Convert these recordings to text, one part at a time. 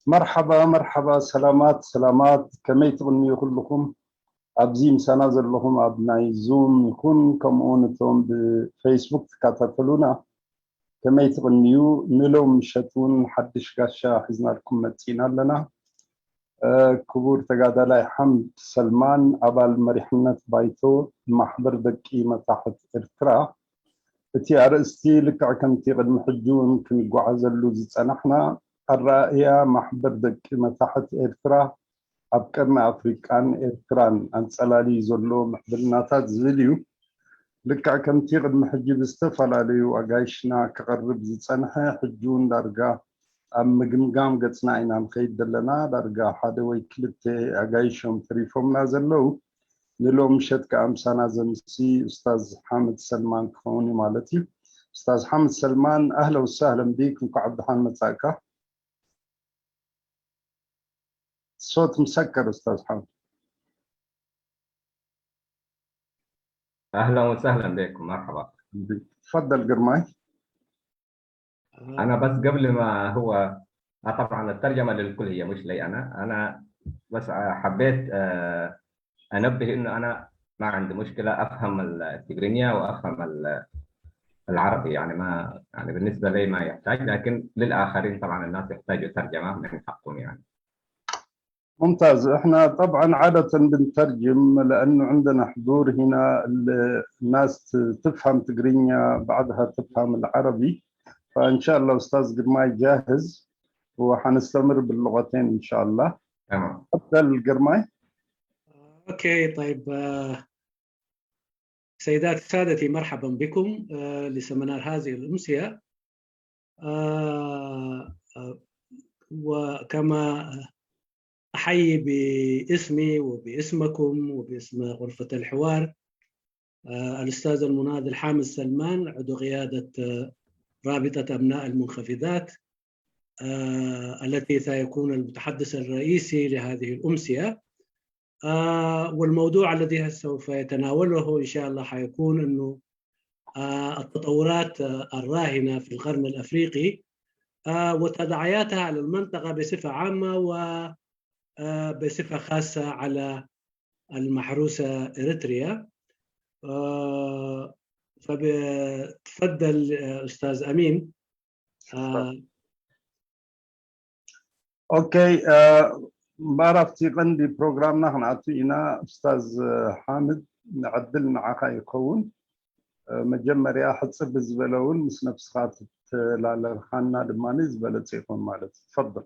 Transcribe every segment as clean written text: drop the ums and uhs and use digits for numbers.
مرحبا مرحبا، سلامات سلامات، كمي تغنيو كلكم أبزيم سنة زلهم أبناء زوم يكون كمونتهم بفيسبوك تكاتلونا كمي تغنيو نلوم مشتون حدش قاشا حزنا لكم متينا لنا كبور تقادلاي حمد سلمان أبال مريحنة بايتو محبر دكي متاحت إرترا اتي أرأستي لك كنتي قد محجون كن قعزلو زيتسانحنا الرائية محبر دكي متاحت إرترا أبكرنا أفريقان إرتران أنسالالي زلو محبرناتات زليو لك كنتي قد محجب استفلا ليو أقايشنا كغرب زيتسانحا حجون دارقا أم قمقام قد إنا نخيد دلنا دارقا حادوي كلتي أقايشهم تريفهم نازلو نلو مشت كأمسانا زمسي أستاذ حامد سلمان كوني مالتي أستاذ حامد سلمان أهلا وسهلا بك وكعبد الحان مساكا الصوت مسكر أستاذ حامد. اهلا وسهلا بكم، مرحبا. تفضل قرماي. انا بس قبل ما هو طبعا الترجمه للكل هي مش لي انا بس حبيت انبه انه انا ما عندي مشكله افهم التجرينيا وافهم العربي، يعني ما يعني بالنسبه لي ما يحتاج، لكن للاخرين طبعا الناس يحتاجوا ترجمه من حقهم يعني. ممتاز. احنا طبعا عادة بنترجم لانه عندنا حضور هنا، الناس تفهم تقرينيا بعدها تفهم العربي، فان شاء الله استاذ قرماي جاهز وحنستمر باللغتين ان شاء الله. تمام. تفضل قرماي. اوكي طيب، سيداتي سادتي مرحبا بكم لسمنار هذه الأمسية. وكما أحيي باسمي وباسمكم وباسم غرفة الحوار الأستاذ المناضل حامد سلمان، عضو قيادة رابطة أبناء المنخفضات التي سيكون المتحدث الرئيسي لهذه الأمسية. والموضوع الذي سوف يتناوله إن شاء الله حيكون أنه التطورات الراهنة في القرن الأفريقي وتداعياتها على المنطقة بصفة عامة وبصفة خاصة على المحروسة إريتريا. فبتفضل أستاذ أمين. اوكي، بعرفتي عندي بروجرامنا هنعطينا استاذ حامد نعدلنا عخا يكون مجمريا حتصب زبلون مس نفس خاطت لا خاننا دماني زبلت يكون مالت. تفضل.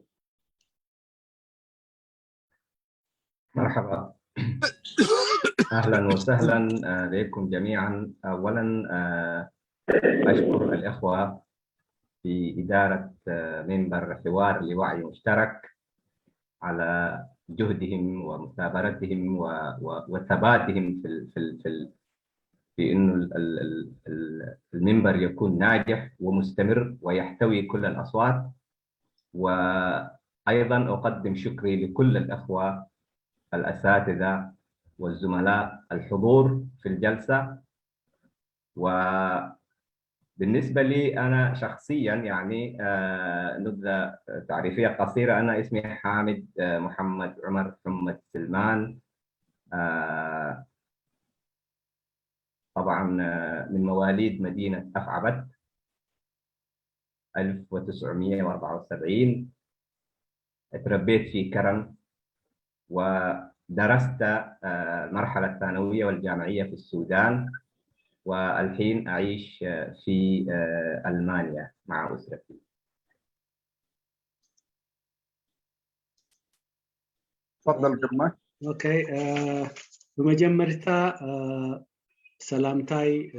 مرحبا. اهلا وسهلا بكم جميعا. اولا اشكر الاخوه في اداره منبر حوار لوعي مشترك على جهدهم ومثابرتهم وثباتهم في انه المنبر يكون ناجح ومستمر ويحتوي كل الاصوات. وايضا اقدم شكري لكل الاخوه الاساتذه والزملاء الحضور في الجلسه. وبالنسبه لي انا شخصيا يعني نبذه تعريفيه قصيره. انا اسمي حامد محمد عمر حمد سلمان، طبعا من مواليد مدينة أفعبت 1974. تربيت في كرم ودرست المرحلة الثانوية والجامعية في السودان، والحين أعيش في ألمانيا مع أسرتي. تفضل قرماي. اوكي، بمجمرتا سلامتاي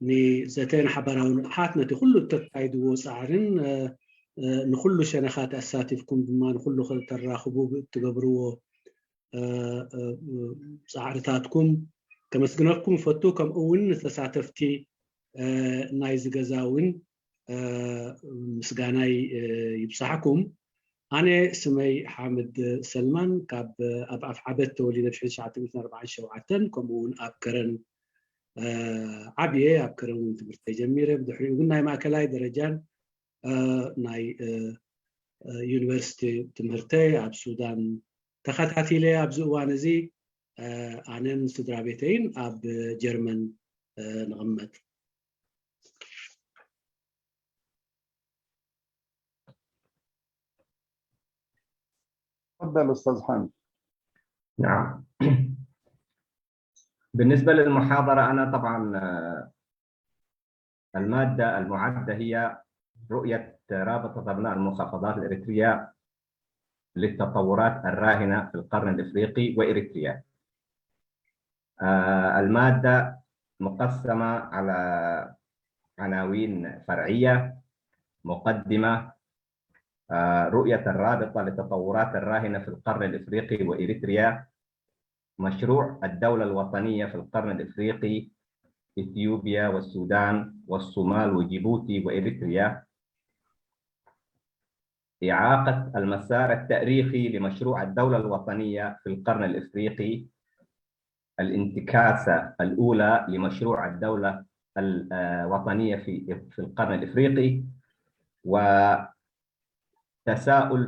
ني زتين حبراون حاتنا تخلو التتايدو وسعرن نخلو شنخات أساتفكم بما نخلو خلط الراخبو تقبرو سعرتاتكم كمسكنكم فتوكم أول نتساتفتي نايز غزاون مسجاناي يبصحكم. أنا سمي حامد سلمان كاب أب عبدت وليد في 1944 كمون أبكرن عبيه أبكرن تبرت جميرة بدحري قلنا ما كلاي درجان ناي يونيفرسيتي تمرتي أب السودان تخطاتي لي أب زوانزي أنا سدرابيتين أب جرمن نغمت. تفضل أستاذ حامد. نعم. بالنسبة للمحاضرة أنا طبعا المادة المعدة هي رؤية رابطة أبناء المحافظات الإريترية للتطورات الراهنة في القرن الإفريقي وإريتريا. المادة مقسمة على عناوين فرعية: مقدمة، رؤية الرابطة للتطورات الراهنة في القرن الإفريقي وإريتريا، مشروع الدولة الوطنية في القرن الإفريقي، إثيوبيا والسودان والصومال وجيبوتي وإريتريا، إعاقة المسار التاريخي لمشروع الدولة الوطنية في القرن الإفريقي، الانتكاسة الأولى لمشروع الدولة الوطنية في القرن الإفريقي، وتساؤل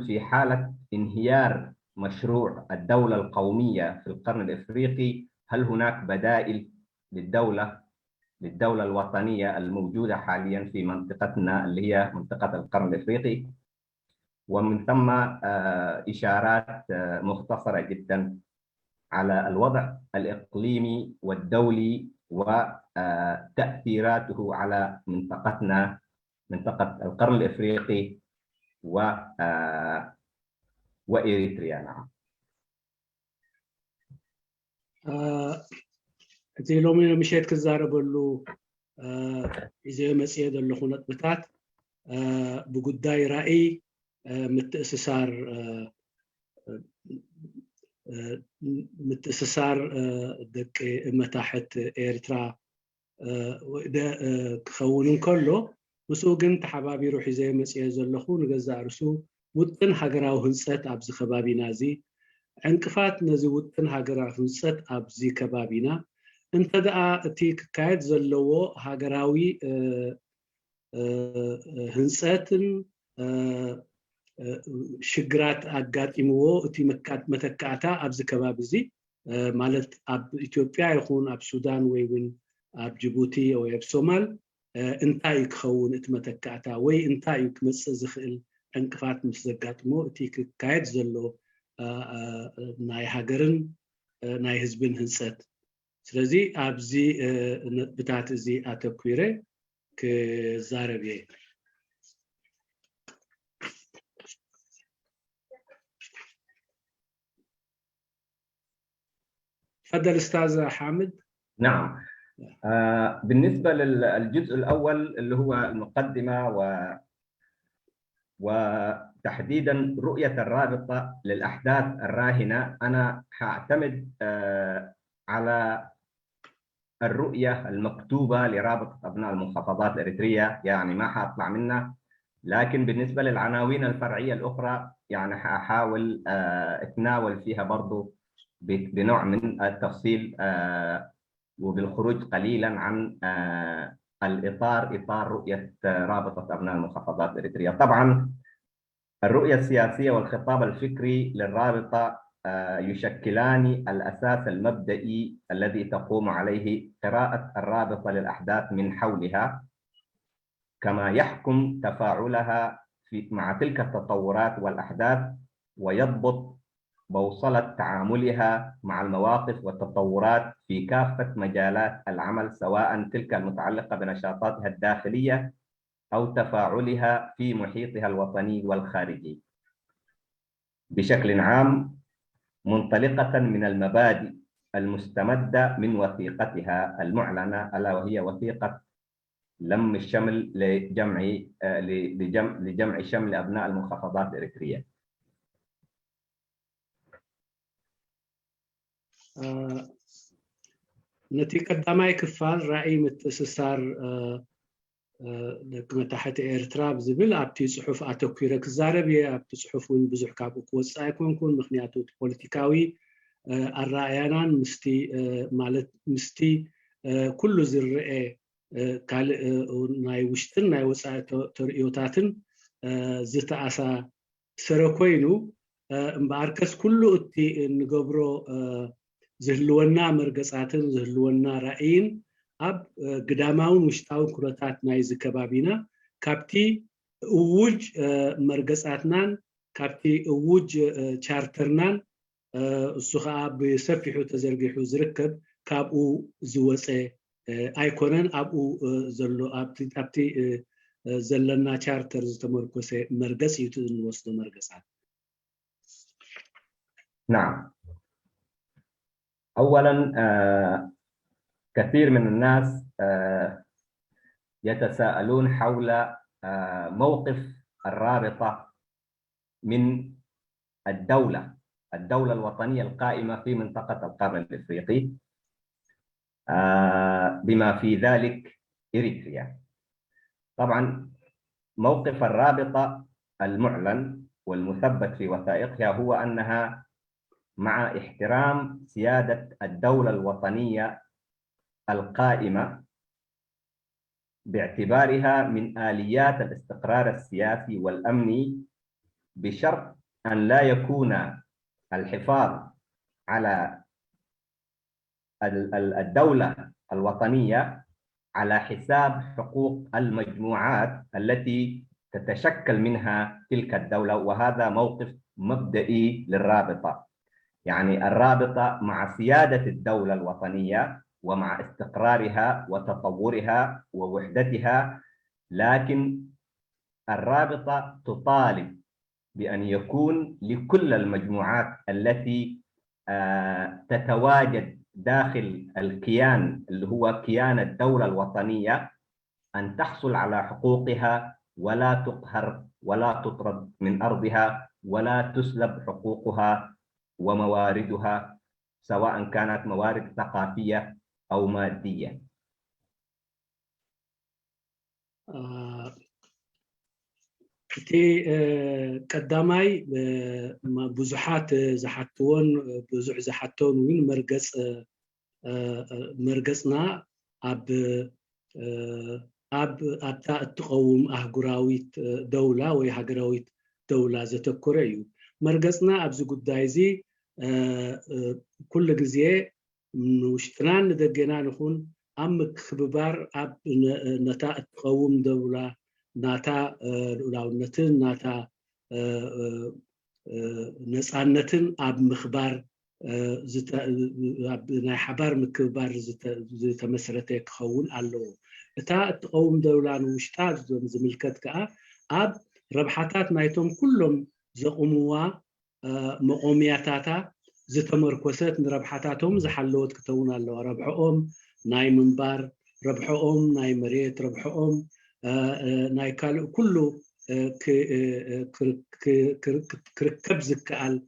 في حالة انهيار مشروع الدولة القومية في القرن الإفريقي، هل هناك بدائل للدولة الوطنية الموجودة حاليا في منطقتنا اللي هي منطقة القرن الإفريقي، ومن ثم إشارات مختصرة جدا على الوضع الإقليمي والدولي وتأثيراته على منطقتنا، منطقة القرن الإفريقي وإريتريا. نعم. زي لومي مشيت كزاربلو إذا مسيد اللي خونت بتاعت بقداي رأي متأسسار دك متاحت إيرترا وده كخونون كله وسوقن تحبابي روحي زي مسيد اللي خون جزار سو وطن هجراو هنسات أبز خبابي نازي انكفات نزي وطن هجراو هنسات أبزي كبابينا انت دا تيك كايد زلو هاجراوي هنساتن شجرات أقاتيمو تي متكاتا أبز كبابزي مالت أب إثيوبيا يكون أب السودان وين أب جيبوتي أو أب الصومال انتاي يكون اتمتكاتا وي انتاي يكمس زخل انكفات مسزقاتمو تيك كايد زلو ناي هاجرن ناي هزبن هنسات سلازي أبزي بتاعت زي أتوكيرة كزاربية. تفضل أستاذ حامد. نعم. بالنسبة للجزء الأول اللي هو المقدمة وتحديدا رؤية الرابطة للأحداث الراهنة، أنا هعتمد على الرؤية المكتوبة لرابطة أبناء المحافظات الإريترية، يعني ما حأطلع منها. لكن بالنسبة للعناوين الفرعية الأخرى يعني هحاول أتناول فيها برضو بنوع من التفصيل وبالخروج قليلا عن إطار رؤية رابطة أبناء المحافظات الإريترية. طبعا الرؤية السياسية والخطاب الفكري للرابطة يشكلان الأساس المبدئي الذي تقوم عليه قراءة الرابطة للأحداث من حولها، كما يحكم تفاعلها مع تلك التطورات والأحداث، ويضبط بوصلة تعاملها مع المواقف والتطورات في كافة مجالات العمل، سواء تلك المتعلقة بنشاطاتها الداخلية أو تفاعلها في محيطها الوطني والخارجي. بشكل عام منطلقة من المبادئ المستمدة من وثيقتها المعلنة، ألا وهي وثيقة لم الشمل لجمع شمل أبناء المحافظات الإريترية. نتي قدامي كفال رأي متأسسار تحت إيرترا بزبل أبتي صحف أتوكيرا كزاربية أبتي صحف وين بزح كابو كوسا يكون مخنياتو بوليتيكاوي الرأيانا مستي مالت مستي كل زرقة قال ناي وشتن ناي وسا تريوتاتن زتا أسا سركوينو مباركس كله أتي نجبرو زهلونا مرقصاتن زهلونا رأيين أب قداماون وشتاون كراتات نايز كبابينا كابتي ووج مرقصاتنان كابتي ووج چارترنان السخاء بسفحو تزرقحو زركب كابو زوسي ايكونن ابو زلو ابتي زلنا چارتر زتمركوسي مرقص يتزن وسط مرقصات. نعم. أولاً كثير من الناس يتساءلون حول موقف الرابطة من الدولة الوطنية القائمة في منطقة القرن الإفريقي بما في ذلك إريتريا. طبعاً موقف الرابطة المعلن والمثبت في وثائقها هو أنها مع احترام سيادة الدولة الوطنية القائمة باعتبارها من آليات الاستقرار السياسي والأمني، بشرط أن لا يكون الحفاظ على الدولة الوطنية على حساب حقوق المجموعات التي تتشكل منها تلك الدولة. وهذا موقف مبدئي للرابطة، يعني الرابطة مع سيادة الدولة الوطنية ومع استقرارها وتطورها ووحدتها، لكن الرابطة تطالب بأن يكون لكل المجموعات التي تتواجد داخل الكيان اللي هو كيان الدولة الوطنية أن تحصل على حقوقها ولا تقهر ولا تطرد من أرضها ولا تسلب حقوقها ومواردها، سواء كانت موارد ثقافية أو مادية. تي قداماي بزحات زحتون بزح زحتون وين مرقصنا اب تقوم اهغراويت دولة وي هغراويت دولة زتكوريو مرقصنا ابز قدايزي كل غزيه وشتنان ندقنا نكون ام خببار اب نتا تقوم دولة ناتا لولاونتن ناتا نصانتن اب مخبار ناي حبار مكبار زتمسرته كخون الله اتا تقوم دولان وشتا زملكت كا اب ربحاتات نايتهم كلهم زقموا مقومياتاتا زتمركوست ربحاتاتهم زحلوت كتون الله ربحهم ناي منبار ربحهم ناي مريت ربحهم ناي كله كركب زكال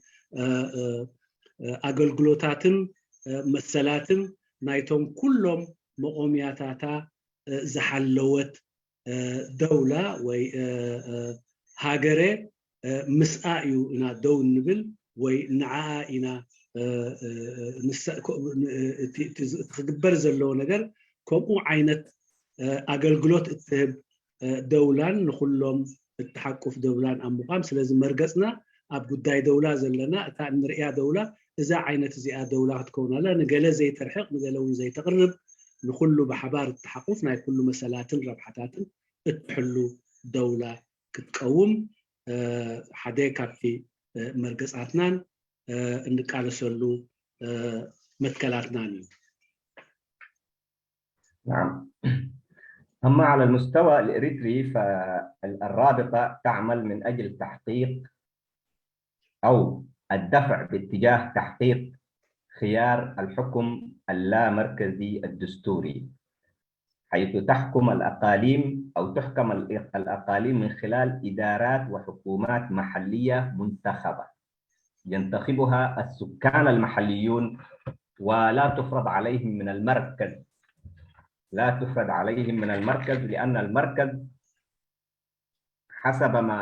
أجلجلوتاتن مسلاتن نايتهم كلهم مقومياتاتا زحلوت دولة وي هاجرة مسائيو إنا دون نبل وي نعا إنا تخبر زلو نجر كم عينت أجلجلوت التهب دولان نخلهم التحقق دولان أم مقام سلازم مرقصنا أب قداي دولة زلنا تا نرئيا دولة إذا عينت زي دولة تكون لا نقل زي ترحق نقلون زي تقرب نخلو بحبار التحقق ناي كل مسالات ربحاتات تحلو دولة كتقوم حديكا في مرقصاتنا نقال سلو متكلاتنا. نعم. أما على المستوى الإريتري فالرابطة تعمل من أجل تحقيق أو الدفع باتجاه تحقيق خيار الحكم اللامركزي الدستوري، حيث تحكم الأقاليم أو تحكم الأقاليم من خلال إدارات وحكومات محلية منتخبة ينتخبها السكان المحليون ولا تفرض عليهم من المركز لا تفرض عليهم من المركز، لأن المركز حسب ما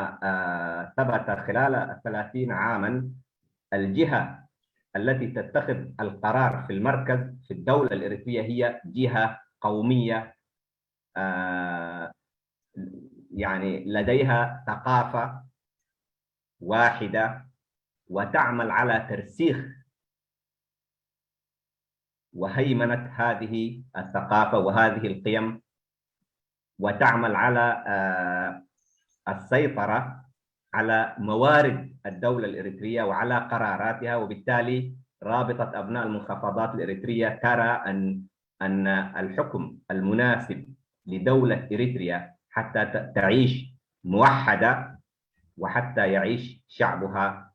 ثبت خلال 30 عاما الجهة التي تتخذ القرار في المركز في الدولة الإريترية هي جهة قومية، يعني لديها ثقافة واحدة وتعمل على ترسيخ وهيمنة هذه الثقافة وهذه القيم، وتعمل على السيطرة على موارد الدولة الإريترية وعلى قراراتها. وبالتالي رابطة أبناء المحافظات الإريترية ترى أن الحكم المناسب لدولة إريتريا حتى تعيش موحدة وحتى يعيش شعبها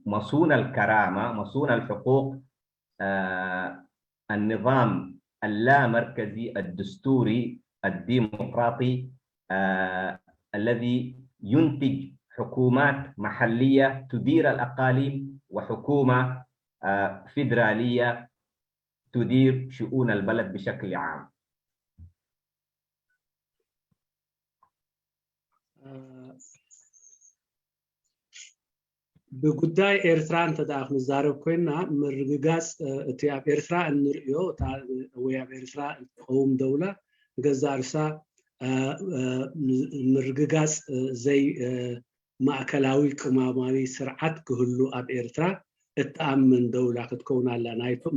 مصون الكرامة مصون الحقوق، النظام اللامركزي الدستوري الديمقراطي الذي ينتج حكومات محلية تدير الأقاليم وحكومة فيدرالية تدير شؤون البلد بشكل عام. بጉዳይ ኤርትራ እንተዳኣ ክንዛረብ ኮይና ምርግጋፅ እቲ ኣብ ኤርትራ እንሪኦ ወይ ኣብ ኤርትራ እትቀውም ደውላ ገዛ ርሳ ምርግጋፅ ዘይ ማእከላዊ ቅማማዊ ስርዓት ክህሉ ኣብ ኤርትራ እትኣምን ደውላ ክትከውን ኣላ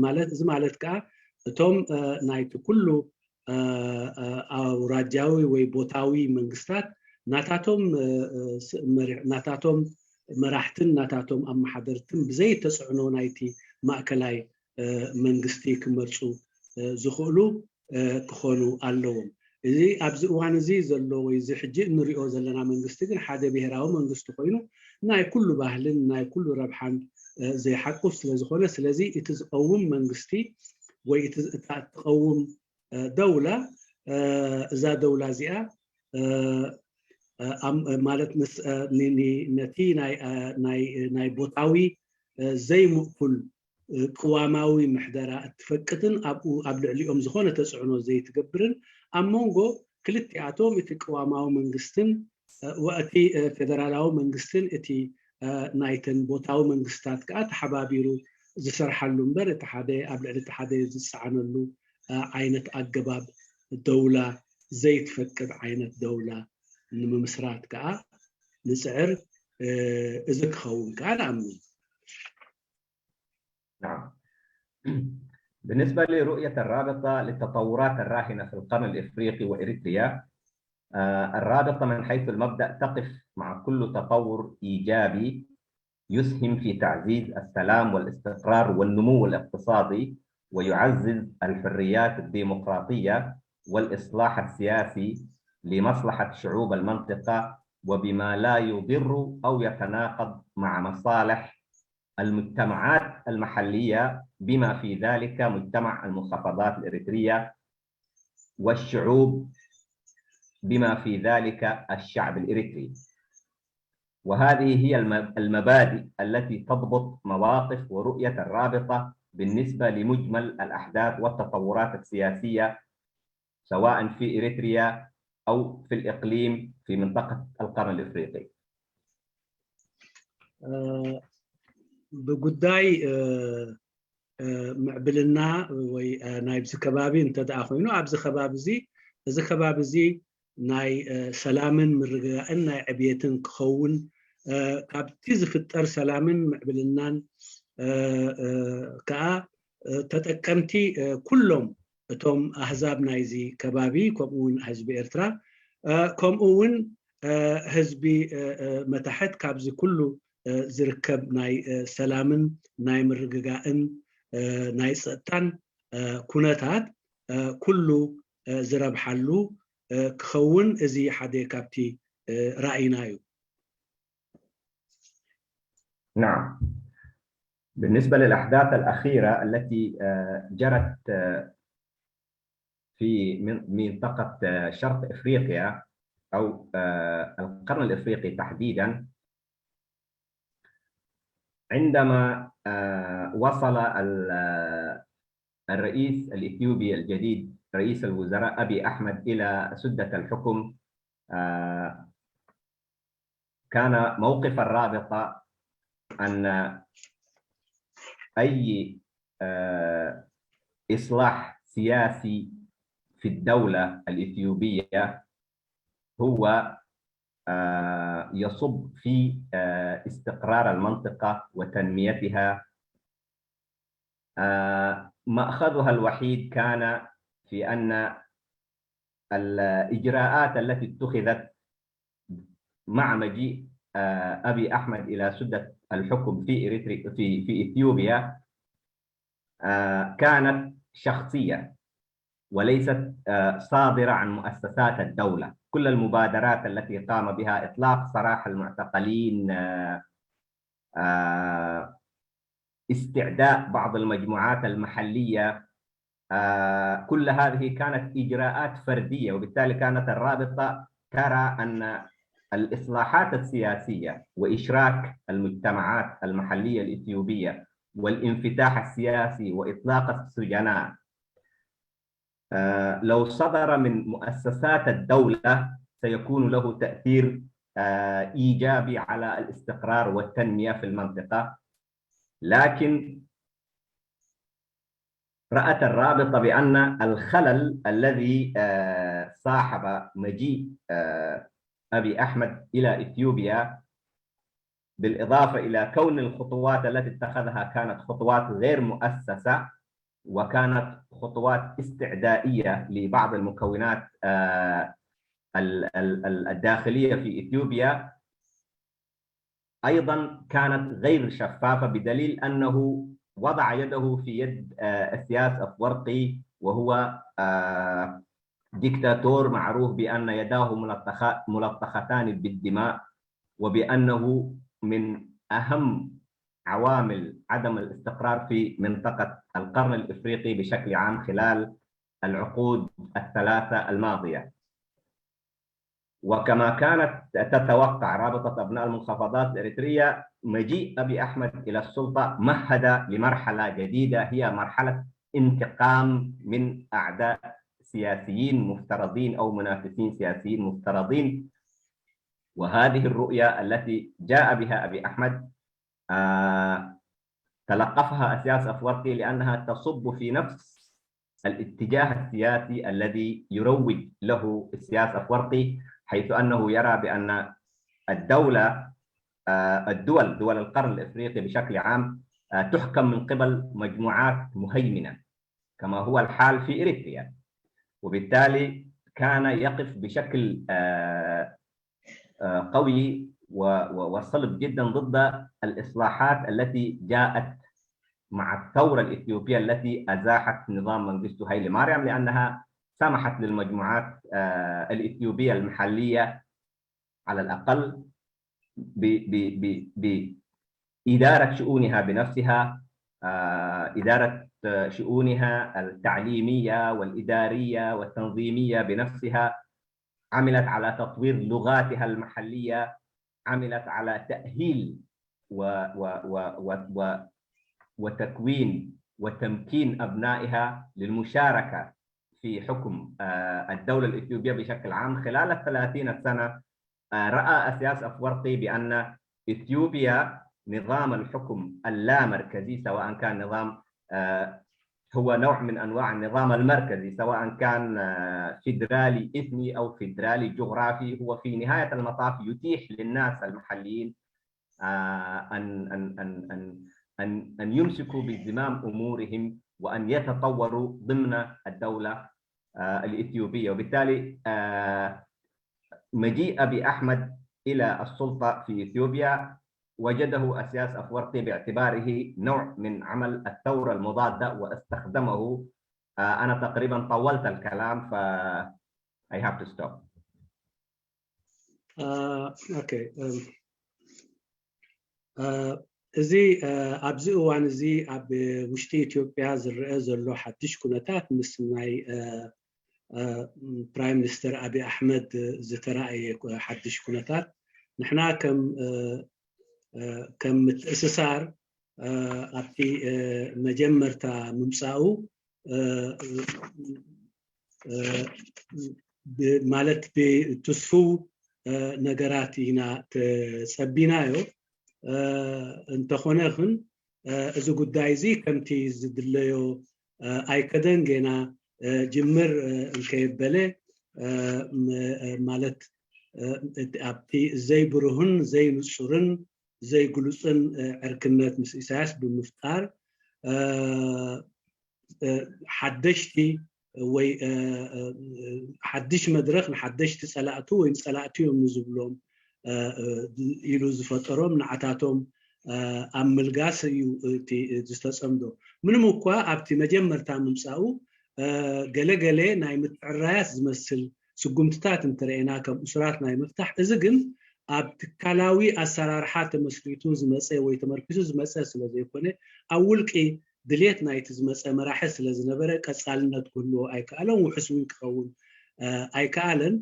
ማለት እዚ ማለት ከዓ እቶም ናይቲ ኩሉ አውራጃዊ ወይ ቦታዊ መንግስታት ናታቶም መራሕትን ናታቶም ኣመሓደርትን ብዘይ ተፅዕኖ ናይቲ ማእከላይ መንግስቲ ክመርፁ ዝኽእሉ ክኾኑ ኣለዎም። እዚ ኣብዚ እዋን እዚ ዘሎ ወይ እዚ ሕጂ እንሪኦ ዘለና መንግስቲ ግን ሓደ ብሄራዊ መንግስቲ ኮይኑ ናይ ኩሉ ባህልን ናይ ኩሉ ረብሓን ዘይሓቁፍ ስለዝኾነ ስለዚ እቲ ዝቀውም መንግስቲ ወይ እቲ እትቀውም ደውላ እዛ ደውላ እዚኣ ማለት ነቲ ናይ ቦታዊ ዘይምእኩል ቅዋማዊ ምሕደራ እትፈቅድን ኣብ ልዕሊኦም ዝኾነ ተፅዕኖ ዘይትገብርን ኣብ መንጎ ክልቲኣቶም እቲ ቅዋማዊ መንግስትን ወእቲ ፌደራላዊ መንግስትን እቲ ናይተን ቦታዊ መንግስታት ከዓ ተሓባቢሩ ዝሰርሓሉ እምበር እቲ ሓደ ኣብ ልዕሊ እቲ ሓደ ዝፀዓነሉ ዓይነት ኣገባብ ደውላ ዘይትፈቅድ ዓይነት ደውላ ንምምስራት ከዓ ንፅዕር እዚ ክኸውን ከዓ ንኣምን። نعم. بالنسبة لرؤية الرابطة للتطورات الراهنة في القرن الإفريقي وإريتريا، الرابطة من حيث المبدأ تقف مع كل تطور إيجابي يسهم في تعزيز السلام والاستقرار والنمو الاقتصادي ويعزز الحريات الديمقراطية والإصلاح السياسي لمصلحة شعوب المنطقة وبما لا يضر أو يتناقض مع مصالح المجتمعات المحلية بما في ذلك مجتمع المحافظات الإريترية والشعوب بما في ذلك الشعب الإريتري. وهذه هي المبادئ التي تضبط مواقف ورؤية الرابطة بالنسبة لمجمل الأحداث والتطورات السياسية سواء في إريتريا أو في الإقليم في منطقة القرن الإفريقي. بقداي معبلنا وي نايب زكبابي انت دعا خوينو عبز خباب زي ناي سلامن مرغاء ناي عبيتن كخون كابتي زفتر سلامن معبلنان كا تتكمتي كلهم توم أحزاب نايزي كبابي كمون حزب إرترا كمون حزب متحد كابز كله زركب ناي سلامن ناي مرغاءن ناي سطان كونتات كله زرب حلو كخون ازي حدي كابتي رأينايو. نعم. بالنسبة للأحداث الأخيرة التي جرت في منطقة شرق إفريقيا أو القرن الإفريقي تحديداً، عندما وصل الرئيس الإثيوبي الجديد رئيس الوزراء أبي أحمد إلى سدة الحكم كان موقف الرابطة أن أي إصلاح سياسي في الدولة الإثيوبية هو يصب في استقرار المنطقة وتنميتها. مأخذها الوحيد كان في أن الإجراءات التي اتخذت مع مجيء أبي أحمد إلى سدة الحكم في إثيوبيا كانت شخصية وليست صادرة عن مؤسسات الدولة. كل المبادرات التي قام بها إطلاق سراح المعتقلين، استعداء بعض المجموعات المحلية، كل هذه كانت إجراءات فردية، وبالتالي كانت الرابطة ترى أن الإصلاحات السياسية وإشراك المجتمعات المحلية الإثيوبية والانفتاح السياسي وإطلاق السجناء لو صدر من مؤسسات الدولة سيكون له تأثير إيجابي على الاستقرار والتنمية في المنطقة. لكن رأت الرابطة بأن الخلل الذي صاحب مجيء أبي أحمد إلى إثيوبيا، بالإضافة إلى كون الخطوات التي اتخذها كانت خطوات غير مؤسسة وكانت خطوات استعدائية لبعض المكونات الداخلية في إثيوبيا، أيضا كانت غير شفافة، بدليل أنه وضع يده في يد إسياس أفورقي، وهو ديكتاتور معروف بأن يداه ملطختان بالدماء، وبأنه من أهم عوامل عدم الاستقرار في منطقة القرن الإفريقي بشكل عام خلال العقود الثلاثة الماضية. وكما كانت تتوقع رابطة أبناء المنخفضات الإريترية، مجيء أبي أحمد إلى السلطة مهد لمرحلة جديدة، هي مرحلة انتقام من أعداء سياسيين مفترضين أو منافسين سياسيين مفترضين. وهذه الرؤية التي جاء بها أبي أحمد تلقفها إسياس أفورقي لأنها تصب في نفس الاتجاه السياسي الذي يروج له إسياس أفورقي، حيث أنه يرى بأن دول القرن الإفريقي بشكل عام تحكم من قبل مجموعات مهيمنة كما هو الحال في إريتريا، وبالتالي كان يقف بشكل قوي وصلب جدا ضد الإصلاحات التي جاءت مع الثورة الإثيوبية التي أزاحت نظام منغستو هايلي ماريام، لأنها سمحت للمجموعات الإثيوبية المحلية على الأقل بإدارة شؤونها بنفسها، إدارة شؤونها التعليمية والإدارية والتنظيمية بنفسها، عملت على تطوير لغاتها المحلية، عملت على تأهيل وتكوين وتمكين أبنائها للمشاركة في حكم الدولة الإثيوبية بشكل عام. خلال 30 سنة رأى إسياس أفورقي بأن إثيوبيا نظام الحكم اللامركزي، سواء كان نظام هو نوع من أنواع النظام المركزي، سواء كان فيدرالي إثني أو فيدرالي جغرافي، هو في نهاية المطاف يتيح للناس المحليين أن يمسكوا بزمام أمورهم وأن يتطوروا ضمن الدولة الإثيوبية. وبالتالي مجيء أبي أحمد إلى السلطة في إثيوبيا وجده إسياس أفورقي باعتباره نوع من عمل الثورة المضادة واستخدمه. أنا تقريبا طولت الكلام I have to stop. Okay. እዚ ኣብዚ እዋን እዚ ኣብ ውሽጢ ኢትዮጵያ ዝረአ ዘሎ ሓድሽ ኩነታት ምስ ናይ ፕራይም ሚኒስተር አብይ አሕመድ ዝተረኣየ ሓድሽ ኩነታት ንሕና ከም ምትእስሳር ኣብቲ መጀመርታ ምምፃኡ ማለት ብተስፉ ነገራት ኢና ተጸቢናዮ እንተኾነ ግን እዚ ጉዳይ እዚ ከምቲ ዝድለዮ ኣይከደን ገና ጅምር እንከይበለ ማለት ኣብቲ ዘይብሩህን ዘይንጹርን ዘይግሉፅን ዕርክነት ምስ ኢሳያስ ብምፍጣር ሓደሽቲ ወይ ሓድሽ መድረክ ንሓደሽቲ ጸላእቱ ወይ ጸላእትዮም ዝብሎም ኢሉ ዝፈጠሮም ንዓታቶም ኣብ ምልጋስ እዩ እቲ ዝተጸምዶ ምንም እኳ ኣብቲ መጀመርታ ምምጻኡ ገለገለ ናይ ምትዕራያት ዝመስል ስጉምትታት እንተረአና ከም ኡስራት ናይ ምፍታሕ እዚ ግን ኣብ ትካላዊ ኣሰራርሓ ተመስሪቱ ዝመፀ ወይ ተመርኪዙ ዝመፀ ስለ ዘይኮነ ኣብ ውልቂ ድሌት ናይቲ ዝመፀ መራሒ ስለ ዝነበረ ቀጻልነት ክህልዎ ኣይከኣለን ውሕስ እውን ክኸውን ኣይከኣለን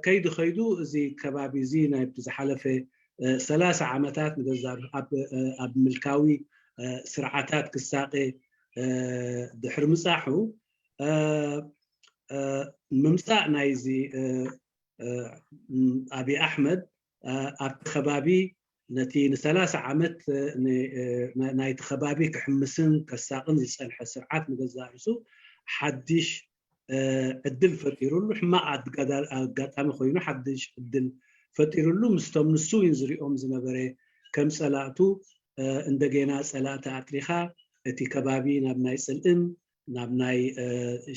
ከይዱ ኸይዱ እዚ ከባቢ እዚ ናይ ዝሓለፈ 30 ዓመታት ንገዛር ኣብ ምልካዊ ስርዓታት ክሳቀ ድሕሪ ምጻሑ ምምጻእ ናይዚ አብይ አሕመድ ኣብ ከባቢ ነቲ ን30 ዓመት ናይቲ ከባቢ ክሕምስን ከሳቅን ዝጸንሐ ስርዓት ንገዛርሱ ሓድሽ ዕድል ፈጢሩሉ ሕማቅ ኣጋጣሚ ኮይኑ ሓድሽ ዕድል ፈጢሩሉ ምስቶም ንሱ ይንዝሪኦም ዝነበረ ከም ጸላእቱ እንደገና ጸላእታ ኣጥሊኻ እቲ ከባቢ ናብ ናይ ጽልእን ናብ ናይ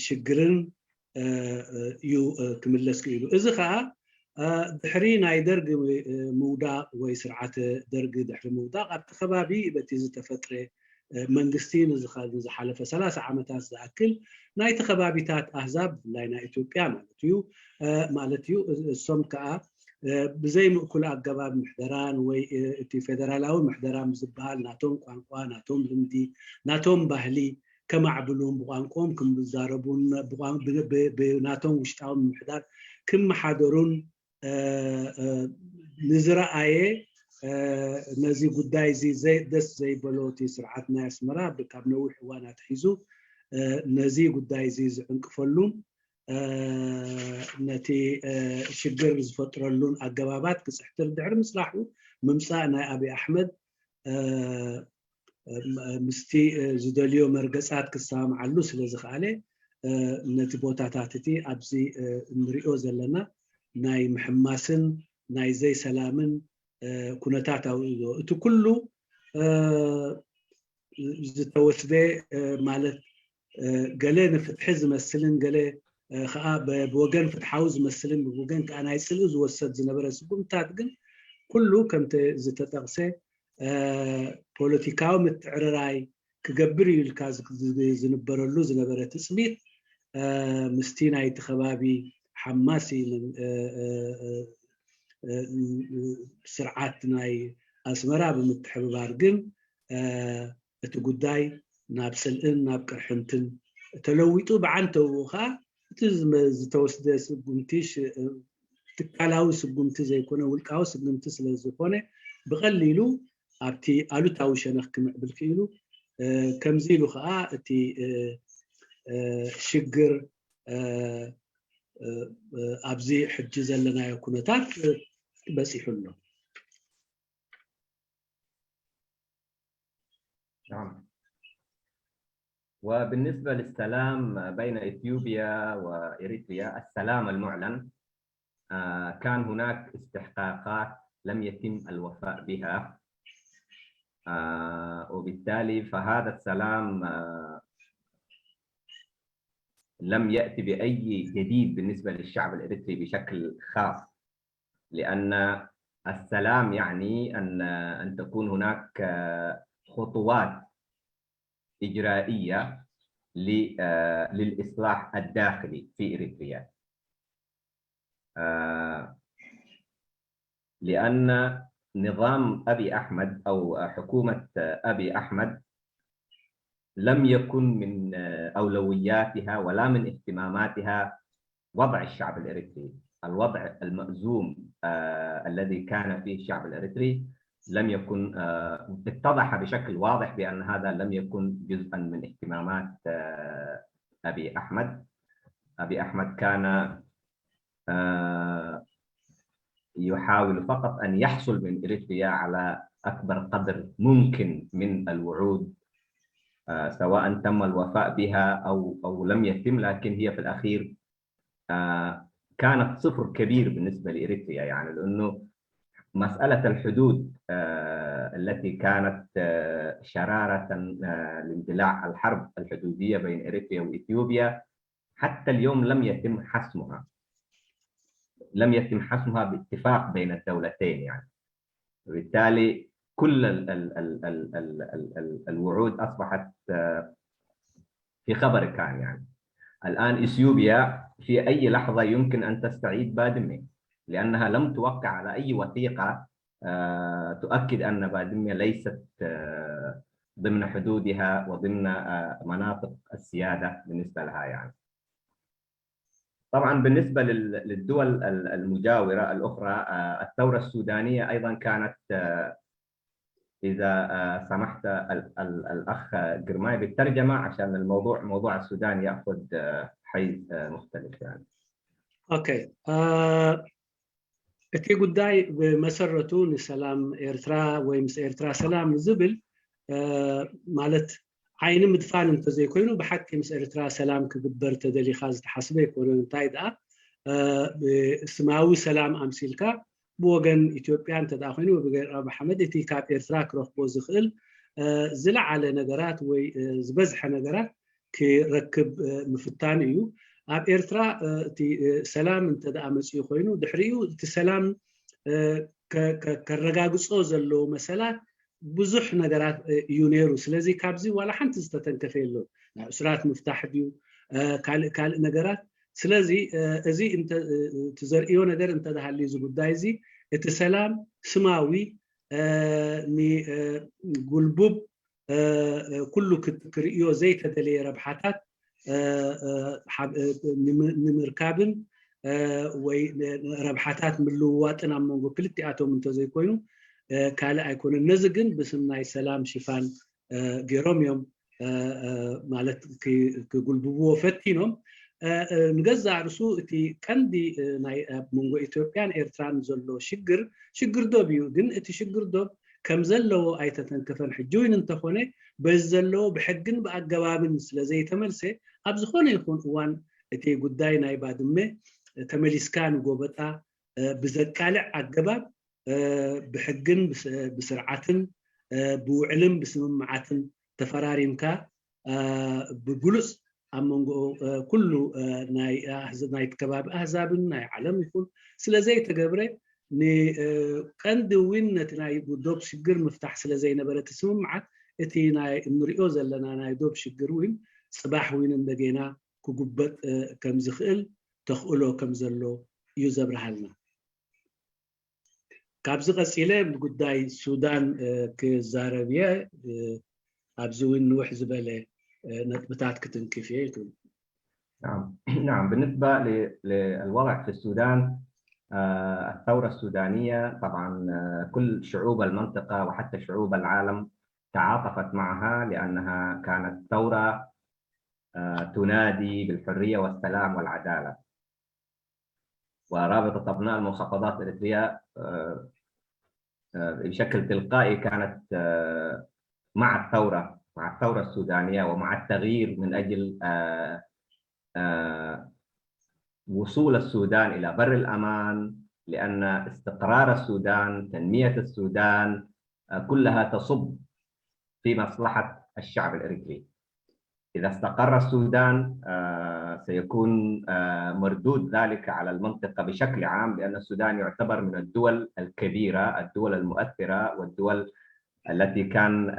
ሽግርን እዩ ክምለስ ክኢሉ እዚ ከዓ ድሕሪ ናይ ደርግ ምውዳቅ ወይ ስርዓት ደርግ ድሕሪ ምውዳቅ ኣብቲ ከባቢ በቲ ዝተፈጥረ መንግስቲ ንዝሓለፈ 30 ዓመታት ዝኣክል ናይቲ ከባቢታት ኣህዛብ ብፍላይ ናይ ኢትዮጵያ ማለት እዩ እሶም ከዓ ብዘይ ምእኩል ኣገባብ ምሕደራን ወይ እቲ ፌደራላዊ ምሕደራን ዝብሃል ናቶም ቋንቋ ናቶም ልምዲ ናቶም ባህሊ ከማዕብሉን ብቋንቋም ክምዛረቡን ብናቶም ውሽጣዊ ምሕዳር ክመሓደሩን ንዝረኣየ ነዚ ጉዳይ እዚ ደስ ዘይበሎ እቲ ስርዓት ናይ ኣስመራ ካብ ነዊሕ እዋናት ሒዙ ነዚ ጉዳይ እዚ ዝዕንቅፈሉ ነቲ ሽግር ዝፈጥረሉን ኣገባባት ክፅሕትር ድሕሪ ምጽላሑ ምምጻእ ናይ አብይ አሕመድ ምስቲ ዝደልዮ መርገጻት ክሰማዓሉ ስለ ዝኽኣለ ነቲ ቦታታት እቲ ኣብዚ እንሪኦ ዘለና ናይ ምሕማስን ናይ ዘይ ሰላምን ኩነታት ኣውዒሎ እቲ ኩሉ ዝተወስደ ማለት ገለ ንፍትሒ ዝመስልን ገለ ከዓ ብወገን ፍትሓዊ ዝመስልን ብወገን ከዓ ናይ ጽልእ ዝወሰድ ዝነበረ ስጉምታት ግን ኩሉ ከምቲ ዝተጠቕሰ ፖለቲካዊ ምትዕርራይ ክገብር ኢልካ ዝነበረሉ ዝነበረ ትጽቢት ምስቲ ናይቲ ከባቢ ሓማሲ ስርዓት ናይ ኣስመራ ብምትሕብባር ግን እቲ ጉዳይ ናብ ጽልእን ናብ ቅርሕንትን ተለዊጡ ብዓንተው ከዓ እቲ ዝተወስደ ስጉምቲሽ ትካላዊ ስጉምቲ ዘይኮነ ውልቃዊ ስጉምቲ ስለ ዝኾነ ብቐሊሉ ኣብቲ ኣሉታዊ ሸነኽ ክምዕብል ክኢሉ ከምዚ ኢሉ ከዓ እቲ ሽግር ኣብዚ ሕጂ ዘለናዮ ኩነታት በፂሑሎ نعم. وبالنسبة للسلام بين إثيوبيا وإريتريا السلام المعلن كان هناك استحقاقات لم يتم الوفاء بها وبالتالي فهذا السلام لم يأتي بأي جديد بالنسبة للشعب الإريتري بشكل خاص لأن السلام يعني أن تكون هناك خطوات إجرائية للإصلاح الداخلي في إريتريا لأن نظام أبي أحمد أو حكومة أبي أحمد لم يكن من أولوياتها ولا من اهتماماتها وضع الشعب الإريتري الوضع المأزوم الذي كان فيه الشعب الإريتري لم يكن اتضح بشكل واضح بأن هذا لم يكن جزءا من اهتمامات أبي أحمد. أبي أحمد كان يحاول فقط أن يحصل من إريتريا على أكبر قدر ممكن من الوعود، سواء تم الوفاء بها أو لم يتم، لكن هي في الأخير كانت صفر كبير بالنسبة لإريتريا. يعني لأنه مسألة الحدود التي كانت شرارة لاندلاع الحرب الحدودية بين إريتريا وإثيوبيا حتى اليوم لم يتم حسمها، باتفاق بين الدولتين يعني. وبالتالي كل الوعود أصبحت في خبر كان يعني. الآن إثيوبيا في أي لحظة يمكن أن تستعيد بادمة، لأنها لم توقع على أي وثيقة تؤكد أن بادمة ليست ضمن حدودها وضمن مناطق السيادة بالنسبة لها يعني. طبعا بالنسبة للدول المجاورة الأخرى، الثورة السودانية أيضا كانت، إذا سمحت الأخ جرماي بالترجمة عشان موضوع السودان يأخذ حيز مختلف يعني. أوكي. እቲ ጉዳይ ብመሰረቱ ንሰላም ኤርትራ ወይ ምስ ኤርትራ ሰላም ዝብል ማለት ዓይኒ ምድፋን እንተዘይኮይኑ ብሓቂ ምስ ኤርትራ ሰላም ክግበር ተደሊኻ ዝተሓስበ ይኮነ። እንታይ ደኣ ስማዊ ሰላም ኣምሲልካ ብወገን ኢትዮጵያ እንተደኣ ኮይኑ ብገይር ኣብ ኣሕመድ እቲ ካብ ኤርትራ ክረክቦ ዝኽእል ዝለዓለ ነገራት ወይ ዝበዝሐ ነገራት ክረክብ ምፍታን እዩ። ኣብ ኤርትራ እቲ ሰላም እንተደኣ መፅኡ ኮይኑ ድሕሪኡ እቲ ሰላም ከረጋግፆ ዘለዎ መሰላት ብዙሕ ነገራት እዩ ነይሩ። ስለዚ ካብዚ ዋላ ሓንቲ ዝተተንከፈ የለን። ናብ እስራት ምፍታሕ ድዩ ካልእ ነገራት። ስለዚ እዚ ተዘርእዮ ነገር እንተደሃልዩ እዚ ጉዳይ እዚ እቲ ሰላም ስማዊ ንጉልቡብ ኩሉ ክርእዮ ዘይተደለየ ረብሓታት ንምርካብን ወይ ረብሓታት ምልውዋጥን ኣብ መንጎ ክልቲኣቶም እንተዘይኮይኑ ካልእ ኣይኮነን። ነዚ ግን ብስም ናይ ሰላም ሽፋን ገይሮም እዮም ማለት ክጉልብብዎ ፈቲኖም ንገዛእ ርእሱ እቲ ቀንዲ ናይ ኣብ መንጎ ኢትዮጵያን ኤርትራን ዘሎ ሽግር ዶብ እዩ። ግን እቲ ሽግር ዶብ ከም ዘለዎ ኣይተተንከፈን። ሕጂ እውን እንተኾነ በዚ ዘለዎ ብሕግን ብኣገባብን ስለዘይተመልሰ ኣብ ዝኾነ ይኹን እዋን እቲ ጉዳይ ናይ ባድመ ተመሊስካ ንጎበጣ ብዘቃልዕ ኣገባብ ብሕግን ብስርዓትን ብውዕልን ብስምምዓትን ተፈራሪምካ ብግሉፅ ኣብ መንጎ ኩሉ ናይ ከባቢ ኣህዛብን ናይ ዓለም ይኹን ስለዘይተገብረ ንቀንዲ እውን ነቲ ናይ ዶብ ሽግር ምፍታሕ ስለዘይነበረ ትስምምዓት እቲ ናይ እንሪኦ ዘለና ናይ ዶብ ሽግር እውን ፅባሕ እውን እንደገና ክጉበጥ ከም ዝኽእል ተኽእሎ ከም ዘሎ እዩ ዘብርሃልና። ካብዚ ቀፂለ ጉዳይ ሱዳን ክዛረብ እየ። ኣብዚ እውን ንውሕ ዝበለ نقطات كتنكفيه. نعم بالنسبة للوضع في السودان، الثورة السودانية طبعا كل شعوب المنطقة وحتى شعوب العالم تعاطفت معها لأنها كانت ثورة تنادي بالحرية والسلام والعدالة. ورابطة أبناء المحافظات الإريترية بشكل تلقائي كانت مع الثورة السودانية ومع التغيير من أجل وصول السودان إلى بر الأمان، لأن استقرار السودان، تنمية السودان كلها تصب في مصلحة الشعب الإريتري. إذا استقر السودان سيكون مردود ذلك على المنطقة بشكل عام، لأن السودان يعتبر من الدول الكبيرة، الدول المؤثرة، والدول التي كان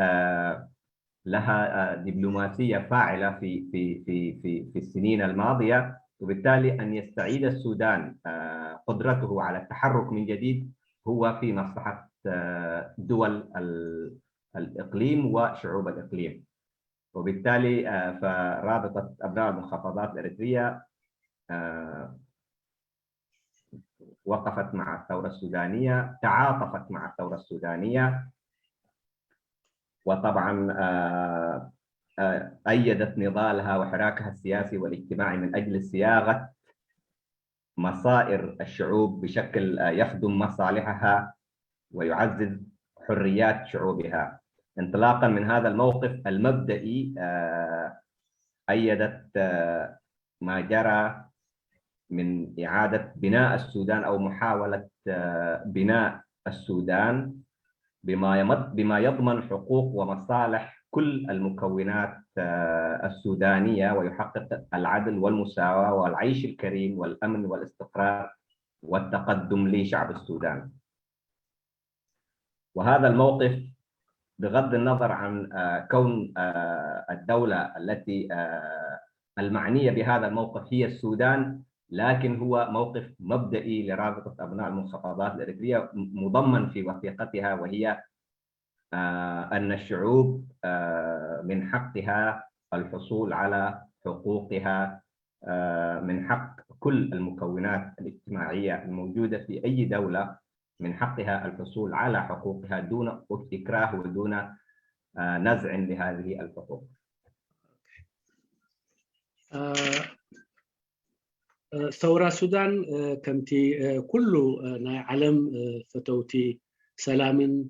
لها دبلوماسية فاعلة في السنين الماضية. وبالتالي أن يستعيد السودان قدرته على التحرك من جديد هو في مصلحة دول الإقليم وشعوب الإقليم. وبالتالي فرابطة أبناء المحافظات الإريترية وقفت مع الثورة السودانية، تعاطفت مع الثورة السودانية، وطبعا أيدت نضالها وحراكها السياسي والاجتماعي من أجل صياغة مصائر الشعوب بشكل يخدم مصالحها ويعزز حريات شعوبها. انطلاقا من هذا الموقف المبدئي أيدت ما جرى من إعادة بناء السودان أو محاولة بناء السودان بما يضمن حقوق ومصالح كل المكونات السودانية، ويحقق العدل والمساواة والعيش الكريم والأمن والاستقرار والتقدم لشعب السودان. وهذا الموقف بغض النظر عن كون الدولة التي المعنية بهذا الموقف هي السودان، لكن هو موقف مبدئي لرابطة أبناء المحافظات الإريترية مضمن في وثيقتها، وهي أن الشعوب من حقها الحصول على حقوقها، من حق كل المكونات الاجتماعية الموجودة في أي دولة من حقها الحصول على حقوقها دون إكراه ودون نزع لهذه الحقوق. ثورة السودان كمتي كل عالم فتوتي سلام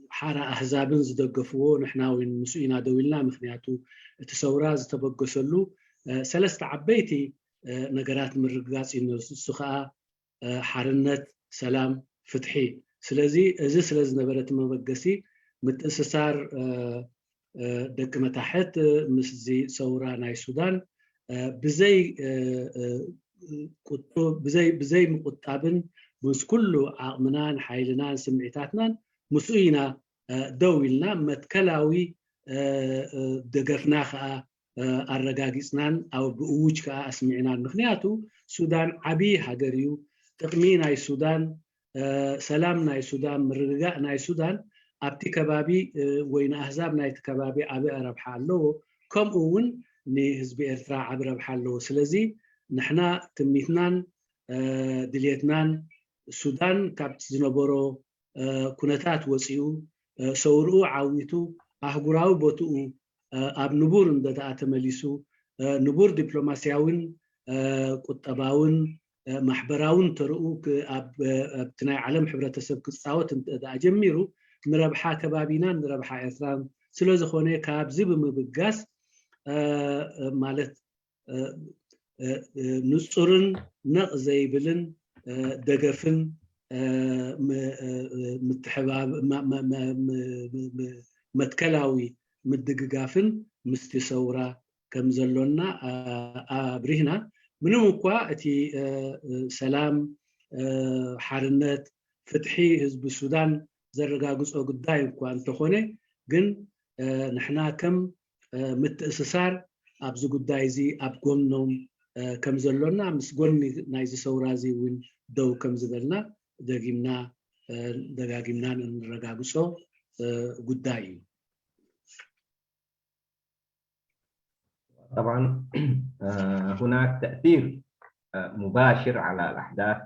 حارة أحزاب زدقفوه نحن وين مسؤولين دويلنا مخنياتو تسورة زتبقسلو ثلاثة عبيتي نجارات من الرقاص إنه السخاء حرنت سلام فتحي سلازي سلاز نبرت مبقسي متأسسار دك متاحت مسزي ثورة ناي السودان بزي بزي مقطابن بس كله عقمنان حيلنان سمعتاتنا مسؤولنا دويلنا متكلاوي دقفناخا الرقاقسنان أو بأوجكا أسمعنا مخنياتو سودان عبي هاجريو تقمين أي سودان سلامنا أي سودان مرقاءنا أي سودان أبتي كبابي وين أحزابنا أي كبابي أبي أرب حالو كم أون نهزب إرتراع عبر بحالو. سلازي نحنا تميتنان دليتنان السودان كابت زنبورو كونتات وسيو سورو عاويتو أحقراو بوتو أب نبور نداتا تمليسو نبور دبلوماسياون قطباون محبراون ترؤوك أب تناي علم حبرة سبك الصاوت أجميرو مربحا كبابينان مربحا إثران سلوز خوني كاب زيب مبقاس مالت نصرن نق زي بلن دقفن متحباب متكلاوي مدققافن مستثورة كم زلونا أبرهنا منهم كوا أتي سلام حرنت فتحي حزب السودان زرقا قصو قدايم كوا انتخوني قن نحنا كم متأسسار أبزو قدايزي أبقومنهم كم زلونا مسقوني نايزي سورازي وين دو كم زبلنا دقيمنا نرقا قصو قدايم. طبعا هناك تأثير مباشر على الأحداث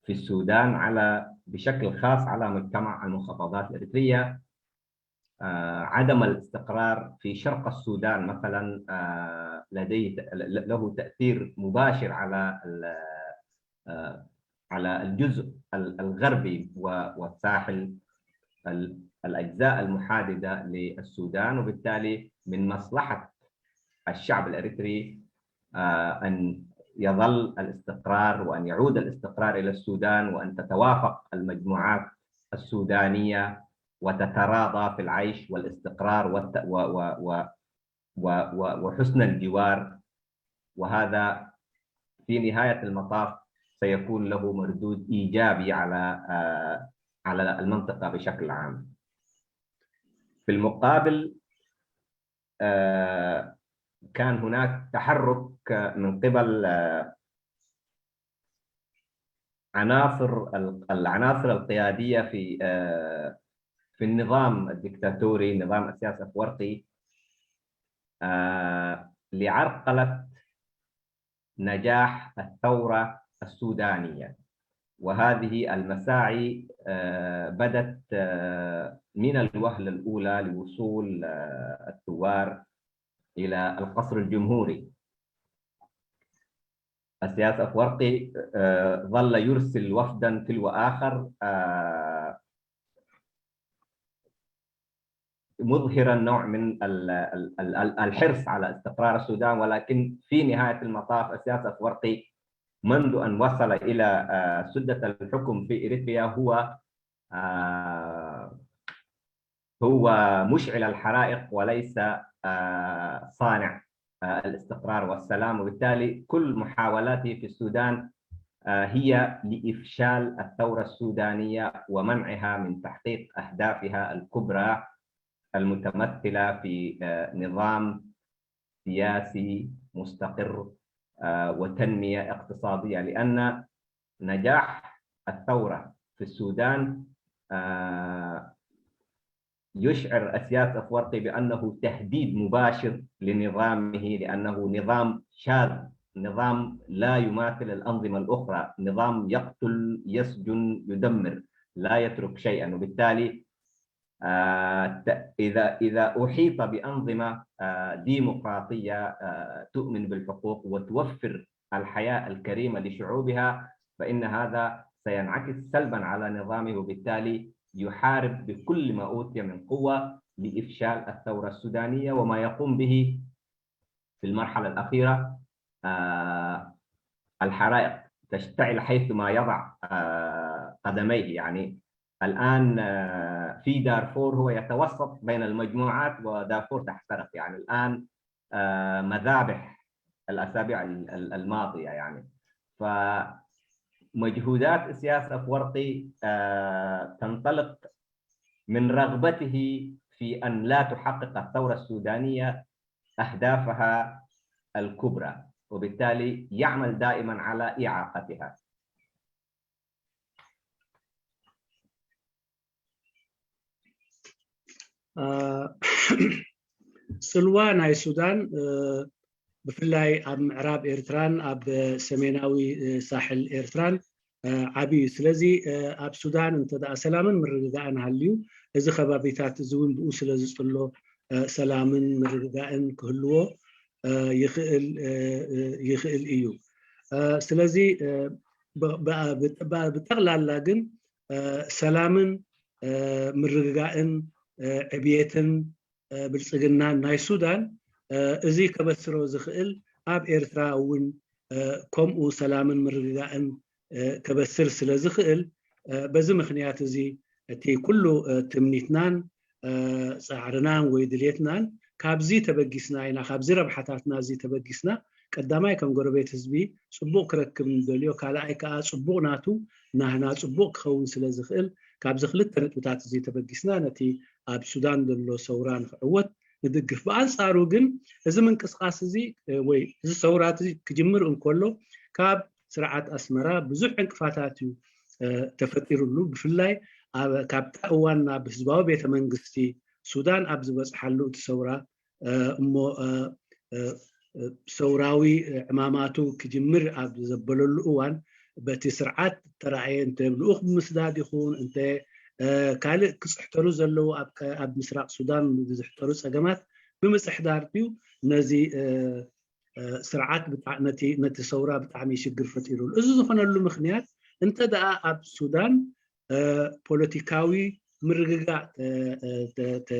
في السودان بشكل خاص على مجتمع المحافظات الإريترية. عدم الاستقرار في شرق السودان مثلا له تأثير مباشر على الجزء الغربي والساحل، الأجزاء المحاددة للسودان، وبالتالي من مصلحة الشعب الإريتري أن يظل الاستقرار وأن يعود الاستقرار إلى السودان، وأن تتوافق المجموعات السودانية وتتراضى في العيش والاستقرار وحسن الجوار. وهذا في نهاية المطاف سيكون له مردود إيجابي على المنطقة بشكل عام. في المقابل كان هناك تحرك من قبل العناصر القيادية في النظام الدكتاتوري، نظام السياسة الأفورقي، لعرقلة نجاح الثورة السودانية. وهذه المساعي بدت من الوهلة الأولى لوصول الثوار إلى القصر الجمهوري. السياس أفورقي ظل يرسل وفدا تلو آخر مظهرا نوع من الحرص على استقرار السودان، ولكن في نهاية المطاف السياس أفورقي منذ أن وصل إلى سدة الحكم في إريتريا هو مشعل الحرائق وليس صانع الاستقرار والسلام، وبالتالي كل محاولاته في السودان هي لإفشال الثورة السودانية ومنعها من تحقيق أهدافها الكبرى المتمثلة في نظام سياسي مستقر وتنمية اقتصادية، لأن نجاح الثورة في السودان يشعر السياس أفورقي بأنه تهديد مباشر لنظامه، لأنه نظام شاذ، نظام لا يماثل الأنظمة الأخرى، نظام يقتل يسجن يدمر لا يترك شيئا. وبالتالي إذا أحيط بأنظمة ديمقراطية تؤمن بالحقوق وتوفر الحياة الكريمة لشعوبها، فإن هذا سينعكس سلبا على نظامه، وبالتالي يحارب بكل ما أوتي من قوة لإفشال الثورة السودانية. وما يقوم به في المرحلة الأخيرة الحرائق تشتعل حيثما يضع قدميه، يعني الآن في دارفور هو يتوسط بين المجموعات ودارفور تحترق، يعني الآن مذابح الأسابيع الماضية يعني. فمجهودات السياس أفورقي تنطلق من رغبته في أن لا تحقق الثورة السودانية أهدافها الكبرى، وبالتالي يعمل دائما على إعاقتها. سلوى ناي سودان بفلاي أب معراب إيرتران أب سميناوي ساحل إيرتران عبي سلزي أب سودان انتدى سلاما مرقاءن هاليو إذا خبابيتات زون بقو سلزي صلو سلاما مرقاءن كهلو يخيل إيو سلزي بتغلال لاقن سلاما مرقاءن عبيتن بالسجنان ناي سودان إزي كبسرو زخيل أب إيرترا ون كم سلاما مرقاءن كبسر سلا زخيل بزي مخنيات زي تي كله تمنيتنان سعرنان ويدليتنان كابزي تبقيسنا إنا كابزي ربحاتاتنا زي تبقيسنا قداماي كم قربيت هزبي صبوك ركب من دوليو كالاي كا صبوك ناتو ناهنا صبوك خون سلا زخيل كابزي خلت تنتبتات زي تبقيسنا نتي أب سودان دلو سوران فعوت ندقف بأنصارو جن إذا من قصقاس زي وي إذا سورات زي كجمر كله كاب سرعات أسمرة بزوح انكفاتاتيو تفتيرو له بفلاي كاب تأوانا بسباو بيت منقستي سودان أبز بس حلو تسورا أمو سوراوي عماماتو كجمر أبز زبلو الأوان بتسرعات ترعين تبلوخ بمسداد يخون انت كالي كسحترو زلو أب مسراق سودان زحترو سجمات بمسحدارتيو نزي سرعات نتي سورا بتعمي شجر فتيرو الأزوز فنلو مخنيات انت دا أب سودان بوليتيكاوي مرقاق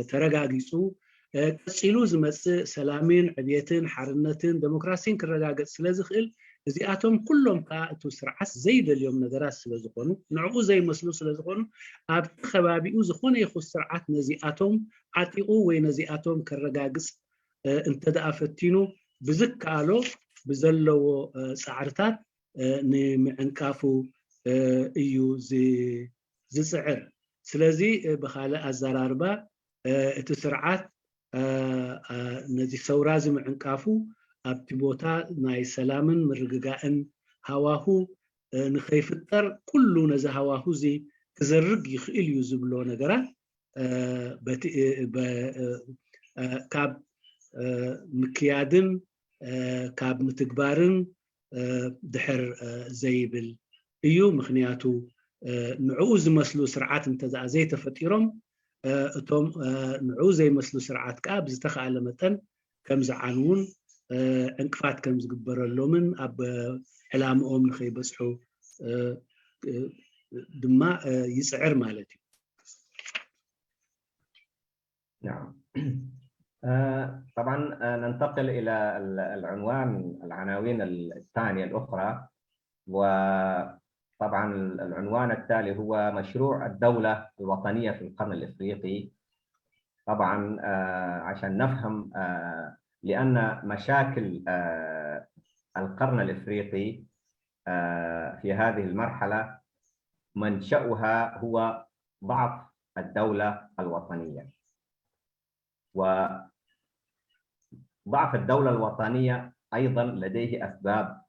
ترقاقيسو كسيلو زمس سلامين عبيتين حرنتين ديمقراسيين كرقاقت سلازخيل زياتهم كلهم كاتو سرعس زيد اليوم نجراس سلازخونو نعو زي مسلو سلازخونو اب خبابيو زخونه يخو سرعات نزياتهم عتيقو وي نزياتهم كرقاقس انت دا فتينو بزكالو بزلو سعرتات نمعنكافو ايو زي سعر سلازي بخاله الزراربا تسرعات نزي سورازي معنكافو ابتبوتا ناي سلامن مرقاقن هواهو نخيفتر كله نزا هواهو زي كزرق يخيل يزبلو نقرا كاب مكيادن كاب متكبارن دحر زيبل ايو مخنياتو نعو زمسلو سرعات انتزع زي تفطيرهم اتوم نعو زي مسلو سرعات كاب زتخاله متن كم زعانون انقفات كم زغبرلومن اب حلامهم نخيبصحو دما يسعر مالتي. نعم. طبعا ننتقل الى العناوين الثانيه الاخرى، وطبعا العنوان التالي هو مشروع الدوله الوطنيه في القرن الافريقي. طبعا عشان نفهم، لان مشاكل القرن الافريقي في هذه المرحله منشأها هو ضعف الدوله الوطنيه. وضعف الدولة الوطنية أيضا لديه أسباب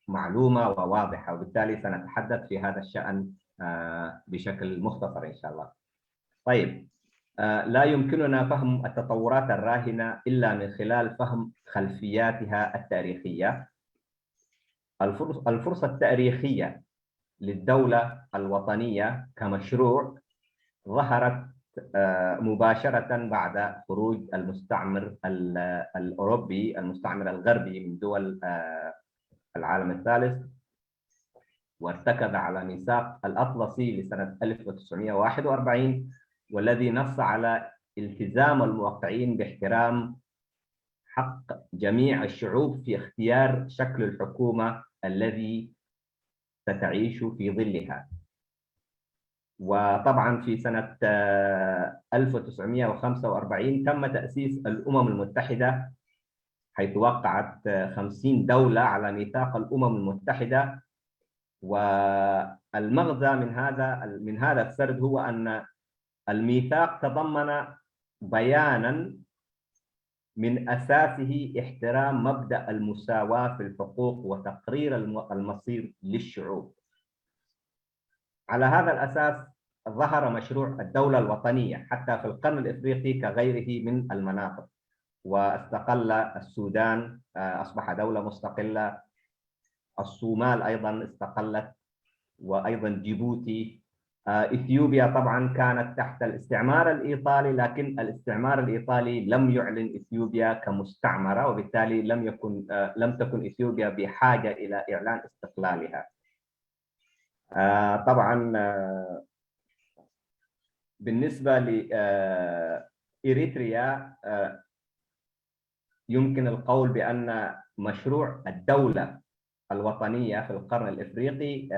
معلومة وواضحة، وبالتالي سنتحدث في هذا الشأن بشكل مختصر إن شاء الله. طيب، لا يمكننا فهم التطورات الراهنة إلا من خلال فهم خلفياتها التاريخية. الفرصة التاريخية للدولة الوطنية كمشروع ظهرت مباشرة بعد خروج المستعمر الأوروبي، المستعمر الغربي من دول العالم الثالث، وارتكز على ميثاق الأطلسي لسنة 1941، والذي نص على التزام الموقعين باحترام حق جميع الشعوب في اختيار شكل الحكومة الذي ستعيش في ظلها. وطبعا في سنة 1945 تم تأسيس الأمم المتحدة، حيث وقعت 50 دولة على ميثاق الأمم المتحدة. والمغزى من هذا السرد هو أن الميثاق تضمن بيانا من أساسه احترام مبدأ المساواة في الحقوق وتقرير المصير للشعوب. على هذا الأساس ظهر مشروع الدولة الوطنية حتى في القرن الإفريقي كغيره من المناطق، واستقل السودان، أصبح دولة مستقلة، الصومال أيضا استقلت، وأيضا جيبوتي. إثيوبيا طبعا كانت تحت الاستعمار الإيطالي، لكن الاستعمار الإيطالي لم يعلن إثيوبيا كمستعمرة، وبالتالي لم تكن إثيوبيا بحاجة إلى إعلان استقلالها. طبعا بالنسبة لإريتريا يمكن القول بأن مشروع الدولة الوطنية في القرن الإفريقي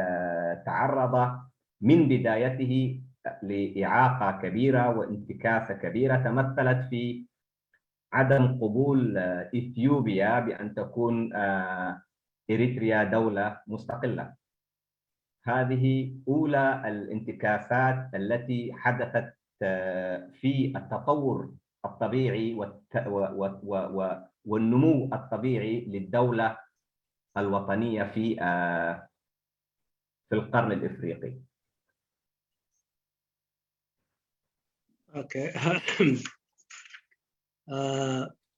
تعرض من بدايته لإعاقة كبيرة وانتكاسة كبيرة تمثلت في عدم قبول إثيوبيا بأن تكون إريتريا دولة مستقلة. هذه أولى الانتكاسات التي حدثت في التطور الطبيعي والنمو الطبيعي للدولة الوطنية في القرن الإفريقي. اوكي.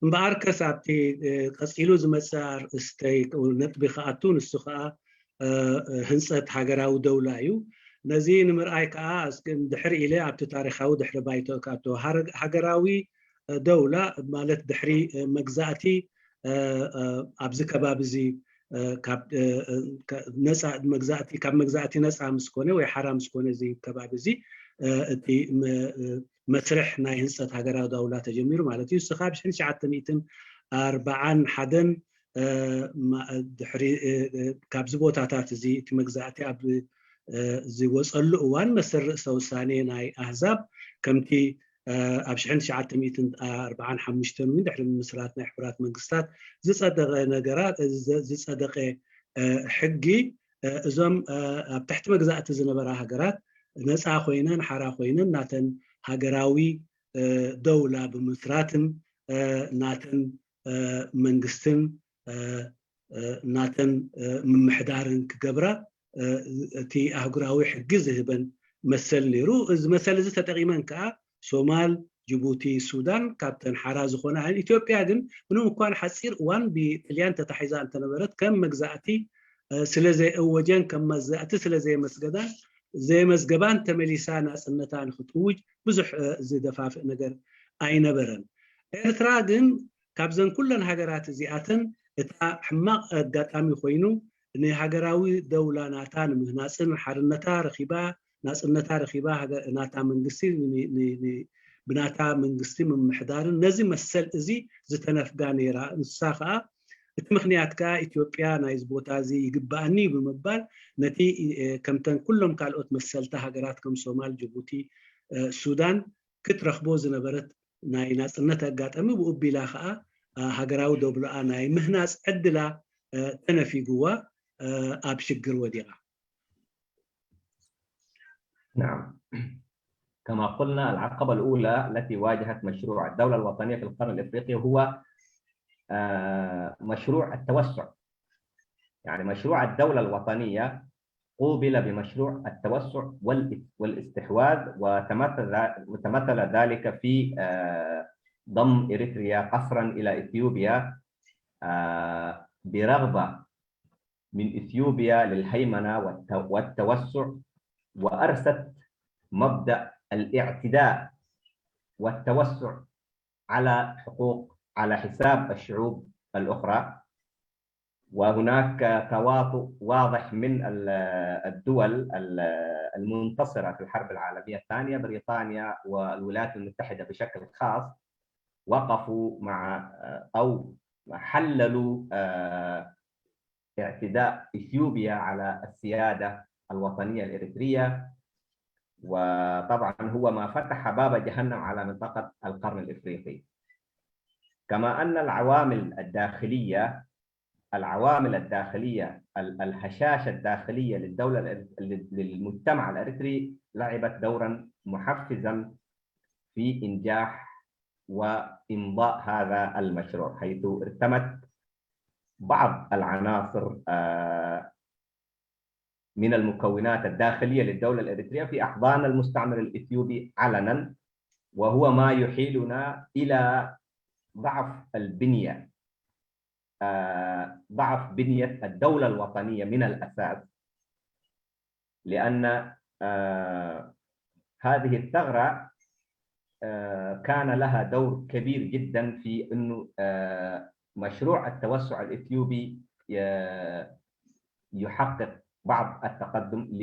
مبارك سابتي قصيلو زمسار استيك ونطبخاتون السخاء هنصت هاجراو دولايو نزين مرأي كاس دحر إلي عبت تاريخاو دحر بايتو كاتو هاجراوي دولة مالت دحري مجزاتي أبز كبابزي كاب نسا مجزاتي كاب مجزاتي نسا مسكونة ويحرام مسكونة زي كبابزي تي مسرح ناي هنصت هاجراو دولة تجمير مالتي السخاب شن شعات ميتن 40 حدن دحري كابز بوتاتات زي تمجزاتي أب زي وصل وان مسر سوساني ناي أحزاب كمتي أبشحن شعات ميتن 40 حمشتن من دحر المسرات ناي حبرات منقصات زي صدق نجارات زي صدق حقي زم تحت مجزات زنبرا هجرات نسعى خوينان حرا خوينان ناتن هجراوي دولة بمسراتن ناتن منقصتن ناتن من محدارن كجبرة تي أهجراوي حق زهبن مثل لي رو مثل زي تقريبا كا سومال جيبوتي السودان كابتن حراز خونا عن إثيوبيا دن منهم كان حصير وان بطليان تتحيزا أنت نبرت كم مجزأتي سلزي أوجين كم مجزأتي سلزي مسجدان زي مسجبان تمليسان سنتان خطوج بزح زي دفاف نجر أي نبرن إرترا دن كابزن كلن هجرات زياتن إتا حماق قاتامي خوينو إن هجراوي دولة ناتان من ناسن حرنتا رخيبا ناسنتا رخيبا هجر ناتا من قصي بناتا من قصي من محدارن نزي مسل إزي زتنفقاني را نساخة مخنياتك إثيوبيا نايز بوتازي يقبعني بمبال نتي كمتن كلهم كالوت مسلتا هجراتكم صومال جيبوتي السودان كترخبو زنبرت ناي ناس نتا قاتامي بقبيلا خا هجراو دوبلا ناي مهناس عدلا تنفي قوا أبشقر وديغا. نعم، كما قلنا العقبة الأولى التي واجهت مشروع الدولة الوطنية في القرن الإفريقي هو مشروع التوسع. يعني مشروع الدولة الوطنية قوبل بمشروع التوسع والاستحواذ، وتمثل ذلك في ضم إريتريا قسرا إلى إثيوبيا برغبة من إثيوبيا للهيمنة والتوسع، وأرست مبدأ الاعتداء والتوسع على حساب الشعوب الأخرى. وهناك تواطؤ واضح من الدول المنتصرة في الحرب العالمية الثانية، بريطانيا والولايات المتحدة بشكل خاص، وقفوا مع أو حللوا اعتداء إثيوبيا على السيادة الوطنية الإريترية، وطبعا هو ما فتح باب جهنم على منطقة القرن الإفريقي. كما أن العوامل الداخلية الهشاشة الداخلية للمجتمع الإريتري لعبت دورا محفزا في إنجاح وإمضاء هذا المشروع، حيث ارتمت بعض العناصر من المكونات الداخلية للدولة الإريترية في أحضان المستعمر الإثيوبي علنا، وهو ما يحيلنا إلى ضعف بنية الدولة الوطنية من الأساس، لأن هذه الثغرة كان لها دور كبير جدا في أنه مشروع التوسع الإثيوبي يحقق بعض التقدم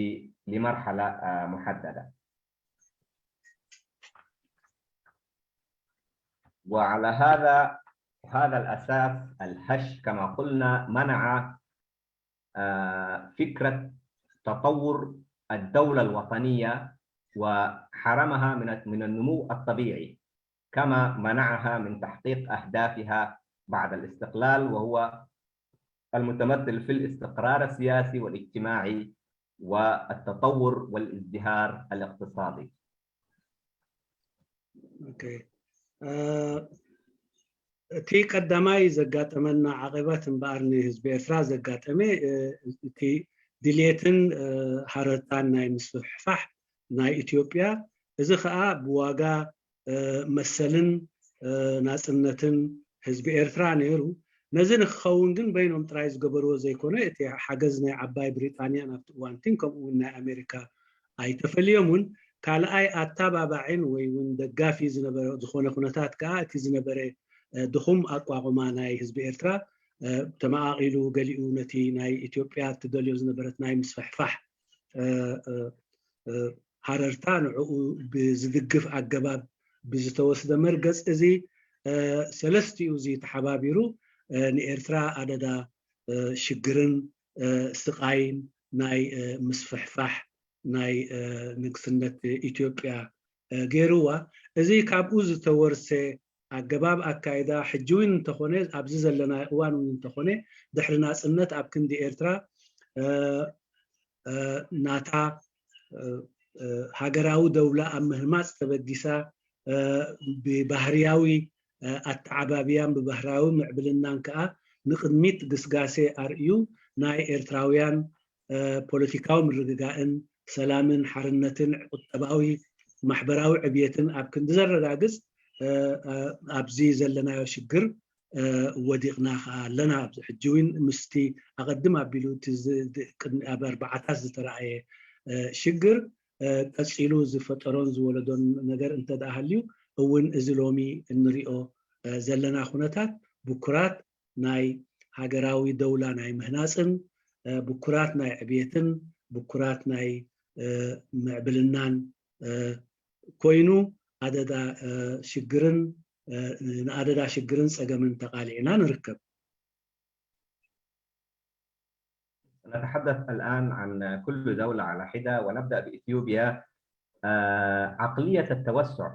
لمرحلة محددة. وعلى هذا الأساس الهش كما قلنا منع فكرة تطور الدولة الوطنية وحرمها من النمو الطبيعي، كما منعها من تحقيق أهدافها بعد الاستقلال، وهو المتمثل في الاستقرار السياسي والاجتماعي والتطور والازدهار الاقتصادي. اوكي. تي قدماي زقاتمنا عقبات مبارني حزب إرترا زقاتمي تي دليتن حرتان ناي مسفحفح ناي إثيوبيا إذا خا بواقع مسلن ناسنتن حزب إرترا نيرو نزن خون جن بينهم ترايز قبرو زي كونه تي حجزنا عباي بريطانيا نفتوانتين كم ونا أمريكا أي تفليمون كالا أي أتابع بعين وين دقافي زنبرة زخونة خونتات كاتي زنبرة دخوم أقوى ناي حزب إرترا تماعيلو قليو نتي ناي إثيوبيا تدليو زنبرة ناي مسفحفح حررتان بزدقف عقباب بزتوسد مرقص إزي سلستي وزي تحبابيرو نإرترا عددا شقرن سقاين ناي مسفحفح ناي نقصنة إثيوبيا غيروا إزي كابوز تورسي عقباب أكايدا حجوين تخوني أبزيز لنا وانو تخوني دحرنا سنة أبكن دي إرترا ناتا هاجراو دولة أمهمات تبديسا ببهرياوي التعبابيان ببهراوي معبلنان كأ نقدميت قسقاسي أرئيو ناي إرتراويان بوليتيكاو مرقاقن سلامن حرنتن قطباوي محبراوي عبيتن أبكن دزر رقاقس ابزي زلنا شجر وديقنا لنا حجوين مستي اقدم ابيلو اب 4 زتراي شجر قصيلو زفطرون زولدون نجر انت داهليو እውን ازلومي እንሪኦ ዘለና ኩነታት ቡኩራት ናይ ሃገራዊ ደውላ ናይ ምህናፅን ቡኩራት ናይ ዕብየትን ቡኩራት ናይ ምዕብልናን ኮይኑ አደዳ ሽግርን ንአደዳ ሽግርን ፀገምን ተቃሊዕና ንርከብ نتحدث الآن عن كل دولة على حدة ونبدأ بإثيوبيا. عقلية التوسع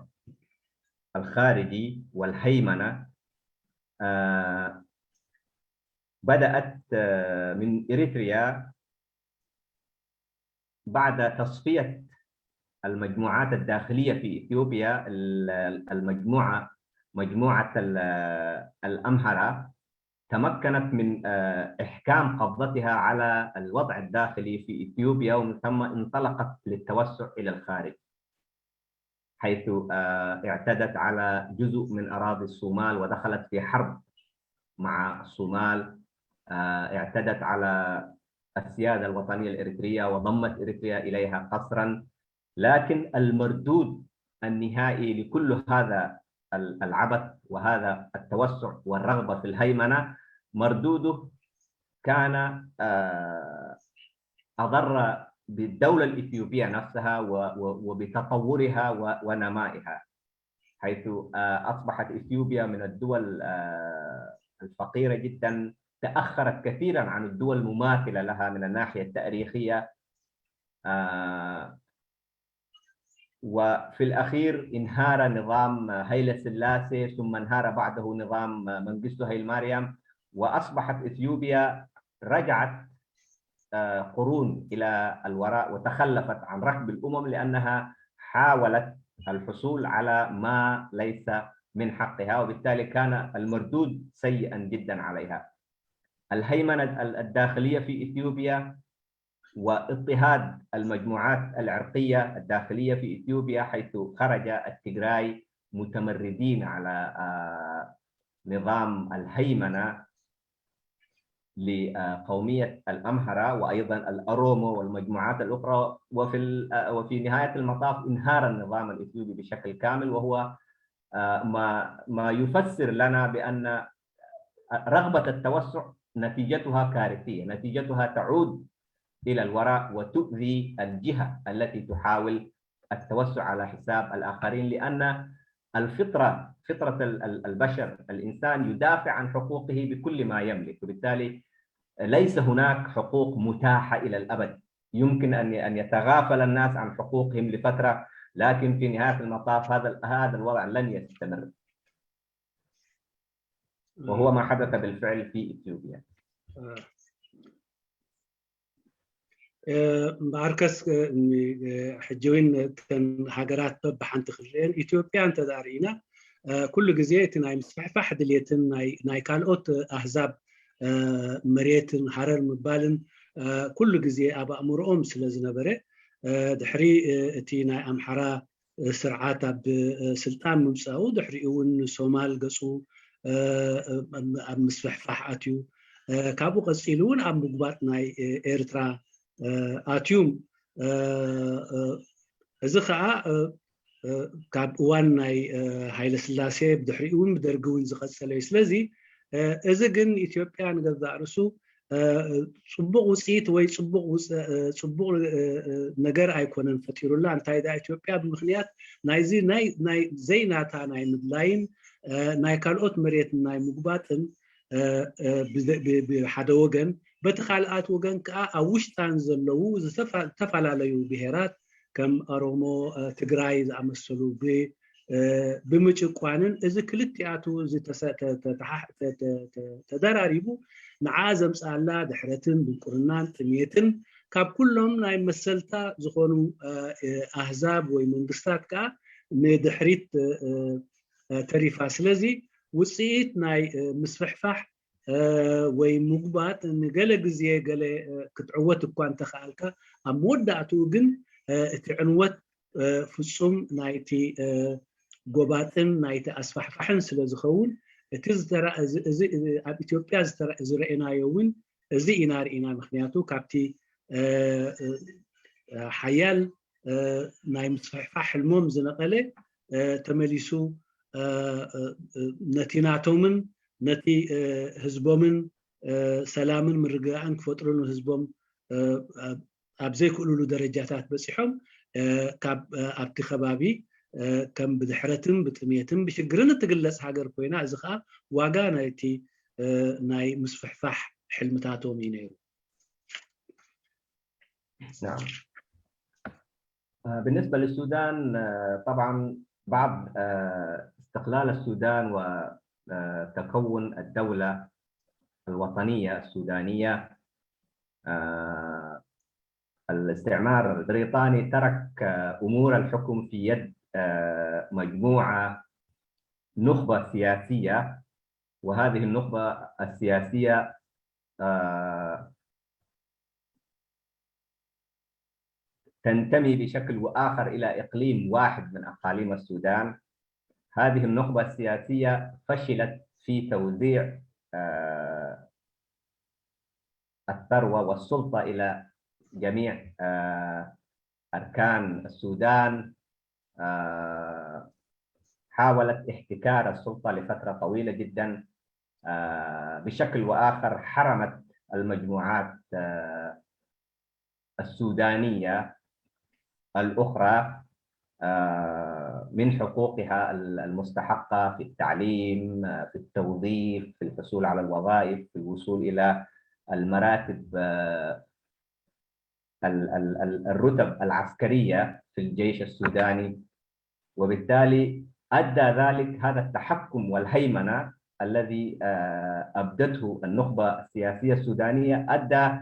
الخارجي والهيمنة بدأت من إريتريا بعد تصفية المجموعات الداخلية في إثيوبيا. مجموعة الأمهرة تمكنت من إحكام قبضتها على الوضع الداخلي في إثيوبيا، ومن ثم انطلقت للتوسع إلى الخارج، حيث اعتدت على جزء من أراضي الصومال ودخلت في حرب مع الصومال. اعتدت على السيادة الوطنية الإريترية وضمت إريتريا إليها قسرا، لكن المردود النهائي لكل هذا العبث وهذا التوسع والرغبة في الهيمنة مردوده كان أضر بالدولة الإثيوبية نفسها وبتطورها ونمائها، حيث أصبحت إثيوبيا من الدول الفقيرة جدا، تأخرت كثيرا عن الدول المماثلة لها من الناحية التاريخية، وفي الأخير انهار نظام هيلة سلاسي، ثم انهار بعده نظام منجستو هيل ماريام، وأصبحت إثيوبيا رجعت قرون إلى الوراء وتخلفت عن ركب الأمم لأنها حاولت الحصول على ما ليس من حقها، وبالتالي كان المردود سيئا جدا عليها. الهيمنة الداخلية في إثيوبيا واضطهاد المجموعات العرقية الداخلية في إثيوبيا، حيث خرج التيغراي متمردين على نظام الهيمنة لقومية الأمهرة وأيضا الأرومو والمجموعات الأخرى، وفي نهاية المطاف انهار النظام الإثيوبي بشكل كامل، وهو ما يفسر لنا بأن رغبة التوسع نتيجتها كارثية، نتيجتها تعود إلى الوراء وتؤذي الجهة التي تحاول التوسع على حساب الآخرين، لأن فطرة البشر الإنسان يدافع عن حقوقه بكل ما يملك، وبالتالي ليس هناك حقوق متاحة إلى الأبد. يمكن أن يتغافل الناس عن حقوقهم لفترة، لكن في نهاية المطاف هذا الوضع لن يستمر، وهو ما حدث بالفعل في إثيوبيا. باركس حجوين كان هاجرات بحنت خلين إثيوبيا أنت دارينا كل جزيرة ناي مسفحفح دليتن ناي كالوت أحزاب مريت حرر مبالن كل جزيرة أبا أمرهم سلزنبرة دحري تي ناي أمحرا سرعات بسلطان ممساو دحري ون سومال قصو مسفحفح أتيو كابو قصيلون أم مقبات ناي إيرترا آتيوم إذا خا كاب وان ناي هايل سلاسي بدحريون بدرجون زقت سلاسي لذي إذا جن إثيوبيا نقدر رسو صبغ وسيت وي صبغ نجار أيقونن فتيرو الله أنت إذا إثيوبيا بمخليات نايزي ناي زي ناتا ناي مدلاين ناي كالوت مريت ناي مقباتن بحدا وجن بتخالقات وجن كأوشتان زلوا تفعلوا بهرات كم أرومو تجراي زعمسلوا بمشقوانن إذا كلت يعتو زي تدراريبو نعازم سألا دحرتن بقرنان تميتن كاب كلهم ناي مسلتا زخونو أحزاب ومنجستات كا ندحريت تريفا سلزي وصيت ناي مسفحفح ومقبات نقل جزية قل كتعوت بقان تخالك أمودعتو جن تعنوت فصوم نايتي ጎባጥን ናይቲ ኣስፋሕፋሕን ስለ ዝኸውን እቲ ኣብ ኢትዮጵያ ዝረአናዮ እውን እዚ ኢና ርኢና ምክንያቱ ካብቲ ሓያል ናይ ምስፍሕፋሕ ሕልሞም ዝነቐለ ተመሊሱ ነቲ ናቶምን ነቲ ህዝቦምን ሰላምን ምርግጋእን ክፈጥሩሉ ህዝቦም ኣብ ዘይክእልሉ ደረጃታት በፂሖም ኣብቲ ከባቢ ከም ብድሕረትን ብጥሜትን ብሽግርን እትግለጽ ሃገር ኮይና እዚ ከዓ ዋጋ ናይቲ ናይ ምስፍሕፋሕ حلمتاتهم ينيروا. نعم. بالنسبة للسودان طبعا بعد استقلال السودان وتكون الدولة الوطنية السودانية الاستعمار البريطاني ترك أمور الحكم في يد مجموعة نخبة سياسية، وهذه النخبة السياسية تنتمي بشكل وآخر إلى إقليم واحد من أقاليم السودان. هذه النخبة السياسية فشلت في توزيع الثروة والسلطة إلى جميع أركان السودان. حاولت احتكار السلطة لفترة طويلة جدا، بشكل وآخر حرمت المجموعات السودانية الأخرى من حقوقها المستحقة في التعليم، في التوظيف، في الحصول على الوظائف، في الوصول إلى المراتب الرتب العسكرية في الجيش السوداني. وبالتالي أدى ذلك هذا التحكم والهيمنة الذي أبدته النخبة السياسية السودانية أدى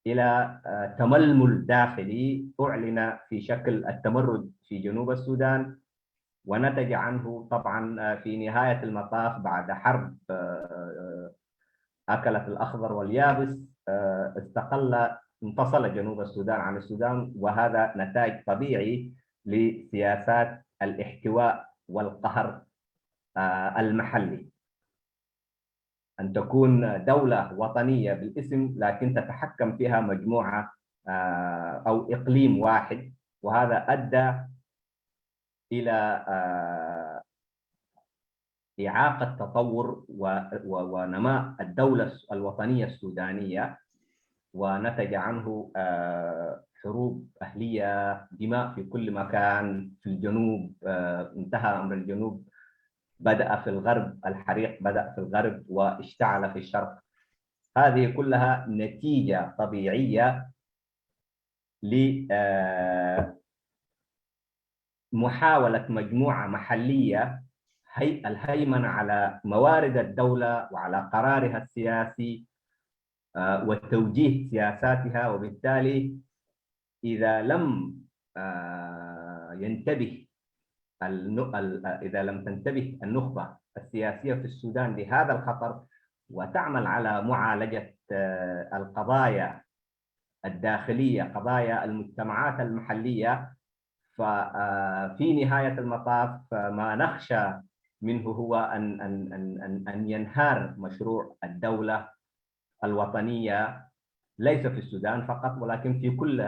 إلى تململ داخلي أعلن في شكل التمرد في جنوب السودان، ونتج عنه طبعا في نهاية المطاف بعد حرب أكلت الأخضر واليابس انفصل جنوب السودان عن السودان، وهذا نتاج طبيعي لسياسات الاحتواء والقهر المحلي. أن تكون دولة وطنية بالاسم لكن تتحكم فيها مجموعة أو إقليم واحد، وهذا أدى إلى إعاقة تطور ونماء الدولة الوطنية السودانية، ونتج عنه حروب أهلية، دماء في كل مكان. في الجنوب انتهى أمر الجنوب، بدأ في الغرب، الحريق بدأ في الغرب واشتعل في الشرق. هذه كلها نتيجة طبيعية لمحاولة مجموعة محلية الهيمنة على موارد الدولة وعلى قرارها السياسي وتوجيه سياساتها. وبالتالي إذا لم تنتبه النخبة السياسية في السودان لهذا الخطر وتعمل على معالجة القضايا الداخلية، قضايا المجتمعات المحلية، ففي نهاية المطاف ما نخشى منه هو أن ينهار مشروع الدولة الوطنية، ليس في السودان فقط ولكن في كل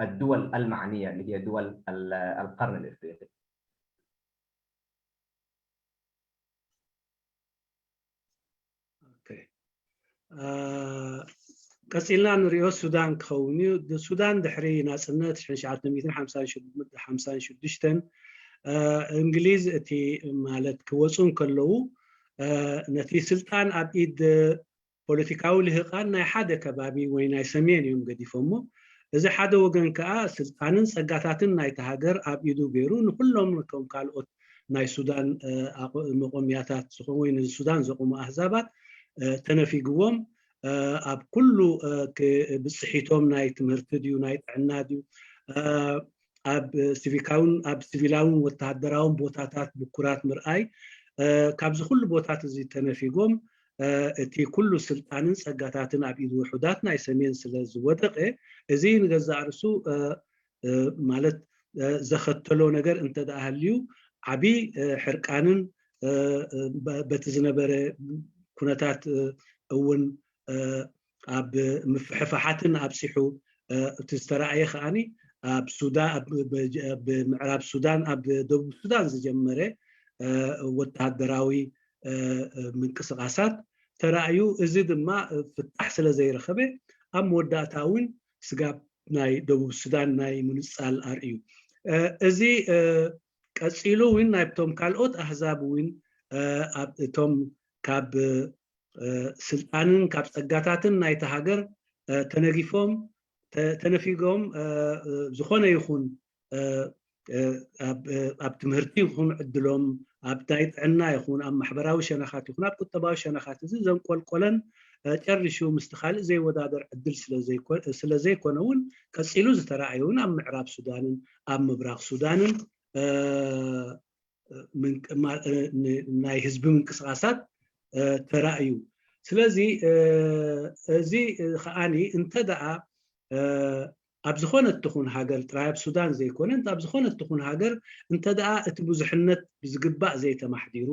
الدول المعنية اللي هي دول القرن الإفريقي. قصيلنا نريو السودان كوني السودان دحري ناسنا 1956 انجليز تي مالت كوصون كلو نتي سلطان ابيد ፖለቲካዊ ልህቃን ናይ ሓደ ከባቢ ወይ ናይ ሰሜን እዮም ገዲፎሞ። እዚ ሓደ ወገን ከዓ ስልጣንን ፀጋታትን ናይቲ ሃገር ኣብ ኢዱ ገይሩ ንኩሎም ከም ካልኦት ናይ ሱዳን መቆምያታት ዝኾኑ ወይ ንሱዳን ዘቆሙ ኣህዛባት ተነፊግዎም ኣብ ኩሉ ብፅሒቶም ናይ ትምህርቲ ድዩ ናይ ጥዕና ድዩ ኣብ ሲቪላውን ወታደራውን ቦታታት ብኩራት ምርኣይ ካብዚ ኩሉ ቦታት እዚ ተነፊጎም እቲ ኩሉ ስልጣንን ፀጋታትን ኣብ ኢዱ ውሑዳት ናይ ሰሜን ስለ ዝወደቀ እዚ ንገዛእ ርእሱ ማለት ዘኸተሎ ነገር እንተደኣ ሃልዩ ዓቢ ሕርቃንን በቲ ዝነበረ ኩነታት እውን ኣብ ምፍሕፋሓትን ኣብፂሑ እቲ ዝተረኣየ ከዓኒ ኣብ ሱዳን ኣብ ምዕራብ ሱዳን ኣብ ደቡብ ሱዳን ዝጀመረ ወተሃደራዊ ምንቅስቃሳት ተራእዩ እዚ ድማ ፍታሕ ስለ ዘይረኸበ ኣብ መወዳእታ እውን ስጋብ ናይ ደቡብ ሱዳን ናይ ምንፃል ኣርእዩ እዚ ቀፂሉ እውን ናብቶም ካልኦት ኣህዛብ እውን ኣብ እቶም ካብ ስልጣንን ካብ ፀጋታትን ናይቲ ሃገር ተነጊፎም ተነፊጎም ዝኾነ ይኹን ኣብ ትምህርቲ ይኹን ዕድሎም ኣብ ናይ ጥዕና ይኹን ኣብ ማሕበራዊ ሸነኻት ይኹን ኣብ ቁጠባዊ ሸነኻት እዚ ዘንቆልቆለን ጨርሹ ምስቲ ካልእ ዘይወዳደር ዕድል ስለዘይኮነ እውን ቀፂሉ ዝተረኣየ እውን ኣብ ምዕራብ ሱዳንን ኣብ ምብራቕ ሱዳንን ናይ ህዝቢ ምንቅስቃሳት ተራእዩ ስለዚ እዚ ከዓኒ እንተደኣ ኣብ ዝኾነት ትኹን ሃገር ጥራይ ኣብ ሱዳን ዘይኮነ ኣብ ዝኾነት ትኹን ሃገር እንተደኣ እቲ ብዙሕነት ብዝግባእ ዘይተማሕዲሩ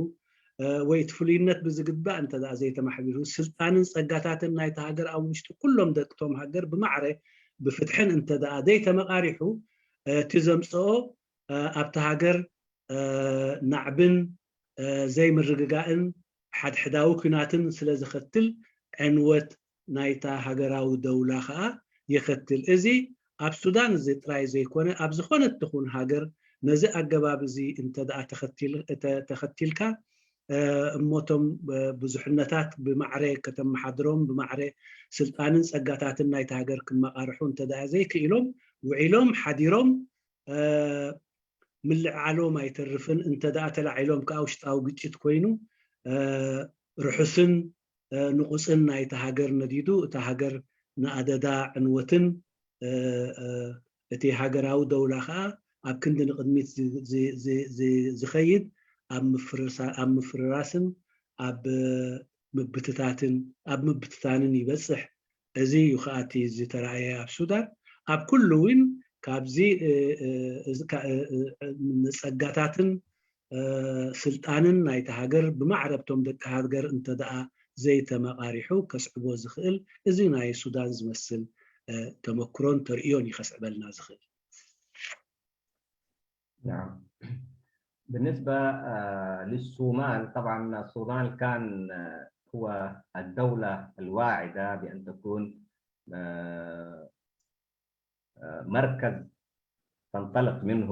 ወይ እቲ ፍሉይነት ብዝግባእ እንተደኣ ዘይተማሕዲሩ ስልጣንን ፀጋታትን ናይቲ ሃገር ኣብ ውሽጢ ኩሎም ደቅቶም ሃገር ብማዕረ ብፍትሕን እንተደኣ ዘይተመቃሪሑ እቲ ዘምፅኦ ኣብቲ ሃገር ናዕብን ዘይምርግጋእን ሓድሕዳዊ ኩናትን ስለ ዝኸትል ዕንወት ናይታ ሃገራዊ ደውላ ከዓ ይኸትል እዚ ኣብ ሱዳን እዚ ጥራይ ዘይኮነ ኣብ ዝኾነት ትኹን ሃገር ነዚ ኣገባብ እዚ እንተደኣ ተኸቲልካ እሞቶም ብዙሕነታት ብማዕረ ከተመሓድሮም ብማዕረ ስልጣንን ፀጋታትን ናይቲ ሃገር ክመቃርሑ እንተደኣ ዘይክኢሎም ውዒሎም ሓዲሮም ምልዕዓሎም ኣይተርፍን እንተደኣ ተላዒሎም ከዓ ውሽጣዊ ግጭት ኮይኑ ርሑስን ንቁፅን ናይቲ ሃገር ነዲዱ እቲ ሃገር ንኣደዳ ዕንወትን እቲ ሃገራዊ ደውላ ከዓ ኣብ ክንዲ ንቅድሚት ዝኸይድ ኣብ ምፍርራስን ኣብ ምብትታንን ይበፅሕ እዚ እዩ ከዓ እቲ ዝተረኣየ ኣብ ሱዳን ኣብ ኩሉ እውን ካብዚ ፀጋታትን ስልጣንን ናይቲ ሃገር ብማዕረብቶም ደቂ ሃገር እንተደኣ ዘይተመቃሪሑ ከስዕቦ ዝኽእል እዚ ናይ ሱዳን ዝመስል ተመክሮን ተርእዮን يخسعبلنا زخيل. نعم. بالنسبة للصومال طبعا الصومال كان هو الدولة الواعدة بأن تكون مركز تنطلق منه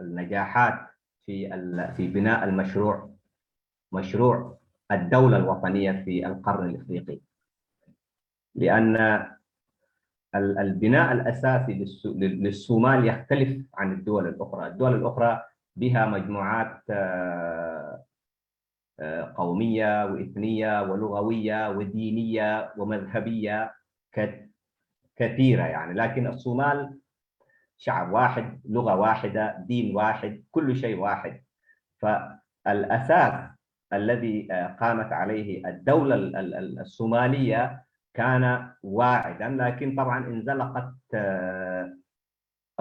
النجاحات في بناء مشروع الدولة الوطنية في القرن الإفريقي. لأن البناء الأساسي للصومال يختلف عن الدول الأخرى. الدول الأخرى بها مجموعات قومية وإثنية ولغوية ودينية ومذهبية كثيرة يعني، لكن الصومال شعب واحد، لغة واحدة، دين واحد، كل شيء واحد. فالأساس الذي قامت عليه الدولة الصومالية كان واعدا، لكن طبعا انزلقت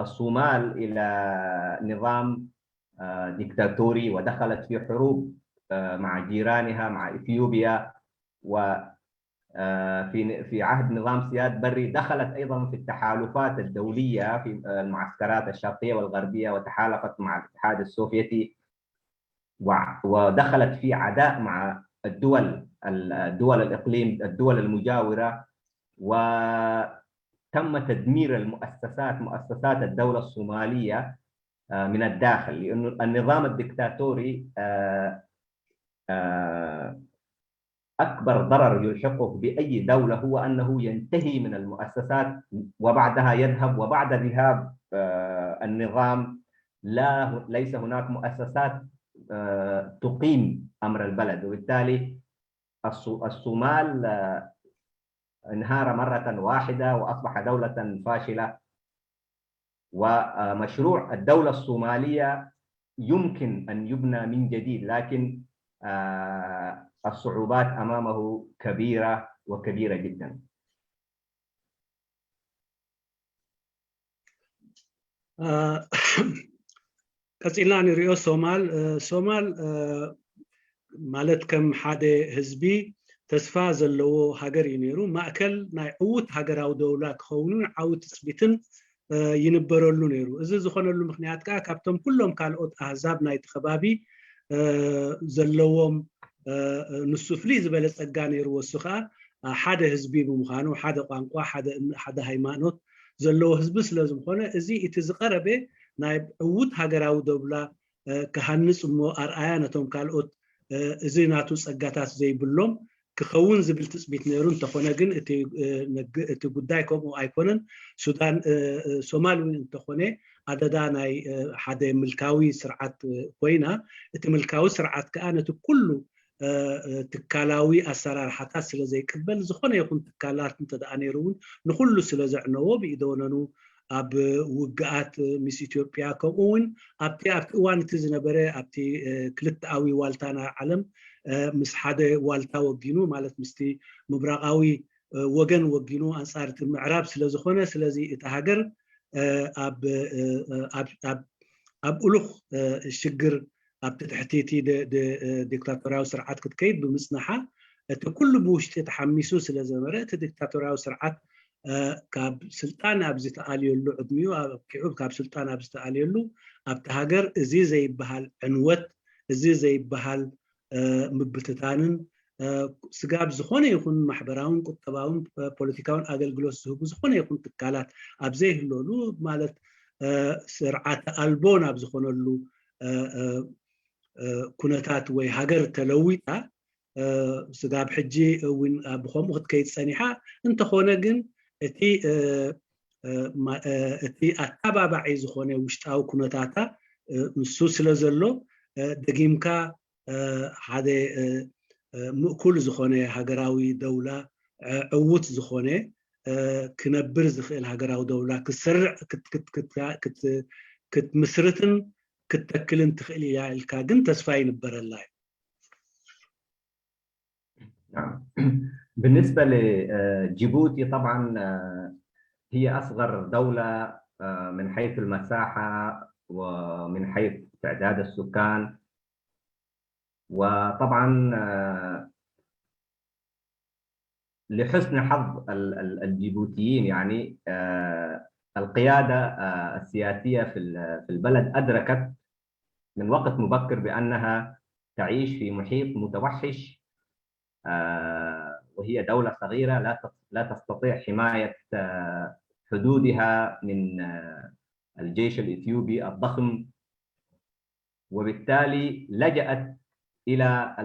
الصومال إلى نظام ديكتاتوري ودخلت في حروب مع جيرانها مع إثيوبيا، وفي عهد نظام سياد بري دخلت أيضا في التحالفات الدولية في المعسكرات الشرقية والغربية، وتحالفت مع الاتحاد السوفيتي، ودخلت في عداء مع الدول الإقليم، الدول المجاورة، وتم تدمير مؤسسات الدولة الصومالية من الداخل، لأن النظام الدكتاتوري أكبر ضرر يلحقه بأي دولة هو أنه ينتهي من المؤسسات وبعدها يذهب، وبعد ذهاب النظام ليس هناك مؤسسات تقيم أمر البلد، وبالتالي الصومال انهار مرة واحدة وأصبح دولة فاشلة. ومشروع الدولة الصومالية يمكن أن يبنى من جديد، لكن الصعوبات أمامه كبيرة وكبيرة جدا. قصينا نريو ሶማል ማለት ከም ሓደ ህዝቢ ተስፋ ዘለዎ ሃገር ይነሩ ማእከል ናይ ዕውት ሃገራዊ ደውላ ክኸውን ዓውት ጽቢትን ይንበረሉ ነይሩ እዚ ዝኾነሉ ምክንያት ካብቶም ኩሎም ካልኦት አህዛብ ናይ ተኸባቢ ዘለዎም ንሱ ፍሊ ዝበለ ጸጋ ነይሩ ወስኻ ሓደ ህዝቢ ብምዃኑ ሓደ ቋንቋ ሓደ ሃይማኖት ዘለዎ ህዝቢ ስለዝኾነ እዚ እቲ ዝቀረበ ናይ ዕውት ሃገራዊ ደውላ ከሃንጽ ሞ አርአያ ነቶም ካልኦት እዚ ናቱ ጸጋታት ዘይብሎም ክኸውን ዝብል ትጽቢት ነይሩ እንተኾነ ግን እቲ ጉዳይ ከምኡ ኣይኮነን ሱዳን ሶማል እንተኾነ አደዳ ናይ ሓደ ምልካዊ ስርዓት ኮይና እቲ ምልካዊ ስርዓት ከዓ ነቲ ኩሉ ትካላዊ አሰራርሓታት ስለዘይቅበል ዝኾነ ይኹን ትካላት እንተዳኣነሩን ንኩሉ ስለዘዕነዎ ብኢዶነኑ ኣብ ውግኣት ምስ ኢትዮጵያ ከምኡውን ኣብቲ እዋን እቲ ዝነበረ ኣብቲ ክልተኣዊ ዋልታና ዓለም ምስ ሓደ ዋልታ ወጊኑ ማለት ምስቲ ምብራቃዊ ወገን ወጊኑ አንጻር እቲ ምዕራብ ስለዝኾነ ስለዚ እቲ ሃገር ኣብ ኡሉኽ ሽግር ኣብ ትሕቲቲ ዲክታቶሪያዊ ስርዓት ክትከይድ ብምጽናሓ እቲ ኩሉ ብውሽጢ ተሓሚሱ ስለዘመረ እቲ ዲክታቶሪያዊ ስርዓት ካብ ስልጣን ኣብ ዝተኣልየሉ ዕድሚኡ ኣብኪዑ ካብ ስልጣን ኣብ ዝተኣልየሉ ኣብቲ ሃገር እዚ ዘይበሃል ዕንወት እዚ ዘይበሃል ምብትታንን ስጋብ ዝኾነ ይኹን ማሕበራውን ቁጠባውን ፖለቲካውን አገልግሎት ዝህቡ ዝኾነ ይኹን ትካላት ኣብ ዘይህለሉ ማለት ስርዓት አልቦን ኣብ ዝኾነሉ ኩነታት ወይ ሃገር ተለዊጣ ስጋብ ሕጂ እውን ብኸምኡ ክትከይድ ጸኒሓ እንተኾነ ግን እቲ ኣተባባዒ ዝኾነ ውሽጣዊ ኩነታታ ንሱ ስለዘሎ ደጊምካ ሓደ ምእኩል ዝኾነ ሃገራዊ ደውላ ዕውት ዝኾነ ክነብር ዝኽእል ሃገራዊ ደውላ ክሰርዕ ክትምስርትን ክትተክልን ትኽእል እያ ኢልካ ግን ተስፋ ይንበረላ بالنسبة لجيبوتي طبعا هي أصغر دولة من حيث المساحة ومن حيث تعداد السكان وطبعا لحسن حظ الجيبوتيين يعني القيادة السياسية في البلد أدركت من وقت مبكر بأنها تعيش في محيط متوحش وهي دولة صغيرة لا تستطيع حماية حدودها من الجيش الإثيوبي الضخم وبالتالي لجأت إلى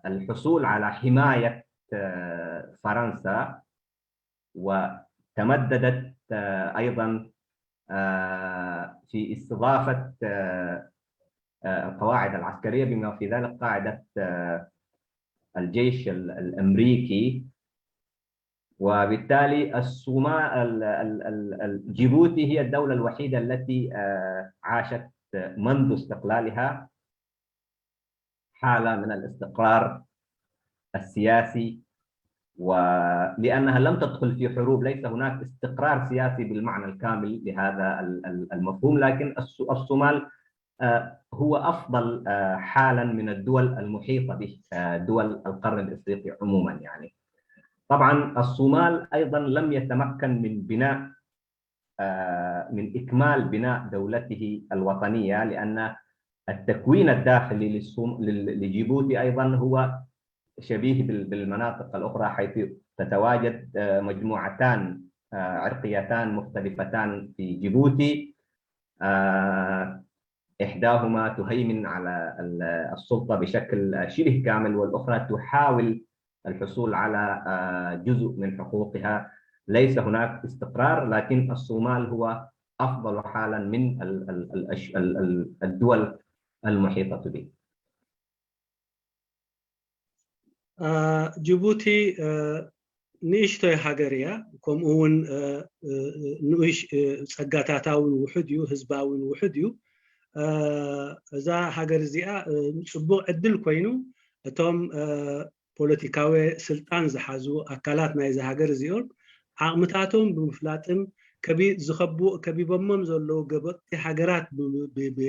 الحصول على حماية فرنسا وتمددت أيضا في استضافة القواعد العسكرية بما في ذلك قاعدة الجيش الأمريكي وبالتالي جيبوتي هي الدولة الوحيدة التي عاشت منذ استقلالها حالة من الاستقرار السياسي ولأنها لم تدخل في حروب ليس هناك استقرار سياسي بالمعنى الكامل لهذا المفهوم لكن الصومال هو أفضل حالا من الدول المحيطة به دول القرن الإفريقي عموما يعني طبعا الصومال أيضا لم يتمكن من إكمال بناء دولته الوطنية لأن التكوين الداخلي لجيبوتي أيضا هو شبيه بالمناطق الأخرى حيث تتواجد مجموعتان عرقيتان مختلفتان في جيبوتي إحداهما تهيمن على السلطة بشكل شبه كامل والأخرى تحاول الحصول على جزء من حقوقها ليس هناك استقرار لكن الصومال هو أفضل حالا من الدول المحيطة به جيبوتي نيشتوي هاجريا كمون نوش ጸጋታታውን ውሕድዩ ህዝባውን ውሕድዩ እዛ ሃገር እዚኣ ጽቡቕ ዕድል ኮይኑ እቶም ፖለቲካዊ ስልጣን ዝሓዙ ኣካላት ናይ ሃገር እዚኦም ዓቕምታቶም ብምፍላጥን كبي زخبو كبي بمم زلو قبط حجرات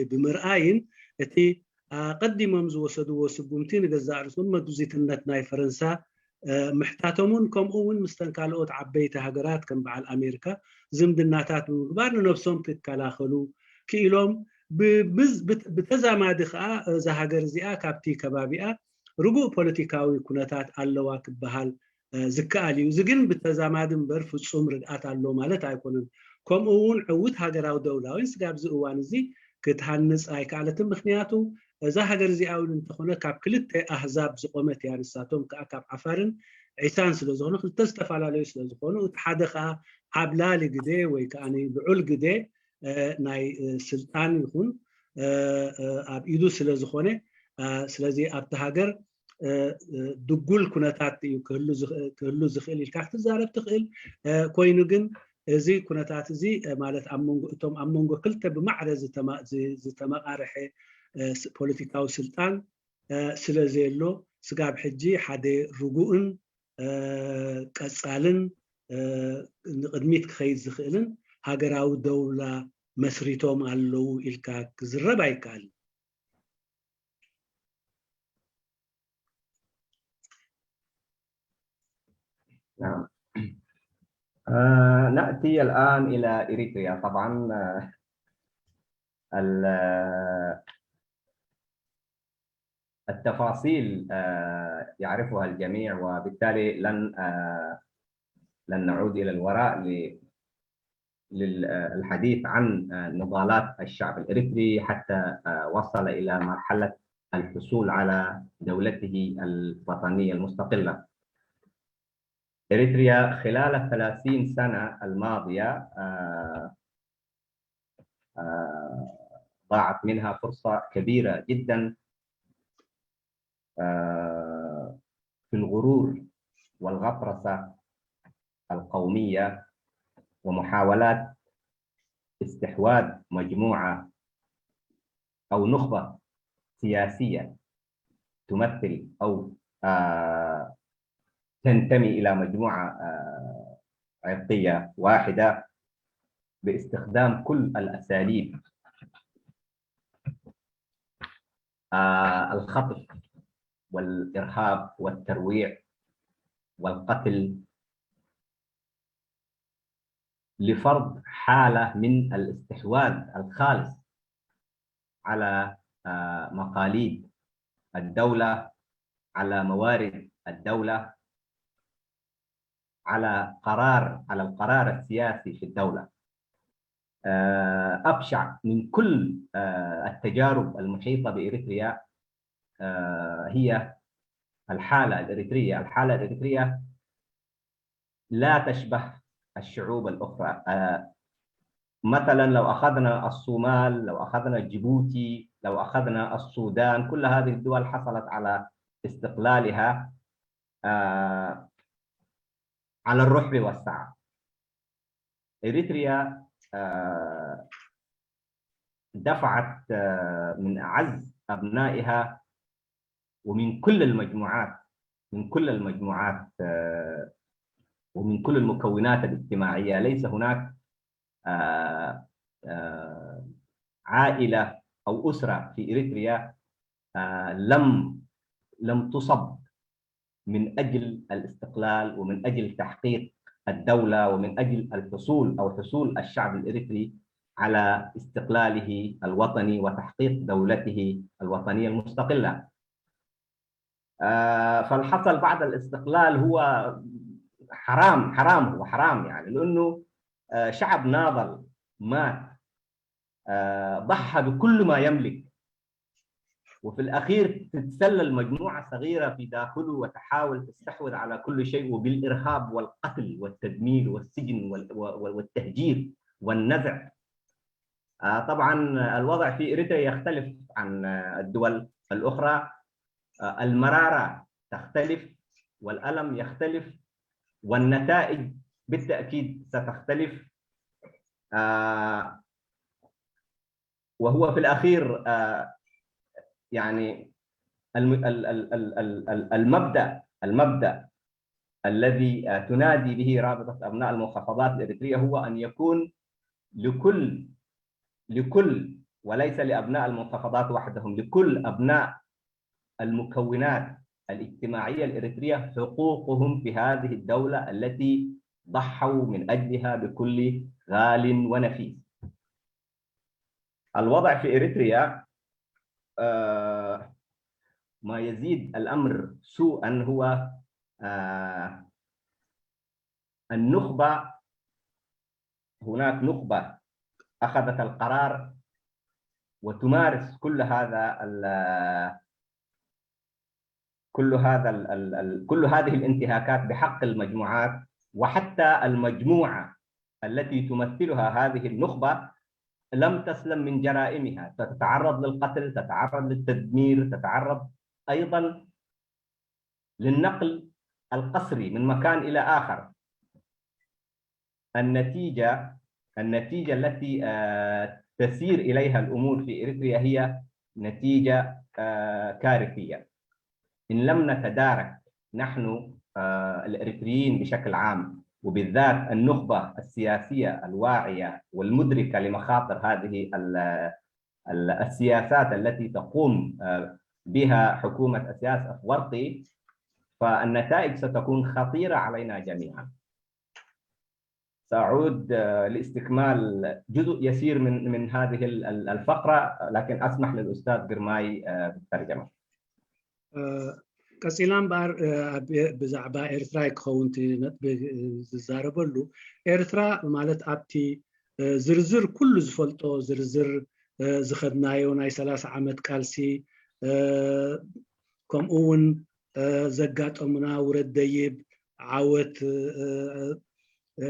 بمرآين التي قدمهم زوسدوا سبومتين جزائر ثم دوزيتنت ناي فرنسا محتاتمون كم أون مستنكالوت عبيت حجرات كم بعد أمريكا زمدناتات وبارن نفسهم تتكلاخلو كيلوم بتزامد خا زهاجر زيا كابتي كبابيا رجوع بوليتيكاوي كونتات اللوا كبهال زكالي وزجن بتزامد مبر فصوم ردات اللو مالت أيكونن كم أون عود هاجراو دولة وينس جاب زوان زي كتهنس أي كالتم مخنياتو زهاجر زيا ونتخونه كاب كلت أحزاب زقومت يعني ساتهم كأكاب عفارن عيسان سلزونه تستفعل عليه سلزونه وتحدخ عبلال جدي ويكاني بعول جدي ناي سلطان يكون أب إيدو سلزخونه سلزي أب تهاجر دقول كناتات كهلو زخيل الكحت زارب تخيل كوينوجن زي كناتات زي مالت أمونغ توم أمونغ كلته بمعرض زي تما قارحة بوليتيكاو سلطان سلزي له سقاب حجي حدا رجوعن كسالن قدميت خيز زخيلن هاجراو دولة مسريتهم علو إلكا كزرب أيكال نعم. نأتي الآن إلى إريتريا. طبعا التفاصيل يعرفها الجميع، وبالتالي لن نعود إلى الوراء للحديث عن نضالات الشعب الإريتري حتى وصل إلى مرحلة الحصول على دولته الوطنية المستقلة. إريتريا خلال 30 سنة الماضية ضاعت منها فرصة كبيرة جدا في الغرور والغطرسة القومية ومحاولات استحواذ مجموعة أو نخبة سياسية تمثل أو تنتمي إلى مجموعة عرقية واحدة باستخدام كل الأساليب الخطف والإرهاب والترويع والقتل لفرض حالة من الاستحواذ الخالص على مقاليد الدولة، على موارد الدولة، على القرار السياسي في الدولة. أبشع من كل التجارب المحيطة بإريتريا هي الحالة الإريترية. الحالة الإريترية لا تشبه الشعوب الأخرى. مثلا لو أخذنا الصومال، لو أخذنا جيبوتي، لو أخذنا السودان، كل هذه الدول حصلت على استقلالها على الرحب والسعة. إريتريا دفعت من أعز أبنائها ومن كل المجموعات ومن كل المكونات الاجتماعية. ليس هناك عائلة أو أسرة في إريتريا لم تصب من أجل الاستقلال ومن أجل تحقيق الدولة ومن أجل حصول الشعب الإريتري على استقلاله الوطني وتحقيق دولته الوطنية المستقلة. فالحصل بعد الاستقلال هو حرام يعني، لأنه شعب ناضل مات، ضحى بكل ما يملك، وفي الأخير تتسلل مجموعة صغيرة في داخله وتحاول تستحوذ على كل شيء، وبالإرهاب والقتل والتدمير والسجن والتهجير والنزع. طبعا الوضع في إريتريا يختلف عن الدول الأخرى. المرارة تختلف والألم يختلف والنتائج بالتأكيد ستختلف. وهو في الأخير يعني المبدأ الذي تنادي به رابطة أبناء المحافظات الإريترية هو أن يكون لكل وليس لأبناء المحافظات وحدهم، لكل أبناء المكونات الاجتماعية الإريترية حقوقهم في هذه الدولة التي ضحوا من أجلها بكل غال ونفيس. الوضع في إريتريا ما يزيد الأمر سوءا هو النخبة. هناك نخبة أخذت القرار وتمارس كل هذه الانتهاكات بحق المجموعات، وحتى المجموعة التي تمثلها هذه النخبة لم تسلم من جرائمها، تتعرض للقتل، تتعرض للتدمير، تتعرض أيضا للنقل القسري من مكان إلى آخر. النتيجة التي تسير إليها الأمور في إريتريا هي نتيجة كارثية. إن لم نتدارك نحن الإريتريين بشكل عام، وبالذات النخبة السياسية الواعية والمدركة لمخاطر هذه السياسات التي تقوم بها حكومة أسياس أفورقي، فالنتائج ستكون خطيرة علينا جميعا. سأعود لاستكمال جزء يسير من هذه الفقرة، لكن أسمح للأستاذ قرماي بالترجمة. قصيلان بار بزعبا إرترا كونتي زاربلو إرترا مالت أبتي زرزر كل زفلتو زرزر زخدنايو ناي 3 عمت كالسي كم أون زقات أمنا ورد ديب عاوت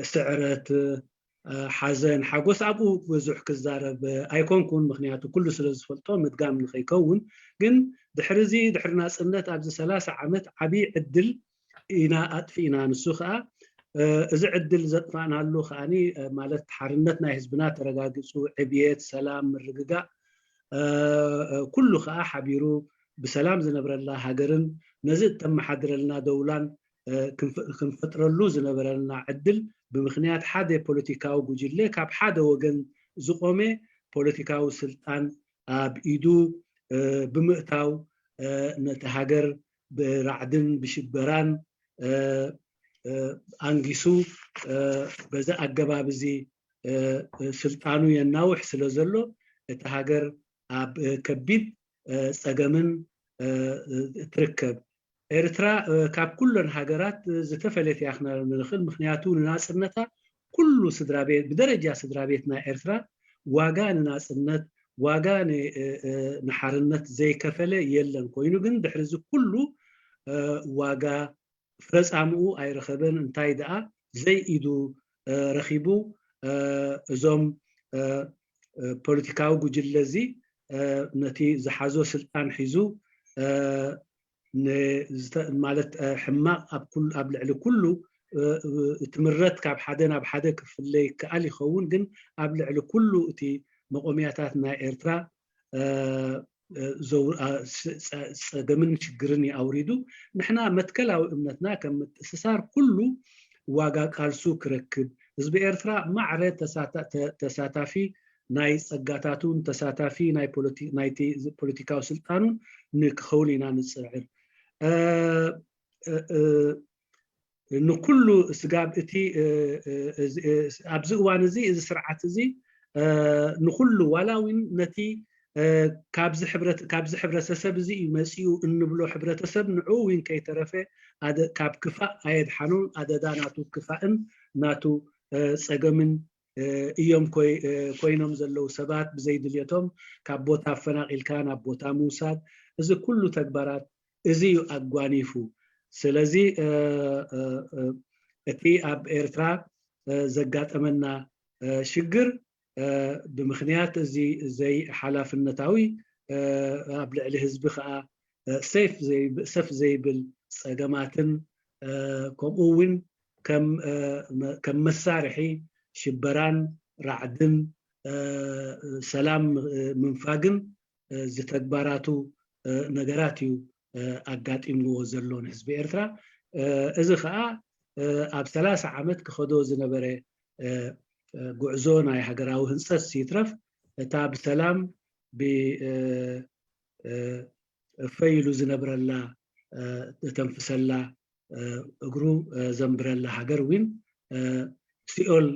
سعرت حزن حقوس أبو بزح كزارب أيكون مخنياتو كل سلز فلتو متقام نخيكون جن دحرزي دحرنا سنت أبز 3 عمت عبي عدل إنا أطفينا نسخة إذا عدل زطفانا له خاني مالت حرنتنا حزبنا ترقاقصو عبيت سلام الرقاق كله خا حبيرو بسلام زنبر الله هاجرن نزيد تم حضر لنا دولان كنفتر له زنبر لنا عدل بمخنيات حدا بوليتيكاو جوجلي كاب حدا وجن زقومه بوليتيكاو سلطان بإيدو بمقتاو نتهاجر برعدن بشبران أنجسو بذا أجباب زي سلطانو يناوح سلزلو تهاجر كبيد سجمن تركب إرترا كاب كل الهاجرات زتفلت يا أخنا نخل مخنياتون ناس النتا كل سدرابيت بدرجة سدرابيتنا إرترا واجان ناس النت واجان نحرنت زي كفلة يلن كوينو جن دحرز كله واجا فرز عمو أي رخبن انتاي دقا زي إيدو رخيبو زوم بوليتيكاو جوجلزي نتي زحازو سلطان حيزو مالت حماق اب لعل كله تمرت كاب حدنا بحدا كفلي كالي يخون جن اب لعل كله تي مقومياتنا إرترا زور سجمن شجرني أوريدو نحنا متكلا وإمنتنا كمتسسار كله واقع قالسو كركب إذ بإرترا معرض تساتافي ناي سجاتاتون تساتافي ناي بوليتيكاو سلطانون نكخولينا نسعر نكله سجاب إتي أبزقوان زي إذا سرعت زي نخلو ولاوين نتي كابز حبرة سب زي مسيو النبلو حبرة سب نعوين كي ترفه هذا كاب كفاء عيد حنون هذا داناتو كفاء ناتو سجمن يوم كوينهم زلوا سبات بزيد اليتم كاب بوتا فناقل كان بوتا موساد إذا كله تكبرات إزيو أقوانيفو سلازي اتي اب إرترا زقات أمنا شجر بمخنيات زي حلاف النتاوي قبل عليه حزب خا سيف زي بالصدماتن كمون كم مسارحي شبران رعدن سلام منفاقن زي تكباراتو نجاراتيو أقاتيم وزلون حزب إرترا إذا خا ኣብ 30 ዓመት ክኸዶ ዝነበረ ጉዕዞ ናይ ሃገራዊ ህንፀት ሲትረፍ እታ ብሰላም ፈይሉ ዝነበረላ ተንፍሰላ እግሩ ዘንብረላ ሃገር ውን ሲኦል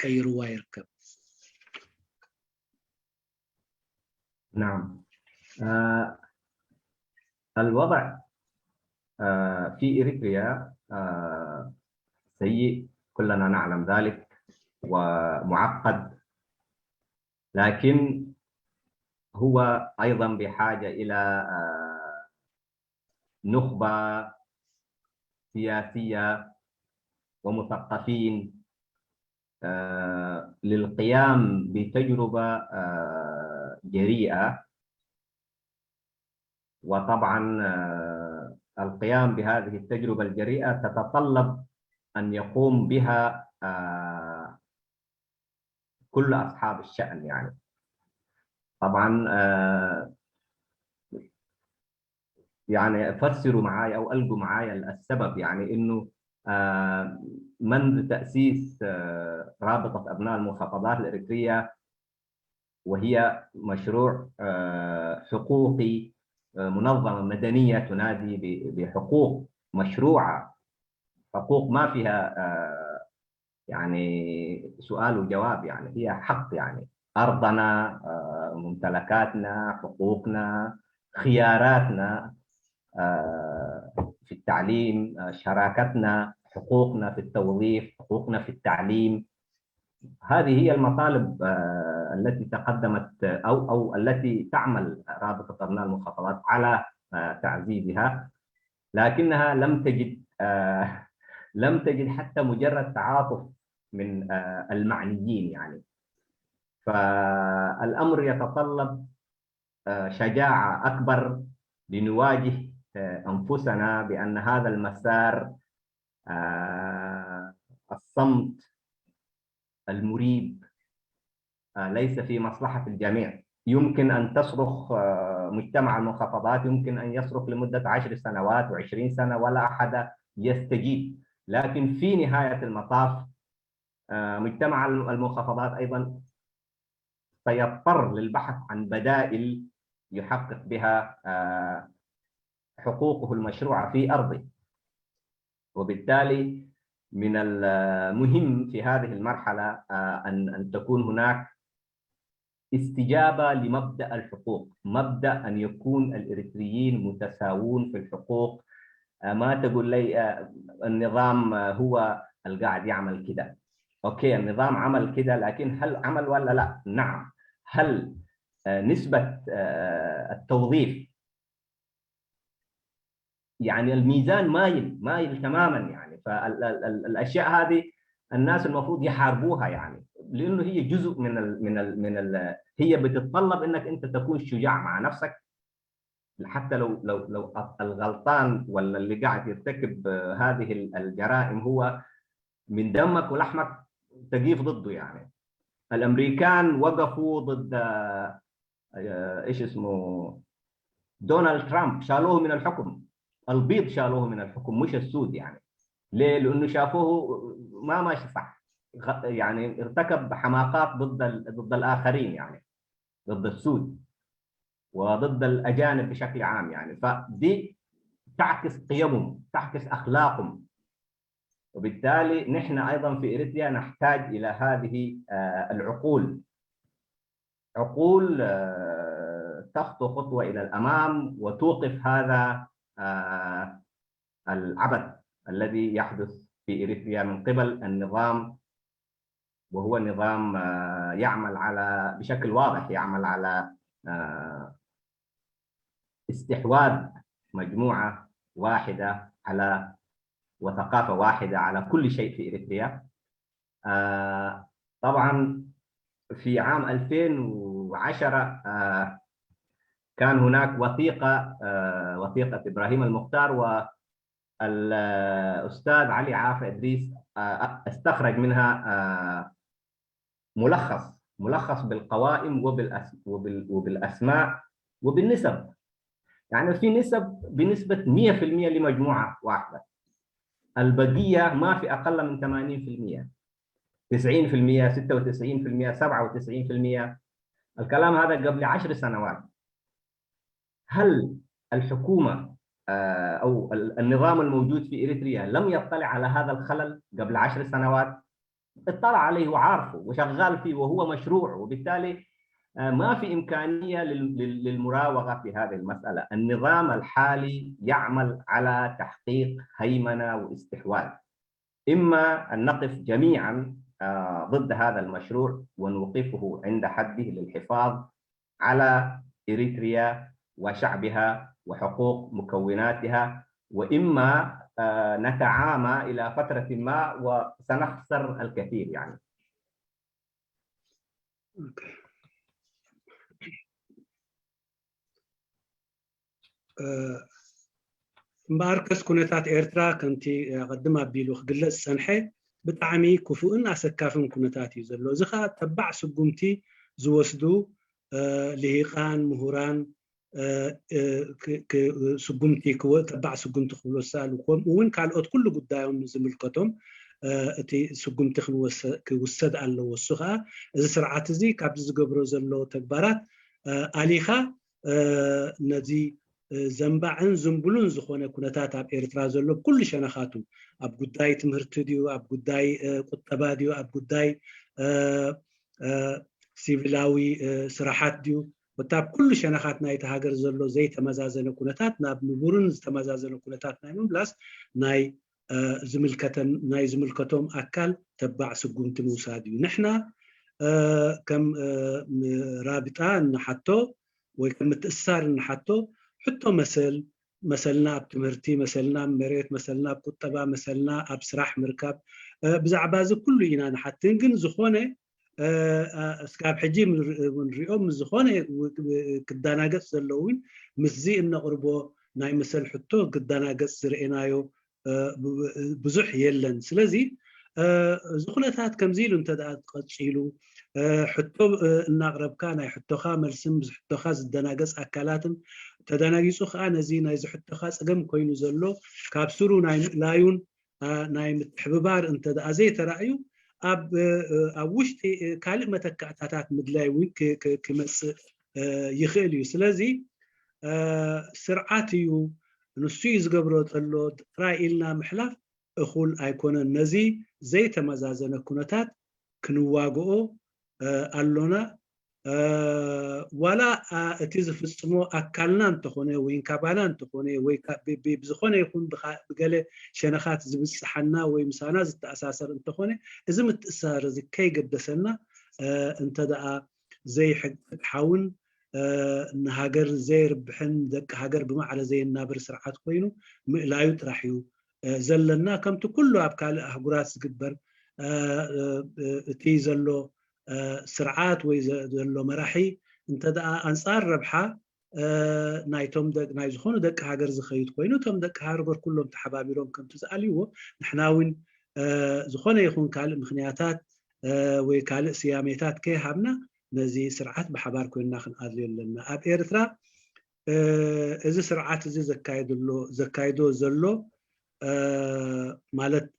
ቀይርዋ ይርከብ። نعم. الوضع في إريتريا سيء، كلنا نعلم ذلك، ومعقد، لكن هو أيضا بحاجة إلى نخبة سياسية ومثقفين للقيام بتجربة جريئة. وطبعا القيام بهذه التجربة الجريئة تتطلب أن يقوم بها كل أصحاب الشأن. يعني طبعا يعني فسروا معايا أو ألقوا معايا السبب، يعني إنه منذ تأسيس رابطة أبناء المحافظات الإريترية، وهي مشروع حقوقي، منظمة مدنية تنادي بحقوق مشروعة، حقوق ما فيها يعني سؤال وجواب، يعني هي حق، يعني أرضنا، ممتلكاتنا، حقوقنا، خياراتنا في التعليم، شراكتنا، حقوقنا في التوظيف، حقوقنا في التعليم. هذه هي المطالب التي تقدمت أو التي تعمل رابطة أبناء المحافظات على تعزيزها، لكنها لم تجد حتى مجرد تعاطف من المعنيين. يعني فالأمر يتطلب شجاعة أكبر لنواجه أنفسنا بأن هذا المسار الصمت المريب ليس في مصلحة الجميع. يمكن أن تصرخ مجتمع المحافظات، يمكن أن يصرخ لمدة 10 سنوات و20 سنة ولا أحد يستجيب، لكن في نهاية المطاف مجتمع المحافظات أيضا سيضطر للبحث عن بدائل يحقق بها حقوقه المشروعة في أرضه. وبالتالي من المهم في هذه المرحلة أن تكون هناك استجابة لمبدأ الحقوق، مبدأ أن يكون الإريتريين متساوون في الحقوق. ما تقول لي النظام هو اللي قاعد يعمل كده. أوكي، النظام عمل كده، لكن هل عمل ولا لا؟ نعم. هل نسبة التوظيف، يعني الميزان مايل تماما، يعني فالاشياء هذه الناس المفروض يحاربوها، يعني لانه هي جزء من هي بتتطلب انك انت تكون شجاع مع نفسك، حتى لو الغلطان ولا اللي قاعد يرتكب هذه الجرائم هو من دمك ولحمك، تقيف ضده. يعني الامريكان وقفوا ضد ايش اسمه دونالد ترامب، شالوه من الحكم. البيض شالوه من الحكم مش السود. يعني ليه؟ لانه شافوه ما ماشي صح، يعني ارتكب حماقات ضد الاخرين، يعني ضد السود وضد الاجانب بشكل عام. يعني فدي تعكس قيمهم، تعكس اخلاقهم. وبالتالي نحن ايضا في اريتريا نحتاج الى هذه العقول، عقول تخطو خطوه الى الامام وتوقف هذا العبث الذي يحدث في إريتريا من قبل النظام، وهو نظام يعمل بشكل واضح يعمل على استحواذ مجموعة واحدة وثقافة واحدة على كل شيء في إريتريا. طبعا في عام 2010 كان هناك وثيقة إبراهيم المختار والأستاذ علي عافية إدريس استخرج منها ملخص بالقوائم وبالأسماء وبالنسب. يعني في نسب بنسبة 100% لمجموعة واحدة. البقيه ما في اقل من 80%، 90%، 96%، 97%. الكلام هذا قبل 10 سنوات. هل الحكومه او النظام الموجود في اريتريا لم يطلع على هذا الخلل قبل 10 سنوات؟ اطلع عليه وعارفه وشغال فيه وهو مشروع، وبالتالي ما في إمكانية للمراوغة في هذه المسألة. النظام الحالي يعمل على تحقيق هيمنة واستحواذ. إما أن نقف جميعا ضد هذا المشروع ونوقفه عند حده للحفاظ على إريتريا وشعبها وحقوق مكوناتها، وإما نتعامى إلى فترة ما وسنخسر الكثير يعني. مباركس كونتات إيرترا كنتي قدمها بيلو خجلة سنحي بتعمي كفؤن أسكافن كونتات يزلو زخا تبع سقمتي زوسدو لهيقان مهوران سقمتي كو تبع سقمتي خلوسال وين كالوت كل قدايهم زملكتهم تي سقمتي كوسد الله وسخا إذا سرعات زي كابز قبرو زلو تكبرات عليها نزي زنبعن زنبلون زخونه كونتات اب إيرترا زلو كل شنخاتهم اب قداي تمهرت ديو اب قداي قطبا ديو اب قداي سيفلاوي سراحات ديو وتاب كل شنخاتنا يتهاجر زلو زي تمازازن كونتات ناب نبورن تمازازن كونتات نايم بلاس ناي زملكتهم اكل تبع سقمت موساديو نحنا كم رابطه نحطو وكم تأثر نحطو حتى مثلنا بتمرتي مثلنا مريت مثلنا بقطبة مثلنا بسراح مركب بزعباز كله إنا نحطين جن زخونة اسكاب حجي من ريوم زخونة كدانا قص اللوين مزي إن قربو ناي مثل حتى كدانا قص رئينايو بزح يلن سلازي زخونتات كمزيلو انت تقشيلو حتى النقرب كان حتى خامل سمز حتى خاز الدناقص أكلاتن تدناقصو خانا زينا إذا حتى خاز أقم كوينو زلو كابسورو ناي لايون ناي متحببار انت دا أزي ترأيو وشتي كالمة تكاتات مدلايوين كمس يخيليو سلازي سرعاتيو نسو يزقبرو تلو رأيلنا محلاف أخول أيكون النزي زي تمازازن كونتات كنواقو ألونا ولا اتيز في السمو أكلنا تخونه وين كابانا تخونه وين بزخونه يكون بقاله شنخات زبس حنا ويمسانا زت أساسر تخونه إذا متأثر زي كي قدسنا انت دا زي حق حاون نهاجر زي ربحن دك هاجر بمعنى زي النابر سرعات كوينو لا يطرحيو زلنا كم تكله أبكال أحجرات قدبر تيزلو سرعات ويزلو مراحي انت دا انصار ربحه نايتهم دك نايزخونو دك هاجر زخيت كوينو تم دك هاربر كلهم تحبابيلهم كم تساليو نحناوين زخونه يكون كال مخنياتات وكال سياميتات كي هبنا نزي سرعات بحبار كوينا خنقادلي لنا اب إيرترا اذا سرعات زي زكايدو زلو مالت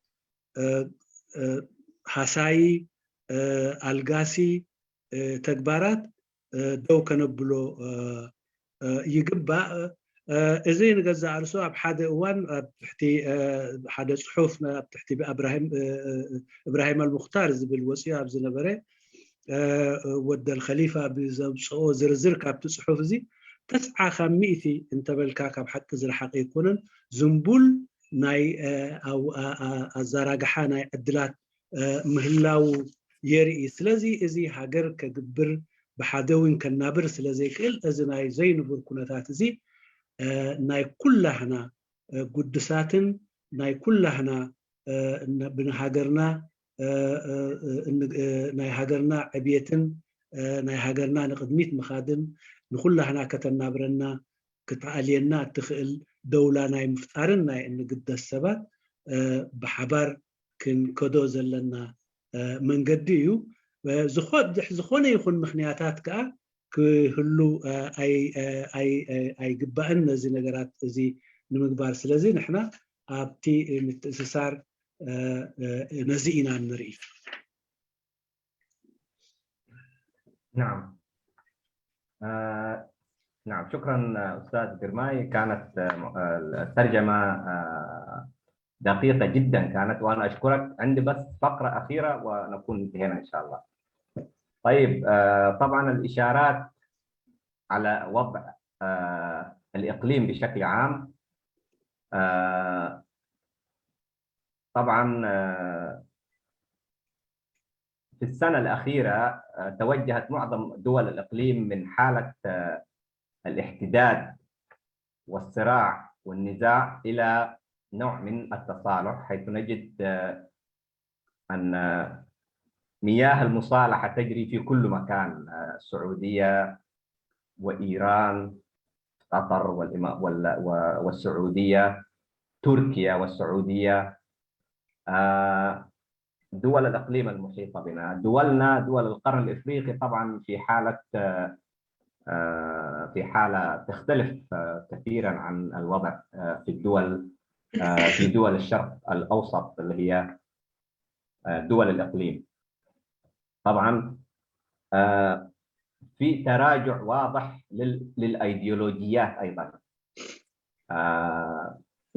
حساي الغاسي تكبارات دو كنبلو يقبا ازاي نغزا عرسو اب حدا اوان تحتي حدا صحفنا تحتي ابراهيم المختار بالوصيه بزنبره ود الخليفه بزو زرزر كاب تصحف زي 900 انت بالكاكب حق زر حقيقون زنبول ناي او الزراقحه ناي عدلات مهلاو يري سلازي ازي هاجر كجبر بحدوين كنابر سلازي كل ازناي زي نبر كونتات زي ناي كلهنا قدساتن ناي كلهنا بن هاجرنا ناي هاجرنا عبيتن ناي هاجرنا نقدميت مخادم نخلهنا كتنابرنا كتعالينا تخيل دولة ناي مفتارنا إن قد السبات بحبر كن كدو زلنا من قديو زخونة يكون مخنياتات كا كهلو أي قبائنا زي نقرات زي نمقبار سلازي نحنا أبتي متأسسار نزينا نري. نعم. نعم، شكرا أستاذ جرماي. كانت الترجمة دقيقة جدا كانت، وأنا أشكرك. عندي بس فقرة أخيرة ونكون انتهينا إن شاء الله. طيب، طبعا الإشارات على وضع الإقليم بشكل عام، طبعا في السنة الأخيرة توجهت معظم دول الإقليم من حالة الاحتداد والصراع والنزاع إلى نوع من التصالح، حيث نجد أن مياه المصالحة تجري في كل مكان: السعودية وإيران، قطر والسعودية، تركيا والسعودية، دول الإقليم المحيطة بنا، دولنا دول القرن الإفريقي طبعا في حالة تختلف كثيرا عن الوضع في دول الشرق الأوسط اللي هي دول الإقليم. طبعا في تراجع واضح للأيديولوجيات أيضا.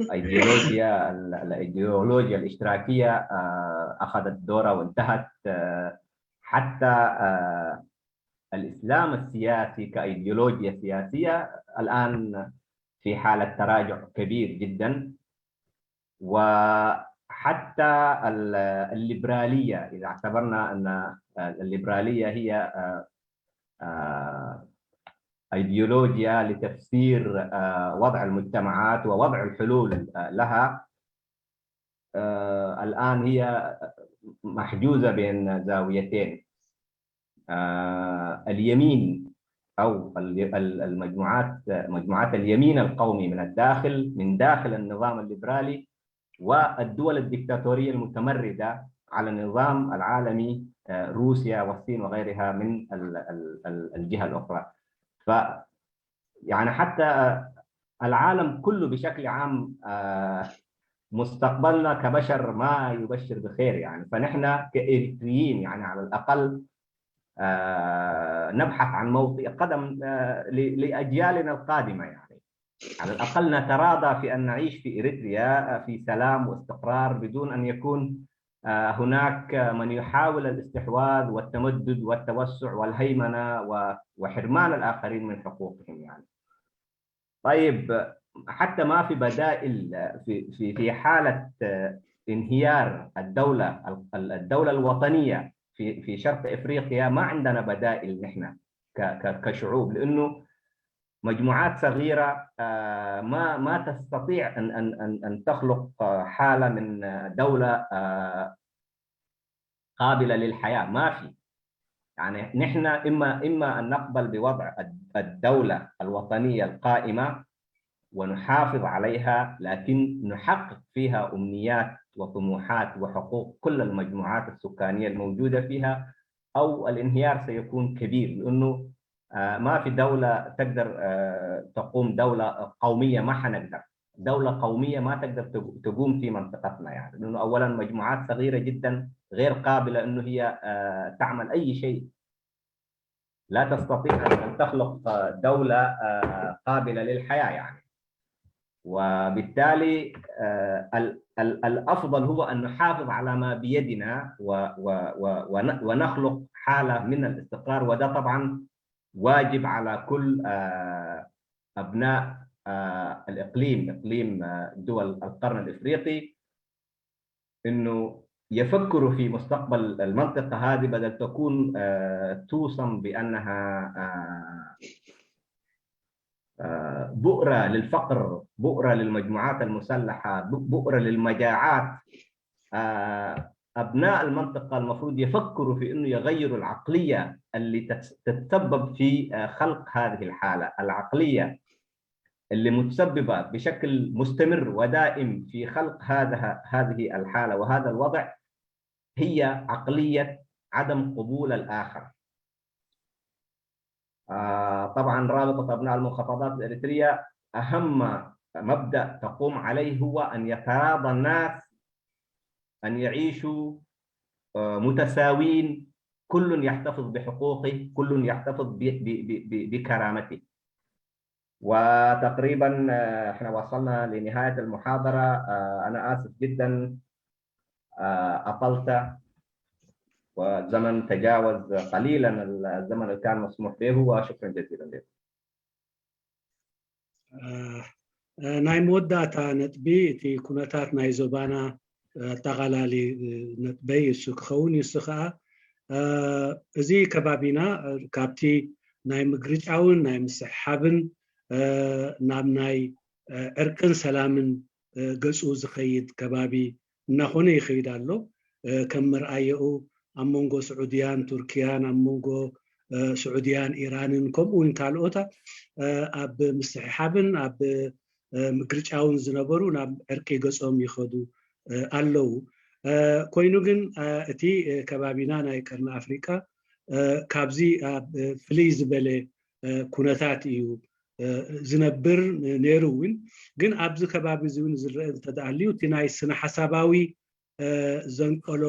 الأيديولوجيا الاشتراكية أخذت دورها وانتهت، حتى الإسلام السياسي كأيديولوجيا سياسية الآن في حالة تراجع كبير جدا. وحتى الليبرالية، إذا اعتبرنا أن الليبرالية هي أيديولوجيا لتفسير وضع المجتمعات ووضع الحلول لها، الآن هي محجوزة بين زاويتين. اليمين أو مجموعات اليمين القومي من داخل النظام الليبرالي، والدول الدكتاتورية المتمردة على النظام العالمي، روسيا والصين وغيرها من الجهة الأخرى. يعني حتى العالم كله بشكل عام مستقبلنا كبشر ما يبشر بخير يعني. فنحن كإريتريين يعني على الأقل نبحث عن موطئ قدم لأجيالنا القادمة يعني. على الأقل نتراضى في أن نعيش في إريتريا في سلام واستقرار بدون أن يكون هناك من يحاول الاستحواذ والتمدد والتوسع والهيمنة وحرمان الآخرين من حقوقهم يعني. طيب، حتى ما في بدائل في حالة انهيار الدولة الوطنية في شرق إفريقيا، ما عندنا بدائل نحن كشعوب، لأنه مجموعات صغيرة ما تستطيع أن تخلق حالة من دولة قابلة للحياة. ما في يعني. نحن إما أن نقبل بوضع الدولة الوطنية القائمة ونحافظ عليها، لكن نحقق فيها أمنيات وطموحات وحقوق كل المجموعات السكانية الموجودة فيها، أو الانهيار سيكون كبير، لأنه ما في دولة تقدر تقوم دولة قومية. ما حنقدر دولة قومية ما تقدر تقوم في منطقتنا يعني، لأنه أولا مجموعات صغيرة جدا غير قابلة أنه هي تعمل أي شيء. لا تستطيع أن تخلق دولة قابلة للحياة يعني. وبالتالي الأفضل هو أن نحافظ على ما بيدنا ونخلق حالة من الاستقرار، وده طبعا واجب على كل أبناء إقليم دول القرن الإفريقي، إنه يفكروا في مستقبل المنطقة هذه بدل تكون توصم بأنها بؤرة للفقر، بؤرة للمجموعات المسلحة، بؤرة للمجاعات. أبناء المنطقة المفروض يفكروا في أنه يغيروا العقلية اللي تتسبب في خلق هذه الحالة، العقلية اللي متسببة بشكل مستمر ودائم في خلق هذه الحالة وهذا الوضع، هي عقلية عدم قبول الآخر. طبعا رابطة أبناء المنخفضات الإريترية أهم مبدأ تقوم عليه هو أن يتراضى الناس أن يعيشوا متساوين، كل يحتفظ بحقوقه، كل يحتفظ بكرامته. وتقريبا احنا وصلنا لنهاية المحاضرة. أنا آسف جدا أطلت والزمن تجاوز قليلا الزمن اللي كان مسموح به، وشكرا جزيلا لكم. ናይ መወዳእታ ነጥቢ እቲ ኩነታት ናይ ዞባና ኣጠቓላሊ ነጥበይ እሱ ክኸውን እሱ ከዓ እዚ ከባቢና ካብቲ ናይ ምግርጫውን ናይ ምስሕሓብን ናብ ናይ ዕርቅን ሰላምን ገፁ ዝኸይድ ከባቢ እናኾነ ይኸይድ ኣሎ። ከም ምርኣየኡ ኣብ መንጎ ስዑድያን ቱርክያን ኣብ መንጎ ስዑድያን ኢራንን ከምኡውን ካልኦታ ኣብ ምስሕሓብን ኣብ ምግርጫውን ዝነበሩ ናብ ዕርቂ ገጾም ይኸዱ ኣለዉ። ኮይኑ ግን እቲ ከባቢና ናይ ቀርኒ ኣፍሪቃ ካብዚ ፍልይ ዝበለ ኩነታት እዩ ዝነብር ነይሩ እውን። ግን ኣብዚ ከባቢ እዚ እውን ዝረአ እንተዳልዩ እቲ ናይ ስነ ሓሳባዊ ዘንቀሎ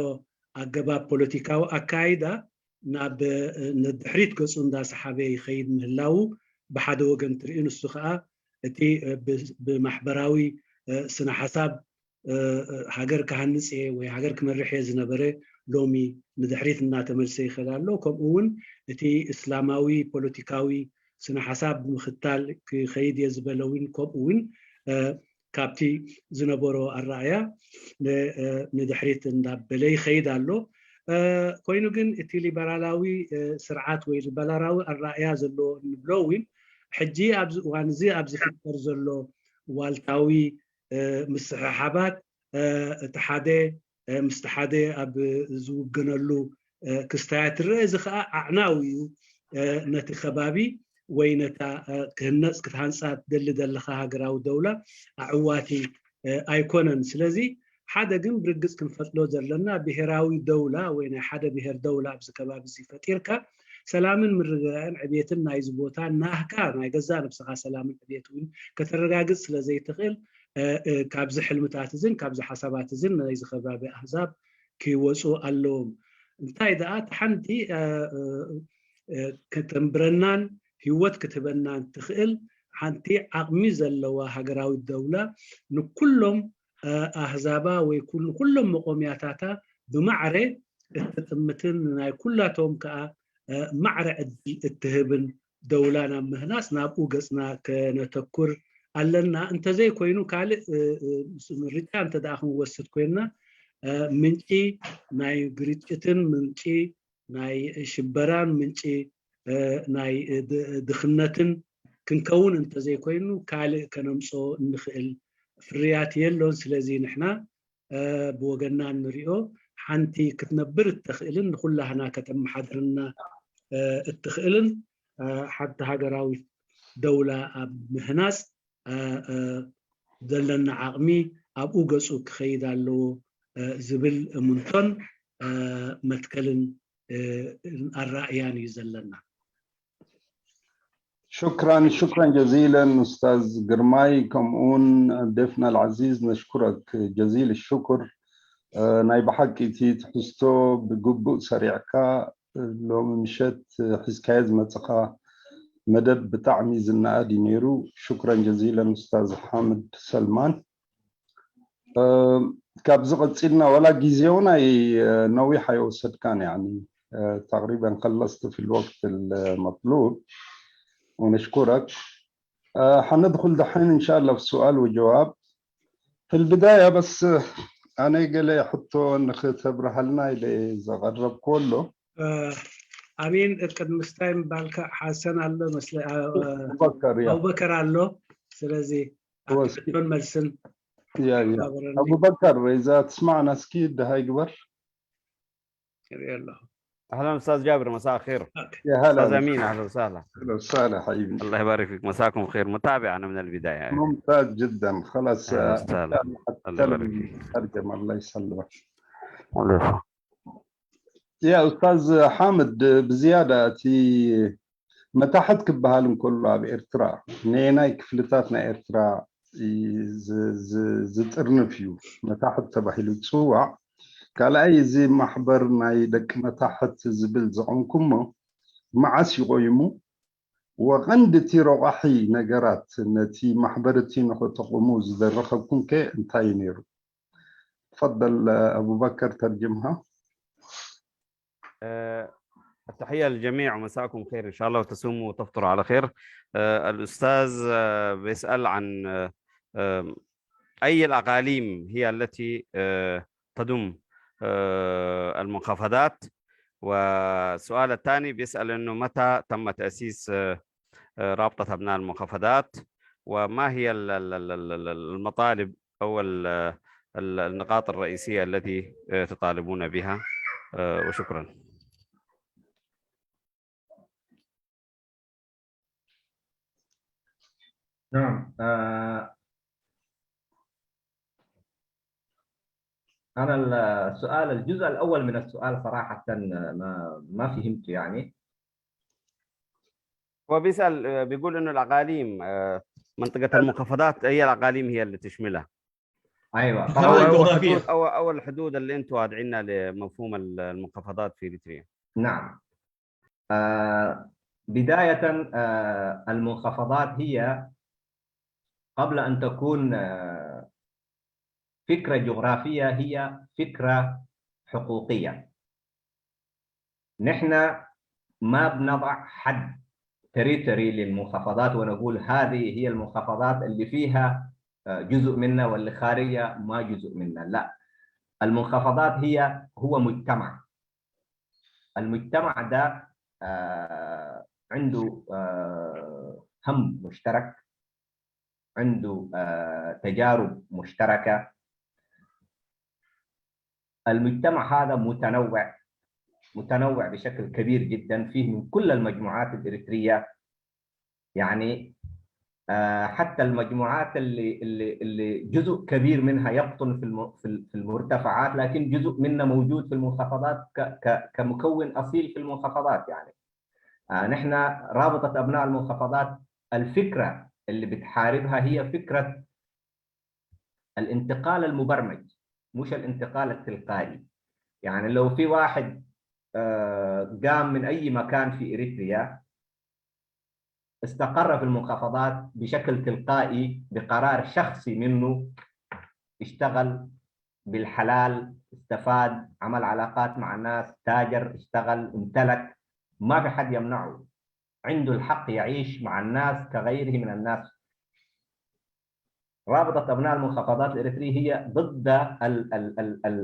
ኣገባብ ፖለቲካዊ ኣካይዳ ናብ ንድሕሪት ገፁ እንዳሰሓበ ይኸይድ ምህላው ብሓደ ወገን ትርኢ። ንሱ ከዓ እቲ ብማሕበራዊ ስነ ሓሳብ ሃገር ክሃንፅ ወይ ሃገር ክመርሕ ዝነበረ ሎሚ ንድሕሪት እናተመልሰ ይኸድ ኣሎ። ከምኡ እውን እቲ እስላማዊ ፖለቲካዊ ስነ ሓሳብ ምኽታል ክኸይድ እየ ዝበለ እውን ከምኡ እውን ካብቲ ዝነበሮ ኣረኣያ ንድሕሪት እንዳበለ ይኸይድ ኣሎ። ኮይኑ ግን እቲ ሊበራላዊ ስርዓት ወይ ሊበራላዊ ኣረኣያ ዘለዎ ንብሎ እውን ሕጂ ኣብዚ እዋን እዚ ኣብ ዝፍጠር ዘሎ ዋልታዊ ምስሕሓባት እቲ ሓደ ምስቲ ሓደ ኣብ ዝውግነሉ ክስታያት ይረአ። እዚ ከዓ ኣዕናዊ እዩ ነቲ ከባቢ ወይ ነታ ክህነፅ ክትሃንፃ ትደሊ ዘለካ ሃገራዊ ደውላ ኣዕዋቲ ኣይኮነን። ስለዚ ሓደ ግን ብርግፅ ክንፈጥሎ ዘለና ብሄራዊ ደውላ ወይ ናይ ሓደ ብሄር ደውላ ኣብዚ ከባቢ እዚ ፈጢርካ ሰላምን ምርግጋእን ዕብየትን ናይዚ ቦታ ናህካ ናይ ገዛ ነብስኻ ሰላምን ዕብየት እውን ከተረጋግፅ ስለዘይትኽእል ካብዚ ሕልምታት እዝን ካብዚ ሓሳባት እዝን ናይዚ ከባቢ ኣህዛብ ክይወፁ ኣለዎም። እንታይ ደኣ ሓንቲ ከተንብረናን ህይወት ክትበናን ትኽእል ሓንቲ ዓቕሚ ዘለዋ ሃገራዊ ደውላ ንኩሎም ኣህዛባ ወይ ኩሎም መቆምያታታ ብማዕረ እትጥምትን ናይ ኩላቶም ከዓ ማዕረ እትህብን ደውላ ናብ ምህናስ ናብኡ ገፅና ከነተኩር ኣለና። እንተዘይ ኮይኑ ካልእ ምርጫ እንተደኣ ክንወስድ ኮይና ምንጪ ናይ ግርጭትን ምንጪ ናይ ሽበራን ምንጪ ናይ ድኽነትን ክንከውን እንተዘይ ኮይኑ ካልእ ከነምፆ እንኽእል ፍርያት የሎን። ስለዚ ንሕና ብወገና ንሪኦ ሓንቲ ክትነብር እትኽእልን ንኩላህና ከተመሓድርና እትኽእልን ሓንቲ ሃገራዊ ደውላ ኣብ ምህናፅ ዘለና ዓቕሚ ኣብኡ ገፁ ክኸይድ ኣለዎ ዝብል እሙንቶን መትከልን ኣራእያን እዩ ዘለና። شكرا جزيلا أستاذ قرماي. كمون ضيفنا العزيز نشكرك جزيل الشكر. نايب حكي تحستو بقبوء سريعكا لو مشت حسكايز متقا مدد بتعمي زنادي نيرو. شكرا جزيلا أستاذ حامد سلمان. كابزغت سيدنا ولا جيزيونا نوي حيوسد كان يعني تقريبا خلصت في الوقت المطلوب ونشكرك. حندخل دحين إن شاء الله في السؤال والجواب. في البداية بس أنا قال يحطوا نختبرها لنا إذا غرب كله. أمين قد مستعين بالك حسن الله مثل أبو بكر الله سلازي أكتون مرسن يا أبو بكر إذا تسمعنا سكيد هاي قبر. يلا اهلا استاذ جابر، مساء الخير. يا هلا استاذ امين، اهلا وسهلا. اهلا وسهلا حبيبي. الله يبارك فيك، مساكم خير. متابع انا من البدايه. ممتاز جدا. خلاص الله يبارك فيك. ترجم الله يسلمك. يا استاذ حامد بزياده تي متى حتكب بهالم كله بإرترا نينا كفلتاتنا إرترا زترنفيو متاحت تبحيلو تسوع كالاي زي محبر ناي دك متاحت زبل زعمكم معاس يغيمو وغند تيروحي نجرات نتي محبرتي نخو تقومو زدرخكم كي انتاي نيرو. تفضل أبو بكر ترجمها. التحية للجميع ومساكم خير إن شاء الله وتصوموا وتفطروا على خير. الأستاذ بيسأل عن أي الأقاليم هي التي تضم المنخفضات، والسؤال الثاني بيسأل إنه متى تم تأسيس رابطة أبناء المنخفضات، وما هي المطالب أو النقاط الرئيسية التي تطالبون بها، وشكرا. نعم، أنا السؤال الجزء الأول من السؤال صراحة ما فهمت يعني. هو بيسأل بيقول إنه الأقاليم منطقة المنخفضات أي الأقاليم هي اللي تشملها؟ أيوة طبعا. أو الحدود اللي أنتم وادعينها لمفهوم المنخفضات في إريتريا. نعم، بداية المنخفضات هي قبل أن تكون فكرة جغرافية هي فكرة حقوقية. نحن ما بنضع حد تريتوري للمنخفضات ونقول هذه هي المنخفضات اللي فيها جزء منها واللي خارجها ما جزء منها، لا. المنخفضات هو مجتمع. المجتمع ده عنده هم مشترك، عنده تجارب مشتركة. المجتمع هذا متنوع بشكل كبير جدا، فيه من كل المجموعات الإريترية، يعني حتى المجموعات اللي جزء كبير منها يقطن في المرتفعات، لكن جزء منها موجود في المنخفضات كمكون أصيل في المنخفضات. يعني نحن رابطة أبناء المنخفضات الفكرة اللي بتحاربها هي فكرة الانتقال المبرمج، مش الانتقال التلقائي. يعني لو في واحد قام من أي مكان في إريتريا استقر في المنخفضات بشكل تلقائي بقرار شخصي منه، اشتغل بالحلال، استفاد، عمل علاقات مع الناس، تاجر، اشتغل، امتلك، ما في حد يمنعه، عنده الحق يعيش مع الناس كغيره من الناس. رابطة أبناء المنخفضات الإريترية هي ضد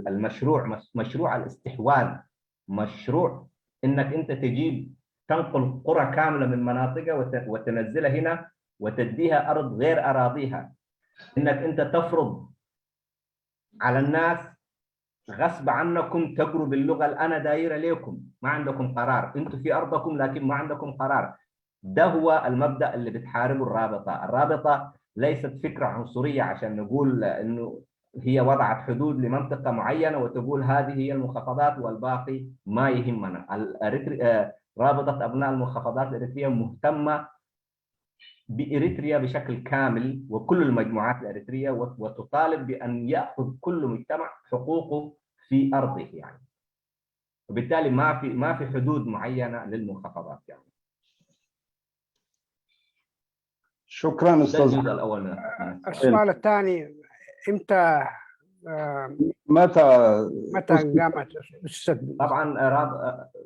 المشروع، مشروع الاستحواذ، مشروع إنك أنت تجيب تنقل قرى كاملة من مناطقها وتنزلها هنا وتديها أرض غير أراضيها، إنك أنت تفرض على الناس غصب عنكم تقروا باللغة اللي أنا دايرة لكم، ما عندكم قرار، أنتم في أرضكم لكن ما عندكم قرار. ده هو المبدأ اللي بتحاربه الرابطة. الرابطة ليست فكرة عنصرية عشان نقول إنه هي وضعت حدود لمنطقة معينة وتقول هذه هي المنخفضات والباقي ما يهمنا. رابطة أبناء المنخفضات الإريترية مهتمة بإريتريا بشكل كامل وكل المجموعات الإريترية، وتطالب بأن يأخذ كل مجتمع حقوقه في أرضه يعني. وبالتالي ما في حدود معينة للمنخفضات يعني. شكرا استاذ. الجزء الاول من السؤال الثاني، متى قامت؟ طبعا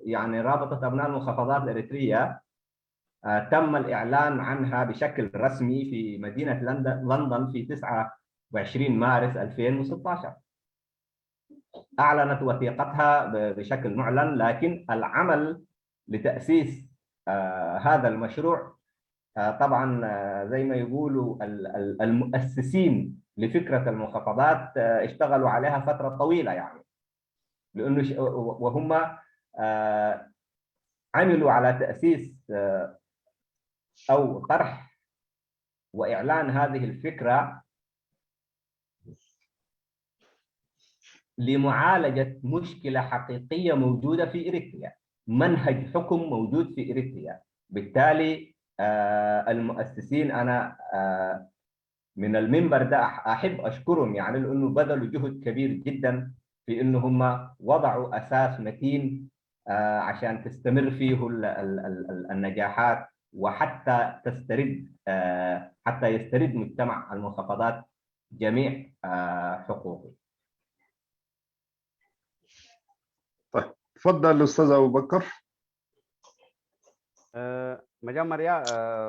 يعني رابطه ابناء المنخفضات الاريتريه تم الاعلان عنها بشكل رسمي في مدينه لندن في 29 مارس 2016. اعلنت وثيقتها بشكل معلن، لكن العمل لتاسيس هذا المشروع طبعا زي ما يقولوا المؤسسين لفكرة المنخفضات اشتغلوا عليها فترة طويلة يعني، لأنه وهم عملوا على تأسيس أو طرح وإعلان هذه الفكرة لمعالجة مشكلة حقيقية موجودة في إريتريا، منهج حكم موجود في إريتريا. بالتالي المؤسسين أنا من المنبر ده احب اشكرهم، يعني لانه بذلوا جهد كبير جدا في انه هم وضعوا اساس متين عشان تستمر فيه النجاحات، وحتى تسترد حتى يسترد مجتمع المحافظات جميع حقوقه. طيب تفضل الاستاذ ابو بكر. مجمر يا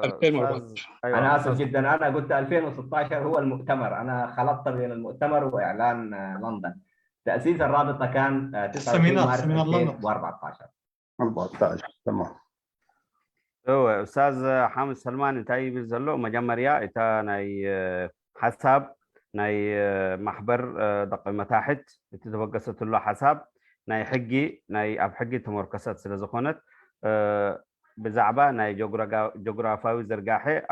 2014. أيوة انا اسف جدا، انا قلت 2016 هو المؤتمر، انا خلطت بين المؤتمر واعلان لندن. تاسيس الرابطه كان 29 مارس 2014. 14 تمام. هو استاذ حامد سلمان انتي بيزلو مجمريا اتا ناي حساب ناي محبر دق متاحت تتوقست له حساب ناي حقي ناي اب حقي تمركزات سلازخونت بزعبه ناي جغرافاوي زرقاحي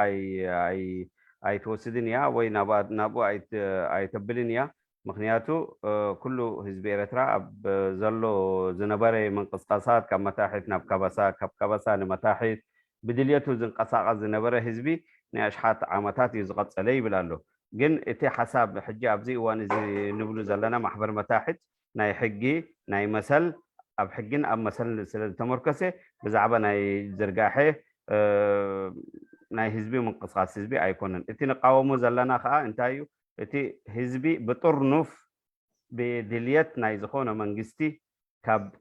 اي توسدنيا وي نابو اي تبلنيا مخنياتو كله حزب إريترا اب زلو زنبري من قصقاصات كم متاحت ناب كبسا نمتاحت بدليته زنقصاقز زنبره حزبي ناشحات عامتات يزغط علي بلالو جن اتي حساب حجي ابزي وان زي نبلو زلنا محبر متاحت ناي حقي ناي مسل اب حقين اب مسل سل تمركسه بزعبه ناي زرقاحي ناي حزبي من قصقاص حزبي ايكونن اتي نقاومو زلنا خا انتايو اتي حزبي بطرنف بدليت ناي زخونه منغستي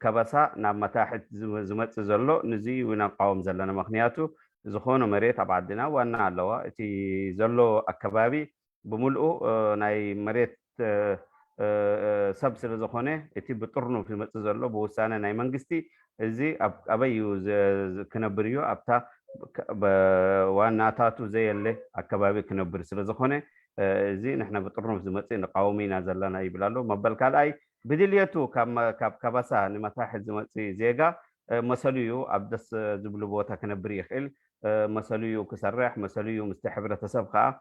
كبسا ناب متاحت زمت زلو نزي ونقاوم زلنا مخنياتو زخونه مريت ابعدنا وانا علوا اتي زلو اكبابي بملؤ ناي مريت سبسل زخونه اتي بطرنو في مت زلو بوسانه ناي منغستي ازي ابيو كنبريو ابتا وانا تاتو زي اللي اكبابي كنبر سل زخونه زي نحن بطرنو في زمت نقاومينا زلنا يبلالو مبل كالاي بدليتو كبسا نمتاحت زمتي زيغا مسليو عبدس زبلو بوتا كنبري يخيل مسليو كسرح مسليو مستحبرة تسبقا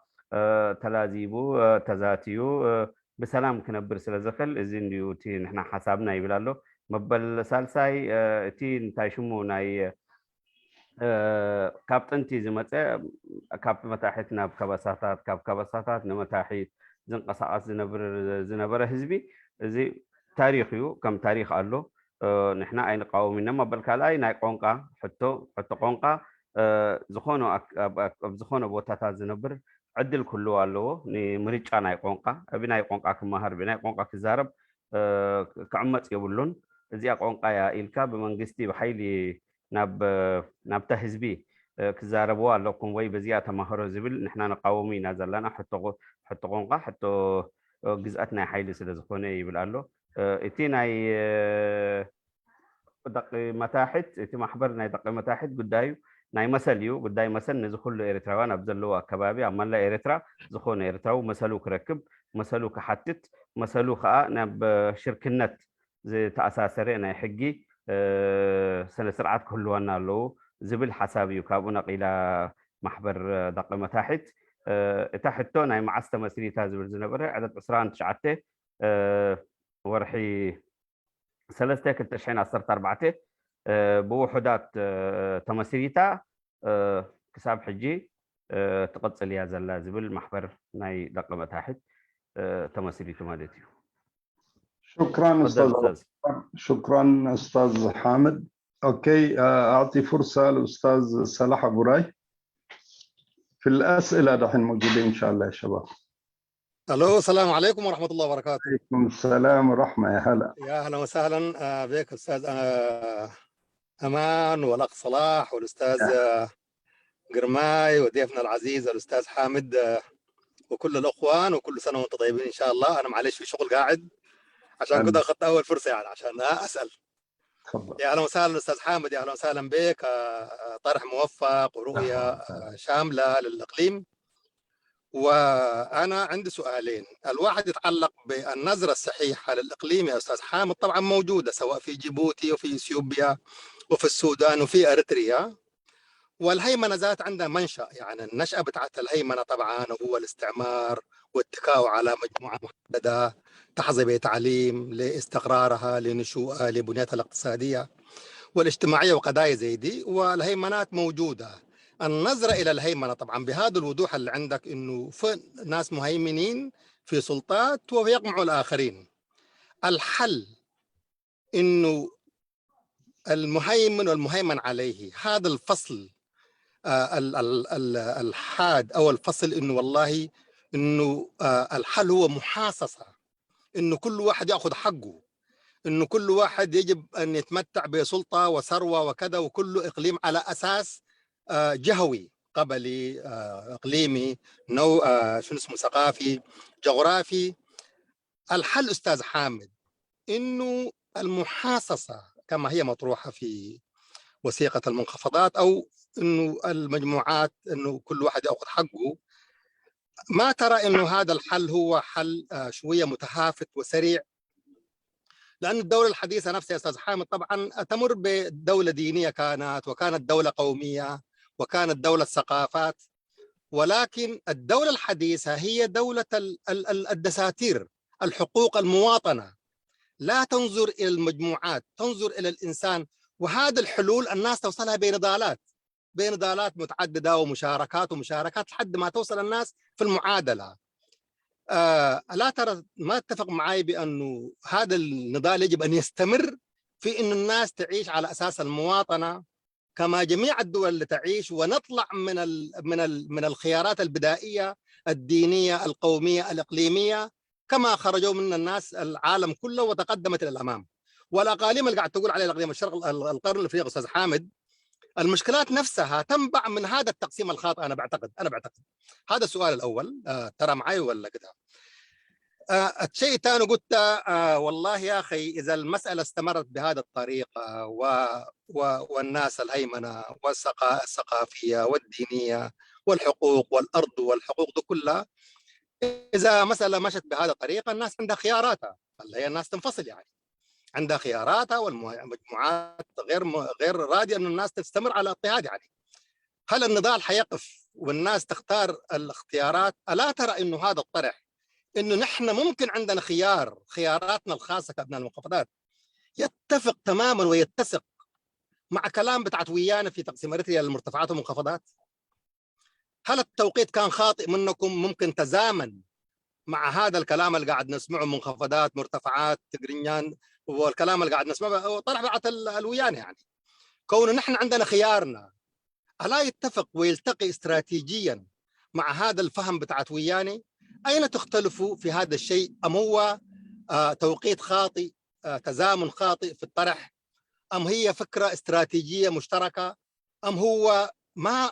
تلازيبو تزاتيو بسلام كنبر سلازخل ازين ديو تي نحن حسابنا يبلالو مبل سالساي تي نتاي شمو ناي كابتنتي زمتي كاب متاحتنا بكبساتات كبساتات نمتاحيت زنقصاص زنبر حزبي زي تاريخيو كم تاريخ قالو نحن اين قومنا ما بالكالاي ناي قونقا حتى قونقا زخونو بوتاتا زنبر عدل كله قالو ني مريچا ناي قونقا ابي ناي قونقا كمهر بناي قونقا كزارب كعمت يبلون ازي قونقا يا إلكا بمنغستي بحيلي ناب تحزبي كزاربوا لكم وي بزيا تمهرو زبل نحن نقاومينا زلنا حتى قونقا حتى جزءاتنا حيل سلازخونه يبلالو اتي ناي دق متاحت اتي محبرنا دق متاحت قدايو ناي مسليو قداي مسل نزخل اريتراوان ابزلوا كبابي اما لا اريترا زخون اريتراو مسلو كركب مسلو كحتت مسلو خا ناب شركنت زي تاساسري ناي حقي سنه سرعات كلوانا لو زبل حسابي كابونا قيلا محبر دق متاحت تحتو ناي معسته مسريتا زبل زنبره عدد عسران تشعته ورحي سلسته كتشحين عصرت أربعته بوحدات تمسريتا كساب حجي تقصل يا زلا زبل محبر ناي دقمة تحت تمسريتا مالتيو. شكرا استاذ، شكرا استاذ حامد. اوكي اعطي فرصه للاستاذ صلاح ابو راي في الاسئله دحين موجودين ان شاء الله يا شباب. الو السلام عليكم ورحمه الله وبركاته. وعليكم السلام ورحمه، يا هلا. يا اهلا وسهلا بك استاذ امان والاخ صلاح والاستاذ قرماي وضيفنا العزيز الاستاذ حامد وكل الاخوان، وكل سنه وانتم طيبين ان شاء الله. انا معلش في شغل قاعد عشان كده اخذت اول فرصه يعني عشان اسال. تفضل. يا اهلا وسهلا استاذ حامد، يا اهلا وسهلا بك. طرح موفق ورؤيه شامله للاقليم. وأنا عندي سؤالين، الواحد يتعلق بالنظرة الصحيحة للإقليم يا أستاذ حامد، طبعا موجودة سواء في جيبوتي وفي إثيوبيا وفي السودان وفي أريتريا، والهيمنة ذات عندها منشأ، يعني النشأة بتاعت الهيمنة طبعا هو الاستعمار والاتكاء على مجموعة محددة تحظى بتعليم لاستقرارها لنشوءها لبنيتها الاقتصادية والاجتماعية وقضايا زي دي، والهيمنات موجودة. النظرة إلى الهيمنة طبعا بهذا الوضوح اللي عندك إنه في ناس مهيمنين في سلطات ويقمعوا الآخرين. الحل إنه المهيمن والمهيمن عليه هذا الفصل الحاد أو الفصل إنه والله إنه الحل هو محاصصة، إنه كل واحد يأخذ حقه، إنه كل واحد يجب أن يتمتع بسلطة وثروة وكذا، وكل إقليم على أساس جهوي قبلي إقليمي شنو اسمه ثقافي جغرافي. الحل أستاذ حامد إنه المحاصصة كما هي مطروحة في وثيقة المنخفضات، أو إنه المجموعات إنه كل واحد يأخذ حقه. ما ترى إنه هذا الحل هو حل شوية متهافت وسريع؟ لأن الدولة الحديثة نفسها يا أستاذ حامد طبعا تمر بدولة دينية كانت، وكانت دولة قومية، وكانت دولة ثقافات، ولكن الدولة الحديثة هي دولة الدساتير، الحقوق المواطنة، لا تنظر إلى المجموعات، تنظر إلى الإنسان. وهذا الحلول الناس توصلها بين ضالات متعددة ومشاركات لحد ما توصل الناس في المعادلة. لا ترى ما اتفق معي بأنه هذا النضال يجب أن يستمر في أن الناس تعيش على أساس المواطنة كما جميع الدول اللي تعيش، ونطلع من الخيارات البدائية الدينية القومية الإقليمية كما خرجوا من الناس العالم كله وتقدمت إلى الأمام. والأقاليم اللي قاعد تقول عليها الأقليم الشرق القرن الأفريقي أستاذ حامد، المشكلات نفسها تنبع من هذا التقسيم الخاطئ. أنا بعتقد هذا السؤال الأول. ترى معي ولا كده؟ الشيء الثاني قلت والله يا أخي إذا المسألة استمرت بهذه الطريقة والناس الهيمنة والثقافية والدينية والحقوق والأرض والحقوق دي كلها، إذا مسألة مشت بهذه الطريقة الناس عندها خياراتها، اللي هي الناس تنفصل، يعني عندها خياراتها، والمجموعات غير راضية أن الناس تستمر على اضطهاد. يعني هل النضال حيقف والناس تختار الاختيارات؟ ألا ترى إنه هذا الطرح إنه نحن ممكن عندنا خياراتنا الخاصة كأبناء المحافظات يتفق تماما ويتسق مع كلام بتاعت ويانا في تقسيم أريتريا للمرتفعات والمنخفضات؟ هل التوقيت كان خاطئ منكم ممكن تزامن مع هذا الكلام اللي قاعد نسمعه، منخفضات مرتفعات تقرينيان، والكلام اللي قاعد نسمعه طلع بعت الويانا؟ يعني كون نحن عندنا خيارنا ألا يتفق ويلتقي استراتيجيا مع هذا الفهم بتاعت وياني؟ أين تختلفوا في هذا الشيء؟ أم هو توقيت خاطئ، تزامن خاطئ في الطرح، أم هي فكرة استراتيجية مشتركة، أم هو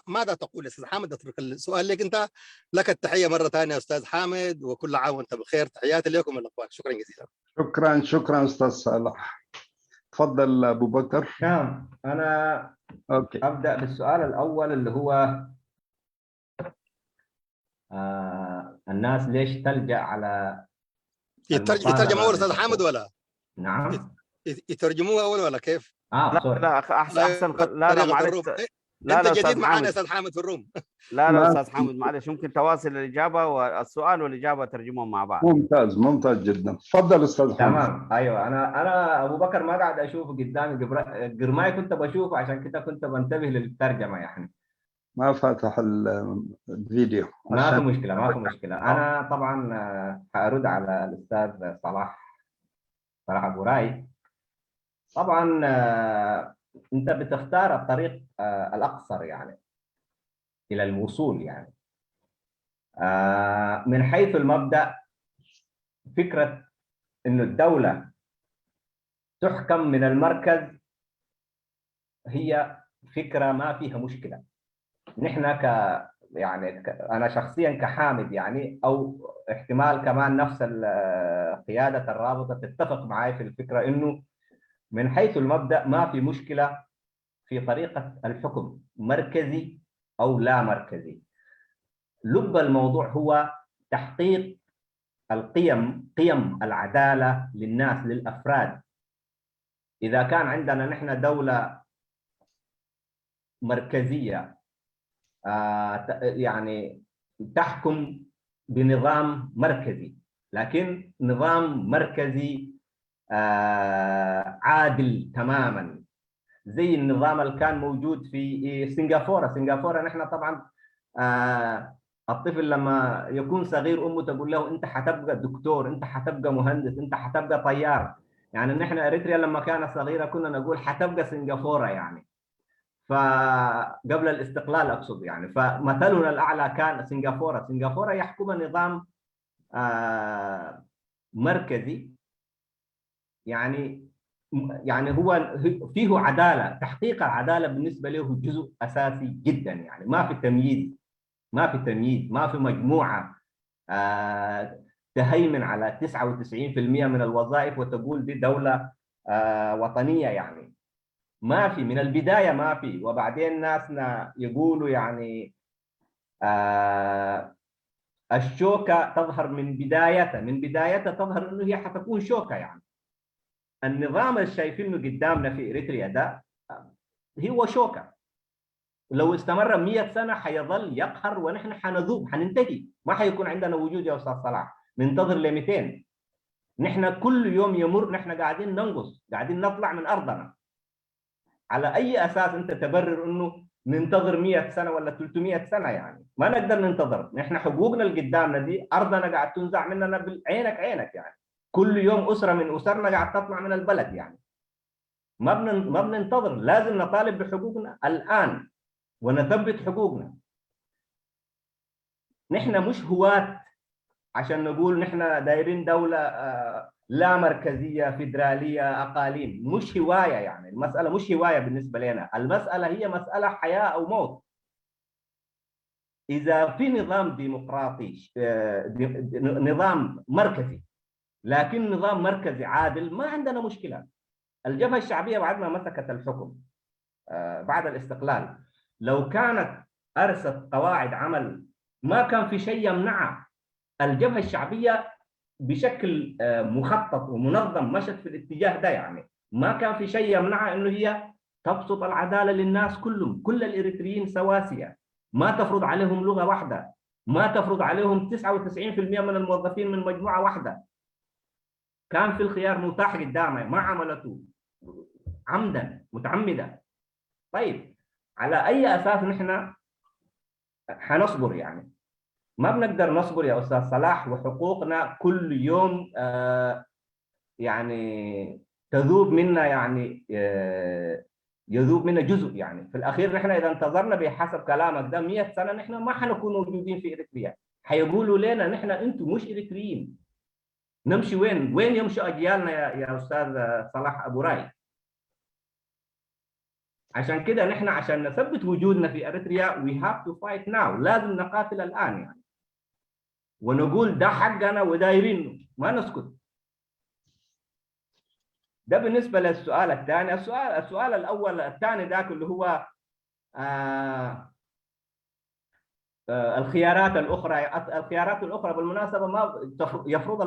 ماذا تقول يا أستاذ حامد؟ أترك السؤال لك أنت. لك التحية مرة ثانية أستاذ حامد، وكل عام وأنت بخير. تحياتي لكم الأخوان، شكرا جزيلا. شكرا أستاذ صالح. تفضل أبو بكر. نعم، أنا أبدأ بالسؤال الأول اللي هو الناس ليش تلجأ على يترجموا أول أستاذ حامد ولا؟ نعم يترجموها أول ولا كيف؟ لا أحسن. لا معلش. أنت جديد معانا يا أستاذ حامد في الروم. لا أستاذ حامد معلش، ممكن تواصل الإجابة والسؤال والإجابة ترجمهم مع بعض. ممتاز جدا. تفضل أستاذ حامد. تمام. أيوة، أنا أبو بكر ما قاعد أشوفه قدامي، قرماي كنت بشوفه، عشان كده كنت بنتبه للترجمة. يعني ما فاتح الفيديو. ما في مشكلة. أنا طبعا هأرد على الأستاذ صلاح أبو راي. طبعا أنت بتختار الطريق الأقصر يعني إلى الوصول. يعني من حيث المبدأ، فكرة إنه الدولة تحكم من المركز هي فكرة ما فيها مشكلة. نحن أنا شخصيا كحامد يعني، أو احتمال كمان نفس قيادة الرابطة تتفق معي في الفكرة إنه من حيث المبدأ ما في مشكلة في طريقة الحكم، مركزي أو لا مركزي. لب الموضوع هو تحقيق قيم العدالة للناس، للأفراد. إذا كان عندنا نحن دولة مركزية يعني تحكم بنظام مركزي، لكن نظام مركزي عادل تماما، زي النظام اللي كان موجود في سنغافورة نحن طبعا الطفل لما يكون صغير امه تقول له انت حتبقى دكتور، انت حتبقى مهندس، انت حتبقى طيار. يعني نحن اريتريا لما كانت صغيره كنا نقول حتبقى سنغافوره يعني. فقبل الاستقلال اقصد يعني. فمثلنا الاعلى كان سنغافوره يحكم نظام مركزي، يعني هو فيه عداله، تحقيق العداله بالنسبه له جزء اساسي جدا يعني. ما في تمييز، ما في مجموعه تهيمن على 99% من الوظائف وتقول دي دوله وطنيه يعني. ما في من البدايه، ما في. وبعدين ناسنا يقولوا يعني الشوكه تظهر من بدايتها تظهر انه هي حتكون شوكه يعني. النظام اللي شايفينه قدامنا في اريتريا ده هو شوكه، لو استمر 100 سنه حيظل يقهر ونحن حنذوب، حننتهي، ما حيكون عندنا وجود يا استاذ صلاح. ننتظر ل 200. نحن كل يوم يمر نحن قاعدين ننقص، قاعدين نطلع من ارضنا. على اي اساس انت تبرر انه ننتظر 100 سنه ولا 300 سنه يعني؟ ما نقدر ننتظر. نحن حقوقنا اللي قدامنا دي، ارضنا قاعد تنزع مننا عينك يعني. كل يوم اسره من اسرنا قاعد تطلع من البلد يعني. ما بننتظر، لازم نطالب بحقوقنا الان ونثبت حقوقنا. نحن مش هواة عشان نقول نحن دايرين دولة لا مركزية فيدرالية أقاليم، مش هواية يعني. المسألة مش هواية بالنسبة لنا، المسألة هي مسألة حياة أو موت. إذا في نظام ديمقراطي، نظام مركزي، لكن نظام مركزي عادل، ما عندنا مشكلة. الجبهة الشعبية بعد ما مسكت الحكم بعد الاستقلال، لو كانت أرست قواعد عمل ما كان في شيء يمنعها. الجبهة الشعبية بشكل مخطط ومنظم مشت في الاتجاه ده يعني. ما كان في شيء يمنعها انه هي تبسط العداله للناس كلهم، كل الاريتريين سواسيه، ما تفرض عليهم لغه واحده، ما تفرض عليهم 99% من الموظفين من مجموعه واحده. كان في الخيار متاح قدامها، ما عملته عمدا متعمده. طيب على اي اساس نحن حنصبر يعني؟ ما بنقدر نصبر يا استاذ صلاح، وحقوقنا كل يوم يعني تذوب منا يعني، يذوب منا جزء يعني. في الاخير نحن اذا انتظرنا بحسب كلامك ده 100 سنه نحن ما حنكون موجودين في اريتريا. حيقولوا لنا نحن انتم مش اريتريين. نمشي وين يمشوا اجيالنا يا استاذ صلاح ابو راي؟ عشان كده نحن عشان نثبت وجودنا في اريتريا we have to fight now. لازم نقاتل الان يعني، ونقول ده حقنا ودايرينه، ما نسكت. ده بالنسبه للسؤال الثاني. السؤال الاول الثاني ذاك اللي هو الخيارات الاخرى بالمناسبه ما يفرض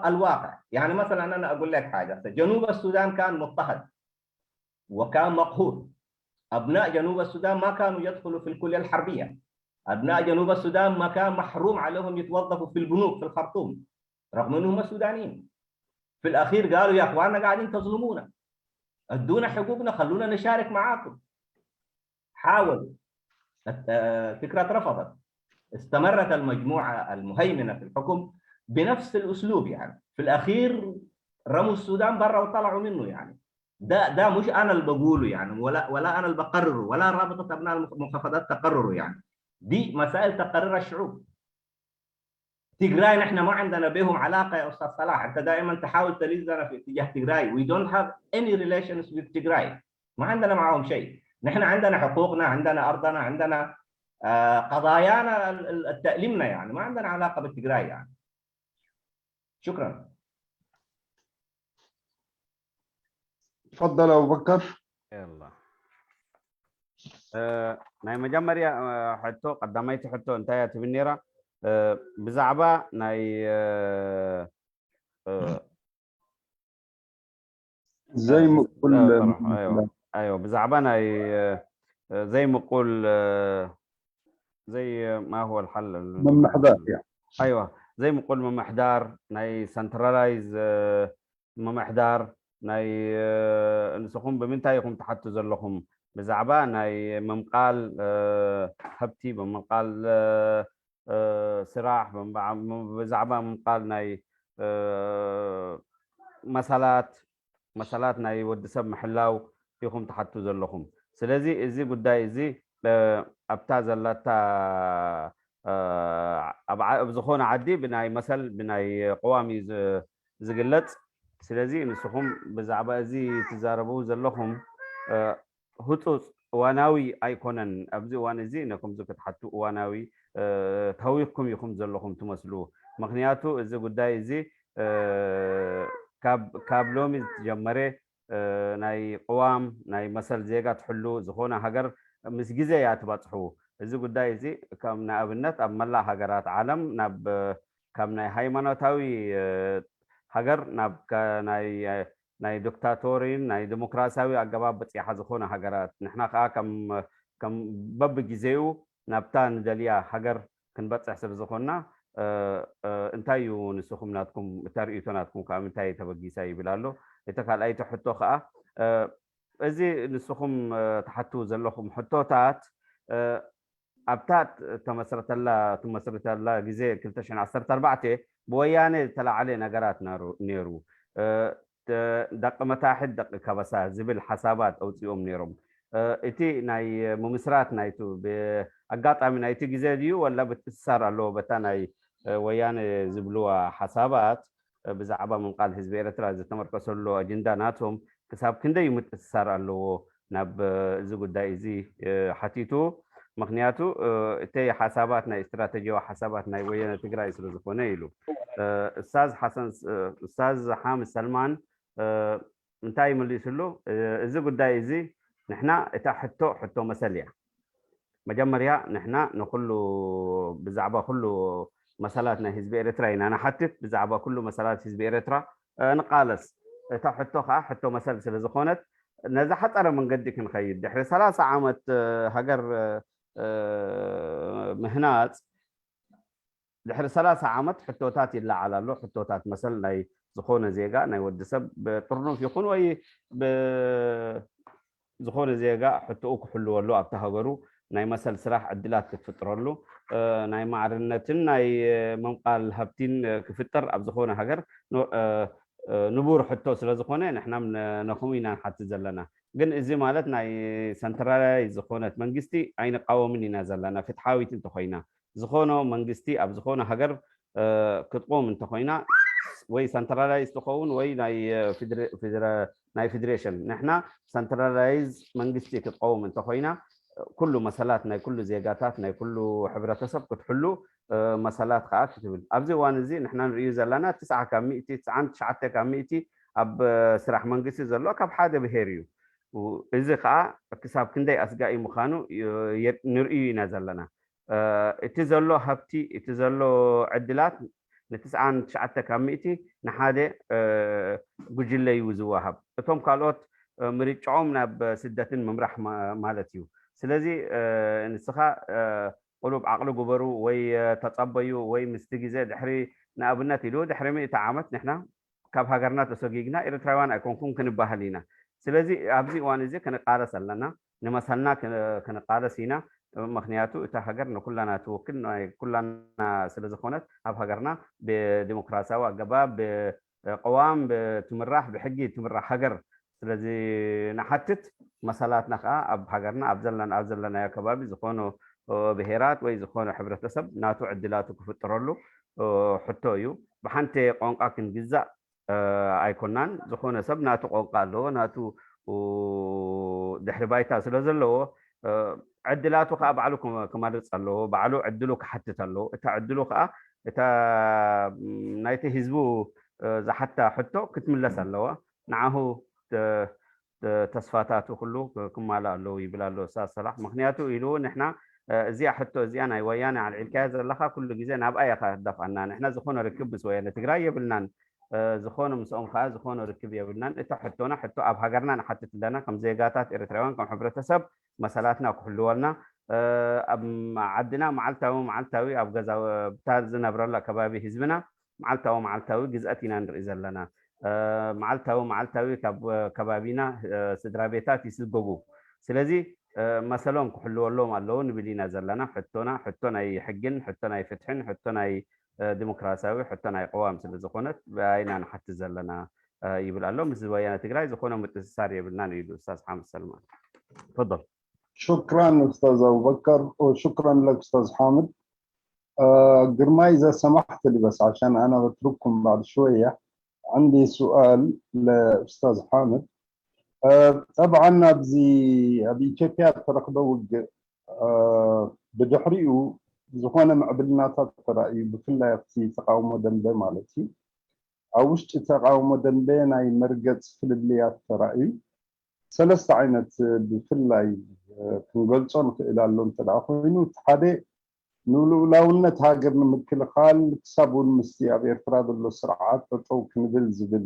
الواقع. يعني مثلا انا اقول لك حاجه، جنوب السودان كان مضطهد وكان مقهور. ابناء جنوب السودان ما كانوا يدخلوا في الكليه الحربيه. ابناء جنوب السودان ما كان محروم عليهم يتوظفوا في البنوك في الخرطوم رغم انهم سودانيين. في الاخير قالوا يا اخواننا قاعدين تظلمونا، ادونا حقوقنا، خلونا نشارك معاكم. حاولوا، فكرة رفضت. استمرت المجموعة المهيمنة في الحكم بنفس الأسلوب يعني. في الأخير رموا السودان برا وطلعوا منه يعني. ده مش أنا اللي بقوله يعني، ولا أنا اللي بقرره، ولا رابطة أبناء المحافظات تقرره يعني. دي مسائل تقررها الشعوب. تيغراي نحن ما عندنا بهم علاقة يا أستاذ صلاح. أنت دائما تحاول تلزنا في اتجاه تيغراي. We don't have any relations with تيغراي. ما عندنا معهم شيء. نحن عندنا حقوقنا، عندنا أرضنا، عندنا قضايانا التأليمنا يعني. ما عندنا علاقة بالتيغراي يعني. شكرا. تفضل أبو بكر. يلا ناي مجمريا حتى قدميت حتى انتهى تبنيرا بزعبا ناي زي ما قل ايوه بزعبا ناي زي ما قول زي ما هو الحل من محدار يعني. ايوه زي ما قول من محدار ناي سنترلايز من محدار ناي نسخون بمنتايكم تحت زلهم بزعبا ناي ممقال هبتي بمقال سراح بزعبا ممقال ناي مسالات ناي ودسب محلاو يخم تحت زلهم سلازي ازي قداي ازي ابتا زلاتا بزخون عدي بناي مثل بناي قوامي زقلت سلازي نسخهم بزعبا ازي تزاربو زلهم هتوس واناوي ايكونن ابزي وانزي نكم زكت حتى واناوي تهويكم يخم زلهم تمثلو مغنياتو ازي قداي ازي كابلومي جمري ناي قوام ناي مثل زيغا تحلو زخونا هجر مس جزء ياتبطحو እዚ ጉዳይ እዚ ከም ንኣብነት ኣብ መላእ ሃገራት ዓለም ናብ ከም ናይ ሃይማኖታዊ ሃገር ናብ ናይ ዲክታቶሪን ናይ ዲሞክራሲያዊ ኣገባብ በፂሓ ዝኾነ ሃገራት ንሕና ከዓ ከም በብግዜኡ ናብታ ንደልያ ሃገር ክንበፅሕ ስለ ዝኾንና እንታይ እዩ ንስኹም ናትኩም ተርእይቶ ናትኩም ካብ ምንታይ ተበጊሳ ይብል ኣሎ እቲ ካልኣይ ሕቶ ከዓ እዚ ንስኹም ተሓቱ ዘለኹም ሕቶታት ኣብታት ተመስረተላ ግዜ 2014 ብወያነ ዝተላዓለ ነገራት ነይሩ ደቂ መታሕድ ደቂ ከበሳ ዝብል ሓሳባት ኣውፂኦም ነይሮም እቲ ናይ ምምስራት ናይቱ ብኣጋጣሚ ናይቲ ግዜ ድዩ ወላ ብትእስሳር ኣለዎ በታ ናይ ወያነ ዝብልዋ ሓሳባት ብዛዕባ ምንቃል ህዝቢ ኤርትራ ዝተመርከሰሉ ኣጀንዳ ናቶም ክሳብ ክንደይ ምትእስሳር ኣለዎ ናብ እዚ ጉዳይ እዚ ሓቲቱ ምክንያቱ እቲ ሓሳባት ናይ ስትራቴጂያዊ ሓሳባት ናይ ወያነ ትግራይ ስለ ዝኾነ ኢሉ ኡስታዝ ሓምድ ሰልማን እንታይ መሊስሉ እዚ ጉዳይ እዚ ንሕና እታ ሕቶ መሰልያ መጀመርያ ንሕና ንኩሉ ብዛዕባ ኩሉ መሰላት ናይ ህዝቢ ኤርትራ ኢና ንሓትት ብዛዕባ ኩሉ መሰላት ህዝቢ ኤርትራ ንቃለስ እታ ሕቶ ከዓ ሕቶ መሰል ስለ ዝኾነት ነዛ ሓፀረ መንገዲ ክንኸይድ ድሕሪ 30 ዓመት ሃገር ምህናፅ ድሕሪ 30 ዓመት ሕቶታት ይለዓል ኣሎ ሕቶታት መሰል ናይ ዝኾነ ዜጋ ናይ ወዲሰብ ብጥርኑፍ ይኹን ወይ ዝኾነ ዜጋ ሕቶኡ ክሕልወሉ ኣብቲ ሃገሩ ናይ መሰል ስራሕ ዕድላት ክትፍጥረሉ ናይ ማዕርነትን ናይ ምንቃል ሃብቲን ክፍጥር ኣብ ዝኾነ ሃገር ንቡር ሕቶ ስለ ዝኾነ ንሕና ነኹም ኢና ንሓትት ዘለና ግን እዚ ማለት ናይ ሰንትራላይዝ ዝኾነት መንግስቲ ኣይንቃወምን ኢና ዘለና ፍትሓዊት እንተኮይና ዝኾነ መንግስቲ ኣብ ዝኾነ ሃገር ክትቆም እንተኮይና ወይ ሰንትራላይዝ ትኸውን ወይ ናይ ፌደሬሽን ንሕና ሰንትራላይዝ መንግስቲ ክትቆም እንተኮይና ኩሉ መሰላት ናይ ኩሉ ዜጋታት ናይ ኩሉ ሕብረተሰብ ክትሕሉ መሰላት ከዓ ክትብል ኣብዚ እዋን እዚ ንሕና ንሪኡ ዘለና 99 ኣብ ስራሕ መንግስቲ ዘሎ ካብ ሓደ ብሄር እዩ እዚ ከዓ ክሳብ ክንደይ ኣስጋኢ ምዃኑ ንርእዩ ኢና ዘለና እቲ ዘሎ ሃብቲ እቲ ዘሎ ዕድላት ን99 ንሓደ ጉጅለ እዩ ዝወሃብ እቶም ካልኦት ምርጫኦም ናብ ስደትን ምምራሕ ማለት እዩ ስለዚ ንስኻ ቁሉብ ዓቅሊ ግበሩ ወይ ተፀበዩ ወይ ምስቲ ግዜ ድሕሪ ንኣብነት ኢሉ ድሕሪ 100 ዓመት ንሕና ካብ ሃገርና ተሰጊግና ኤርትራውያን ኣይኮንኩም ክንባሃል ኢና ስለዚ ኣብዚ እዋን እዚ ክንቃለስ ኣለና ንመሰልና ክንቃለስ ኢና ምክንያቱ እታ ሃገር ንኩላና ትውክል ናይ ኩላና ስለ ዝኾነት ኣብ ሃገርና ብዲሞክራሲያዊ ኣገባብ ብቅዋም ትምራሕ ብሕጊ ትምራሕ ሃገር ስለዚ ንሓትት መሰላትና ከዓ ኣብ ሃገርና ኣብ ዘለናዮ ከባቢ ዝኾኑ ብሄራት ወይ ዝኾነ ሕብረተሰብ ናቱ ዕድላቱ ክፍጥረሉ ሕቶ እዩ ብሓንቲ ቋንቋ ክንግዛእ ኣይኮናን ዝኾነ ሰብ ናቱ ቋንቋ ኣለዎ ናቱ ድሕሪ ባይታ ስለ ዘለዎ ዕድላቱ ከዓ ባዕሉ ክመርፅ ኣለዎ ባዕሉ ዕድሉ ክሓትት ኣለዎ እታ ዕድሉ ከዓ እታ ናይቲ ህዝቡ ዝሓታ ሕቶ ክትምለስ ኣለዋ ንዓሁ ተስፋታቱ ኩሉ ክማልእ ኣለዉ ይብል ኣሎ ኡስታዝ ሰላሕ ምክንያቱ ኢሉ ንሕና እዚኣ ሕቶ እዚኣ ናይ ወያነ ኣልዒልካያ ዘለካ ኩሉ ግዜ ናብኣ ኢኻ ትደፍኣና ንሕና ዝኾነ ርክብ ምስ ወያነ ትግራይ የብልናን ዝኾነ ምስኦም ከዓ ዝኾነ ርክብ የብልናን እታ ሕቶና ሕቶ ኣብ ሃገርና ንሓትት ኣለና ከም ዜጋታት ኤርትራውያን ከም ሕብረተሰብ መሰላትና ክሕልወልና ኣብ ዓድና መዓልታዊ ኣብ ገዛ ዝነብረላ ከባቢ ህዝብና መዓልታዊ ግዝአት ኢና ንርኢ ዘለና መዓልታዊ ከባቢና ስድራ ቤታት ይስገቡ ስለዚ መሰሎም ክሕልወሎም ኣለዎ ንብል ኢና ዘለና ሕቶ ናይ ሕግን ሕቶ ናይ ፍትሕን ሕቶ ናይ ዲሞክራሲያዊ ሕቶ ናይ ቅዋም ስለ ዝኾነት ብኣይና ንሓቲ ዘለና يبل الله مثل ويانا تجري زخونا متسار يبلنا نريد أستاذ حامد سلمان تفضل. شكرا أستاذ أبو بكر وشكرا لك أستاذ حامد. قرماي إذا سمحت لي بس عشان أنا بترككم بعد شوية عندي سؤال لأستاذ حامد. طبعا أبي إثيوبيا تركضوا بدحريو زخونا معبلنا ترى بكل يقتي تقاوم دنبه مالتي أوشت تقاوم دنبه أي مرقت في البليات ترى ثلاث عينت بكل كنقولون إلى اللون تلاقينه تحدي نولو لونة هاجرنا من كل خال كسبوا المستياب إفراد السرعات بتوك نبل زبل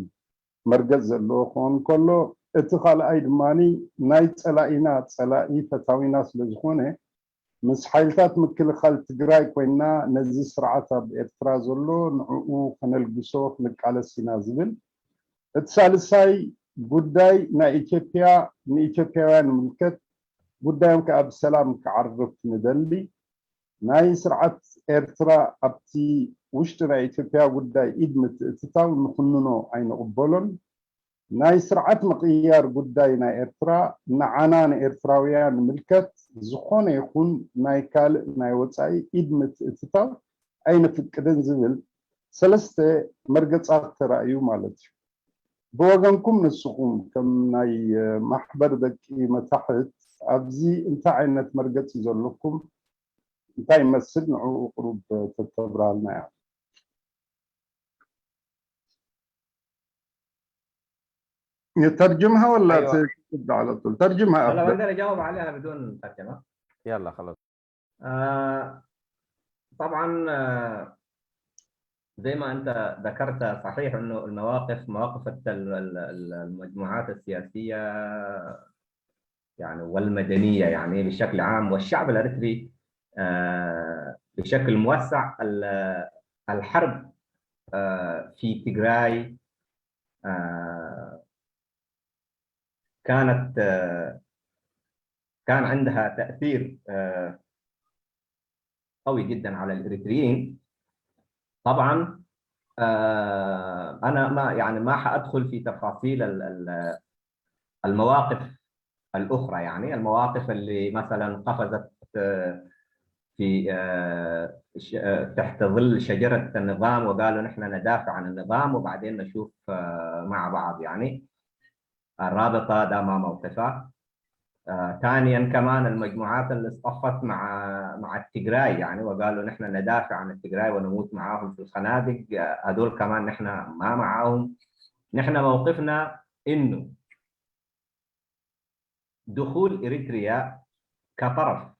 مركز اللوخون كله اتخال أيد ماني نايت سلائنات سلائي فتاوي ناس لزخونه مس حيلتات من كل خال تجراي كوينا نزي سرعتها بإفراد اللو نعو خنا الجسوف لك على السينا زبل الثالثاي قداي نا إثيوبيا ملكت قدايم كأب سلام كعرف ندلي ناي سرعة إرترا أبتي وشتنا إثيوبيا قداي إدمت تتاو نخننو عين قبولن ناي سرعة مقيار قداي نا إرترا نعانان إرتراويان ملكت زخون يكون ناي كال ناي وطاي إدمت تتاو عين فكرن زبل سلسته مرقص أكتر أيو مالتي بوغنكم نسقوم كم ناي محبر دكي متحت أبزي انت عينت مرقص يزولكم انت يمثل نوع قروب تتبرع لنا يعني. يترجمها ولا أيوة. تبدأ على طول؟ ترجمها أنا أفضل. بقدر أجاوب عليها بدون ترجمة. يلا خلاص. طبعا زي ما أنت ذكرت صحيح إنه مواقف المجموعات السياسية يعني والمدنية يعني بشكل عام والشعب الأريتري بشكل موسع الحرب في تيغراي كان عندها تأثير قوي جدا على الإريتريين. طبعا أنا ما حأدخل في تفاصيل المواقف الأخرى يعني المواقف اللي مثلا قفزت في تحت ظل شجرة النظام وقالوا نحن ندافع عن النظام وبعدين نشوف مع بعض يعني الرابطة ده ما موقفها. ثانيا كمان المجموعات اللي اصطفت مع التيغراي يعني وقالوا نحن ندافع عن التيغراي ونموت معاهم في الخنادق هذول كمان نحن ما معاهم. نحن موقفنا إنه دخول إريتريا كطرف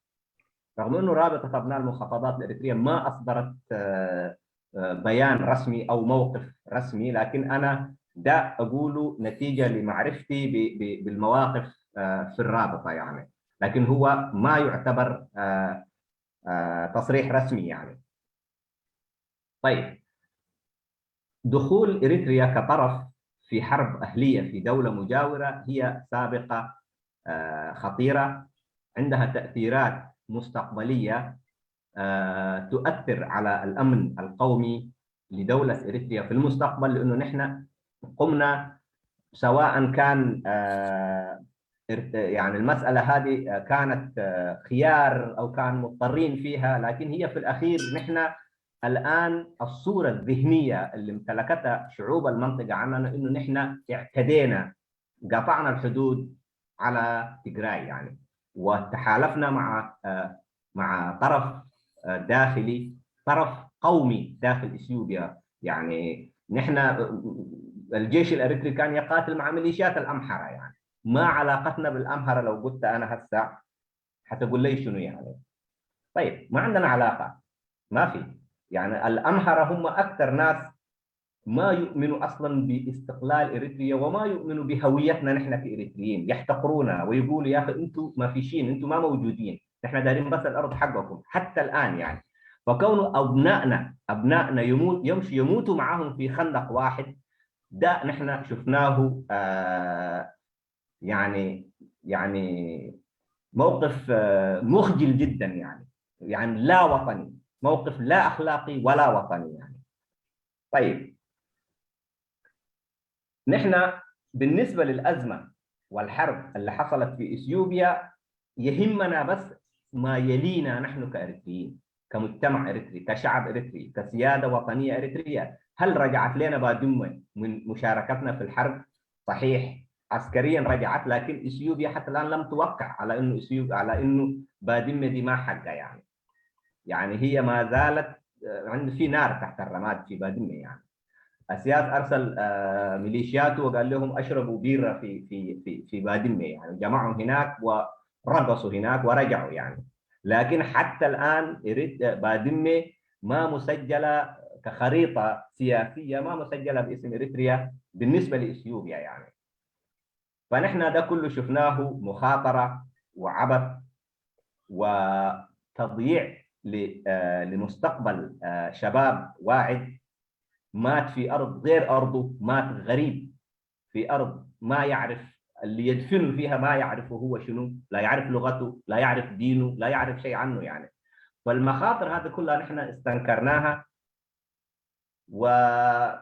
رغم أنه رابطة أبناء المخابرات الإريترية ما أصدرت بيان رسمي أو موقف رسمي لكن أنا ده أقوله نتيجة لمعرفتي بالمواقف في الرابطة يعني لكن هو ما يعتبر تصريح رسمي يعني. طيب دخول إريتريا كطرف في حرب أهلية في دولة مجاورة هي سابقة خطيرة عندها تأثيرات مستقبلية تؤثر على الأمن القومي لدولة إريتريا في المستقبل لأنه نحن قمنا سواء كان يعني المسألة هذه كانت خيار أو كان مضطرين فيها لكن هي في الأخير نحن الآن الصورة الذهنية اللي امتلكتها شعوب المنطقة عننا إنه نحن اعتدينا قطعنا الحدود على تيغراي يعني وتحالفنا مع طرف داخلي طرف قومي داخل إثيوبيا يعني نحن الجيش الأريتري كان يقاتل مع ميليشيات الأمحرة يعني ما علاقتنا بالأمحرة لو قلت أنا هسه حتقول لي شنو يعني. طيب ما عندنا علاقة ما في يعني الأمحرة هم أكثر ناس ما يؤمنوا أصلا باستقلال إريتريا وما يؤمنوا بهويتنا نحن كإريتريين يحتقرونا ويقولوا يا أخي أنتم ما فيشين أنتم ما موجودين نحن دايرين بس الأرض حقكم حتى الآن يعني. فكونوا أبنائنا يموتوا معهم في خندق واحد ده نحن شفناه يعني موقف مخجل جدا، يعني لا وطني، موقف لا أخلاقي ولا وطني يعني. طيب نحن بالنسبة للأزمة والحرب اللي حصلت في إثيوبيا يهمنا بس ما يلينا نحن كأريتريين، كمجتمع إريتري، كشعب إريتري، كسيادة وطنية إريترية. هل رجعت لنا بادمة من مشاركتنا في الحرب؟ صحيح عسكريا رجعت، لكن إثيوبيا حتى الآن لم توقع على إنه بادمة دي ما حقها يعني هي ما زالت عند في نار تحت الرماد في بادمة يعني. السياس ارسل ميليشياته وقال لهم اشربوا بيره في بادمه، يعني جمعوا هناك ورقصوا هناك ورجعوا يعني. لكن حتى الان بادمه ما مسجله كخريطه سياسيه، ما مسجله باسم اريتريا بالنسبه لاثيوبيا يعني. فنحن ده كله شفناه مخاطره وعبث وتضييع لمستقبل شباب واعد مات في أرض غير أرضه، مات غريب في أرض ما يعرف اللي يدفنه فيها، ما يعرفه هو شنو، لا يعرف لغته، لا يعرف دينه، لا يعرف شيء عنه يعني. فالمخاطر هذه كلها نحن استنكرناها، وكونه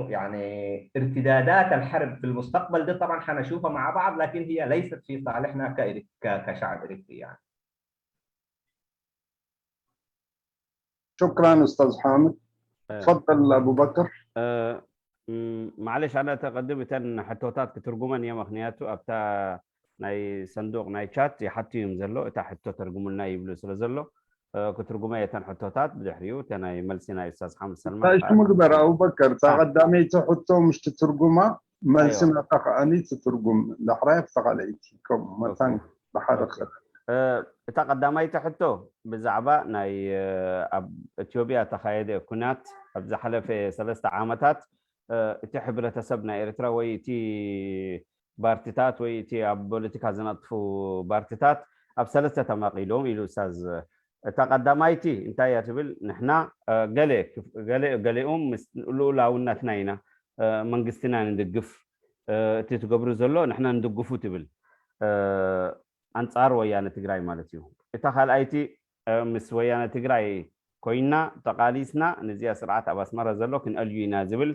يعني ارتدادات الحرب في المستقبل دي طبعا حنشوفها مع بعض، لكن هي ليست في صالحنا كشعب إريتري يعني. شكرا أستاذ حامد. تفضل أبو بكر. معلش أنا تقدمت أن حتوتات كترجمان يا مخنياتو أبتا ناي صندوق ناي شات يحطي يمزلو إتا حتو ترجمون ناي يبلوس لزلو كترجمية تن حتوتات بدحريو تناي ملسنا أستاذ حامد سلمان. إيش مقدر أبو بكر تقدمي تحطو مش تترجمة ملسنا تقاني تترجم لحرايك تقاليتكم مثلا بحر خير. تقدمي تحطو بزعبة ناي إثيوبيا تخيل كنات أبزحلة في 3 عامات تحبر تسبنا إريترا ويتي بارتيتات ويتي بوليتيكا زنطفو بارتيتات أب 3 تماقيلهم إلو أستاذ تقدمايتي انت يا تبل نحنا قالي مسلو لاونا اثنين منقستنا ندقف تتقبروا زلو نحنا ندقفو تبل انصار ويانا تግራይ ማለት እዩ እታ ካልኣይቲ ምስ ወያነ ትግራይ ኮይና ተቃሊስና ነዚያ ስርዓት ኣብ ኣስመራ ዘሎ ክንኣልዩ ኢና ዝብል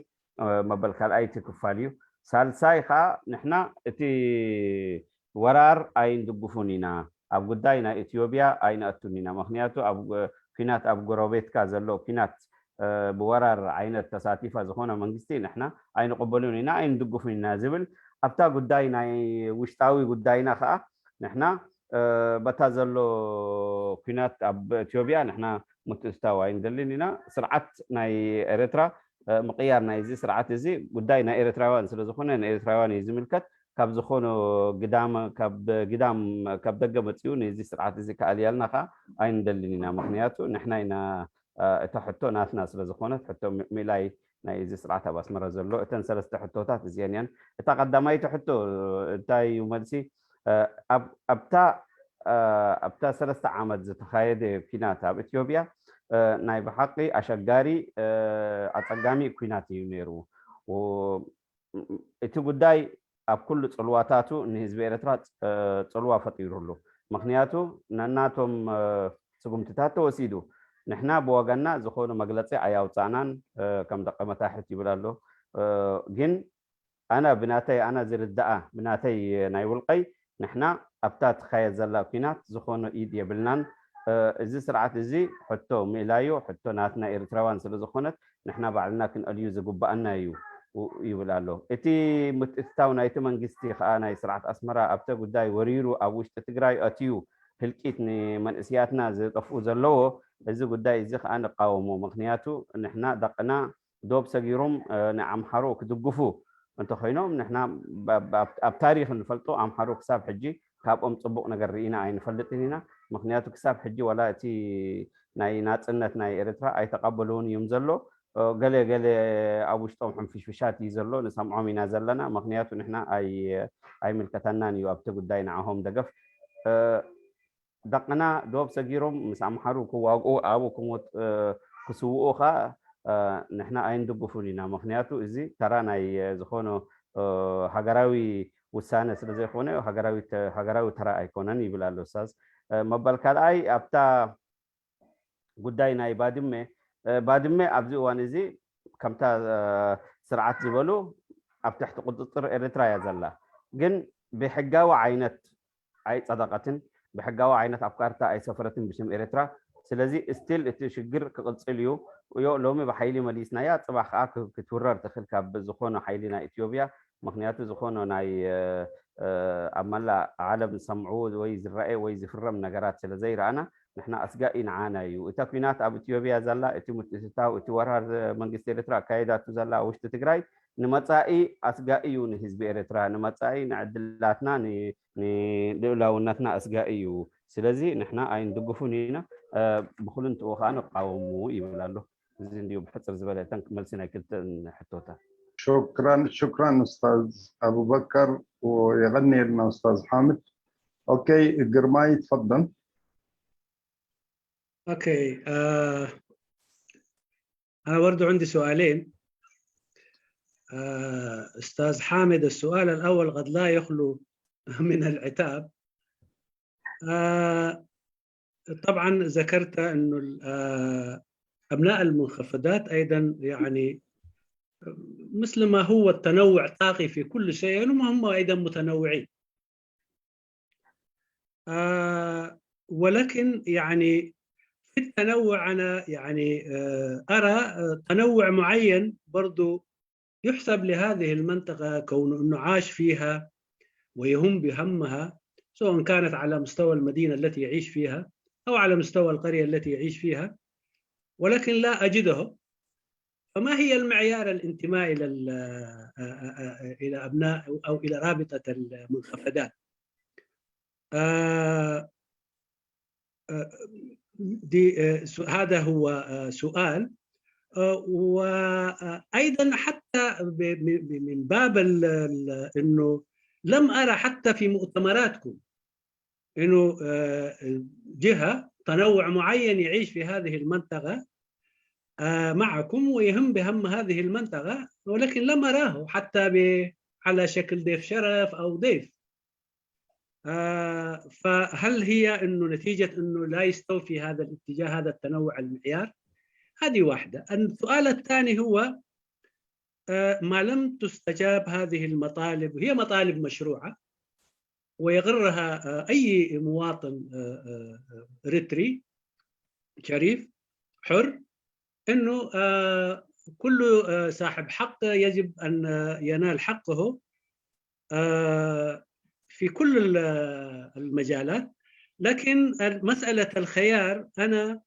መበል ካልኣይቲ ክፋል እዩ። ሳልሳይ ከዓ ንሕና እቲ ወራር ኣይንድግፉን ኢና ኣብ ጉዳይ ናይ ኢትዮጵያ ኣይንኣቱን ኢና ምክንያቱ ኣብ ኩናት ኣብ ጎረቤትካ ዘሎ ኩናት ብወራር ዓይነት ተሳቲፋ ዝኾነ መንግስቲ ንሕና ኣይንቅበሉን ኢና ኣይንድግፉን ኢና ዝብል ኣብታ ጉዳይ ናይ ውሽጣዊ ጉዳይና ከዓ نحنا بتازلو كينات اب اثيوبيا نحنا متستوى ندلينا سرعه ناي اريترا مقيار ناي زي سرعه زي قداي ناي اريتراوان سلازخونه ناي اريتراوان يزملكت كاب زخونو قدام كاب دغه مصيو ناي زي سرعه زي كاليالنا خا اي ندلينا مخنياتو نحنا هنا تحطو ناسنا سلازخونه تحطو ميلاي ناي زي سرعه باسمر زلو اتن 3 حطوتات زيانيان تقدماي تحطو تاي وملسي أبتا 3 عامات زتخايد كينات اب اثيوبيا ناي بحقي اشغاري اصقامي كينات ينيرو و اتي غداي اب كل صلواتاتو ان حزب ኤርትራ صلوا فطيرولو مخنياتو نناتهم سقمتتاتو وسيدو نحنا بوغنا زخونو مغلصي اياوصانان كم دقمتاحت يبلالو جن انا بناتي انا زرداء بناتي ناي ولقي نحنا ابتات خايز زلا كينات زخونو ايد يبلنان ازي سرعه ازي حتو ميلايو حتو ناتنا ارتراوان سلو زخونت نحنا بعلنا كن اليو زغبانا يو يبلالو اتي متستاو نايت منغستي خانا سرعه اسمرا ابتا غداي وريرو ابوشت تግራይ اتيو هلقيتني من اسياتنا زطفو زلو ازي غداي ازي خانا قاومو مخنياتو نحنا دقنا دوب سغيروم نعم حرو كدغفو انت خينوم نحنا بتاريخ نفلطو ام حرو حساب حجي كابم صبق ነገር ሪኢና ኣይንፈልጥኒና ምክንያቱ ክሳብ ሕጂ ወላ እቲ ናይ ናጽነት ናይ ኤርትራ ኣይተቀበሉን እዮም ዘሎ ገለ ኣብ ውሽጦም ሕንፍሽፍሻት እዩ ዘሎ ንሰምዖም ኢና ዘለና ምክንያቱ ንሕና ኣይምልከተናን እዩ ኣብቲ ጉዳይ ንዓሆም ደገፍ ደቅና ዶብ ሰጊሮም ምስ ኣምሓሩ ክዋግኡ ኣብኡ ክሞት ክስውኡ ኸ ንሕና ኣይንድግፉን ኢና ምክንያቱ እዚ ተራ ናይ ዝኾኑ ሃገራዊ ውሳነ ስለ ዘይኮነ ሃገራዊ ተራ ኣይኮነን ይብል ኣሎ ኡስታዝ መበል ካልኣይ ኣብታ ጉዳይ ናይ ባድመ ኣብዚ እዋን እዚ ከምታ ስርዓት ዝበሉ ኣብ ትሕቲ ቁፅጥር ኤርትራ እያ ዘላ ግን ብሕጋዊ ዓይነት ኣይፀደቐትን ብሕጋዊ ዓይነት ኣብ ካርታ ኣይሰፈረትን ብስም ኤርትራ ስለዚ ስቲል እቲ ሽግር ክቕፅል እዩ ሎሚ ብሓይሊ መሊስናያ ፅባሕ ከዓ ክትውረር ትኽእል ካብ ዝኾነ ሓይሊ ናይ ኢትዮጵያ ምክንያቱ ዝኾነ ናይ ኣብ መላእ ዓለም ዝሰምዑ ወይ ዝረአየ ወይ ዝፍረም ነገራት ስለ ዘይረኣና ንሕና ኣስጋኢ ንዓና እዩ እታ ኩናት ኣብ ኢትዮጵያ ዘላ እቲ ምትእትታው እቲ ወራር መንግስቲ ኤርትራ ኣካይዳቱ ዘላ ውሽጢ ትግራይ ንመፃኢ ኣስጋኢ እዩ ንህዝቢ ኤርትራ ንመፃኢ ንዕድላትና ንልኡላውነትና ኣስጋኢ እዩ ስለዚ ንሕና ኣይንድግፉን ኢና ብኩልንትኡ ከዓ ንቃወሙ ይብል ኣሎ እዚ እንድዩ ብሕፅር ዝበለ መልሲ ናይ ክልተ ሕቶታት شكرا استاذ ابو بكر ويغني لنا استاذ حامد. اوكي قرماي تفضل. اوكي انا برضو عندي سؤالين. استاذ حامد السؤال الاول قد لا يخلو من العتاب. طبعا ذكرت انه ابناء المنخفضات ايضا يعني مثل ما هو التنوع طاغي في كل شيء هم ايضا متنوعين ولكن يعني في التنوع انا يعني ارى تنوع معين برضو يحسب لهذه المنطقه كون انه عاش فيها ويهم بهمها سواء كانت على مستوى المدينه التي يعيش فيها او على مستوى القريه التي يعيش فيها ولكن لا اجده. فما هي المعيار الانتماء إلى أبناء أو إلى رابطة المنخفضات؟ هذا هو سؤال. وأيضا حتى من باب إنه لم أرى حتى في مؤتمراتكم إنه جهة تنوع معين يعيش في هذه المنطقة معكم ويهم بهم هذه المنطقة ولكن لم أراه حتى على شكل ضيف شرف أو ضيف. فهل هي أنه نتيجة أنه لا يستوفي هذا الاتجاه هذا التنوع المعيار؟ هذه واحدة. السؤال الثاني هو ما لم تستجاب هذه المطالب وهي مطالب مشروعة ويغرها أي مواطن إريتري شريف حر انه كل صاحب حق يجب ان ينال حقه في كل المجالات لكن مساله الخيار انا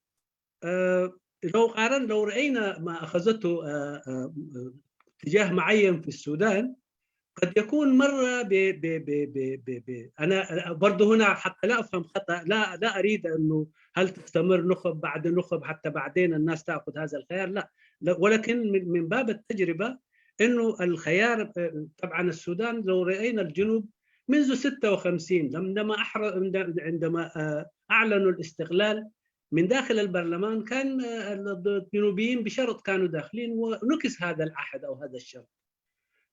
لو راينا ما اخذته اتجاه معين في السودان قد يكون مره انا برضه هنا حتى لا افهم خطا لا اريد انه هل تستمر نخب بعد نخب حتى بعدين الناس تاخذ هذا الخيار لا ولكن من باب التجربه انه الخيار طبعا السودان لو راينا الجنوب منذ 56 عندما اعلنوا الاستقلال من داخل البرلمان كان الجنوبيين بشرط كانوا داخلين ونكس هذا العهد او هذا الشرط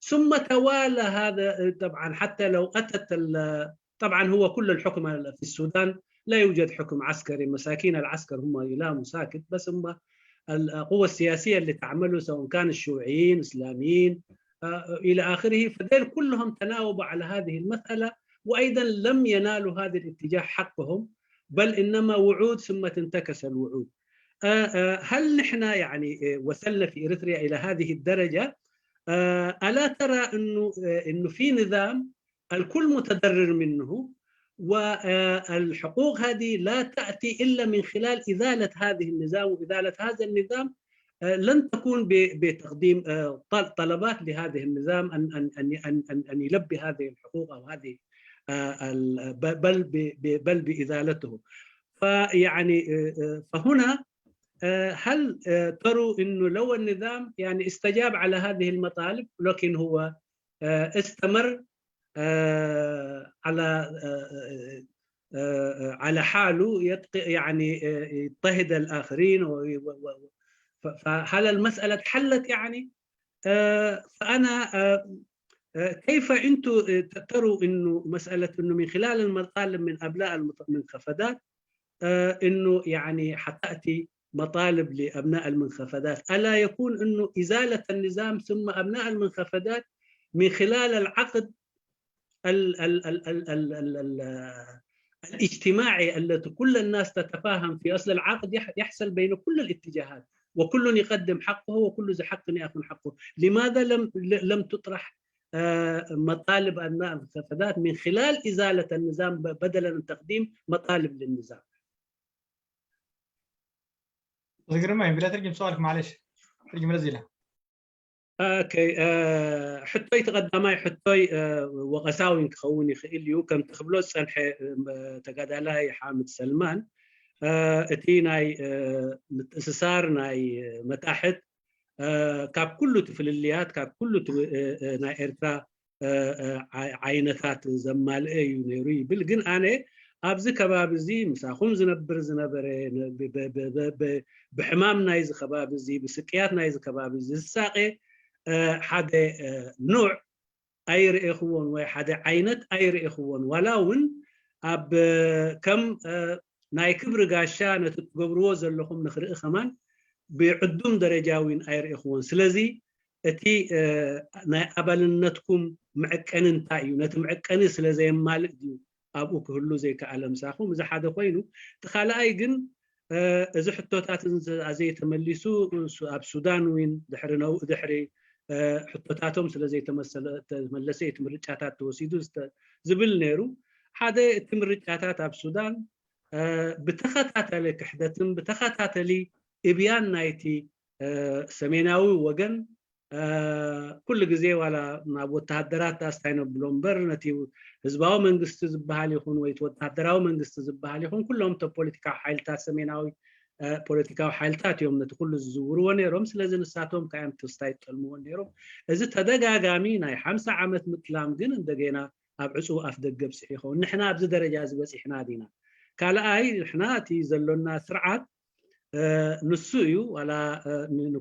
ثم توالى هذا طبعا حتى لو اتت طبعا هو كل الحكم في السودان لا يوجد حكم عسكري مساكين العسكر هم يلاموا ساكت بس هم القوى السياسيه اللي تعملوا سواء كان الشيوعيين اسلاميين الى اخره فدول كلهم تناوبوا على هذه المساله وايضا لم ينالوا هذا الاتجاه حقهم بل انما وعود ثم تنتكس الوعود. هل نحن يعني وصلنا في اريتريا الى هذه الدرجه؟ ألا ترى إنه في نظام الكل متضرر منه والحقوق هذه لا تأتي إلا من خلال إزالة هذه النظام وإزالة هذا النظام لن تكون بتقديم طلبات لهذه النظام أن يلبي هذه الحقوق أو هذه بل بإزالته. فيعني فهنا هل تروا انه لو النظام يعني استجاب على هذه المطالب لكن هو استمر على حاله يعني يضطهد الاخرين فهل المسألة حلت يعني؟ فأنا كيف أنتم تروا إنه مسألة إنه من خلال المطالب من أبناء المنخفضات إنه يعني حتأتي مطالب لأبناء المنخفضات، ألا يكون إنه إزالة النظام ثم أبناء المنخفضات من خلال العقد الاجتماعي التي كل الناس تتفاهم في أصل العقد يحصل بين كل الاتجاهات وكل يقدم حقه وكل ذي حق يأخذ حقه. لماذا لم تطرح مطالب أبناء المنخفضات من خلال إزالة النظام بدلا من تقديم مطالب للنظام؟ جرماي بلا ترجم سؤالك معلش، ترجم الأسئلة. اوكي حتى يتقدماي حتى وغساوين خوني خيليو كم تخبلو صنح تقادلاي حامد سلمان اتيناي متأسسار ناي متاحت كاب كله تفلليات كاب كله ناي إرترا عينتات زمال ايو نيروي بلغن أنا أبزي كباب زي مساخون زنبر بحمام نايز كباب زي بسكيات نايز كباب زي الساقي حدا نوع أير إخوان وحدا عينت أير إخوان ولون أب كم ناي كبر قاشان تتقبروز اللهم نخرق خمان بعدوم درجاوين أير إخوان سلزي أتي ناي أبلنتكم معكن تايو نتمعكن سلزي مالك ديو أبوك هلو زي كعلم ساخوم إذا حدا خوينو تخالى أيقن إذا حطوتات زي تملسو أب سودان وين دحرنو دحري حطوتاتهم سلزي تملسي تمرجاتات توسيدو زبل نيرو حدا تمرجاتات أب سودان بتخطات لك كحدتم بتخطات لي إبيان نايتي سميناوي وجن كل جزء ولا وتهدرات أستعين بلومبر نتي حزباو منجست زبها ليخون ويتوتهدراو منجست زبها ليخون كلهم تبوليتيكا حالتا سميناوي بوليتيكا حالتات يوم نتقول الزور ونيروم سلازم نساتهم كأم تستايت المون نيروم إذا تدقى جامينا يحمس عمت مثلام جن دقينا أبعسو أفدق بسحيخون نحنا أبز درجة بس إحنا دينا كلا أي إحنا تيزلنا سرعات نسويو ولا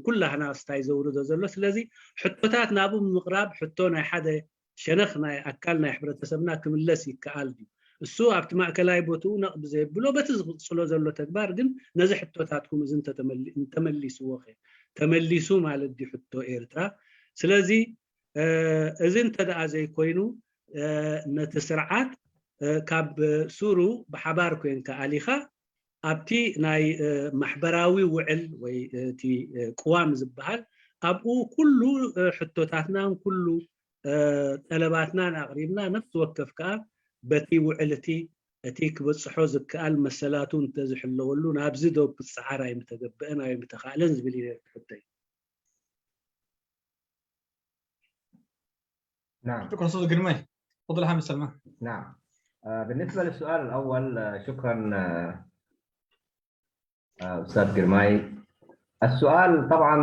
كلها ناس تايزورو دزلو سلازي حطوتات نابو من مقراب حطونا حدا شنخنا أكلنا يحبرتسبنا كملسي كالدي السوء أبت مأكلاي بوتو نقب زي بلو بتزغلو زلو تكبار جن نزي حطوتاتكم إذن تملسوا وخي تملسوا مالدي حطو إيرترا سلازي إذن تدعى زي كوينو نتسرعات كاب سورو بحباركوين كاليخا أبتي ناي محبراوي وعل ويتي قوام زبهال أبو كله حطوتاتنا كله طلباتنا أقريبنا نفس وكفكا بتي وعلتي أتيك بصحوز كأل مسلاتون تزح اللولون أبزدو بالسعارة يمتقبئنا يمتخالن زبلي حتى. نعم. شكرا أستاذ قرمي. تفضل حامد سلمان. نعم. بالنسبة للسؤال الأول شكرا أستاذ قرماي. السؤال طبعا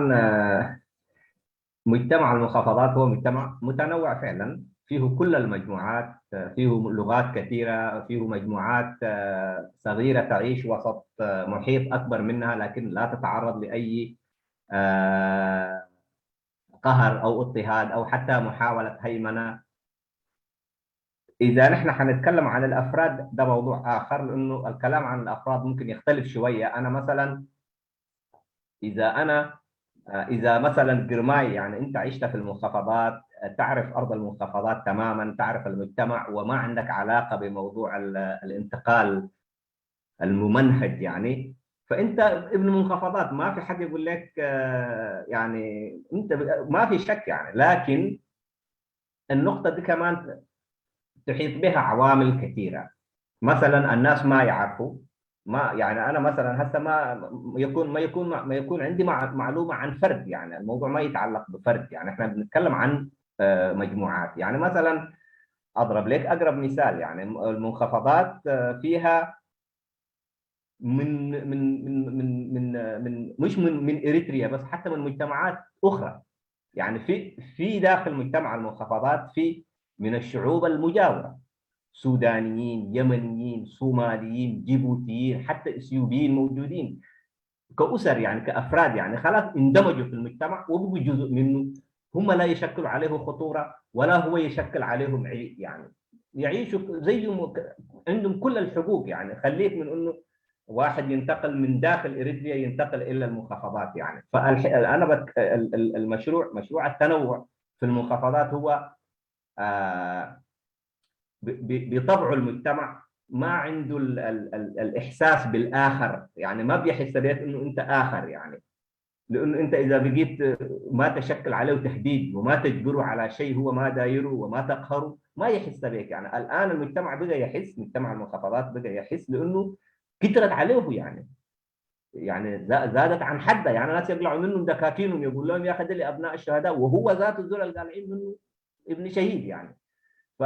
مجتمع المنخفضات هو مجتمع متنوع فعلا، فيه كل المجموعات، فيه لغات كثيرة، فيه مجموعات صغيرة تعيش وسط محيط أكبر منها لكن لا تتعرض لأي قهر أو اضطهاد أو حتى محاولة هيمنة. إذا نحن حنتكلم عن الأفراد ده موضوع آخر، لأنه الكلام عن الأفراد ممكن يختلف شوية. أنا مثلا إذا مثلا قرماي يعني أنت عشت في المنخفضات، تعرف أرض المنخفضات تماما، تعرف المجتمع وما عندك علاقة بموضوع الانتقال الممنهج يعني، فأنت ابن منخفضات ما في حد يقول لك يعني أنت ما في شك يعني. لكن النقطة دي كمان تحيط بها عوامل كثيرة. مثلا الناس ما يعرفوا، ما يعني أنا مثلا هسه ما يكون عندي معلومة عن فرد، يعني الموضوع ما يتعلق بفرد، يعني احنا بنتكلم عن مجموعات. يعني مثلا أضرب لك أقرب مثال، يعني المنخفضات فيها من مش من إريتريا بس، حتى من مجتمعات أخرى. يعني في داخل مجتمع المنخفضات في من الشعوب المجاورة، سودانيين، يمنيين، صوماليين، جيبوتيين، حتى اثيوبيين موجودين. كأسر يعني كأفراد يعني خلاص اندمجوا في المجتمع وبقوا جزء منه، هم لا يشكلوا عليه خطورة ولا هو يشكل عليهم عبء، يعني يعيشوا زيهم عندهم كل الحقوق. يعني خليك من انه واحد ينتقل من داخل اريتريا ينتقل الى المنخفضات يعني. فانا مشروع التنوع في المنخفضات هو بطبعه المجتمع ما عنده الاحساس بالاخر، يعني ما بيحس بيك انه انت اخر يعني. لانه انت اذا بقيت ما تشكل عليه تهديد وما تجبره على شيء هو ما دايره وما تقهره ما يحس بك يعني. الان المجتمع بقى يحس، مجتمع المنخفضات بقى يحس لانه كثرت عليه يعني زادت عن حدها. يعني ناس يقلعوا منهم دكاكينهم يقول لهم يا اخي دي لابناء الشهداء، وهو ذاته الزول اللي قالعين منه ابن شهيد يعني. ف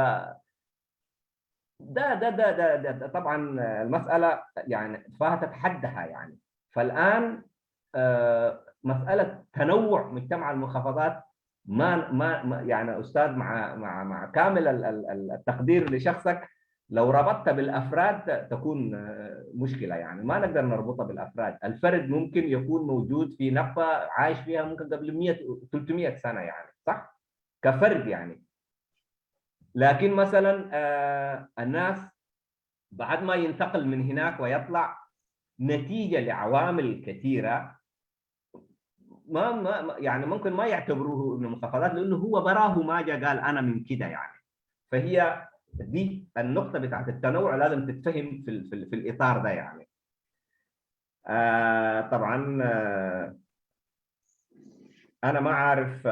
ده طبعا المساله يعني فاتت حدها يعني. فالان مساله تنوع مجتمع المنخفضات ما يعني استاذ مع كامل التقدير لشخصك، لو ربطتها بالافراد تكون مشكله يعني. ما نقدر نربطها بالافراد. الفرد ممكن يكون موجود في نقطه عايش فيها ممكن قبل 100 300 سنه يعني، صح؟ كفرد يعني. لكن مثلا الناس بعد ما ينتقل من هناك ويطلع نتيجه لعوامل كثيره ما يعني ممكن ما يعتبروه ابن منخفضات لانه هو براه ما جاء قال انا من كده يعني. فهي دي النقطه بتاعت التنوع لازم تتفهم في الاطار ده يعني. طبعا انا ما عارف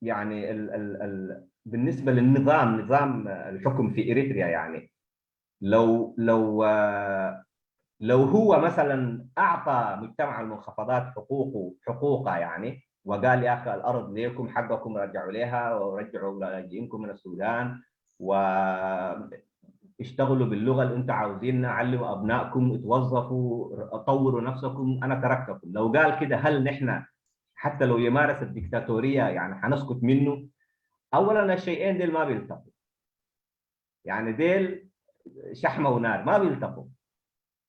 يعني بالنسبه للنظام، نظام الحكم في اريتريا يعني، لو هو مثلا اعطى مجتمع المنخفضات حقوقه يعني، وقال يا اخي الارض ليكم حقكم رجعوا لها ورجعوا لاجئينكم من السودان واشتغلوا باللغه اللي انتم عاوزينها، علموا ابنائكم، اتوظفوا، طوروا نفسكم، انا تركتكم. لو قال كده هل نحن حتى لو يمارس الدكتاتوريه يعني حنسكت منه؟ اولا الشيئين ديل ما بيلتقوا يعني، ديل شحمه ونار ما بيلتقوا.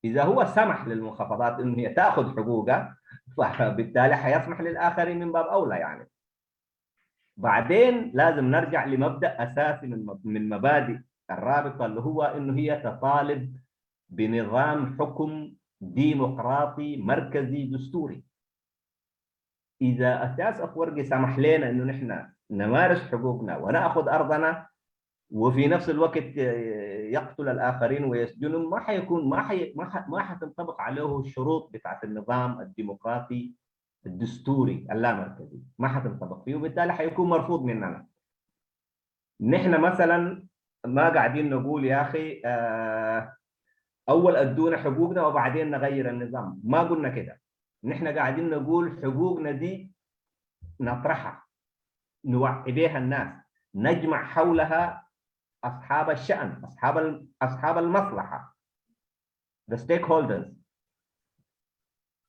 اذا هو سمح للمنخفضات انه هي تاخذ حقوقها فبالتالي حيسمح للاخرين من باب اولى يعني. بعدين لازم نرجع لمبدا اساسي من مبادئ الرابطه اللي هو انه هي تطالب بنظام حكم ديمقراطي مركزي دستوري. اذا اساس افورقي سمح لنا انه نحن نمارس حقوقنا وناخذ ارضنا وفي نفس الوقت يقتل الاخرين ويسجنهم، ما حيكون ما حتنطبق عليه الشروط بتاعت النظام الديمقراطي الدستوري اللامركزي، ما حتنطبق فيه، وبالتالي حيكون مرفوض مننا. نحن مثلا ما قاعدين نقول يا اخي اول ادونا حقوقنا وبعدين نغير النظام، ما قلنا كده. نحن قاعدين نقول حقوقنا دي نطرحها، نوعي بها الناس، نجمع حولها اصحاب الشأن، اصحاب المصلحه، the stakeholders،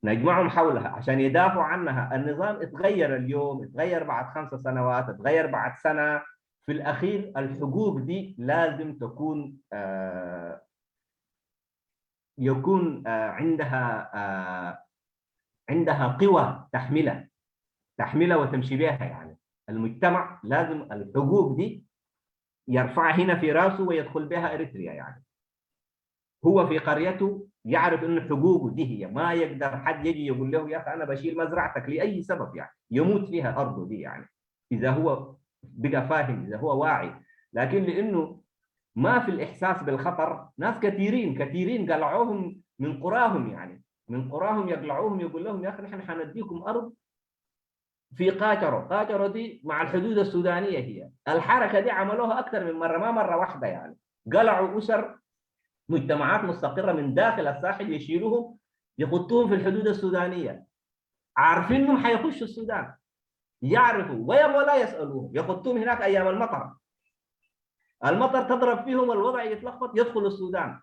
نجمعهم حولها عشان يدافعوا عنها. النظام اتغير اليوم، اتغير بعد 5 سنوات، اتغير بعد سنه. في الاخير الحقوق دي لازم تكون يكون عندها قوى تحملها وتمشي بها يعني. المجتمع لازم الحقوق دي يرفعها هنا في راسه ويدخل بها اريتريا يعني. هو في قريته يعرف انه حقوقه دي هي، ما يقدر حد يجي يقول له يا اخي انا بشيل مزرعتك لاي سبب يعني، يموت فيها ارضه دي يعني، اذا هو بقى فاهم، اذا هو واعي. لكن لانه ما في الاحساس بالخطر، ناس كثيرين قلعوهم من قراهم يعني، من قراهم يقلعوهم يقول لهم يا اخي نحن حنديكم ارض في قاجرة دي مع الحدود السودانيه. هي الحركه دي عملوها اكثر من مره، ما مره واحده يعني. قلعوا اسر مجتمعات مستقره من داخل الساحل، يشيلوهم يخطوهم في الحدود السودانيه، عارفين انهم حيخشوا السودان، يعرفوا ويبغوا لا يسالوهم، يخطوهم هناك ايام المطر تضرب فيهم، الوضع يتلخبط، يدخلوا السودان،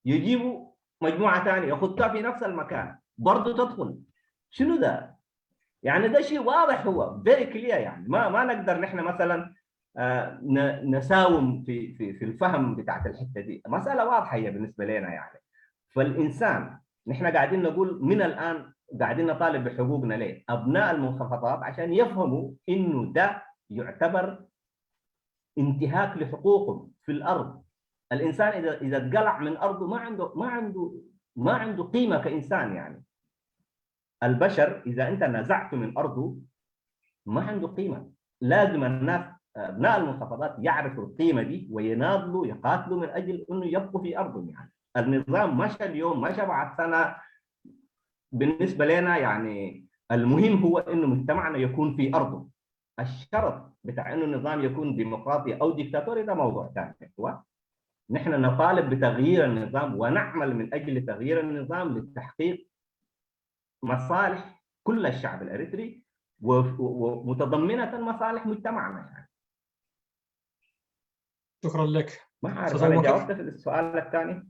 يجيبوا مجموعه ثانيه يخطوها في نفس المكان برضه تدخل. شنو ده؟ يعني ده شيء واضح، هو فيري كلير يعني. ما نقدر نحن مثلا نساوم في الفهم بتاعت الحته دي. مساله واضحه هي بالنسبه لنا يعني. فالانسان نحن قاعدين نقول من الآن قاعدين نطالب بحقوقنا ليه؟ أبناء المحافظات عشان يفهموا إنه ده يعتبر انتهاك لحقوقهم في الأرض. الإنسان إذا اتقلع من أرضه ما عنده قيمة كإنسان يعني. البشر إذا أنت نزعته من أرضه ما عنده قيمة. لازم الناس أبناء المحافظات يعرفوا القيمة دي ويناضلوا يقاتلوا من أجل إنه يبقوا في أرضهم يعني. النظام مشى اليوم مشى بعد سنة. بالنسبة لنا يعني المهم هو إنه مجتمعنا يكون في أرضه. الشرط بتاع إنه النظام يكون ديمقراطي أو ديكتاتوري ده موضوع ثاني. نحن نطالب بتغيير النظام ونعمل من أجل تغيير النظام لتحقيق مصالح كل الشعب الأريتري ومتضمنة مصالح مجتمعنا يعني. شكرا لك. ما عارف أنا جاوبت في السؤال الثاني؟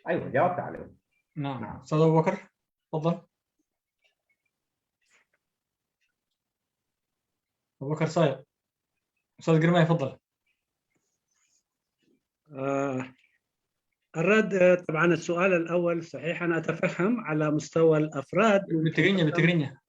أيوه جاوبت عليه. نعم. أستاذ أبو بكر تفضل. أبو بكر صايغ. أستاذ قرماي تفضل. الرد طبعا السؤال الأول صحيح أنا أتفهم على مستوى الأفراد بالتقرينية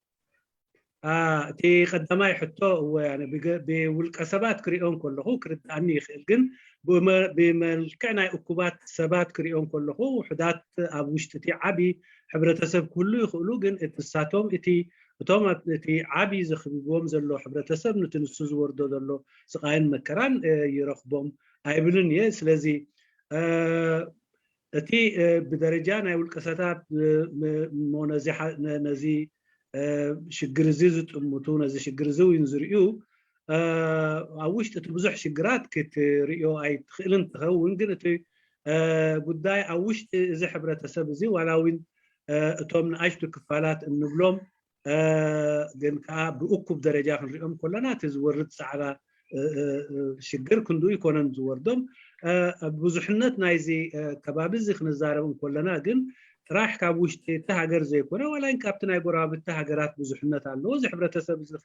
تي قدما يحطوا يعني بالكسبات كريون كله كرد أني خلقن بملكنا عقوبات سبات كريون كله وحدات أبوشتتي عبي حبرتسب كله يخلقن اتساتهم اتي عبي زخبيبهم زلو حبرتسب نتنسوز وردو زلو سقاين مكران يرخبهم أيبلن يس لذي اتي بدرجانا والكساتات منازحة نزي شجرزيز تموتون زي شجرزو ينزريو أوشت تبزح شجرات كت ريو أي تخيلن تخون قلت قداي أوشت زي حبرة سبزي ولوين تومن عشت كفالات النبلوم جن كاب بأكب درجات الريوم كلنا تزورت على شجر كندو يكونن زوردم بزحنت نايزي كبابز خنزارهم كلنا جن راح كابوشت تهاجر زي كنا ولا إن كابتنا يقرأ بالتهاجرات بزحنت على لوز حبرة سبزي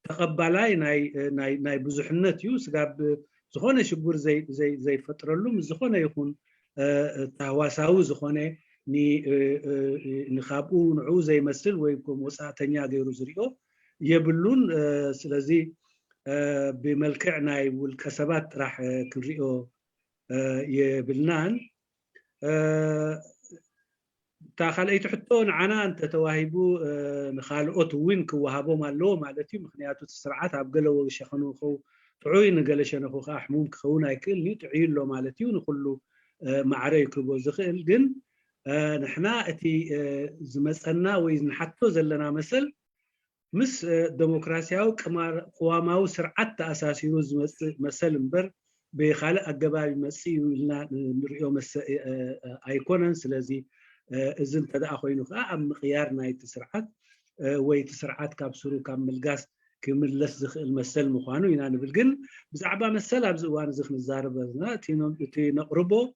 تقبلاي ناي بزحنت يوس قاب زخونة شجور زي فترة لهم زخونة يكون تهواساو زخونة نخابو نعو زي مثل ويكون وساعتنيا غير زريو يبلون سلازي بملكعنا والكسبات راح كنريو يبلنان تاخل اي تحطون عنان تتواهبوا نخالقوت وين كوهابو مالو مالتي مخنياتو تسرعات عبقلو شيخنو خو تعوين قلشن خو حموم كخونا يكل تعيل له مالتي ونخلو معريك بو زخيل جن نحنا اتي زمصنا ويزنحتو زلنا مثل مس ديمقراطياو قواماو سرعت تاساسيو مثل امبر بخالق اجبابي مسي نريو مس ايكونن سلازي إذن تدأ خوينو أم خيار ناي تسرعات ويتسرعات كابسرو كامل قاس كمل لسخ المسل مخانو ينان بالجن بزعبا مسلا بزوان زخ نزاربنا تنقربو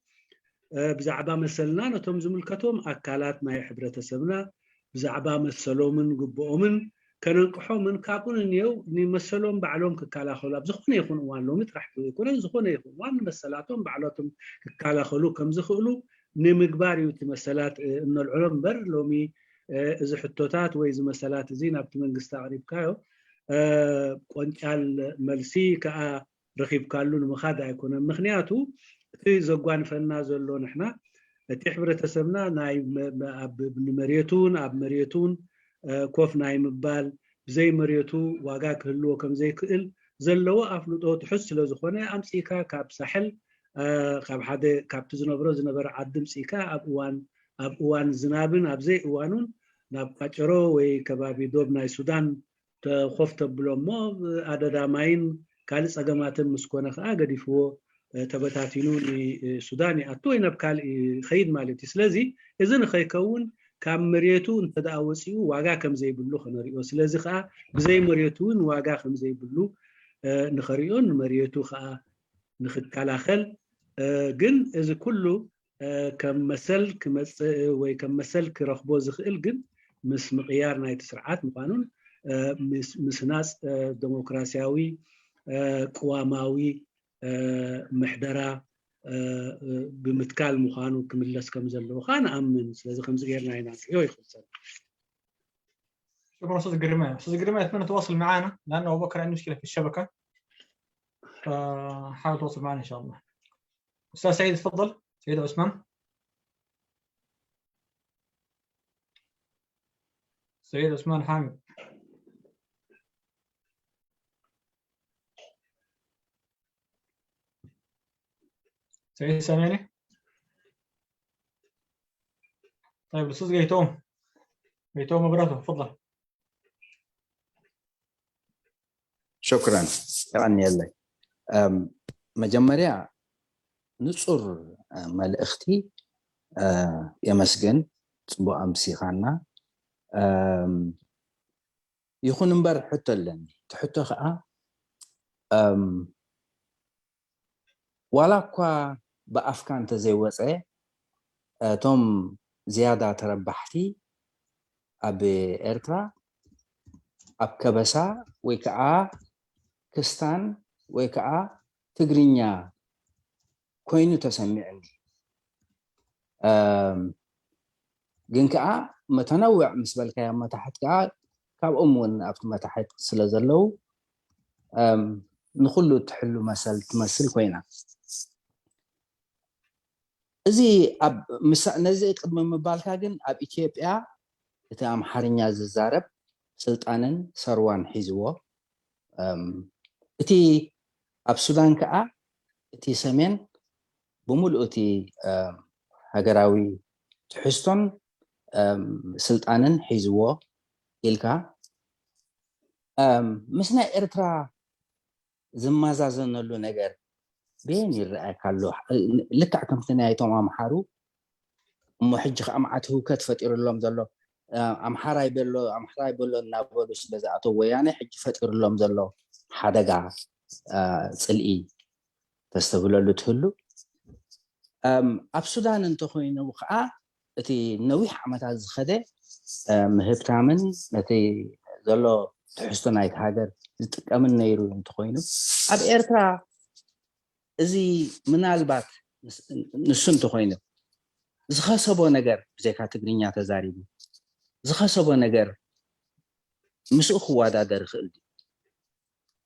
بزعبا مسلنا نتوم زملكتهم أكالات ناي حبرتسبنا بزعبا مسلومن قبؤمن كننقحو من كابون نيو نمسلوم بعلوم ككالا خلا بزخون يكون وان لو مترح يكون زخون يكون وان مسلاتهم بعلوتهم ككالا خلو كم زخلو نمقباري وتمثلات إنه العلم بر لومي إذا حطوتات وإذا مسألات زين أبت من قصة عريب كايو قنشال ملسي كا رخيب كالون مخادع يكون مخنياتو في زقوان فنازل لون إحنا تحبر تسمنا ناي بمريتون أب مريتون كوف ناي مبال زي مريتو واقاك هلو كم زي كل زلوا أفلو تحس لو زخونة أمسيكا كاب ساحل خاب حدا كابت زنبر عدم سيكا أبوان زنابن أبزي أوانون ناب قاترو وكبابي دوبنا السودان تخفت بلومو عدد ماين كالس أجمعات مسكونة قاعد فو تبتاتينون السوداني أتوي نبكال خيد مالتي سلازي إذن خيكون كام مريتون تداوسيو واقع كم زي بلو خنريو سلازي خا بزي مريتون واقع كم زي بلو نخريون مريتو خا نخد كالاخل جن إذا كله كمثل وكمثل كرخبو زخيل جن مس مقيار ناي تسرعات مقانون مس ناس ديمقراطياوي قواماوي محدرة بمتكال مخانو كملس كم زلو خان أمن لازم خمس غيرنا هنا يخلص. شكرا استاذ قرماء. استاذ قرماء اتمنى تواصل معنا لانه ابو بكر عنده مشكله في الشبكه، فحاول تواصل معنا ان شاء الله. استاذ سعيد تفضل. سعيد عثمان. سعيد عثمان حامد. سعيد سامعني؟ طيب الاستاذ جيتوم مبراته تفضل. شكرا يعني الله مجمريا نصر ملأختي يمسجن بو أمسي خانا يكون مبر حتى لن تحطه خا ولا كوا بأفكان تزوجه توم زيادة تربحتي أبي إرترا أب كبسا ويكا كستان ويكا تجرينيا كوينو تسمعني جنكا متنوع مسبل كيا متحت كا كاب أمون أبت متحت سلازلو نخلو تحلو تمثل كوينا زي أب نزي قدم مبالكا جن أب إثيوبيا تام حرينيا ززارب سلطانن سروان حزوه اتي اب سودان كا اتي سمين بمول اتي هاجراوي تحستون سلطانن حزوه إلكا مسنا إرترا زمازازنلو نجر بين يرأي كالو لك عكمتنا يتوم أمحارو محجخ أمعته كتفت إرلوم زلو أمحراي بلو نابولو سلازاتو وياني حج فتر لهم زلو حدقا سلئي تستغلو له تهلو أب سودان انتو خوينو وخا اتي نويح عمتا زخده مهبتامن اتي زلو تحستو نايت هاجر زتقامن نيرو انتو خوينو أب إرترا ازي منالبات نسنتو خوينو زخصبو نجر بزيكا تقرينيا تزاريبو زخصبو نجر مش أخوة دادر خلدي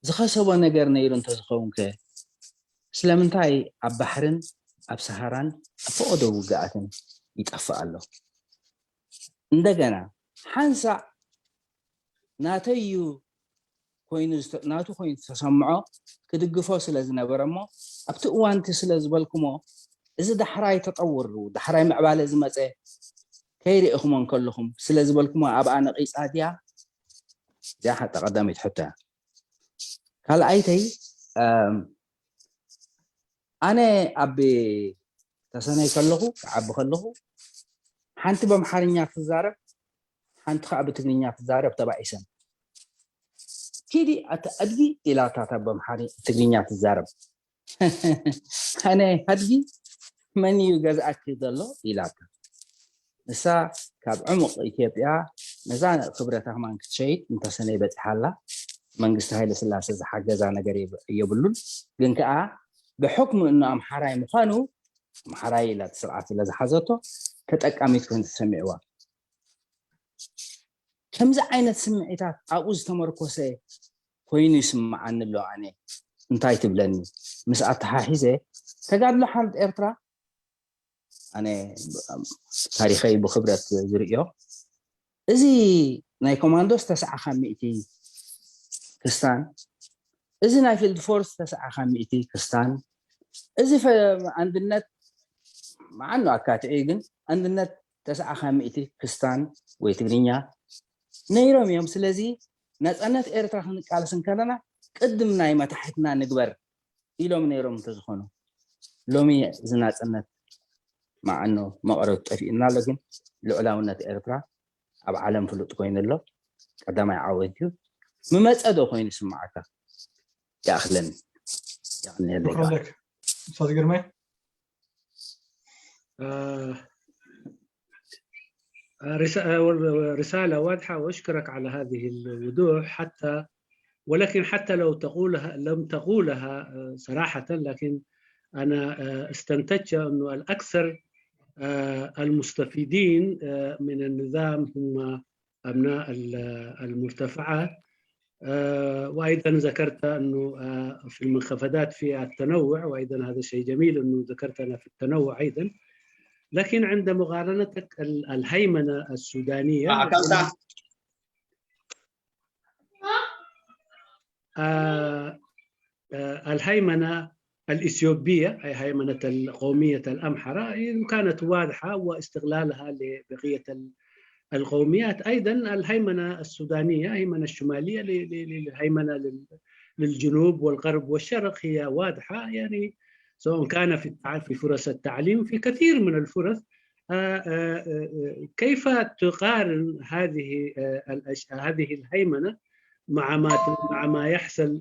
زخصبو نجر نيرون تزخونك سلامنتاي أب بحرن أب سهران أفقدو وقعتن يتقفى الله ندقنا حنسع ناتيو ناتو خوين تسمعو كدقفو سلازنا برمو أبتقوان تسلاز بالكمو إذا دحراي تطور دحراي معبالة زمتي كيري أخوان كلهم سلاز بالكمو أبقى نقيس آديا دي حتى قدامي حتى قال أيتي أنا أبي تساني كله عب كله حنت بمحارنيا في الزارب حنت خاب تغنيا في الزارب تبع إسم كيدي أتأدي إلى تاتب بمحاري تغنيا في الزارب أنا هدي من يجاز أكيد الله إلى نسا كاب عمق إثيوبيا نزان خبرتها من كتشيت انت سنة بتحلا من قصة هاي لسلاسة حاجة زانا قريب يبلون لنكا بحكم إنه أمحراي مخانو أمحراي لا تسرعات إلا زحزته كتأكامي تكون تسمعوا كم زعينة سمعيتات أعوز تمركوسي كوين يسمع عن اللو عني انتاي تبلني مسأتها حيزي تقعد له حالة إرترا أنا تاريخي بخبرة زريو إذي ناي كوماندوس تسعة خميتي كستان إذي ناي فيلد فورس تسعة خميتي كستان إذي عند النت مع أنه أكات إيجن عند النت تسعة خميتي كستان ويتغنيا نيروم يوم سلازي ناس أنت إيرترا خنك على سنكرنا قدم ناي ما تحتنا نقبر إلوم نيروم تزخونه لومي زنات أنت مع أنه ما قرأت أفينا لكن لعلاونة إيرترا أب عالم فلوت كوين الله قدام يعوديو مماذا أدو كوين يسمعك يا أخلن يعني شكرا لك أستاذ قرمي. رسالة واضحة وأشكرك على هذه الوضوح ولكن حتى لو لم تقولها صراحة لكن أنا استنتجت أنه الأكثر المستفيدين من النظام هم أبناء المرتفعات. وأيضا ذكرت أنه في المنخفضات في التنوع، وأيضا هذا شيء جميل أنه ذكرت أنا في التنوع أيضا. لكن عند مقارنتك الهيمنة السودانية الهيمنة الإثيوبية أي هيمنة القومية الأمحرة كانت واضحة، واستغلالها لبقية القوميات. أيضا الهيمنة السودانية هيمنة الشمالية للهيمنة للجنوب والغرب والشرق هي واضحة، يعني سواء كان في فرص التعليم في كثير من الفرص. كيف تقارن هذه الهيمنة مع ما يحصل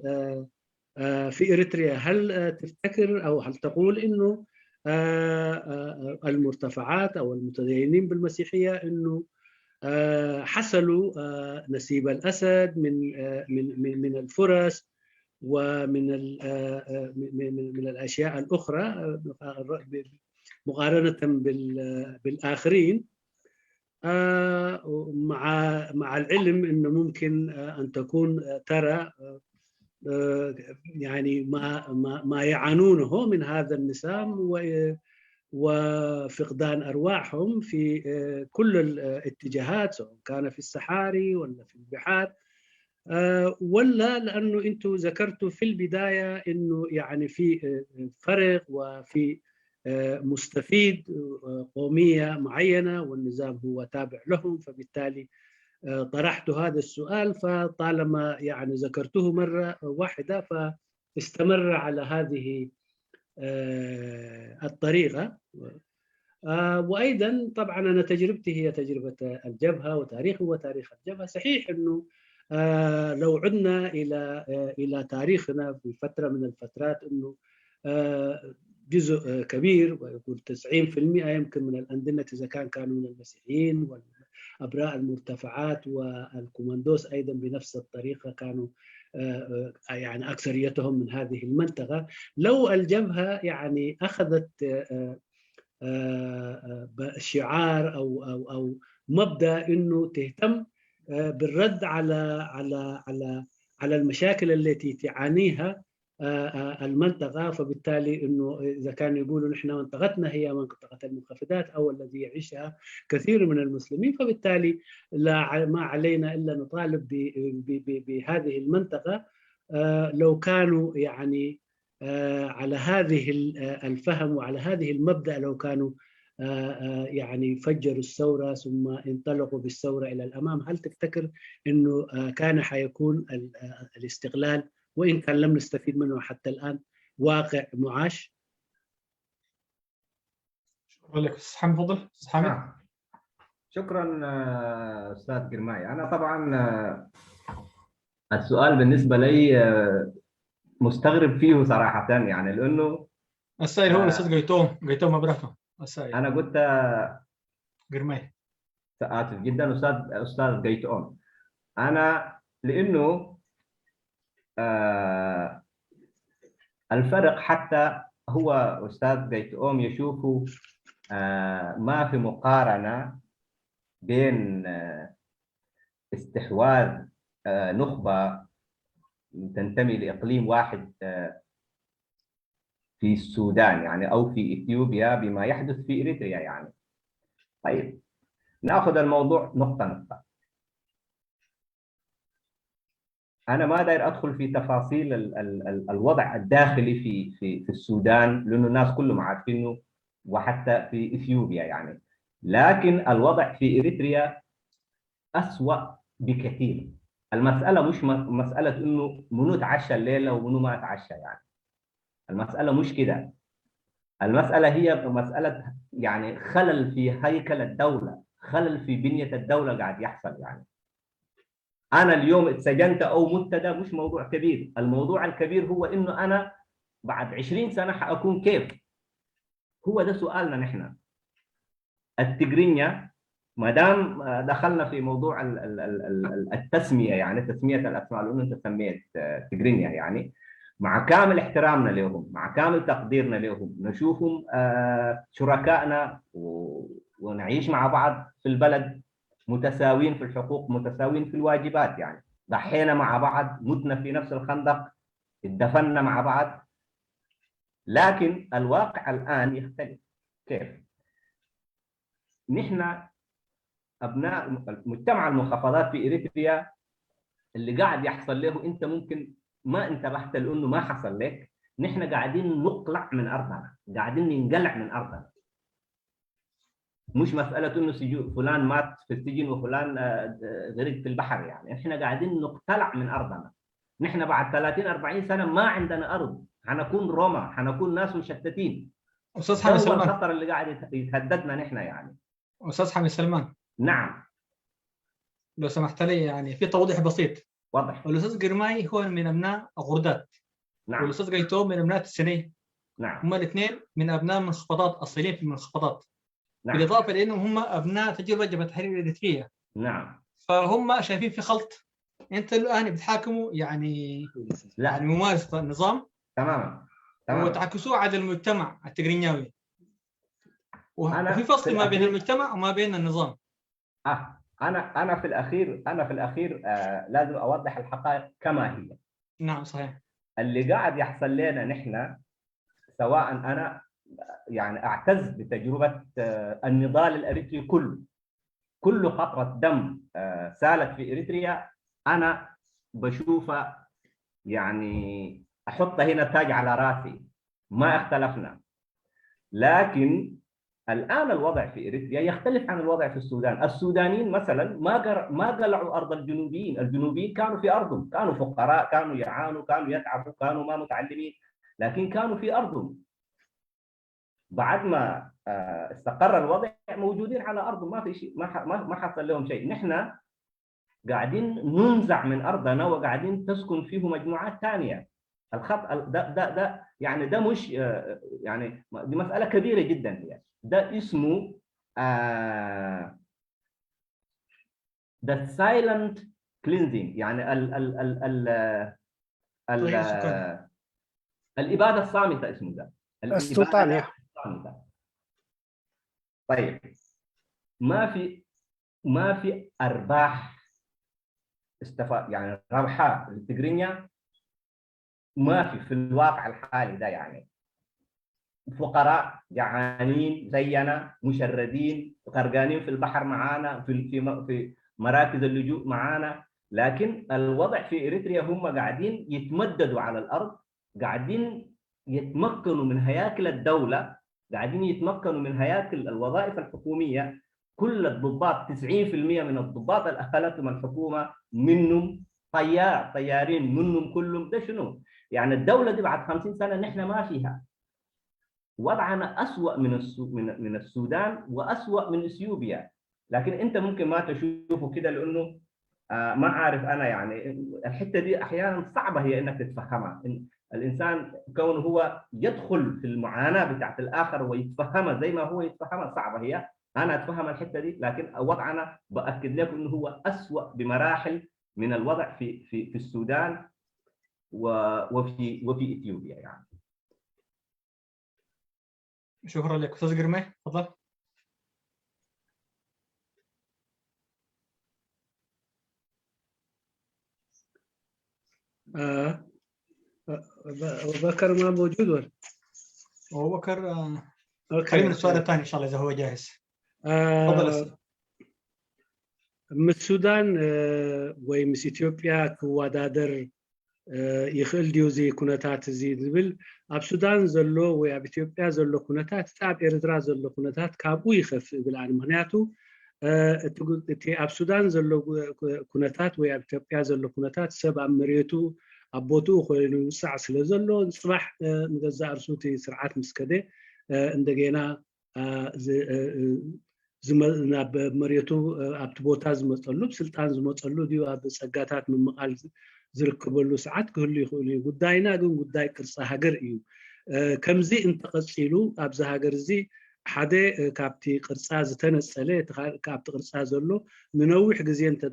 في إريتريا؟ هل تفتكر أو هل تقول إنه المرتفعات أو المتدينين بالمسيحية إنه حصلوا نسيب الأسد من الفرص ومن من الأشياء الأخرى مقارنة بالآخرين، مع العلم إنه ممكن أن تكون ترى يعني ما يعانونه من هذا النظام وفقدان أرواحهم في كل الاتجاهات، سواء كان في الصحاري ولا في البحار، ولا لأنه أنتم ذكرتوا في البداية أنه يعني في فرق وفي مستفيد قومية معينة والنظام هو تابع لهم، فبالتالي طرحت هذا السؤال. فطالما يعني ذكرته مرة واحدة فاستمر على هذه الطريقة. وأيضا طبعا أنا تجربتي هي تجربة الجبهة وتاريخي وتاريخ الجبهة. صحيح أنه لو عدنا إلى تاريخنا في فترة من الفترات أنه جزء كبير ويقول 90% يمكن من الأندنة إذا كانوا من المسيحيين والأبراء المرتفعات والكوماندوس أيضا بنفس الطريقة كانوا يعني أكثريتهم من هذه المنطقة. لو الجبهة يعني أخذت شعار أو مبدأ إنه تهتم بالرد على المشاكل التي تعانيها المنطقة، فبالتالي إنه إذا كانوا يقولوا نحن منطقتنا هي منطقة المنخفضات أو الذي يعيشها كثير من المسلمين، فبالتالي ما علينا إلا نطالب بهذه المنطقة. لو كانوا يعني على هذه الفهم وعلى هذه المبدأ، لو كانوا يعني فجروا الثورة ثم انطلقوا بالثورة إلى الأمام، هل تفتكر إنه كان حيكون الاستقلال وإن كان لم نستفيد منه حتى الآن واقع معاش؟ شكرا لك. أستاذ حامد تفضل. أستاذ حامد. شكرا أستاذ جرماي. أنا طبعا السؤال بالنسبة لي مستغرب فيه صراحة، يعني لأنه السائل هو الأستاذ جيتوم مبركة. السائل أنا قلت جرماي. آسف جدا أستاذ جيتوم. أنا لأنه الفرق حتى هو أستاذ جيتوم يشوفوا ما في مقارنة بين استحواذ نخبة تنتمي لإقليم واحد في السودان يعني أو في إثيوبيا بما يحدث في إريتريا يعني. طيب نأخذ الموضوع نقطة نقطة. أنا ما داير أدخل في تفاصيل الوضع الداخلي في السودان لأنه الناس كلهم عارفينه وحتى في إثيوبيا يعني، لكن الوضع في إريتريا أسوأ بكثير. المسألة مش مسألة إنه منو تعشى الليلة ومنو ما تعشى يعني، المسألة مش كده. المسألة هي مسألة يعني خلل في هيكل الدولة، خلل في بنية الدولة قاعد يحصل يعني. أنا اليوم اتسجنت أو مت ده مش موضوع كبير، الموضوع الكبير هو إنه أنا بعد 20 سنة حأكون كيف؟ هو ده سؤالنا نحن. التجرينيا ما دام دخلنا في موضوع التسمية يعني تسمية الأسماء، لأنه أنت سميت تجرينيا يعني، مع كامل احترامنا لهم، مع كامل تقديرنا لهم، نشوفهم شركائنا ونعيش مع بعض في البلد متساوين في الحقوق، متساوين في الواجبات. يعني ضحينا مع بعض، متنا في نفس الخندق، اتدفنا مع بعض. لكن الواقع الآن يختلف. كيف؟ نحن أبناء مجتمع المنخفضات في إريتريا اللي قاعد يحصل له أنت ممكن ما انتبهت لأنه ما حصل لك. نحن قاعدين نقلع من أرضنا، قاعدين ننقلع من أرضنا. مش مسألة إنه فلان مات في السجن وفلان غرق في البحر. يعني إحنا قاعدين نقتلع من أرضنا. نحن بعد 30-40 سنة ما عندنا أرض، حنكون روما، حنكون ناس مشتتين. أستاذ حامد سلمان، الخطر اللي قاعد يتهددنا نحن. يعني أستاذ حامد سلمان، نعم لو سمحت لي يعني في توضيح بسيط. واضح. الأستاذ جرماي هو من أبناء غردات، نعم. والأستاذ قيتو من أبناء السني. نعم. هم الاثنين من أبناء منخفضات أصيلين في المنخفضات. نعم. بالإضافة لأنهم هم أبناء تجربة جبهة التحرير الإريترية. نعم. فهم شايفين في خلط. أنت الآن بتحاكموا يعني لا. يعني ممارسة النظام تماما. وتعكسوه على المجتمع التجرينياوي، وفي فصل ما بين المجتمع وما بين النظام. أنا في الأخير لازم أوضح الحقائق كما هي. نعم صحيح. اللي قاعد يحصل لنا نحن، سواء أنا يعني أعتز بتجربة النضال الأريتري كل قطرة دم سالت في إريتريا أنا بشوفها، يعني أحطها هنا تاج على راسي. ما اختلفنا. لكن الآن الوضع في إريتريا يختلف عن الوضع في السودان. السودانيين مثلا ما قلعوا أرض الجنوبيين كانوا في أرضهم، كانوا فقراء، كانوا يعانوا، كانوا يتعبوا، كانوا ما متعلمين، لكن كانوا في أرضهم. بعد ما استقر الوضع موجودين على أرضهم، ما في شيء، ما حصل لهم شيء. نحن قاعدين ننزع من أرضنا وقاعدين تسكن فيه مجموعات ثانية. الخط ده يعني ده مش يعني دي مسألة كبيرة جدا. هي ده اسمه the silent cleansing، يعني الإبادة الصامتة اسمه ده. السلطانية. طيب ما في أرباح يعني ربحات للتجرينيا ما في الواقع الحالي ده. يعني فقراء جعانين زينا، مشردين، غرقانين في البحر معانا، في مراكز اللجوء معانا. لكن الوضع في إريتريا هم قاعدين يتمددوا على الأرض، قاعدين يتمكنوا من هياكل الدولة، قاعدين يتمكنوا من هياكل الوظائف الحكومية. كل الضباط 90% من الضباط اللي أخذتهم الحكومة منهم طيارين منهم كلهم. ده شنو؟ يعني الدولة دي بعد 50 سنة نحن ما فيها. وضعنا أسوأ من السودان وأسوأ من إثيوبيا. لكن أنت ممكن ما تشوفه كده لأنه ما عارف أنا. يعني الحتة دي أحيانا صعبة هي إنك تتفهمها. الإنسان كونه هو يدخل في المعاناة بتاعت الآخر ويتفهمها زي ما هو يتفهمها صعبة هي. أنا أتفهم الحتة دي، لكن وضعنا بأكد لكم إنه هو أسوأ بمراحل من الوضع في السودان وفي إثيوبيا. يعني شكرا لك. أستاذ جرمي تفضل. أبو بكر ما موجود ولا؟ أبو بكر خلينا السؤال الثاني إن شاء الله إذا هو جاهز. تفضل. من السودان ومس إثيوبيا كوادادر يخل ديوزي كونتات زي زبل أب السودان زلوا وأب إثيوبيا زلوا كونتات أب إريتريا زلوا كونتات كابو يخف بالعالم معناته أب السودان زلوا كونتات وأب إثيوبيا زلوا كونتات سبع مريتو أبوتو خلينا نسعى سلزلوا نصبح نجزء رسوتي سرعات مسكدة عندنا زمنا بمريتو أبتبوتا زمتصلو بسلطان زمتصلو ديو أبسقاتات من مقال زركبلو ساعات كل يخولي قداينا قن قداي كرصا هاجر إيو كمزي انت قصيلو أبز هاجر زي حدا كابتي قرصا زتنسله كابتي قرصا زلو منوح جزي انت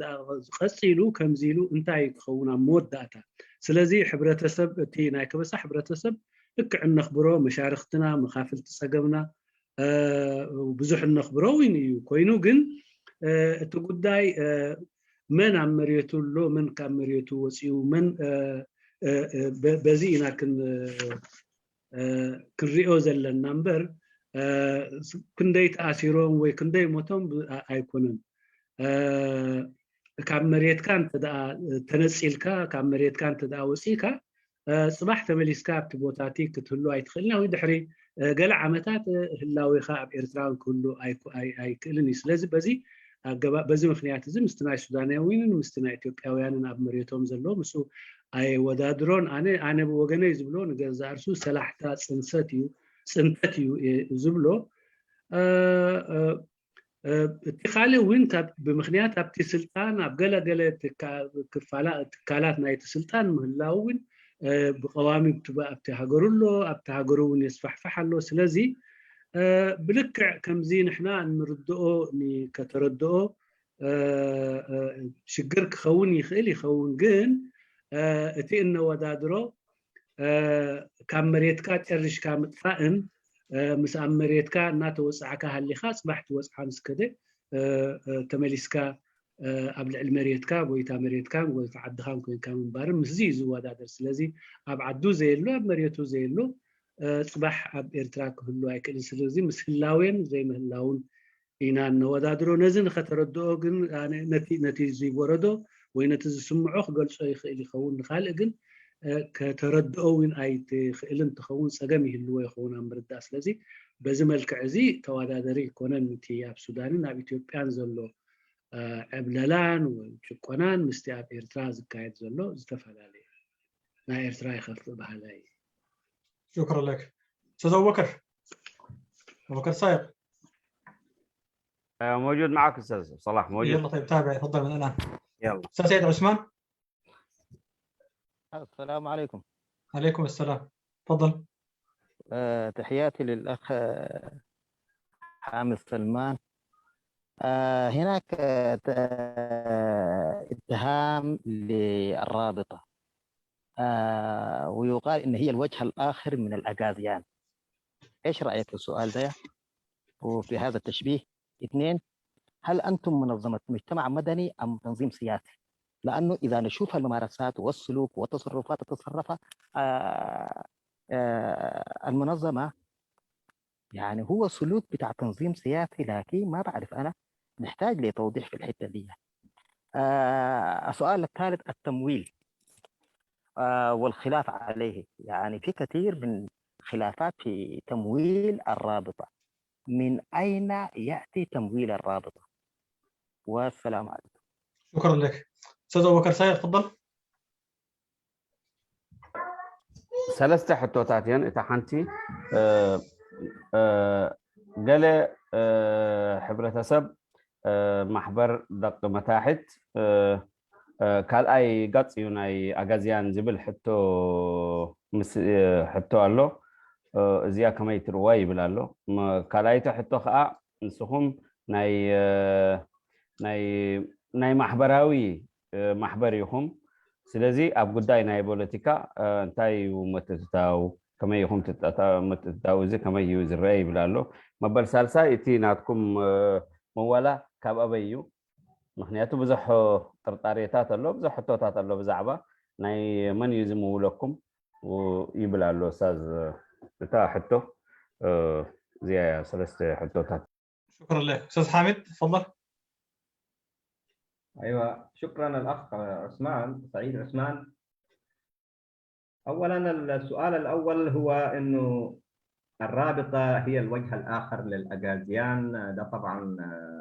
قصيلو كمزيلو انت يخونا مود داتا ስለዚህ ሕብረተሰብ እቲ ናይ ከበሳ ሕብረተሰብ ልክዕ ነኽብሮ መሻርክትና መኻፍልቲ ፀገምና ብዙሕ ነኽብሮ እዩ ኮይኑ ግን እቲ ጉዳይ መን ኣብ መሬቱ ኣሎ መን ካብ መሬቱ ወፂኡ መን በዚ ኢና ክንሪኦ ዘለና እምበር ክንደይ ተኣሲሮም ወይ ክንደይ ሞቶም ኣይኮነን ካብ መሬትካ እንተደኣ ተነፂልካ ካብ መሬትካ እንተደኣ ወፂእካ ፅባሕ ተመሊስካ ኣብቲ ቦታቲ ክትህሉ ኣይትኽእልና ወይ ድሕሪ ገለ ዓመታት ህላዊኻ ኣብ ኤርትራ ክህሉ ኣይክእልን እዩ ስለዚ በዚ ምክንያት እዚ ምስቲ ናይ ሱዳናውያንን ምስቲ ናይ ኢትዮጵያውያንን ኣብ መሬቶም ዘሎ ምስኡ ኣይወዳድሮን ኣነ ብወገነይ ዝብሎ ንገዛ እርሱ ሰላሕታ ፅንተት እዩ ዝብሎ እቲ ካልእ እውን ብምክንያት ኣብቲ ስልጣን ኣብ ገለገለ ትካላት ናይቲ ስልጣን ምህላው እውን ብቀዋሚ ኣብቲ ሃገሩ ኣሎ ኣብቲ ሃገሩ እውን የስፋሕፋሕ ኣሎ ስለዚ ብልክዕ ከምዚ ንሕና እንርድኦ ከተረድኦ ሽግር ክኸውን ይኽእል ይኸውን ግን እቲ እነወዳድሮ ካብ መሬትካ ጨርሽካ ምጥፋእን ምስ ኣብ መሬትካ እናተወፅዓካ ሃሊኻ ፅባሕ ትወፅዓ ምስ ከደ ተመሊስካ ኣብ ልዕሊ መሬትካ ጎይታ መሬትካን ጎይታ ዓድኻን ኮንካ ምንባርን ምስዚ እዩ ዝወዳደር ስለዚ ኣብ ዓዱ ዘየሎ ኣብ መሬቱ ዘየሎ ፅባሕ ኣብ ኤርትራ ክህሉ ኣይክእልን ስለዚ ምስ ህላዌን ዘይምህላውን ኢና ነወዳድሮ ነዚ ንኸተረድኦ ግን ነቲ ዝወረዶ ወይ ነቲ ዝስምዖ ክገልፆ ይኽእል ይኸውን ንካልእ ግን ከተረድኦ እውን ኣይትኽእልን ትኸውን ፀገም ይህልዎ ይኸውን ኣብ ምርዳእ ስለዚ በዚ መልክዕ እዚ ተወዳደሪ ይኮነን እቲ ኣብ ሱዳንን ኣብ ኢትዮጵያን ዘሎ ዕብለላን ወይ ጭቆናን ምስቲ ኣብ ኤርትራ ዝካየድ ዘሎ ዝተፈላለየ ናይ ኤርትራ ይኸፍእ ባህላዊ شكرا لك استاذ ابو بكر صايغ موجود معك استاذ صلاح موجود يلا طيب تابع تفضل من الان يلا استاذ سيد عثمان السلام عليكم. عليكم السلام تفضل. تحياتي للأخ حامد سلمان. هناك اتهام للرابطة ويقال إن هي الوجه الآخر من الأغازيان. إيش رأيك في السؤال ده وفي هذا التشبيه؟ 2 هل أنتم منظمة مجتمع مدني أم تنظيم سياسي؟ لأنه إذا نشوف الممارسات والسلوك والتصرفات التصرفها المنظمة يعني هو سلوك بتاع تنظيم سياسي لكن ما بعرف أنا نحتاج لتوضيح في الحتة دي. السؤال الثالث التمويل والخلاف عليه يعني في كثير من خلافات في تمويل الرابطة من أين يأتي تمويل الرابطة؟ والسلام عليكم. شكرا لك. استاذ ابو بكر سايق تفضل. 3 حتوتاتين اتا حنتي قال حبرتسب محبر دق متاحت قال اي قصيو ناي اغازيان زبل حتو الله ازيا كما يترواي بلالو كالايتو حتو خا نسهم ناي محبراوي محبر يهم سلازي اب ጉዳይ ናይ ፖለቲካ እንታይ መተታው ከመይ ይኹም መተታው እዚ ከመይ እዩ ዝረአይ ይብላሎ መበል ሳልሳይ እቲ ናትኩም መዋላ ካብ ኣበዩ ምክንያቱ ብዙሕ ጥርጣሬታት ኣሎ ብዙሕ ሕቶታት ኣሎ ብዛዕባ ናይ መን እዩ ዝምውለኩም ይብላሎ استاذ እታ ሕቶ እዚያ 3 ሕቶታት شكرا لك. استاذ حامد تفضل. ايوه شكرا الاخ عثمان سعيد عثمان. اولا السؤال الاول هو انه الرابطه هي الوجه الاخر للاغازيان. ده طبعا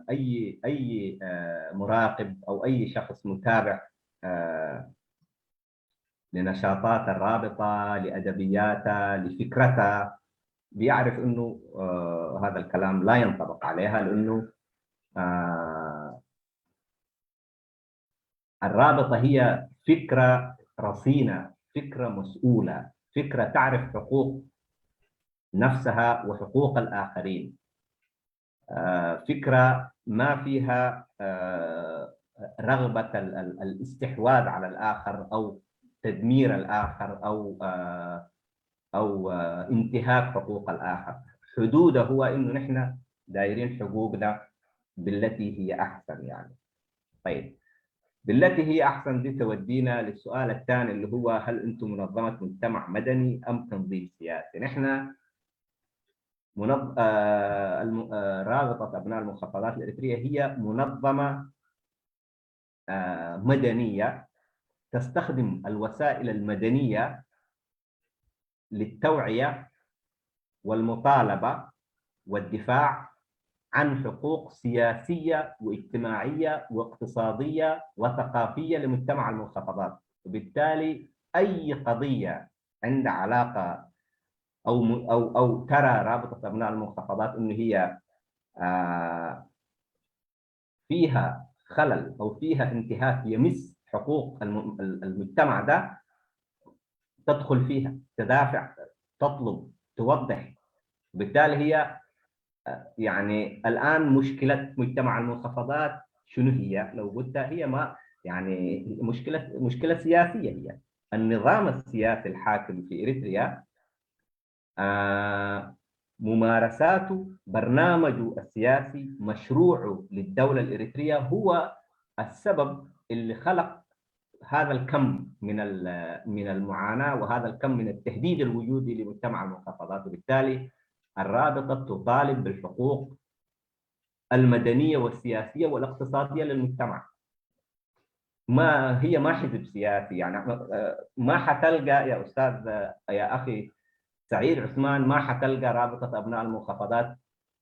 اي مراقب او اي شخص متابع لنشاطات الرابطه لادبياتها لفكرتها بيعرف انه هذا الكلام لا ينطبق عليها لانه الرابطة هي فكرة رصينة، فكرة مسؤولة، فكرة تعرف حقوق نفسها وحقوق الآخرين، فكرة ما فيها رغبة الاستحواذ على الآخر أو تدمير الآخر أو انتهاك حقوق الآخر. حدوده هو إنه نحن دايرين حقوقنا بالتي هي أحسن يعني. طيب بالتي هي أحسن دي تودينا للسؤال الثاني اللي هو هل أنتم منظمة مجتمع مدني أم تنظيم سياسي؟ نحن رابطة أبناء المخابرات الإريترية هي منظمة مدنية تستخدم الوسائل المدنية للتوعية والمطالبة والدفاع عن حقوق سياسية واجتماعية واقتصادية وثقافية لمجتمع المنخفضات. وبالتالي أي قضية عندها علاقة أو ترى رابطة أبناء المنخفضات إنه هي فيها خلل أو فيها انتهاك يمس حقوق المجتمع ده تدخل فيها، تدافع، تطلب، توضح. بالتالي هي يعني الآن مشكلة مجتمع المنخفضات شنو هي؟ لو قلت هي ما يعني مشكلة سياسية. هي النظام السياسي الحاكم في إريتريا ممارساته، برنامجه السياسي، مشروعه للدولة الإريترية هو السبب اللي خلق هذا الكم من المعاناة وهذا الكم من التهديد الوجودي لمجتمع المنخفضات. وبالتالي الرابطة تطالب بالحقوق المدنية والسياسية والاقتصادية للمجتمع. ما حزب سياسي يعني. ما حتلقى يا أستاذ يا أخي سعيد عثمان، ما حتلقى رابطة أبناء المنخفضات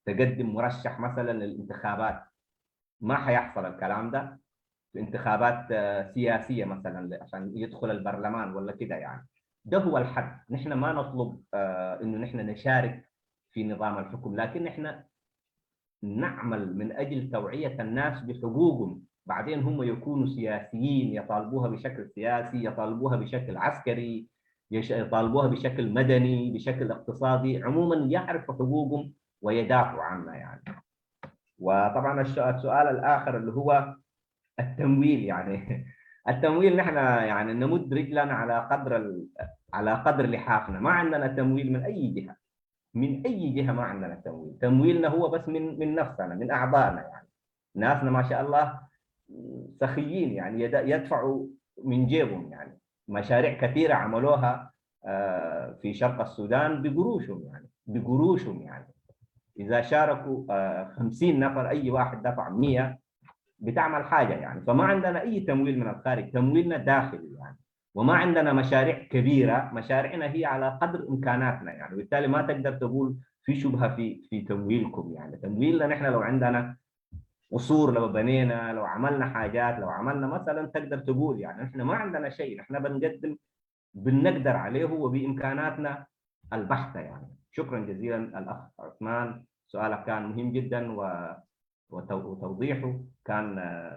تقدم مرشح مثلا للانتخابات. ما حيحصل الكلام ده في انتخابات سياسية مثلا عشان يدخل البرلمان ولا كده يعني. ده هو الحد. نحن ما نطلب إنه نحن نشارك في نظام الحكم، لكن نحن نعمل من أجل توعية الناس بحقوقهم. بعدين هم يكونوا سياسيين، يطالبوها بشكل سياسي، يطالبوها بشكل عسكري، يطالبوها بشكل مدني، بشكل اقتصادي، عموما يعرفوا حقوقهم ويدافعوا عنها يعني. وطبعا السؤال الآخر اللي هو التمويل يعني. التمويل نحن يعني نمد رجلنا على قدر لحافنا. ما عندنا تمويل من أي جهة، من أي جهة ما عندنا تمويل. تمويلنا هو بس من نفسنا، من أعضائنا يعني. ناسنا ما شاء الله سخيين يعني، يدفعوا من جيبهم يعني. مشاريع كثيرة عملوها في شرق السودان بقروشهم يعني. إذا شاركوا 50 نفر، أي واحد دفع 100 بتعمل حاجة يعني. فما عندنا أي تمويل من الخارج، تمويلنا داخلي يعني. وما عندنا مشاريع كبيرة، مشاريعنا هي على قدر إمكاناتنا يعني. وبالتالي ما تقدر تقول في شبهة في تمويلكم يعني. تمويلنا نحن لو عندنا قصور، لو بنينا، لو عملنا حاجات، لو عملنا مثلا تقدر تقول يعني. نحن ما عندنا شيء، نحن بنقدم بنقدر عليه وبإمكاناتنا البحثة يعني. شكرا جزيلا الأخ عثمان، سؤالك كان مهم جدا وتوضيحه كان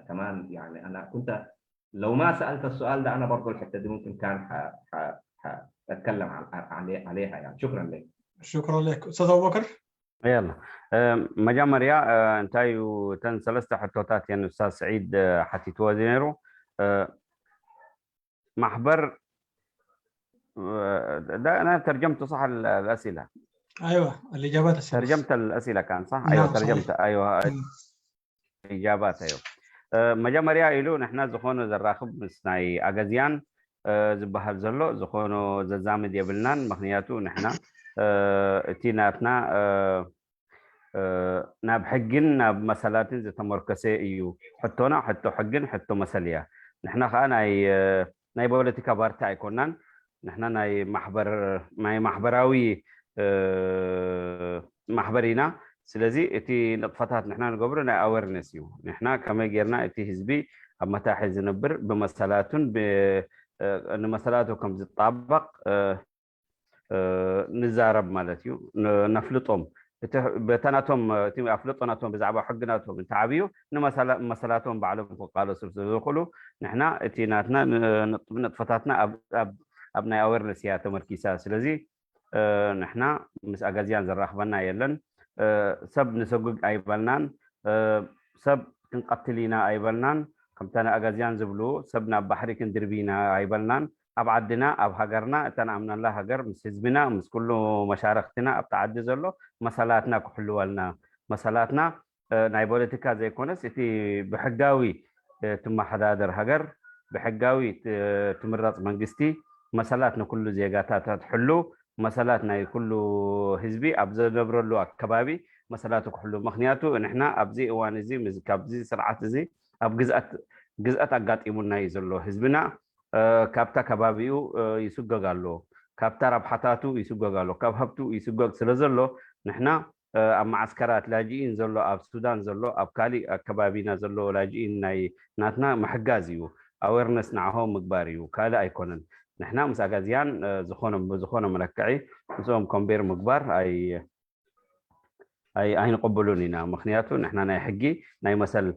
كمان يعني. أنا كنت لو ما سألت السؤال ده أنا برضو الحتة دي ممكن كان أتكلم عليها يعني. شكرا لك. شكرا لك أستاذ أبو بكر. يلا مجامر يا انتايو تن سلسة حتوتات يعني أستاذ سعيد حتيتوا دينيرو محبر ده أنا ترجمته صح الأسئلة. أيوة الإجابات السابقة. ترجمت الأسئلة كان صح؟ نعم أيوة ترجمت صحيح. أيوة إجابات أيوة. مجامر يا إلو نحن زخونو زراخب مسناي أغازيان زبهر زلو زخونو ززامد يبلنان مخنياتو نحن تيناتنا ناب حقن ناب مسالاتين زي تمركزي إيو حتونا حتو حقن حتو مسالية. نحن خانا ناي بوليتيكا بارتا يكونان. نحن ناي محبراوي محبرينا. سلازي اتي نطفتات نحن نقبر نا أورنس يو. نحن كما جيرنا اتي حزبي أما تاحز نبر بمسالاتون أن مسالاتو كم زي طابق نزارب مالتيو نفلطهم بتناتهم تيم أفلطناتهم بزعبا حقناتهم تعبيو مسالاتهم بعلم قالوا سلسلوا نحن اتيناتنا نطفتاتنا أبناء أورنس يا تمركيسا. سلازي نحن مس أجازيان زراخبنا يلن سب نسوق أيبلنان سب تنقتلينا أيبلنان كم تنا أجازيان زبلو سبنا بحري كندربينا أيبلنان أب عدنا أب هجرنا تنا أمنا الله هجر مس حزبنا مس كله مشاركتنا أب تعدي زلو مسالاتنا كحلوالنا مسالاتنا ناي بوليتيكا زي كونس إتي بحقاوي تم حدادر هجر بحقاوي تمرط منجستي مسالاتنا كله زيجاتات تحلو مسالاتنا كله حزبي أبزر نبرلو أكبابي مسالاتو كحلو مخنياتو إن إحنا أبزي وانزي مزكابزي سرعات زي أب جزءات أقات إيمونا يزلو حزبنا كابتا كبابيو يسوغغالو كابتا ربحاتاتو يسوغغالو كابهبتو يسوغغ سلازلو نحنا أما عسكرات لاجئين زلو أب السودان زلو أب كالي كبابينا زلو لاجئين ناتنا محجازيو أويرنس نعهم مقباريو كالا أيكونن نحنا مساقازيان زخونا ملكعي مسوهم كومبير مقبار أي نقبلونينا مخنياتو نحنا ناي حقي ناي مسل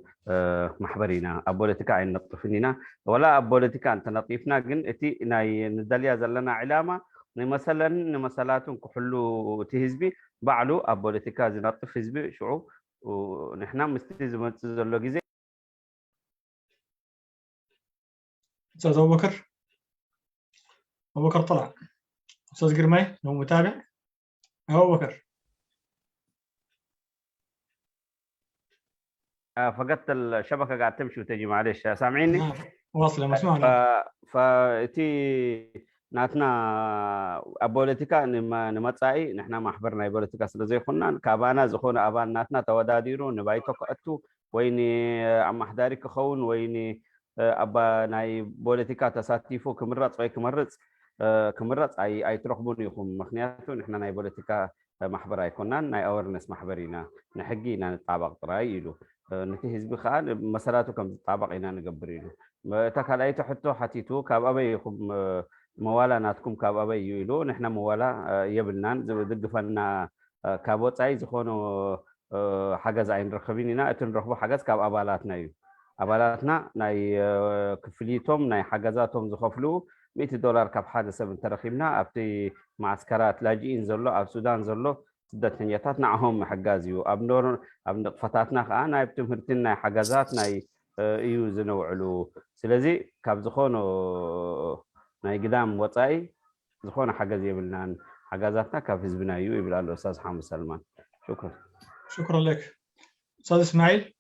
محبرينا أبوليتيكا عين نطفنينا ولا أبوليتيكا أنت نطيفنا جن إتي ناي ندليا زلنا علامة مثلا مسالاتهم كحلو تهزبي بعلو أبوليتيكا زي نطف حزبي شعوب ونحنا مستلزم تزلو جزء. أستاذ أبو بكر طلع. أستاذ قرمي لو متابع أبو بكر. فقدت الشبكة قاعد تمشي وتجي معلش سامعيني؟ واصلة مسموعة. فإتي ناتنا أبوليتيكا نمتصاي نحنا ما حبرنا أبوليتيكا سلزي خنان كابانا زخونا أبان ناتنا توداديرو نبايتو كأتو ويني أما حداري كخون ويني أبا ناي بوليتيكا تساتيفو كمرت أي ترخبون يخون مخنياتو نحنا ناي بوليتيكا محبر أيكونان ناي أورنس محبرينا نحقينا نتطابق طرايلو نتي حزب خان مساراتو كم تطابق إنا نقبرينو تكالاي تحطو حتيتو كاب أبي يخم موالا ناتكم كاب أبي يلو نحنا موالا يبلنان دقفنا كابوت أي زخونو حجز عين رخبيننا أتن رخبو حجز كاب أبالاتنا ناي كفليتهم ناي حجزاتهم زخفلو $100 كاب حادثة سبن ترخيمنا أبتي معسكرات لاجئين زلو أب السودان زلو سدت نياتاتنا عهم حجازيو أب فتاتنا خانا يبتمهرتنا حجزاتنا يوزنو علو سلازي كاب زخونو ناي قدام وطاي زخونو حجز يبلنان حجزاتنا كاب حزبنا يبلع الأستاذ حامد سلمان. شكرا لك. أستاذ إسماعيل.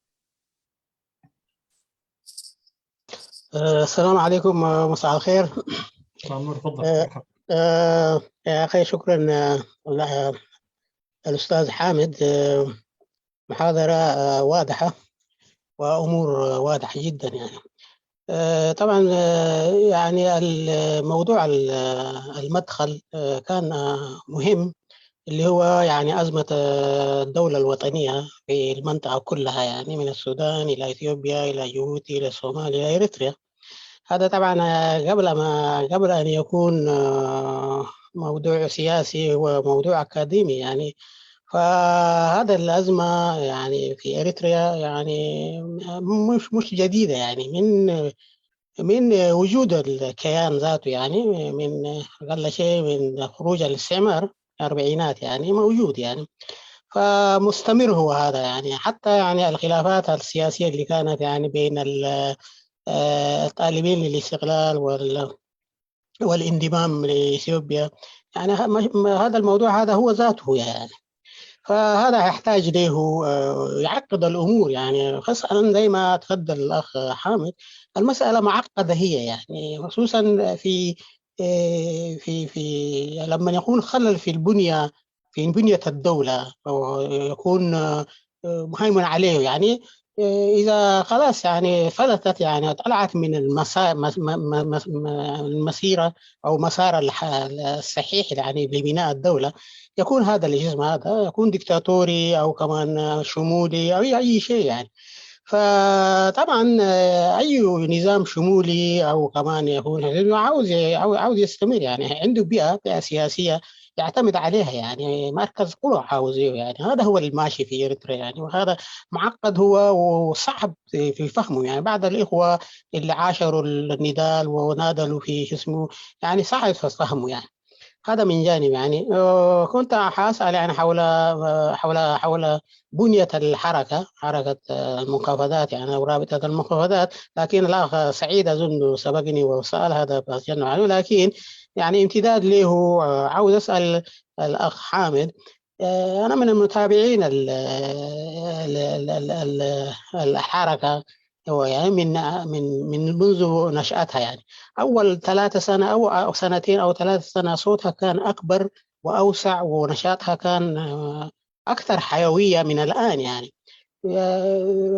السلام عليكم، مساء الخير. تفضل. يا أخي شكرا الأستاذ حامد، محاضرة واضحة وأمور واضحة جدا يعني. طبعا يعني الموضوع المدخل كان مهم، اللي هو يعني أزمة الدولة الوطنية في المنطقة كلها، يعني من السودان إلى إثيوبيا إلى جيبوتي إلى الصومال إلى إريتريا. هذا طبعا قبل أن يكون موضوع سياسي وموضوع أكاديمي يعني. فهذا الأزمة يعني في إريتريا يعني مش جديدة، يعني من وجود الكيان ذاته، يعني من أقل شيء من خروج الاستعمار الأربعينات يعني موجود يعني. فمستمر هو هذا يعني، حتى يعني الخلافات السياسية اللي كانت يعني بين الطالبين للاستقلال والانضمام لإثيوبيا، يعني هذا الموضوع هذا هو ذاته يعني. فهذا يحتاج له يعقد الأمور يعني، خاصة زي ما تفضل الأخ حامد، المسألة معقدة هي يعني، خصوصا في لما يكون خلل في بنية الدولة أو يكون مهيمن عليه يعني. إذا خلاص يعني فلتت يعني طلعت من المسيرة أو مسار الصحيح يعني لبناء الدولة، يكون هذا الجسم هذا يكون ديكتاتوري أو كمان شمولي أو أي شيء يعني. فطبعا أي نظام شمولي أو كمان يكون عاوز يستمر يعني، عنده بيئة سياسية يعتمد عليها يعني، مركز قوة عاوزه يعني. هذا هو الماشي في إريتريا يعني، وهذا معقد هو وصعب في فهمه يعني. بعض الإخوة اللي عاشروا النضال ونادلوا في اسمه يعني صعب فهمه يعني. هذا من جانب يعني. كنت حاسأل يعني حول بنية الحركة، حركة المنخفضات يعني أو رابطة المنخفضات، لكن الأخ سعيد أظن سبقني وسأل هذا بأسجل عنه. لكن يعني امتداد له عاوز أسأل الأخ حامد. أنا من المتابعين الحركة، هو يعني من منذ نشأتها يعني. أول 3 سنة أو سنتين أو 3 سنة صوتها كان أكبر وأوسع، ونشاطها كان أكثر حيوية من الآن يعني.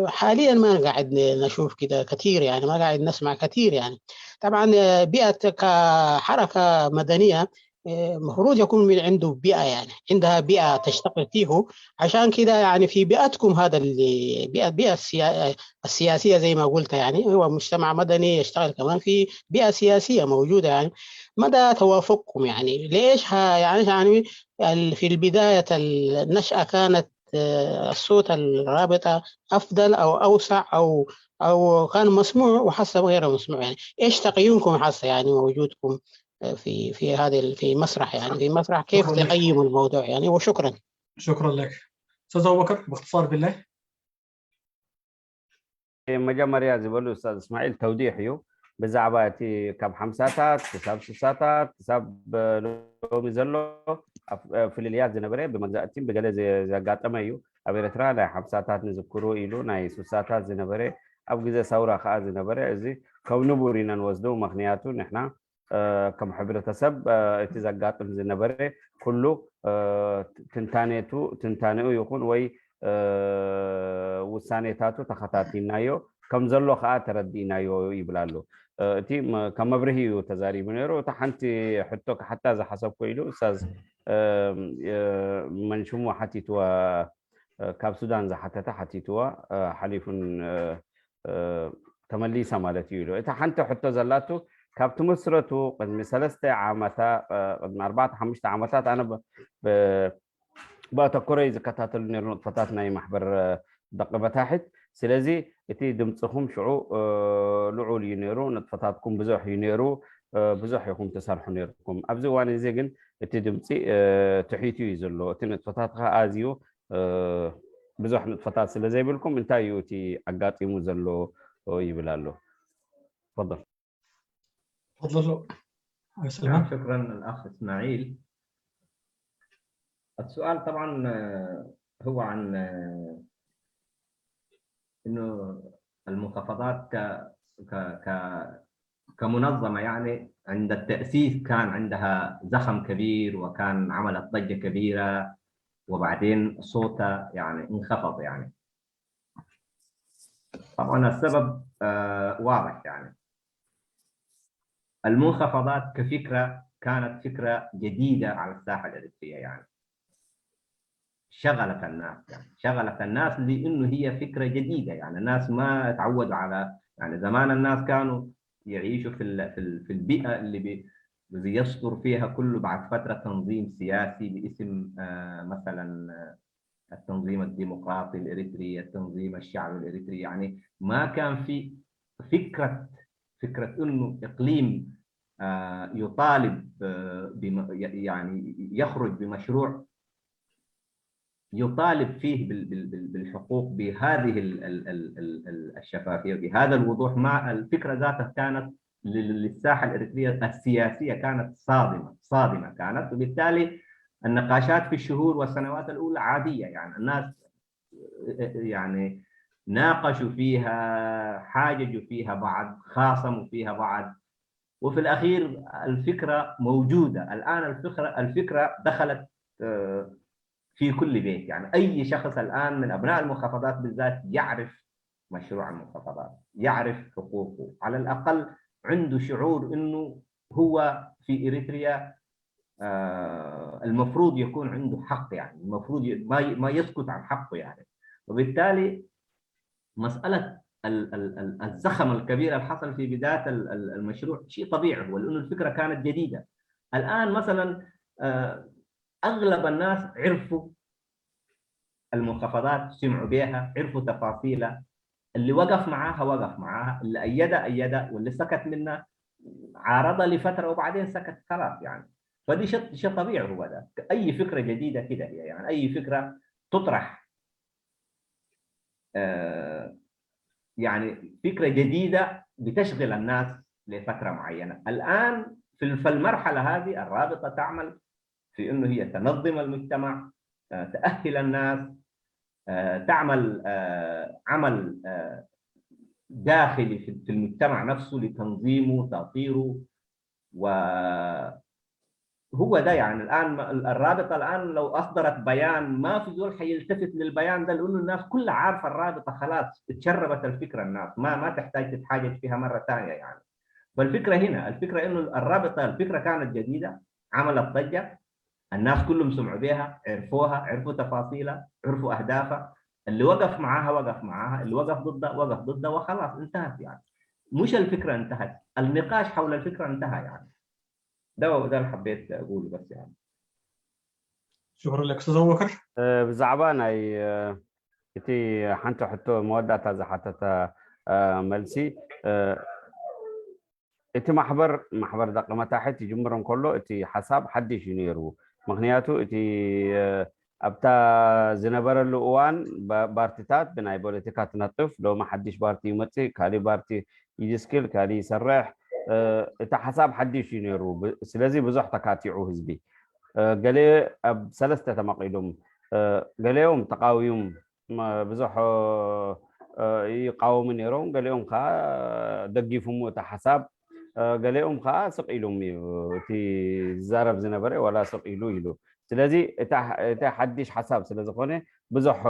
حاليا ما قاعد نشوف كده كثير يعني، ما قاعد نسمع كثير يعني. طبعا بيئة كحركة مدنية مفروض يكون من عنده بيئة، يعني عندها بيئة تشتغل فيه. عشان كده يعني في بيئتكم هذا اللي بيئة السياسية زي ما قلت، يعني هو مجتمع مدني يشتغل كمان في بيئة سياسية موجودة يعني. مدى توافقكم يعني ليش يعني في البداية النشأة كانت الصوت الرابطة أفضل أو أوسع أو كان مسموع وحسب غير مسموع يعني. إيش تقييمكم حسب يعني وجودكم في هذه في مسرح يعني، في مسرح كيف تقيموا الموضوع يعني؟ وشكرا. شكرا لك استاذ ابو بكر، باختصار بالله. مجمع رياضي بقول استاذ اسماعيل توضيحي بزعبة كم حمساتات تساب سساتات تساب لو مزلو في الياز زنبري بمجزأتين بقدر زي قاتميو أبيرترا لا حمساتات نذكروا إلو ناي سساتات زنبري أو جزء ثورة خاز زنبري زي كونه بورينا نوزدو مخنياتو نحنا كم حبر تسب اتزاقات زنبري كله تنتانيو يكون وي وسانيتاتو تخطاتينايو كم زلو خا تردينايو يبلالو تيم كم مبرهي تزاري بنيرو تحنتي حتى إذا حسب كويلو أستاذ منشوم حتى توا كاب سودان زا حتى توا حليف تملي سمالتي يلو حتى زلاتو كاب تمسرتو قد مثلث عامتا قد 4-5 عامتات أنا بأتكرر إذا كتاتل نيرون فتاتنا محبر دقة تحت سلازي اتي دمتهم شعو لعول ينيرو نتفتاتكم بزوح ينيرو بزوح يكم تسارح نيركم أبزو وانا زيجن اتي دمتي تحيتيو يزلو اتي نتفتاتها آزيو بزوح نتفتات سلازي بلكم انتايو تي عقاتي مزلو يبلالو. تفضل. تفضل. نعم شكرا الأخ إسماعيل. السؤال طبعا هو عن انه المنخفضات كمنظمه يعني عند التاسيس كان عندها زخم كبير وكان عملت ضجه كبيره وبعدين صوتها يعني انخفض يعني. طبعا السبب واضح يعني. المنخفضات كفكره كانت فكره جديده على الساحه الاريتريه يعني. شغلت الناس لانه هي فكره جديده يعني. الناس ما تعودوا على يعني زمان الناس كانوا يعيشوا في البيئه اللي يصدر فيها كله بعد فتره تنظيم سياسي باسم مثلا التنظيم الديمقراطي الاريتري، التنظيم الشعبي الاريتري يعني. ما كان في فكره انه اقليم يطالب يعني يخرج بمشروع يطالب فيه بالحقوق بهذه الشفافية بهذا الوضوح. مع الفكرة ذاتها كانت للساحة الإريترية السياسية كانت صادمة كانت، وبالتالي النقاشات في الشهور والسنوات الأولى عادية يعني. الناس يعني ناقشوا فيها، حاججوا فيها بعض، خاصموا فيها بعض، وفي الأخير الفكرة موجودة. الآن الفكرة دخلت في كل بيت يعني. أي شخص الآن من أبناء المنخفضات بالذات يعرف مشروع المنخفضات، يعرف حقوقه، على الأقل عنده شعور أنه هو في إريتريا المفروض يكون عنده حق يعني. المفروض ما يسكت عن حقه يعني. وبالتالي مسألة الزخم الكبير اللي حصل في بداية المشروع شيء طبيعي، هو لأنه الفكرة كانت جديدة. الآن مثلا أغلب الناس عرفوا المنخفضات، سمعوا بها، عرفوا تفاصيلها. اللي وقف معاها، اللي أيدها، واللي سكت منها عارضها لفترة وبعدين سكت خلاص يعني. فدي شيء طبيعي. هو ده اي فكره جديده كده هي، يعني اي فكره تطرح يعني فكره جديده بتشغل الناس لفتره معينه. الان في المرحله هذه الرابطه تعمل في انه هي تنظم المجتمع، تأهل الناس، تعمل عمل داخلي في المجتمع نفسه لتنظيمه تأطيره. وهو ده يعني الآن الرابطة الآن لو أصدرت بيان ما في زول حيلتفت للبيان ده، لأنه الناس كلها عارفة الرابطة خلاص اتشربت الفكرة، الناس ما تحتاج تتحاجج فيها مرة ثانية يعني. فالفكرة هنا، الفكرة إنه الرابطة الفكرة كانت جديدة، عملت ضجة، الناس كلهم سمعوا بها، عرفوها، عرفوا تفاصيلها، عرفوا أهدافها. اللي وقف معاها وقف معاها، اللي وقف ضدها وقف ضدها، وخلاص انتهت يعني. مش الفكرة انتهت، النقاش حول الفكرة انتهى يعني. ده اللي حبيت أقوله بس يعني. شكرا لك أستاذ أبو بكر. بزعبان أي إتي حنتو حتى مودة زحتة ملسي إتي محبر دقمة تحت يجمرون كله إتي حساب حدش ينيرو مغنياتو إتي أبتا زنبر اللؤوان بارتيتات بناي بوليتيكات نطف لو ما حدش بارتي يمتي كالي بارتي يجسكيل كالي يسرح إتا حساب حدش ينيرو سلازي بزح تكاتيعو هزبي قالي أب سلسته تمقيدهم قاليهم تقاويهم بزح يقاوم نيرون قاليهم خا دقيفهم تحساب قاليهم خا سقيلهم تي زارب زنبري ولا سقيلو يلو سلازي إتا حدش حساب سلازي خونه بزح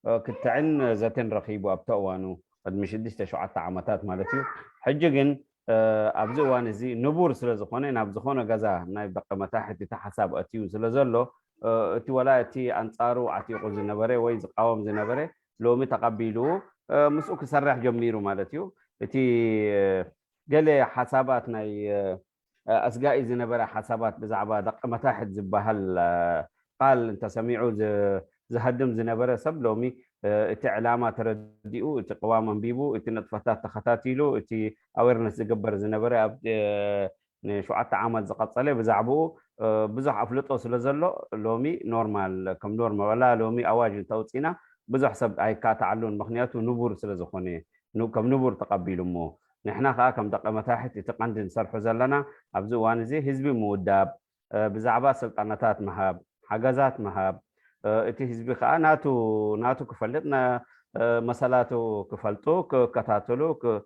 كتعن زتن رخيبو أبتوانو قد مش ديش تشعات عمتات مالتيو حججن أبزو وانزي نبور سلازخونه نابزخونه غزا نايب دقمة تحت تحساب أتيو سلازلو أتي ولا أتي أنصارو عتيقو زنبري ويز قاوم زنبري لو متقبلو مسؤول سرح جميرو مالتيو أتي قال حسابات ناي أسقائي زنبري حسابات بزعبا دقمة تحت زبهال قال أنت سميعو زهدم زنبري سب لومي إتي علامات رديو إتي قوام بيبو إتي نطفتات تختاتيلو إتي أويرنس زقبر زنبري شو عطى عمل زقط صلي بزعبو بزح أفلطو سلزلو لومي نورمال كم نورمال ولا لومي أواجن توصينا بزح سب أي كاتعلون مخنياتو نبور سلزخوني كم نبور تقبيلو مو نحنا خا كم دقة تحت يتقندن صرحو زلنا أبزو وانزي حزبي موداب بزعبا سلطانتات مهاب حجزات مهاب إتي حزبي خا ناتو كفلتنا مسالاتو كفلتو كتاتلو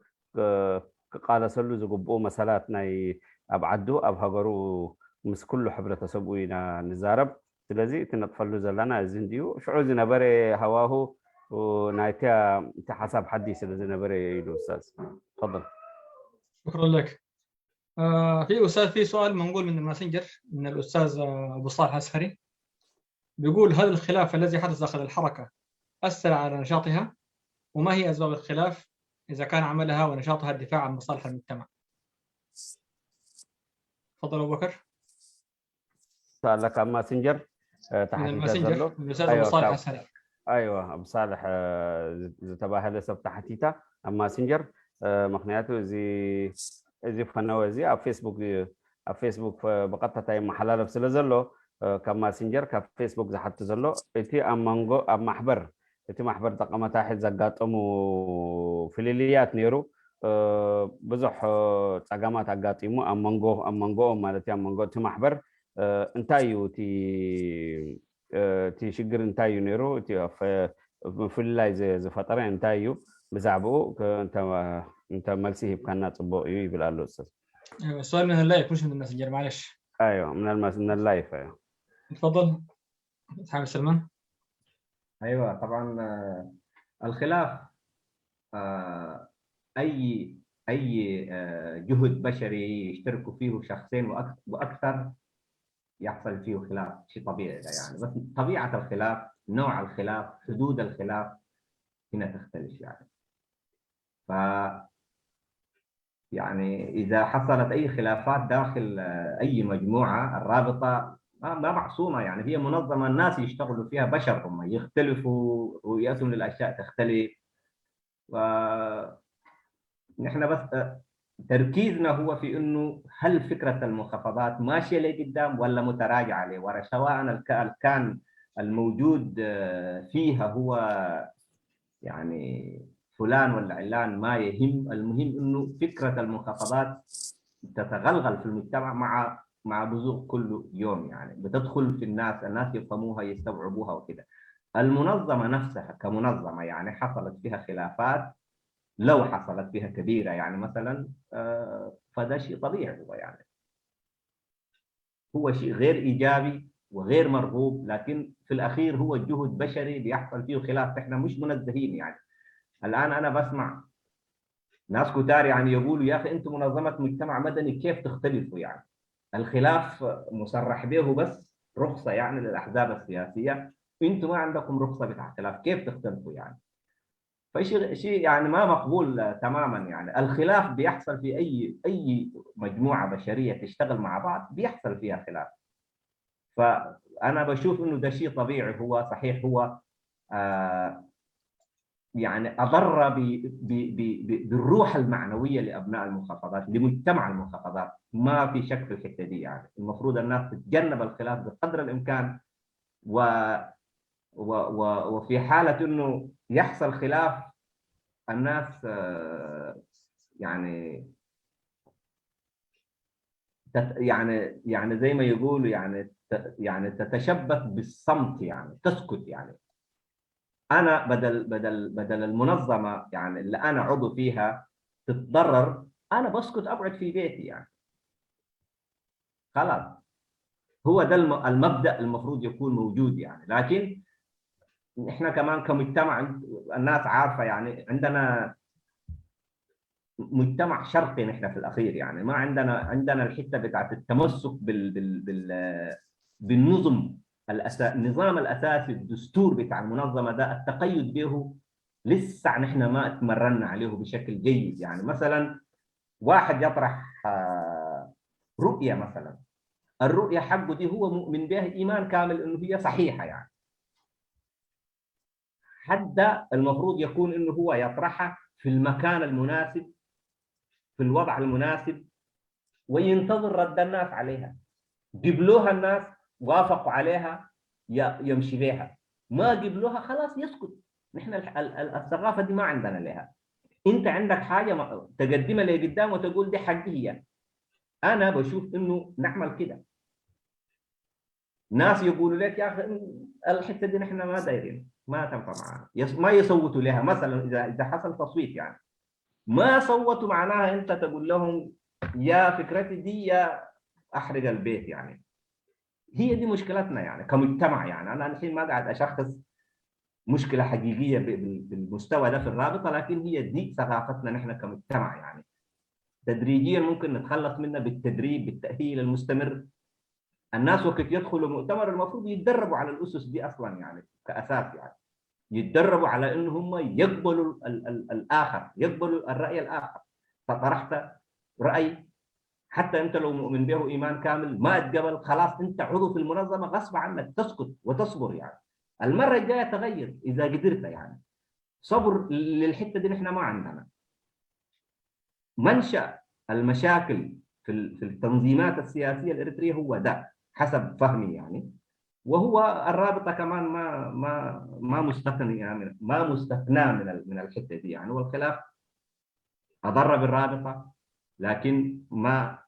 قال سلو زقبو مسالات ناي أبعدو أبهجرو مس كله حبرة سبوينا نزارب سلازي تنطفلو زلنا زنديو شعور زنبري هواه ونايتها تحسب حدي سلازي نبري يدو أستاذ تفضل. شكرا لك. في أستاذ في سؤال منقول من الماسنجر من الأستاذ أبو صالح العسكري بيقول هل الخلاف الذي حدث داخل الحركة أثر على نشاطها؟ وما هي أسباب الخلاف إذا كان عملها ونشاطها الدفاع عن مصالح المجتمع؟ تفضل أبو بكر. سؤال لك ماسنجر تحت الماسنجر من الأستاذ أبو صالح العسكري. أيوة أبو صالح تباهل سب تحتيتا أما ماسنجر مقنعته زي فنوزي على فيسبوك بقطة تايم محلال بسلزلو كما سنجر كفيسبوك زحت زلو إتي أمانجو أم محبر إتي محبر تقامة تحت زقات أمو فليليات نيرو بزح تقامة تقات إمو أمانجو مالتي أمانجو تي محبر انتايو تي شجر انتايو نيرو تي فليلاي زي فترة انتايو بزعبو انت ملسيه بكنا طبو يبل قال له استاذ. ايوه السؤال من اللايف مش من الماسنجر معلش. ايوه من اللايف. ايوه تفضل حامد سلمان. ايوه طبعا الخلاف اي جهد بشري يشتركوا فيه شخصين واكثر يحصل فيه خلاف، شيء طبيعي ده يعني. بس طبيعه الخلاف، نوع الخلاف، حدود الخلاف هنا تختلف يعني. ف يعني إذا حصلت أي خلافات داخل أي مجموعة، الرابطة ما معصومة يعني، هي منظمة الناس يشتغلوا فيها بشر، هم يختلفوا، رؤيتهم للأشياء تختلف. ونحن بس تركيزنا هو في انه هل فكره المخفضات ماشيه لقدام ولا متراجعه لورا، سواء كان الموجود فيها هو يعني فلان ولا علان ما يهم، المهم انه فكره المخفضات تتغلغل في المجتمع مع بزوغ كل يوم، يعني بتدخل في الناس يفهموها يستوعبوها وكده. المنظمه نفسها كمنظمه يعني حصلت فيها خلافات، لو حصلت فيها كبيره يعني مثلا، فده شيء طبيعي، هو شيء غير ايجابي وغير مرغوب، لكن في الاخير هو جهد بشري بيحصل فيه خلاف، احنا مش منزهين يعني. الان انا بسمع ناس كتار يعني يقولوا يا اخي انتم منظمه مجتمع مدني كيف تختلفوا؟ يعني الخلاف مصرح به بس رخصه يعني للاحزاب السياسيه، انتم ما عندكم رخصه بتاع خلاف، كيف تختلفوا يعني؟ فشيء يعني ما مقبول تماما. يعني الخلاف بيحصل في اي مجموعه بشريه تشتغل مع بعض، بيحصل فيها خلاف. فانا بشوف انه ده شيء طبيعي. هو صحيح هو يعني اضر بالروح المعنويه لابناء المخفضات، لمجتمع المخفضات، ما في شك في الحته دي. يعني المفروض الناس تتجنب الخلاف بقدر الامكان، وفي حاله انه يحصل خلاف الناس يعني يعني زي ما يقولوا يعني تتشبث بالصمت، يعني تسكت. يعني انا بدل المنظمه يعني اللي انا عضو فيها تتضرر، انا بسكت ابعد في بيتي يعني. خلاص، هو ده المبدا المفروض يكون موجود يعني. لكن احنا كمان كمجتمع الناس عارفه يعني عندنا مجتمع شرقي نحن في الاخير، يعني ما عندنا الحته بتاعت التمسك بالنظم النظام الاساسي، الدستور بتاع المنظمه ده، التقيد به لسه نحن ما تمرنا عليه بشكل جيد. يعني مثلا واحد يطرح رؤيه مثلا، الرؤيه حقه دي هو مؤمن بها ايمان كامل انه هي صحيحه، يعني حتى المفروض يكون انه هو يطرحها في المكان المناسب في الوضع المناسب، وينتظر رد الناس عليها. قبلوها الناس وافقوا عليها يمشي بها، ما قبلوها خلاص يسكت. نحن الثقافه دي ما عندنا لها. انت عندك حاجه تقدمها لقدام وتقول دي حقي هي. انا بشوف انه نعمل كده. ناس يقولوا لك يا اخي الحته دي نحن ما دايرين، ما تنفع معنا، ما يصوتوا لها. مثلا اذا حصل تصويت يعني ما صوتوا، معناها انت تقول لهم يا فكرتي دي يا احرق البيت. يعني هي دي مشكلتنا يعني كمجتمع. يعني انا الحين ما قاعد اشخص مشكله حقيقيه بالمستوى ده في الرابطه، لكن هي دي ثقافتنا نحن كمجتمع. يعني تدريجيا ممكن نتخلص منها بالتدريب، بالتاهيل المستمر. الناس وقت يدخلوا مؤتمر المفروض يتدربوا على الاسس دي اصلا، يعني كاساس. يعني يتدربوا على ان هم يقبلوا الاخر، يقبلوا الراي الاخر. فطرحت راي حتى انت لو مؤمن به ايمان كامل ما اتقبل، خلاص انت عضو في المنظمه غصب عنك تسكت وتصبر. يعني المره الجايه تغير اذا قدرت. يعني صبر للحته دي نحن ما عندنا. منشا المشاكل في التنظيمات السياسيه الاريتريه هو ده حسب فهمي يعني. وهو الرابطه كمان ما مستثنى، يعني ما مستثنى من الحته دي يعني. والخلاف اضر بالرابطه، لكن ما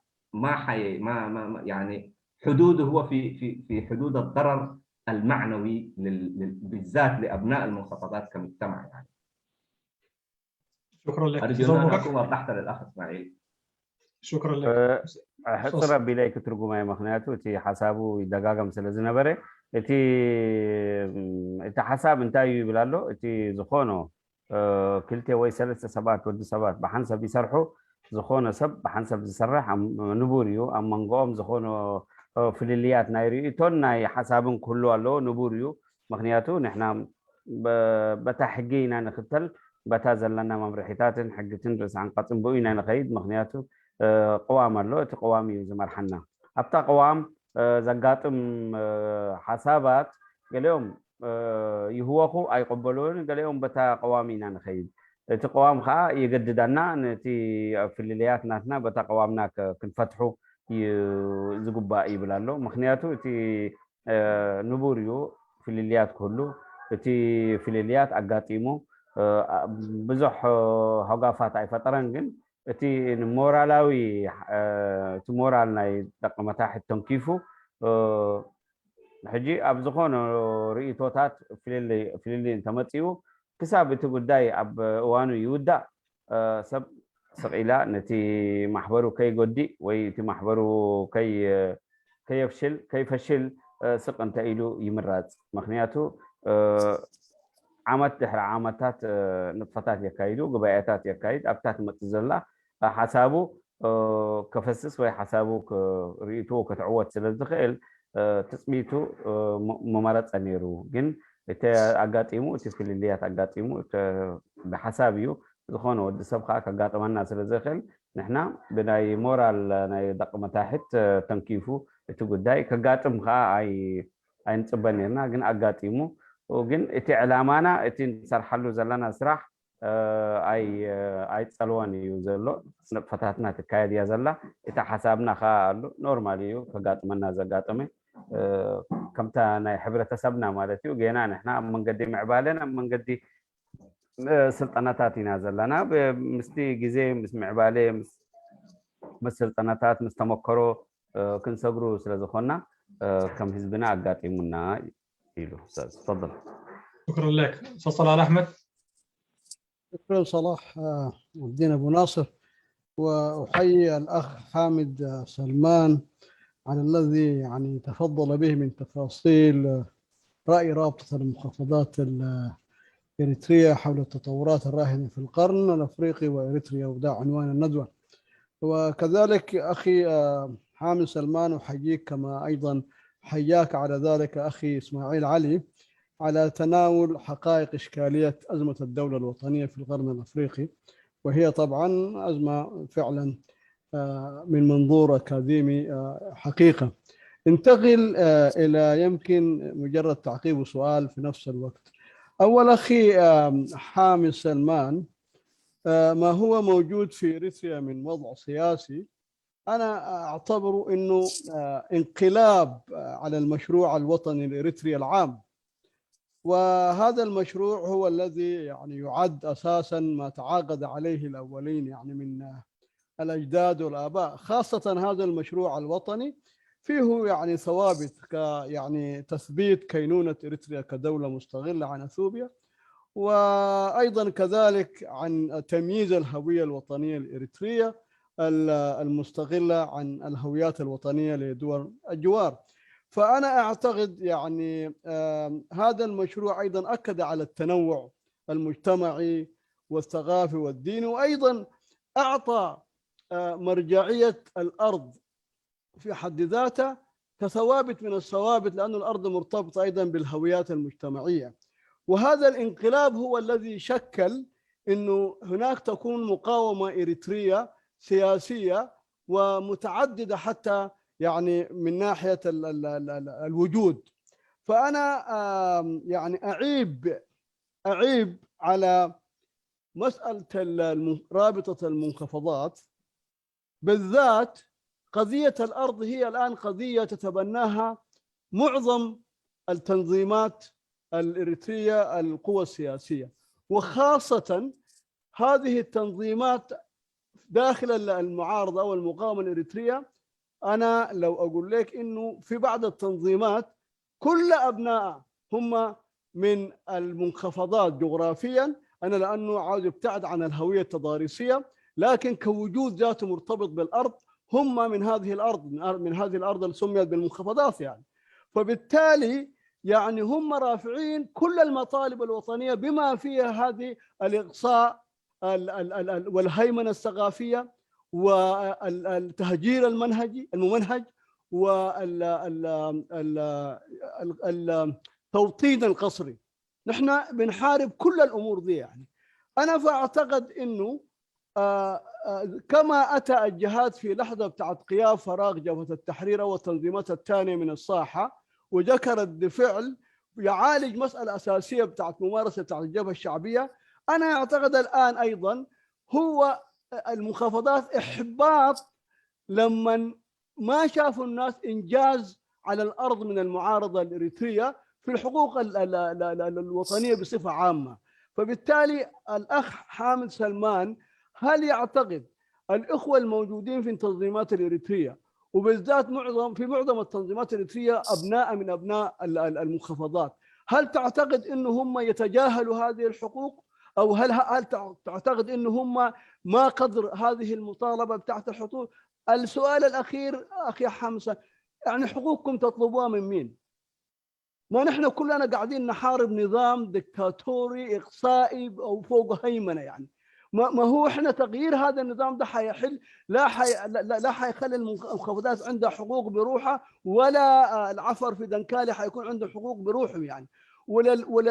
يعني حدوده هو في حدود الضرر المعنوي بالذات لابناء المنخفضات كمجتمع. يعني شكرا لك ارجو ان انا اكون وضحت للاخ اسماعيل. شكرا لك. حسنا بلاي كترجو ما مخنياتو تي حسابو دقاقم سلازنا بري تي حساب انتايو بلالو تي زخونو كلتي وي سلسة سبات ود سبات بحنسب بيسرحو زخونو سب بحنسب بيسرح نبوريو ام منقوم زخونو فليليات نايري تون ناي حسابن كله اللو نبوريو مخنياتو نحنا بتحقينا نختل بتازل لنا ممرحيتات حقتن رس عن قطن بوينا نخيد مخنياتو قوام اللو قوامي زمر حنا أبتا قوام زقاتم حسابات قالهم يهوخو أي قبلون قالهم بتا قوامينا نخيد تقوام خا يجددنا نتي فلليات ناتنا بتقوامنا كنفتحوا زقبا يبلالو مخنياتو تي نبوريو فلليات كله تي فلليات أقاتيمو بزح هقافات أي فترة جن تي مورالوي تمورالنا يتقمتها حتى كيفو حجي أبزخون رئيتوتات فللي انتمتيو كساب تقداي أب وانو يودا سب سقيلا نتي محبرو كي قدي ويتي محبرو كي يفشل كي فشل سق انت إلو يمرات مخنياتو عامات تحرى عاماتات نطفتات يكايدو قباياتات يكايد أبتات متزلا حسابو كفسس وي حسابو رئيتو كتعوات سلزخيل تسميتو ممارات أنيرو جن إتا أقاتيمو إتا فلليات أقاتيمو إتا بحسابيو زخونو ود سبخا كقاطمنا سلزخل نحنا بداي مورال ناي دق متاحت تنكيفو إتو قداي كقاطم خا أي نصبنينا جن أقاتيمو وجن إتا علامانا إتا نسرحلو زلنا سراح أي تسألواني يوزلو فتاتنا تكايد يا زلا إتا حسابنا خا نورماليو كقاطمنا زقاطمي كمتا ناي حبرة سبنا مالتيو جينا نحنا من قدي معبالنا من قدي سلطناتاتنا زلنا مستي جزء مس معبالي مس سلطناتات مستمكرو كنسبرو سلازخونا كم حزبنا أقاتيمنا إلو تفضل. شكرا لك استاذ صلاح احمد. شكرا صلاح الدين ابو ناصر، واحيي الاخ حامد سلمان على الذي يعني تفضل به من تفاصيل رأي رابطة المحافظات الإريترية حول التطورات الراهنة في القرن الأفريقي وإريتريا، وده عنوان الندوة. وكذلك أخي حامد سلمان أحييك كما أيضا حياك على ذلك أخي إسماعيل علي على تناول حقائق إشكالية أزمة الدولة الوطنية في القرن الأفريقي، وهي طبعا أزمة فعلا من منظور أكاديمي حقيقة. انتقل إلى يمكن مجرد تعقيب وسؤال في نفس الوقت. أول أخي حامد سلمان، ما هو موجود في إريتريا من وضع سياسي أنا أعتبر أنه انقلاب على المشروع الوطني الإريتري العام، وهذا المشروع هو الذي يعني يعد أساسا ما تعاقد عليه الأولين يعني من الأجداد والآباء، خاصة هذا المشروع الوطني فيه يعني ثوابت يعني تثبيت كينونة إريتريا كدولة مستقلة عن أثيوبيا، وأيضا كذلك عن تمييز الهوية الوطنية الإريترية المستقلة عن الهويات الوطنية لدول الجوار. فأنا أعتقد يعني هذا المشروع أيضا أكد على التنوع المجتمعي والثقافي والديني، وأيضا أعطى مرجعية الأرض في حد ذاتها كثوابت من الثوابت، لأن الأرض مرتبطة أيضا بالهويات المجتمعية. وهذا الانقلاب هو الذي شكل أنه هناك تكون مقاومة إريترية سياسية ومتعددة حتى يعني من ناحية الوجود. فأنا يعني أعيب على مسألة رابطة المنخفضات بالذات. قضية الأرض هي الآن قضية تتبناها معظم التنظيمات الإريترية القوى السياسية، وخاصة هذه التنظيمات داخل المعارضة أو المقاومة الإريترية. أنا لو أقول لك إنه في بعض التنظيمات كل أبناء هم من المنخفضات جغرافيا، أنا لأنه عاوز يبتعد عن الهوية التضاريسية، لكن كوجود ذاته مرتبط بالأرض هم من هذه الأرض اللي سميت بالمنخفضات يعني. فبالتالي يعني هم رافعين كل المطالب الوطنية بما فيها هذه الإقصاء والهيمنة الثقافية والتهجير الممنهج والتوطين القسري. نحن بنحارب كل الأمور دي يعني. أنا فأعتقد إنه كما أتى الجهاد في لحظة بتاعت قيام فراغ جبهة التحرير والتنظيمات الثانية من الساحة وذكرت بفعل يعالج مسألة أساسية بتاعت ممارسة بتاعت الجبهة الشعبية، أنا أعتقد الآن أيضا هو المنخفضات إحباط لما ما شافوا الناس إنجاز على الأرض من المعارضة الإريترية في الحقوق الوطنية بصفة عامة. فبالتالي الأخ حامد سلمان هل يعتقد الإخوة الموجودين في التنظيمات الإريترية وبالذات معظم التنظيمات الإريترية أبناء من أبناء المنخفضات، هل تعتقد أنه هم يتجاهلوا هذه الحقوق أو هل تعتقد أنه هم ما قدر هذه المطالبة بتاعت الحقوق؟ السؤال الأخير أخي حمزة، يعني حقوقكم تطلبوها من مين؟ ما نحن كلنا قاعدين نحارب نظام دكتاتوري إقصائي أو فوق هيمنة، يعني ما هو احنا تغيير هذا النظام ده حيحل لا حيخلي المنخفضات عندها حقوق بروحها، ولا العفر في دنكالي حيكون عنده حقوق بروحه يعني.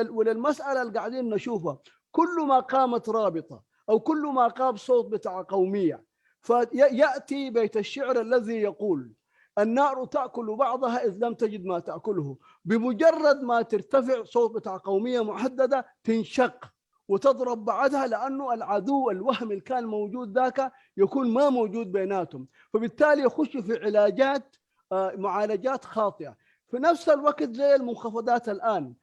وللمسألة اللي قاعدين نشوفها، كل ما قامت رابطة أو كل ما قام صوت بتاع قومية فيأتي بيت الشعر الذي يقول النار تأكل بعضها إذ لم تجد ما تأكله، بمجرد ما ترتفع صوت بتاع قومية محددة تنشق وتضرب بعدها، لأنه العدو الوهم اللي كان موجود ذاك يكون ما موجود بيناتهم، فبالتالي يخش في علاجات معالجات خاطئة. في نفس الوقت زي المنخفضات الآن،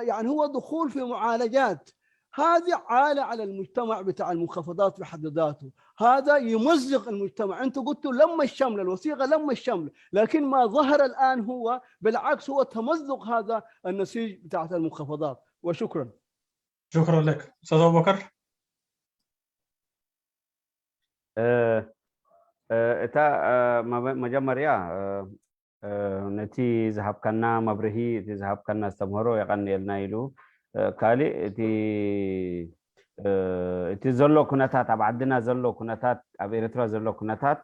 يعني هو دخول في معالجات هذه عالة على المجتمع بتاع المنخفضات بحد ذاته، هذا يمزق المجتمع. انتم قلتوا لم الشمل، الوثيقة لم الشمل، لكن ما ظهر الآن هو بالعكس هو تمزق هذا النسيج بتاع المنخفضات. وشكرا. شكرا لك أستاذ أبو بكر. إتا مجمر يا نتي ذهب كنا مبرهي ذهب كنا استمروا يغني النايلو كالي إتي زلوا كناتات أبعدنا زلوا كناتات أبي رترا زلوا كناتات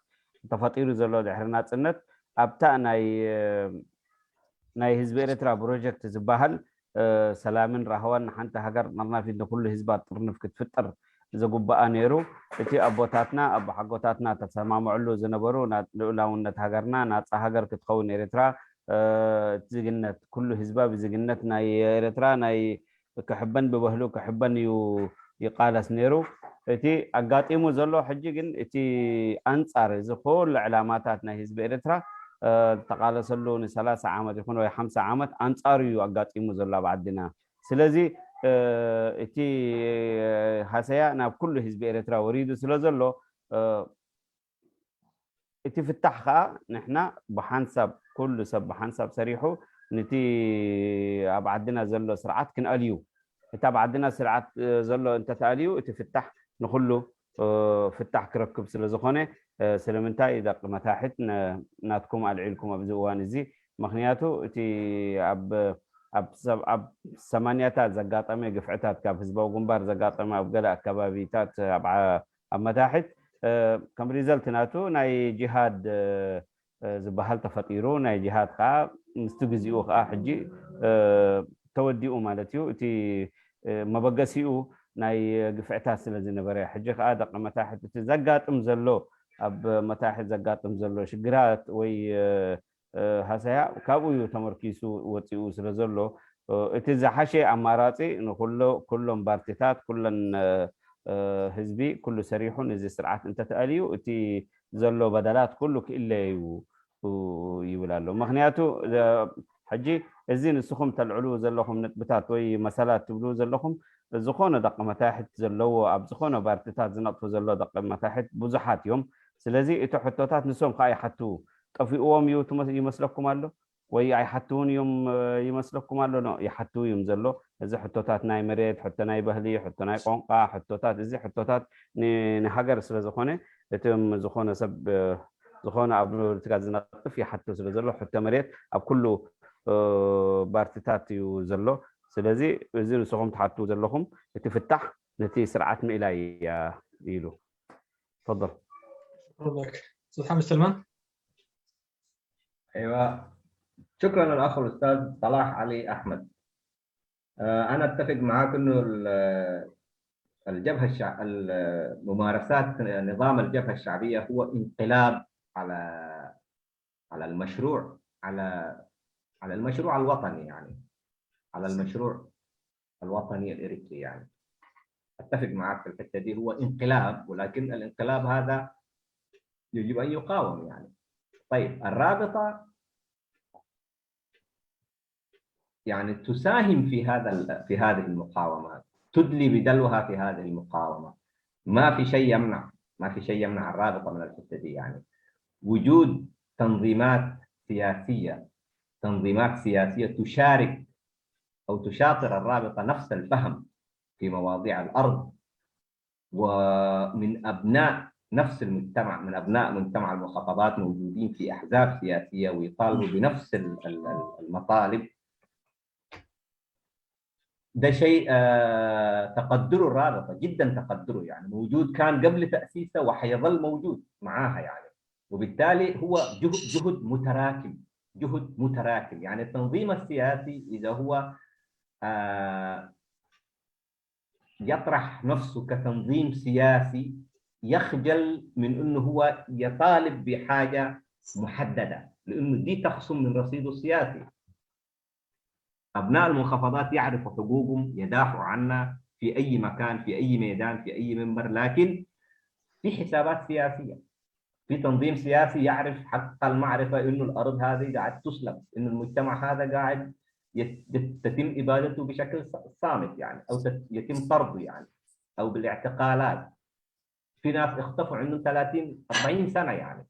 تفاطير زلوا دحرنا سنت أبتأ ناي حزب رترا بروجكت زباهل سلامن رهوان حنت هجر نرنا في كل حزبات طرنف كتفتر زقبا نيرو إتي أبوتاتنا أب حقوتاتنا تسمع معلو زنبرو لولاونة هجرنا نات هجر كتخون إريترا زجنت كل حزبا بزجنت ناي إريترا ناي كحبن ببهلو كحبن يقالس نيرو إتي أقاطي مزلو حجيجن إتي أنصار زخول علاماتنا حزب إريترا تقال سلون 3 عامات يكون وي 5 عامات أنصاريو أقاطي مزلو بعدنا سلازي إتي حسيا ناب كل حزب إريترا وريدو سلازلو إتي في التحقة نحنا بحنسب كل سب بحنسب سريحو نتي أبعدنا زلو سرعات كن أليو إنت أبعدنا سرعات زلو أنت تأليو إتي في التح نخلو في التح كركب سلازخونة سلمنتا إذا متاحت ناتكم العيلكم أبزوان زي مخنياتو إتي أب سمانياتات زقاطمة قفعتات كاب حزبه وجنبار زقاطمة وبقلا كبابيتات أب متاحت كم ريزلت ناتو ناي جهاد زبهال تفطيرو ناي جهاد قا مستجزيو قا حجي توديو مالتيو تي مبقسيو ناي قفعتات سلازي نبري حجي قا دق متاحت زقاطم زلو أب متاحت زقاطم زلو شقرات وي هسا كابو تمركيسو وتيو سلازلو اتزحشي اماراتي نقول كلهم بارتيتات كلن حزبي كل سريحون إذا سرعات انت تأليو اتي زلو بدلات كله كإلا يولالو مخنياتو حجي الزين السخم تلعلو زلوهم نتبتات وي مسالات تبلو زلوهم زخونة دق متاحت زلو أب زخونة بارتيتات زنطفو زلو دق متاحت بزحات يوم سلازي اتو حتوتات نسوم خاي حتو طفئوهم يمسلكم الله وي أي حتون يوم يمسلكم الله نو يحتو يوم زلو إذا حتوتات ناي مريت حتى ناي بهلي حتى ناي قنقا حتوتات إذا حتوتات نحجر سلا زخونة يتم زخونة سب زخونة أبنو تكازنا في حتو سلا زلو حتى مريت أب كله بارتيتات يزلو سلازي يزيل سخم تحتو زلهم يتفتح نتي سرعات ميلاي يلو تفضل. أستاذ حامد سلمان. ايوه شكرا للاخ الاستاذ صلاح علي احمد. انا اتفق معاك انه الجبهه ممارسات نظام الجبهه الشعبيه هو انقلاب على المشروع على المشروع الوطني، يعني على المشروع الوطني الاريتري يعني. اتفق معك في الحته دي، هو انقلاب، ولكن الانقلاب هذا يجب ان يقاوم يعني. طيب الرابطه يعني تساهم في هذه المقاومات، تدلي بدلوها في هذه المقاومه. ما في شيء يمنع الرابطه من الحته دي يعني. وجود تنظيمات سياسيه تشارك او تشاطر الرابطه نفس الفهم في مواضيع الارض، ومن ابناء نفس المجتمع، من ابناء مجتمع المخفضات موجودين في احزاب سياسيه ويطالبوا بنفس المطالب. ده شيء تقدره الرابطه، جدا تقدره يعني، موجود كان قبل تاسيسه وحيظل موجود معاها يعني. وبالتالي هو جهد متراكم يعني. التنظيم السياسي اذا هو يطرح نفسه كتنظيم سياسي يخجل من انه هو يطالب بحاجه محدده، لانه دي تخصم من رصيده السياسي. ابناء المنخفضات يعرفوا حقوقهم، يدافعوا عنها في اي مكان، في اي ميدان، في اي منبر، لكن في حسابات سياسيه. في تنظيم سياسي يعرف حق المعرفه انه الارض هذه قاعد تسلب، انه المجتمع هذا قاعد تتم ابادته بشكل صامت يعني، او يتم طرده يعني، او بالاعتقالات. في ناس اختفوا عندهم 30 40 سنه يعني،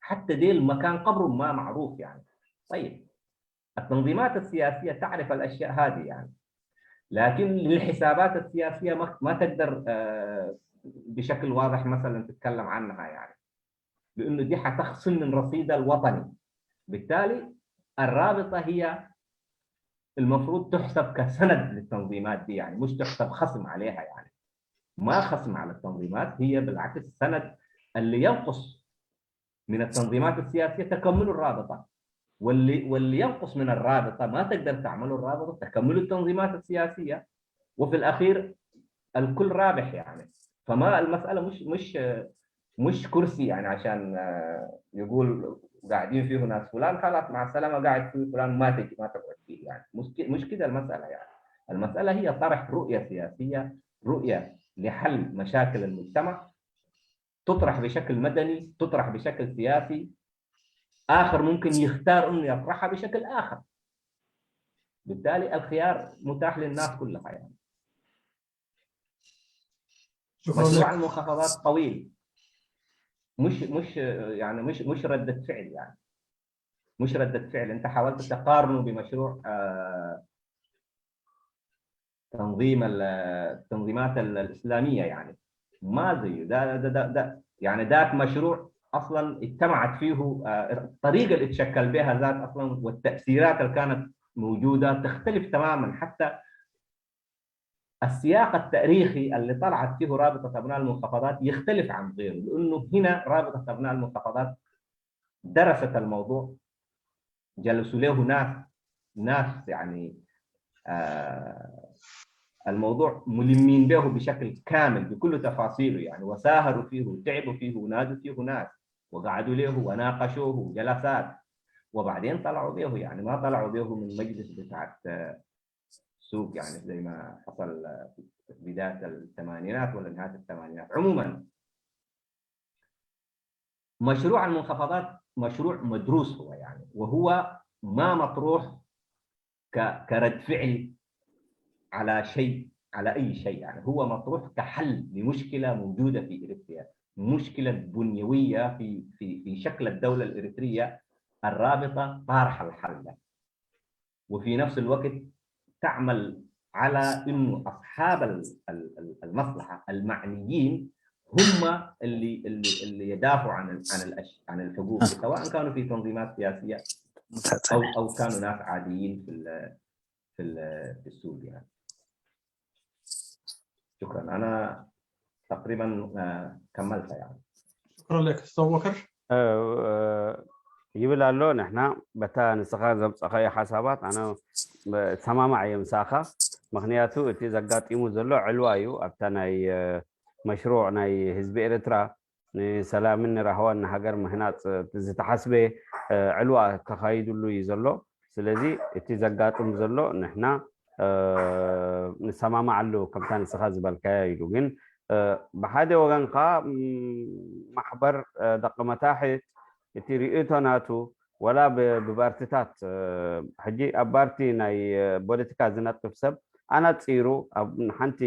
حتى ديل مكان قبرهم ما معروف يعني. طيب التنظيمات السياسيه تعرف الاشياء هذه يعني، لكن للحسابات السياسيه ما تقدر بشكل واضح مثلا تتكلم عنها يعني، لانه دي حتخصم من رصيدها الوطني. بالتالي الرابطه هي المفروض تحسب كسند للتنظيمات دي يعني، مش تحسب خصم عليها يعني. ما خصم على التنظيمات، هي بالعكس سند. اللي ينقص من التنظيمات السياسيه تكمل الرابطه، واللي ينقص من الرابطه ما تقدر تعمله الرابطه، تكمل التنظيمات السياسيه، وفي الاخير الكل رابح يعني. فما المساله مش كرسي يعني عشان يقول قاعدين فيه ناس فلان خلاص مع السلامه، قاعد فيه فلان ما تقعد فيه يعني. مش كده المساله يعني. المساله هي طرح رؤيه سياسيه، رؤيه لحل مشاكل المجتمع، تطرح بشكل مدني، تطرح بشكل سياسي، اخر ممكن يختار انه يطرحها بشكل اخر. بالتالي الخيار متاح للناس كلها يعني. مشروع المنخفضات طويل، مش ردة فعل يعني، مش ردة فعل. انت حاولت تقارنه بمشروع تنظيم التنظيمات الاسلاميه يعني، ما زيه. ده يعني ذاك مشروع اصلا اجتمعت فيه الطريقه اللي اتشكل بها ذات اصلا، والتاثيرات اللي كانت موجوده تختلف تماما. حتى السياق التاريخي اللي طلعت فيه رابطه ابناء المنخفضات يختلف عن غيره، لانه هنا رابطه ابناء المنخفضات درست الموضوع، جلسوا له ناس يعني الموضوع ملمين به بشكل كامل بكل تفاصيله يعني، وساهروا فيه وتعبوا فيه ونادوا فيه ناس وقعدوا له وناقشوه جلسات، وبعدين طلعوا به يعني. ما طلعوا به من مجلس بتاعت سوق يعني زي ما حصل في بداية الثمانينات ولا نهاية الثمانينات. عموما مشروع المنخفضات مشروع مدروس هو يعني، وهو ما مطروح كرد فعل على شيء، على اي شيء يعني. هو مطروح كحل لمشكله موجوده في اريتريا، مشكله بنيويه في شكل الدوله الاريتريه. الرابطه طارحه الحل ده، وفي نفس الوقت تعمل على انه اصحاب المصلحه المعنيين هم اللي يدافعوا عن الحقوق، سواء كانوا في تنظيمات سياسيه او كانوا ناس عاديين في السوق يعني. شكرا، انا تقريبا كملت يعني. شكرا لك استاذ بكر. يبل له نحن بتا نسخه زبصخه حسابات انا سماع يمساخه مخنياتو اتي زغاطيمو زلو علوايو ابتناي مشروع ناي حزب اريترا سلامن رهوان هاجر مهنات زتحسبه علوا كخايدلو يزلو. ስለዚህ እቲ ዘጋጥም ዘሎ ንሕና ንሰማማዕ ኣሎ ከምታ ንስኻ ዝበልካያ ኢሉ ግን ብሓደ ወገንካ ማሕበር ደቂ መታሕት እቲ ርእቶ ናቱ ወላ ብባርትታት ሕጂ ኣብ ባርቲ ናይ ፖለቲካ ዝነጥፍ ሰብ ኣነፂሩ ኣብ ሓንቲ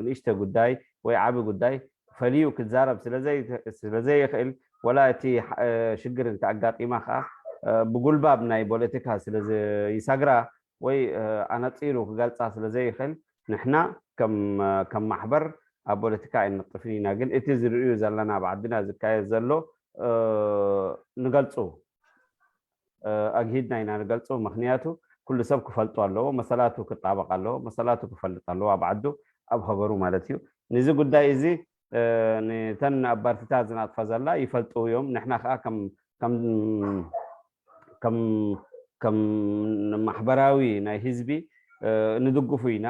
ንእሽተ ጉዳይ ወይ ዓቢ ጉዳይ ፈልዩ ክዛረብ ስለዘይኽእል ወላ እቲ ሽግር እንተኣጋጢማ ከዓ ብጉልባብ ናይ ፖለቲካ ስለዘይሰግራ ወይ ኣነፂሩ ክገልፃ ስለዘይኽእል ንሕና ከም ማሕበር ኣብ ፖለቲካ ኣይንነጥፍን ኢና ግን እቲ ዝርእዩ ዘለና ብዓድና ዝካየድ ዘሎ ንገልፁ ኣግሂድና ኢና ንገልፁ ምክንያቱ ኩሉ ሰብ ክፈልጦ ኣለዎ መሰላቱ ክጣበቕ ኣለዎ መሰላቱ ክፈልጥ ኣለዎ ኣብ ዓዱ ኣብ ኸበሩ ማለት እዩ ነዚ ጉዳይ እዚ ነተን ኣብ ፓርቲታት ዝነጥፋ ዘላ ይፈልጡ እዮም ንሕና ከዓ ከም ማሕበራዊ ናይ ህዝቢ ንድግፉ ኢና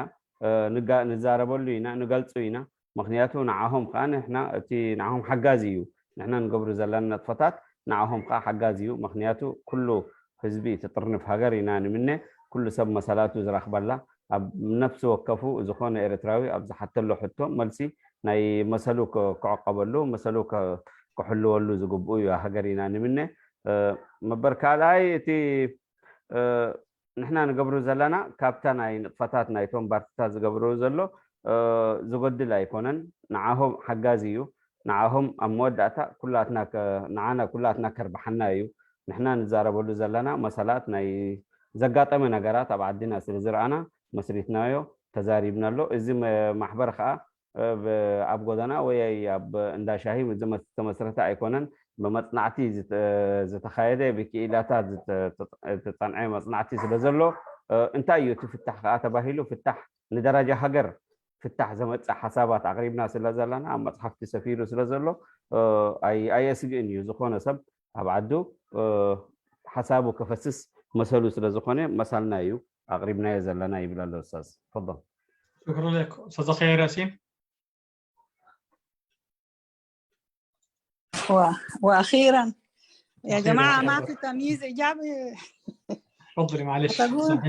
ንዛረበሉ ኢና ንገልፁ ኢና ምክንያቱ ንዓሆም ከዓ ንሕና እቲ ንዓሆም ሓጋዝ እዩ ንሕና ንገብሩ ዘለና ነጥፈታት ንዓሆም ከዓ ሓጋዝ እዩ ምክንያቱ ኩሉ ህዝቢ ትጥርንፍ ሃገር ኢና ንምነ ኩሉ ሰብ መሰላቱ ዝረኽበላ ኣብ ነፍሲ ወከፉ ዝኾነ ኤርትራዊ ኣብ ዝሓተሎ ሕቶ መልሲ ናይ መሰሉ ክዕቀበሉ መሰሉ ክሕልወሉ ዝግብኡ እዩ ሃገር ኢና ንምነ መበር ካልኣይ እቲ ንሕና ንገብሩ ዘለና ካብታ ናይ ንጥፈታት ናይቶም ፓርቲታት ዝገብሩ ዘሎ ዝጎድል ኣይኮነን ንዓሆም ሓጋዝ እዩ ንዓሆም ኣብ መወዳእታ ንዓና ኩላትና ከርብሓና እዩ ንሕና ንዛረበሉ ዘለና መሰላት ናይ ዘጋጠመ ነገራት ኣብ ዓድና ስለ ዝረኣና መስሪትናዮ ተዛሪብናሎ እዚ ማሕበር ከዓ ኣብ ጎደና ወይ ኣብ እንዳሻሂ ዝተመስረተ ኣይኮነን ብመፅናዕቲ ዝተኻየደ ብክኢላታት ዝተፀንዐ መፅናዕቲ ስለ ዘሎ እንታይ እዩ እቲ ፍታሕ ከዓ ተባሂሉ ፍታሕ ንደረጃ ሃገር ፍታሕ ዘመፅእ ሓሳባት ኣቕሪብና ስለ ዘለና ኣብ መፅሓፍቲ ሰፊሩ ስለ ዘሎ ኣየስግእን እዩ ዝኾነ ሰብ ኣብ ዓዱ ሓሳቡ ክፈስስ መሰሉ ስለ ዝኾነ መሳልና እዩ ኣቕሪብናዮ ዘለና ይብል ኣሎ ኡስታዝ ተፈضل شكرا لك استاذ خير ياسين واخيرا يا جماعه ما في تمييز ايجابي تفضلي معلش تقول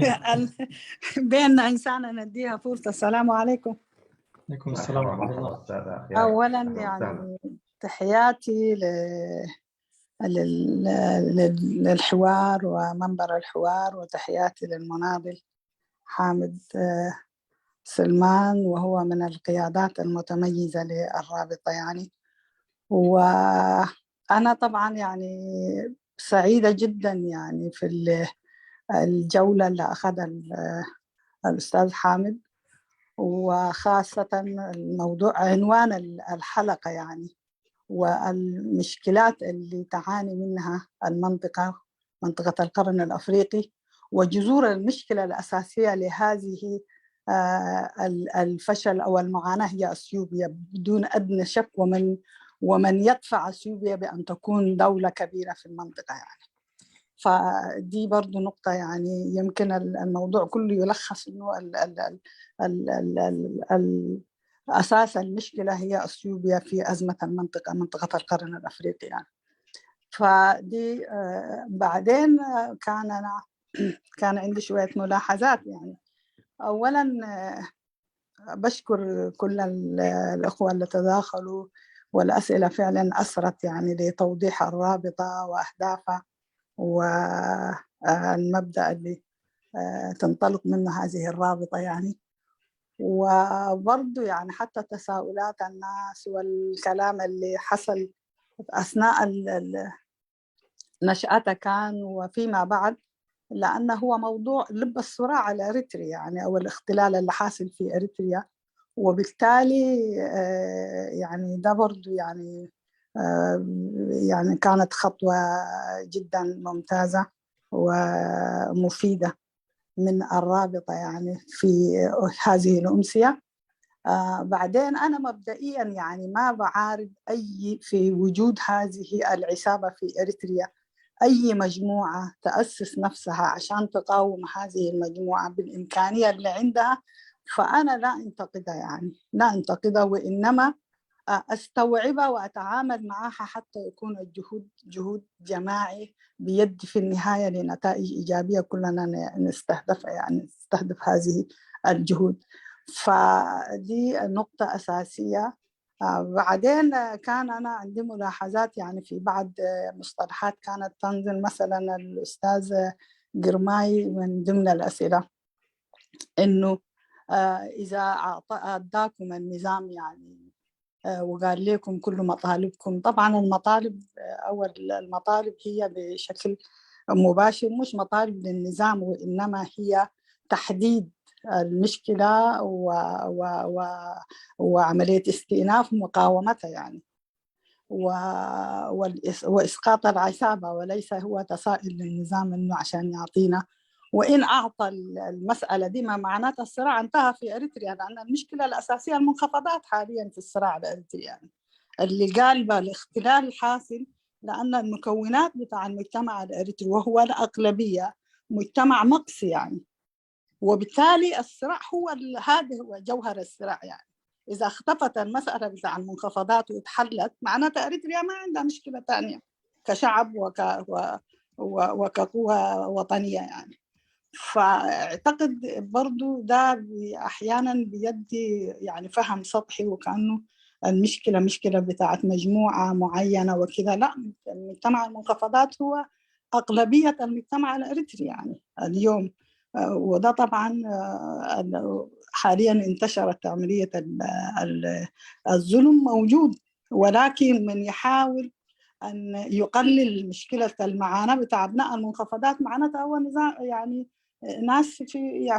بيننا انسان نديها فرصه. السلام عليكم. عليكم السلام ورحمه الله. اولا يعني تحياتي للحوار ومنبر الحوار وتحياتي للمناضل حامد سلمان وهو من القيادات المتميزة للرابطة يعني وأنا طبعا يعني سعيدة جدا يعني في الجولة اللي أخذها الأستاذ حامد وخاصة الموضوع عنوان الحلقة يعني والمشكلات اللي تعاني منها منطقة القرن الأفريقي وجذور المشكلة الأساسية لهذه الفشل أو المعاناة هي أثيوبيا بدون أدنى شك ومن يدفع أثيوبيا بأن تكون دولة كبيرة في المنطقة يعني فدي برضو نقطة يعني يمكن الموضوع كله يلخص إنه أساس المشكلة هي أثيوبيا في أزمة منطقة القرن الأفريقي يعني. فدي بعدين كان عندي شوية ملاحظات يعني. أولاً بشكر كل الأخوة اللي تداخلوا والأسئلة فعلاً أسرت يعني لتوضيح الرابطة وأهدافها والمبدأ اللي تنطلق منه هذه الرابطة يعني. وبرضو يعني حتى تساؤلات الناس والكلام اللي حصل أثناء نشأته كان وفيما بعد لأنه هو موضوع لب الصراع على إريتريا يعني أو الاختلال اللي حاصل في إريتريا وبالتالي يعني ده برضو يعني كانت خطوة جدا ممتازة ومفيدة من الرابطة يعني في هذه الأمسية. بعدين أنا مبدئيا يعني ما بعارض في وجود هذه العصابة في إريتريا أي مجموعة تأسس نفسها عشان تقاوم هذه المجموعة بالإمكانية اللي عندها فأنا لا أنتقدها يعني لا أنتقدها وإنما أستوعبها وأتعامل معها حتى يكون جهود جماعي بيد في النهاية لنتائج إيجابية كلنا نستهدف يعني نستهدف هذه الجهود. فدي نقطة أساسية. بعدين كان أنا عندي ملاحظات يعني في بعض مصطلحات كانت تنزل، مثلا الأستاذ قرماي من ضمن الأسئلة إنه إذا أعطاكم النظام يعني وقال لكم كل مطالبكم، طبعا المطالب أو المطالب هي بشكل مباشر مش مطالب للنظام، وإنما هي تحديد المشكلة وعملية استئناف مقاومتها يعني، وإسقاط العصابة، وليس هو تصائل للنظام إنه عشان يعطينا. وإن أعطى المسألة دي ما معناتها الصراع انتهى في إريتريا، لأن المشكلة الأساسية المنخفضات حاليا في الصراع الإريترياني يعني. اللي قال بالاختلال الحاصل لأن المكونات بتاع المجتمع الإريتري وهو الأغلبية مجتمع مقصي يعني، وبالتالي الصراع هذا هو جوهر الصراع يعني. إذا اختفت المسألة بتاع المنخفضات وتحلت معناتها إريتريا ما عندها مشكلة تانية كشعب وكقوة وطنية يعني. فاعتقد برضو ده أحيانا بيدي يعني فهم سطحي، وكأنه المشكلة مشكلة بتاعت مجموعة معينة وكذا. لا، المجتمع المنخفضات هو أغلبية المجتمع الإريتري يعني اليوم. وده طبعا حاليا انتشرت عملية الظلم موجود، ولكن من يحاول أن يقلل مشكلة المعاناة بتاع أبناء المنخفضات معناتها هو نظام يعني ناس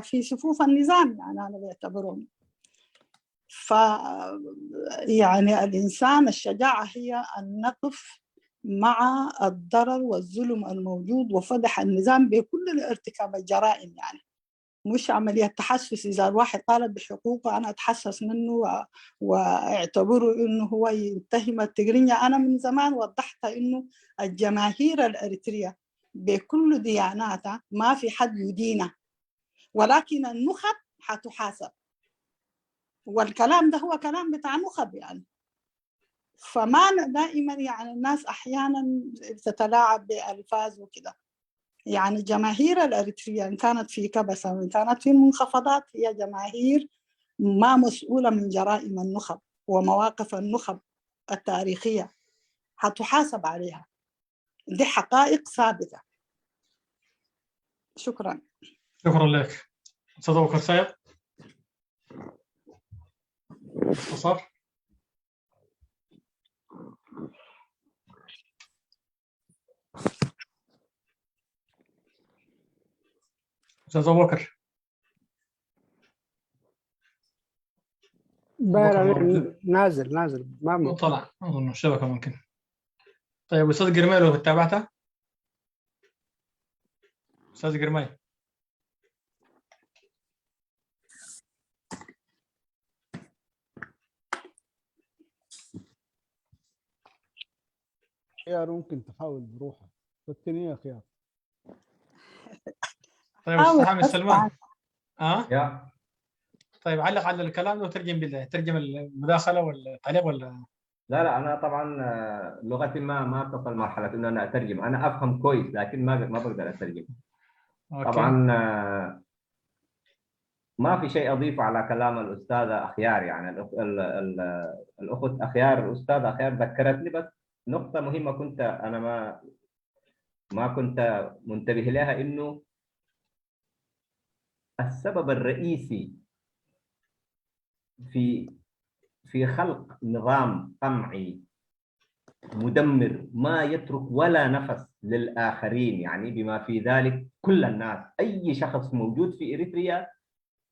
في صفوف النظام يعني أنا بعتبرهم. يعني الإنسان الشجاعة هي أن نقف مع الضرر والظلم الموجود وفضح النظام بكل ارتكاب الجرائم يعني، مش عملية تحسس. إذا الواحد طالب بحقوقه أنا أتحسس منه واعتبره إنه هو يتهم التجرينيا. أنا من زمان وضحت إنه الجماهير الأريترية بكل دياناتها ما في حد يدينه، ولكن النخب حتحاسب، والكلام ده هو كلام بتاع نخب يعني. فما دائما يعني الناس أحيانا تتلاعب بألفاظ وكده يعني. جماهير الأريترية إن كانت في كبسة وإن كانت في المنخفضات هي جماهير ما مسؤولة من جرائم النخب ومواقف النخب التاريخية، هتحاسب عليها. دي حقائق ثابتة. شكرا. شكرا لك أستاذ أبو بكر سايق. باختصار. أستاذ أبو بكر. نازل ما طلع أظن الشبكة ممكن. طيب أستاذ قرمي لو تابعته. أستاذ قرمي. خيار ممكن تحاول بروحك فكرني يا خيار. طيب أستاذ حامد سلمان. يا طيب علق على الكلام وترجم ترجم المداخلة والتعليق ولا؟ لا أنا طبعا لغتي ما تصل مرحلة إنه أنا أترجم. أنا أفهم كويس لكن ما بقدر أترجم. أوكي. طبعا ما في شيء أضيفه على كلام الأستاذة أخيار يعني. الأخت أخيار الأستاذة أخيار ذكرتني بس نقطة مهمة كنت أنا ما كنت منتبه لها، إنه السبب الرئيسي في خلق نظام قمعي مدمر ما يترك ولا نفس للآخرين يعني، بما في ذلك كل الناس. أي شخص موجود في إريتريا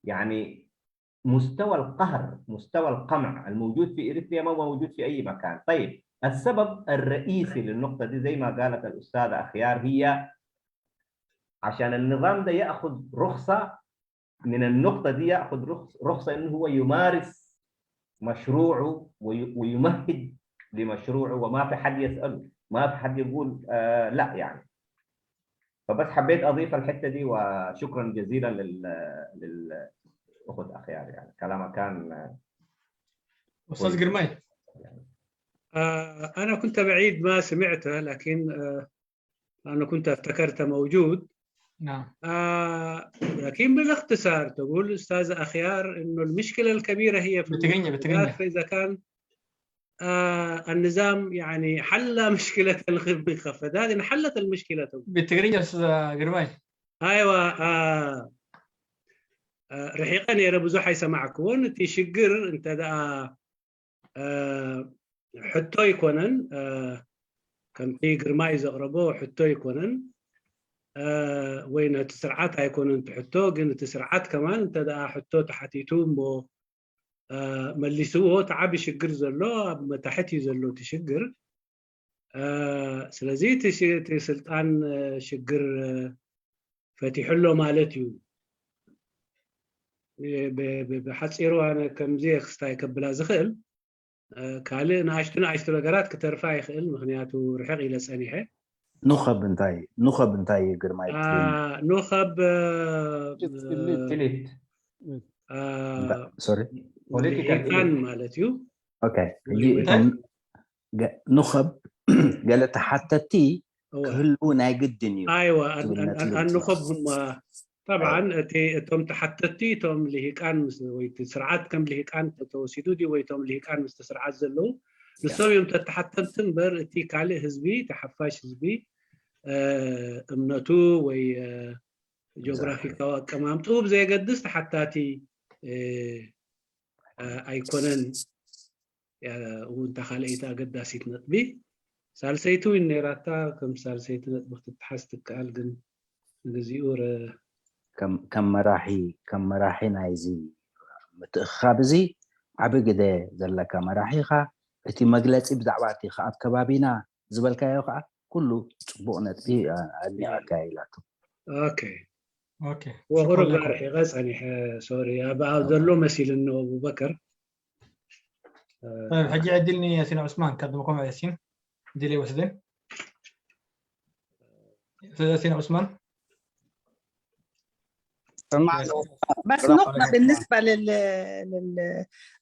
يعني مستوى القهر مستوى القمع الموجود في إريتريا ما هو موجود في أي مكان. طيب السبب الرئيسي للنقطة دي زي ما قالت الأستاذة أخيار هي عشان النظام ده يأخذ رخصة من النقطة دي، يأخذ رخصة إنه هو يمارس مشروعه ويمهد لمشروعه، وما في حد يسأله، ما في حد يقول لا يعني. فبس حبيت أضيف الحتة دي، وشكرا جزيلا للأخت أخيار يعني كلامها كان. أستاذ قرمي. أنا كنت بعيد ما سمعته، لكن أنا كنت افتكرته موجود. نعم. لكن بالاختصار تقول أستاذ أخيار إنه المشكلة الكبيرة هي في بتقنية. فإذا كان النظام يعني حل مشكلة المنخفضات، إن حلت المشكلة بالتقنية أستاذ قرماي. أيوة. رحيقا يا رب زحي سمعكون تشجر أنت دا حتى يكونن كان في قرماي زقربو حتى يكونن وين تسرعات هيكونن تحطو قن تسرعات كمان أنت دا حتى تحتيتون بو ملسوه تعبي شجر زلو تحتي زلو تشجر سلازي تسلطان شجر فتحلو مالتيو بحصيرو أنا كم زي خستاي قبل زخل كالي نعشتو نغرات كترفع يخل مخنياتو رحق إلى سانيحه نخب انتاي قرماي نخب إليت سوري كان مالتيو اوكي نخب قالت حتى تي كله ناقد دنيو. ايوه النخب هم طبعا تم تحتتي تم لهيكان ويتسرعات كم لهيكان توسيدودي ويتم لهيكان مستسرعات زلو نسوي يوم تتحتتن بر تي كالي حزبي تحفاش حزبي امنتو وي جغرافيكا كمامتو زي قدس حتاتي ايكونن وانت خليتا قداسيت نطبي سالسيتو النيراتا كم سالسيت وقت تحستك قال نزيور كم مراحي نايزي متخابزي عبقده زلك مراحيخا اتي مجلس بدعواتي خاط كبابينا زبلكا يوقع كله صبوق نطبي اني اكايلاتو. اوكي شكرا لك. رح يغزني سوري ابا ذلو مثيل انه ابو بكر. طيب حجي عدلني ياسين عثمان كاتبكم ياسين ديلي وسدين ياسين عثمان. بس نقطة بالنسبة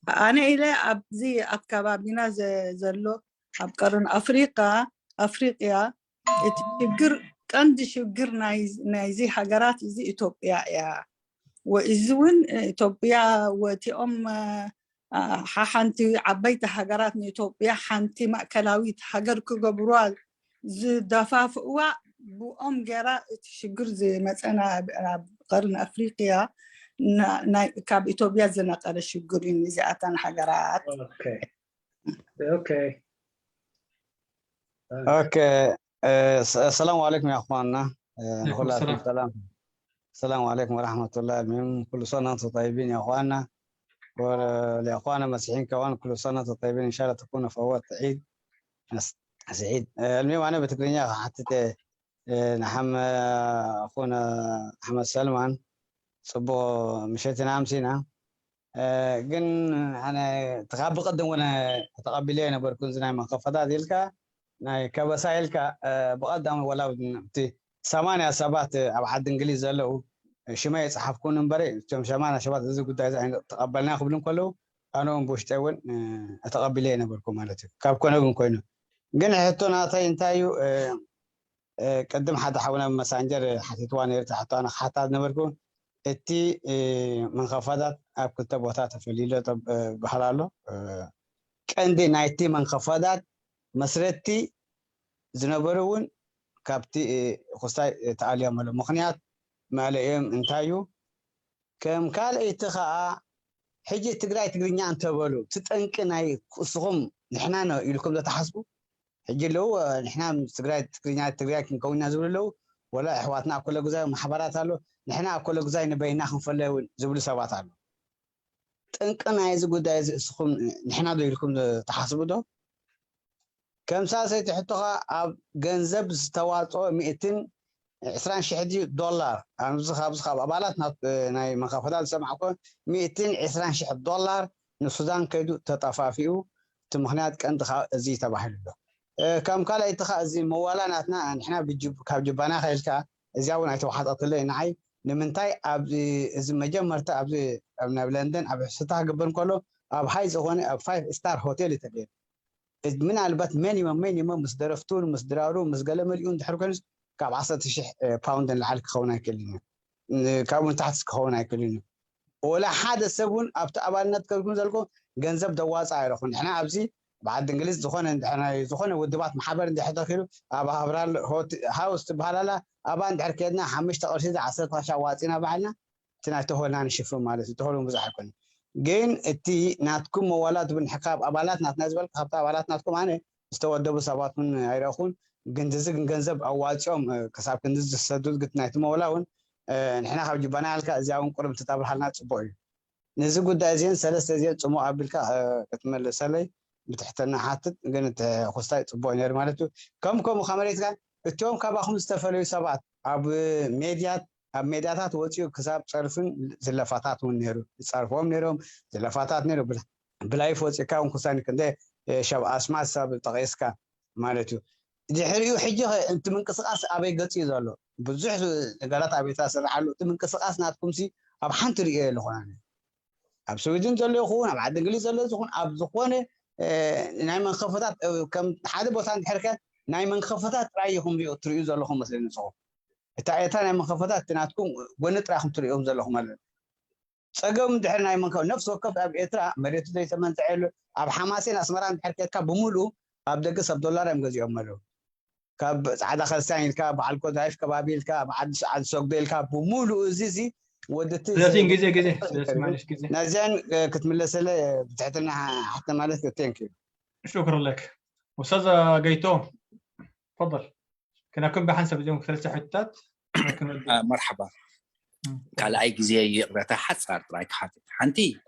أنا إلى أبزي أتكابابينا زلو أبقرن أفريقيا تشجر كند شجر نايزي حجرات زي إثيوبيا يا وإزون إثيوبيا وتأم حنتي عبيت حجرات من إثيوبيا حنتي مأكلاويت حجر كجبروال زي دفاف بأم جرا تشجر زي مثلا قرن أفريقيا كاب إثيوبيا زنق على شجرين زياتن حجرات. اوكي السلام عليكم يا اخواننا. السلام عليكم ورحمه الله وبركاته. كل سنه وانتم طيبين يا اخواننا، ولاخواننا المسيحيين كمان كل سنه وانتم طيبين، ان شاء الله تكونوا فوات عيد سعيد. المهم انا بتقنيا حتى نحن اخونا احمد سلمان صبو مشيتنا امسينا قن انا تقابل قدم وانا تقابلين بركون زنا منخفضات ديلك ناي كبسايلك بقدم ولا تي 8 7 اب حد انجليز له شما يصحف كون نمبري تم 8 7 زي قداي تقبلنا قبلن كله انا بوشتاون اتقبلين بركم مالتي كاب كون كوينو قن حتونا تاي انتايو قدم حد حاولنا مسانجر حتيتوان يرتحتو انا حتى نبركم اتي منخفضات اب كتبوتات في الليله طب بحلالو قندي نايتي منخفضات مسرتي زنبرون كابتي خصاي تعاليا مال مخنيات مالهم انتايو كم قال اتخاء حجي تقراي انت بولو تطنقناي قصهم نحنا نو يلكم تحسبوا حجي لو نحنا تقراي كنكونا زبلو ولا احواتنا كل جزاء محبرات له نحنا كل جزاء نبينا خنفلو زبل سبات له طنقناي زغداي اسخم نحنا دو يلكم تحسبوا دو كم ساسة تحطها أب جنزب استواطو 220,000 دولار. أنا بس خاب أبالات ناي منخفضات سمعكم 220,000 دولار السودان كيدو تطفافيو تمخنات كأنت زي تبحر له. كم قال يتخا زي موالاناتنا نحنا بجيب كاب جبانا خيلك زياون أيتو واحد أطلع نعي لمنتاي أب زي مجمرت أب زي أبنا بلندن أب ستة قبل كله أب هايز هون أب 5 ستار هوتيل تبين. من البات مينيمم مصدرفتون مصدرارو مصقله مليون تحركنس كاب 10,000 باوند لعلك خونا كلنا كاب تحت خونا كلنا ولا حدا سبون أبالنا تكون زلكم جنزب دواس عيرخون إحنا أبزي بعد إنجليز زخون إحنا زخون ودبات محبر عند حدا خيرو أبا أبرال هاوس تبهلا أبان دحركنا حمش تقرشيد 10 شواتنا بعدنا تناتهولنا نشوفه مالس تهولهم بزحكون جين التي ناتكم موالات بن حقاب أبالات ناتنازل حقاب أبالات ناتكم أنا استودوا سبات من عيرخون جنزب أواتشوم كسب كنز السدود قلت ناتم مولاون نحن خارج بنا على زاون قرب تتابع حالنا صبوي نزق دازين ثلاث زين صمو قبلك كتمل سلي بتحتنا حاتت قنت خصاي صبوي نير مالته كم خمريت كان اليوم كابا 5 سبعات اب ميدياتات وصيو كسب صرفن زلفاتات ونيرو صرفهم نيرهم زلفاتات نيرو بلايف وصي كاون خصاني كنده شاب اسماء سبب تقيسكا مالته دحريو حجه انت منقصقاس ابي قصي زالو بزح غلط ابيتا سرحلو انت منقصقاس ناتكم سي اب حنت رئي لخونا اب سويدن زالو يخون اب عاد انجليز زالو يخون اب زخونه ناي منخفتات كم حدا بوتان دحركه ناي منخفتات رايهم بيو تريو زالوهم مثلا نصو اتا ناي منخفتات ناتكم ونط رايهم تريوم زالوهم مال صقم دحر ناي منخ نفس وقف اب اترا مريت زي تمن تعلو اب حماسين اسمران دحركه بمولو اب دقس $10 امغزيهم مالو كاب عاد خلسان كاب على الكود عايش كبابيل كاب عاد سوق ديل كاب بمولو زيزي ودت 30 جزء معلش جزء نازين كتملس له بتاعتنا حتى مالك ثانك يو شكرا لك استاذ قيتو تفضل كنا كن بحنسب اليوم 3 حتات مرحبا قال اي جزء يقرا حد صار رايك حاطط حنتي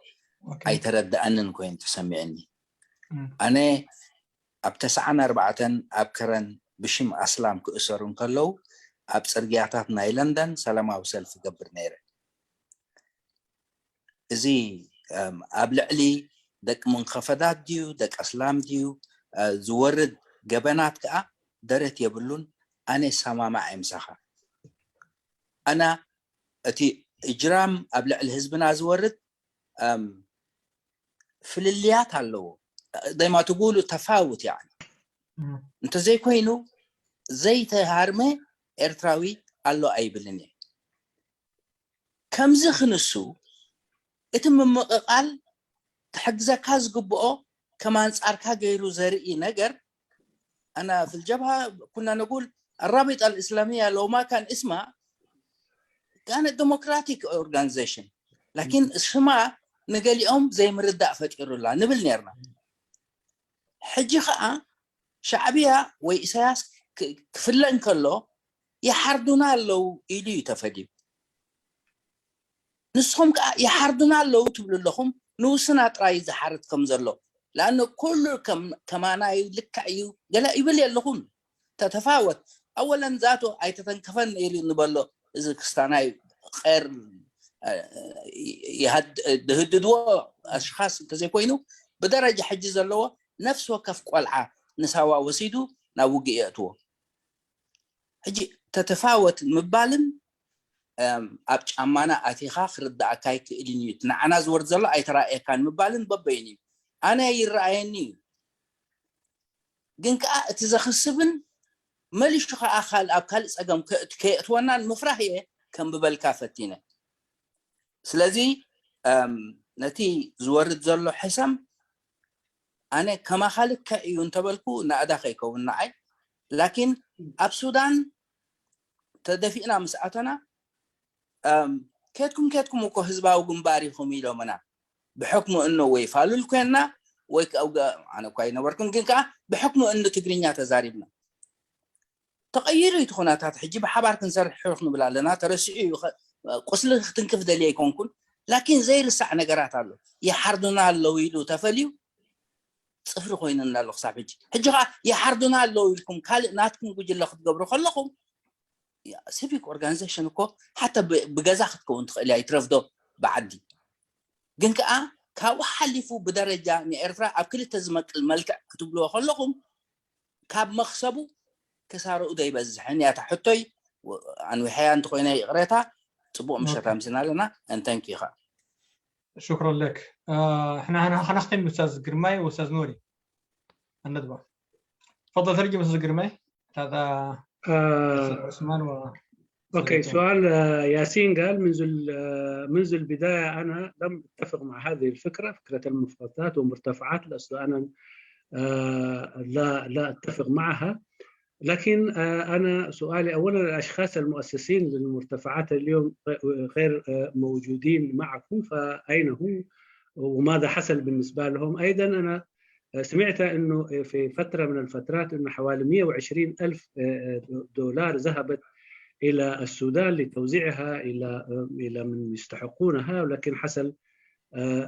اي ترد ان كوين تسمعني انا ابتسعنا 4 ابكرن بشم أسلام كأسرون كلو أبصرجياتات نايلندن سلامة وسلف قبر نيره زي أبلعلي دك منخفضات ديو دك أسلام ديو زورد جبنات كأ درت يبلون أنا سما مع إمسخة أنا أتي إجرام أبلع الحزبنا زورد في الليات هلو دايما تقولوا تفاوت يعني انت زي كوينو زي تهارمه ارتراوي قالو اي بلني كم زخنسو اتم مققال تحجزك هزقبؤو كمان صاركا غيرو زرئي نجر انا في الجبهه كنا نقول الرابطه الاسلاميه لو ما كان اسمها كانت ديمقراطيك اورجانيزيشن لكن اسمها نقال يوم زي مرداء فتيرو الله نبل نيرنا حجي خا شعبية وإساس كفلن كله يحردنا لو إلي تفدي نسهم يحردنا لو تقول لهم نوسنا تراي زحرتكم زلوا لأنه كل كمان يلك أيو جلا يبلي لهم تتفاوت أولا ذاته أي تتنكفن إلي نبلو إذا كستاناي خير يهددوا أشخاص كذا كوينو بدرجة حجز اللوا نفس وكف قلعة نساوا وسيدو ناوجياتو هجي تتفاوت مبالن ابچ امانه اتيخا خرد اكايك الينيت نعنا زور زلا اي تراي كان مبالن ببيني انا يرايني جنك اتزخسبن مليش خا اخال ابكال صقم كيتونا المفرحيه كم ببلكافتينا سلازي نتي زورد زلو حسم أنا كما خالك كأيون تبلكو نأدخيكو ونعي لكن أب سودان تدفئنا مساعتنا كيتكم وكو حزباو جنباري خميلو منا بحكمه إنه ويفالو الكويننا ويك أوغا أنا كوينا وركن جنكا بحكمه إنه تقرينيا تزاربنا تغييرو يتخوناتات حجيب حبار كنسر حرخنا بلا لنا ترسعي قسل تنكف دليا يكون لكن زي رسع نقرات له يحردنا اللويلو تفليو صفر خوينا نالو صاحبي حجا يحردنا لو لكم كال ناتكم كوجي لخ تقبروا خلكم يا سيفيك اورجانيزيشن كو حتى بغزاختكم انت اللي يترفدوا بعدي جنكا كاو حلفوا بدرجه ني ارترا اكل تزمق الملك كتبلوا خلكم كاب مخسبو كسارو داي بزحن يا تحطي ان وحيا انت خوينا قريتا صبو مشتا مسنا لنا انتنكي خا شكرا لك احنا هنختم استاذ قرماي واستاذ نوري الندوه تفضل ترجم استاذ قرماي هذا عثمان اوكي، سؤال ياسين قال منذ البدايه انا لم اتفق مع هذه الفكره، فكره المفردات ومرتفعات الأصل. انا لا اتفق معها، لكن انا سؤالي اولا الاشخاص المؤسسين للمرتفعات اليوم غير موجودين معكم، فاين هم وماذا حصل بالنسبه لهم؟ ايضا انا سمعت انه في فتره من الفترات انه حوالي 120,000 دولار ذهبت الى السودان لتوزيعها الى من يستحقونها، ولكن حصل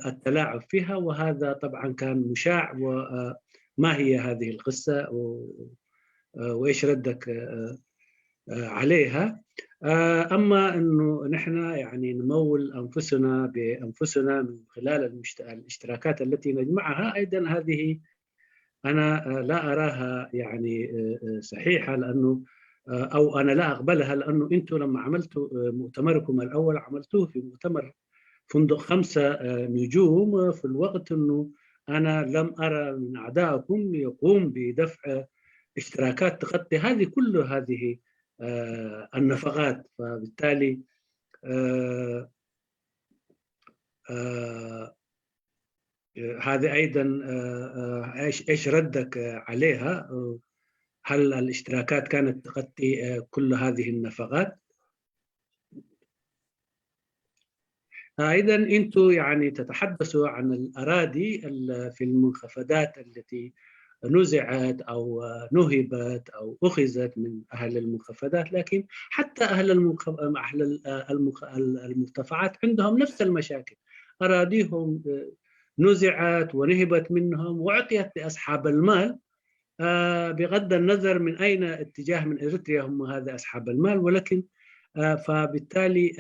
التلاعب فيها، وهذا طبعا كان مشاع. وما هي هذه القصه وايش ردك عليها؟ اما انه نحن يعني نمول انفسنا بانفسنا من خلال الاشتراكات التي نجمعها، ايضا هذه انا لا اراها يعني صحيحه، لانه او انا لا اقبلها، لانه انتم لما عملتوا مؤتمركم الاول عملتوه في مؤتمر فندق 5 نجوم في الوقت انه انا لم ارى من اعدائكم يقوم بدفع اشتراكات تغطي كل هذه النفقات. فبالتالي هذه ايضا ايش ردك عليها؟ هل الاشتراكات كانت تغطي كل هذه النفقات؟ ايضا انتم يعني تتحدثوا عن الاراضي في المنخفضات التي نزعت او نهبت او اخذت من اهل المنخفضات، لكن حتى اهل المرتفعات عندهم نفس المشاكل، اراضيهم نزعت ونهبت منهم واعطيت لاصحاب المال، بغض النظر من اين اتجاه من اريتريا هم هذا اصحاب المال. ولكن فبالتالي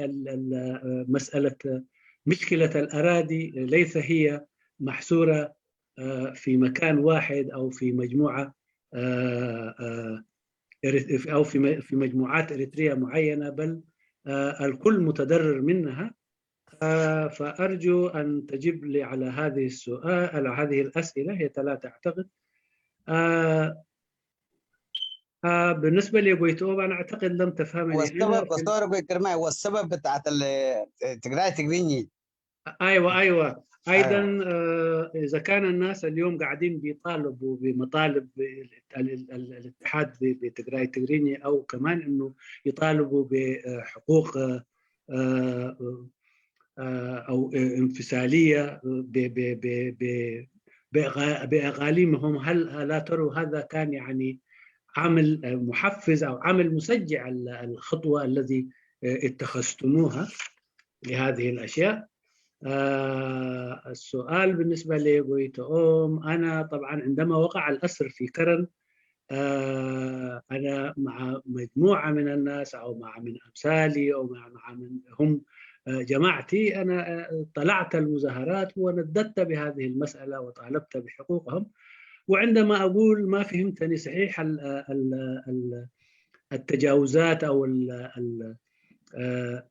مشكله الاراضي ليس هي محصوره في مكان واحد او في مجموعه او في مجموعات اريتريه معينه، بل الكل متضرر منها. فارجو ان تجيب لي على هذه السؤال، على هذه الاسئله، هي 3 اعتقد. بالنسبه لجويتوب انا اعتقد لم تفهمني. والسبب بتاعت تقراي تقريني. ايوه ايضا اذا كان الناس اليوم قاعدين بيطالبوا بمطالب الاتحاد بتقراي تقريني، او كمان انه يطالبوا بحقوق او انفصاليه باقاليمهم، هل لا تروا هذا كان يعني عمل محفز او عمل مشجع الخطوه الذي اتخذتموها لهذه الاشياء؟ السؤال بالنسبه لجويتوم، انا طبعا عندما وقع الاسر في كرن انا مع مجموعه من الناس او من امثالي او مع من هم جماعتي، انا طلعت المظاهرات ونددت بهذه المساله وطالبت بحقوقهم. وعندما اقول ما فهمتني صحيح التجاوزات او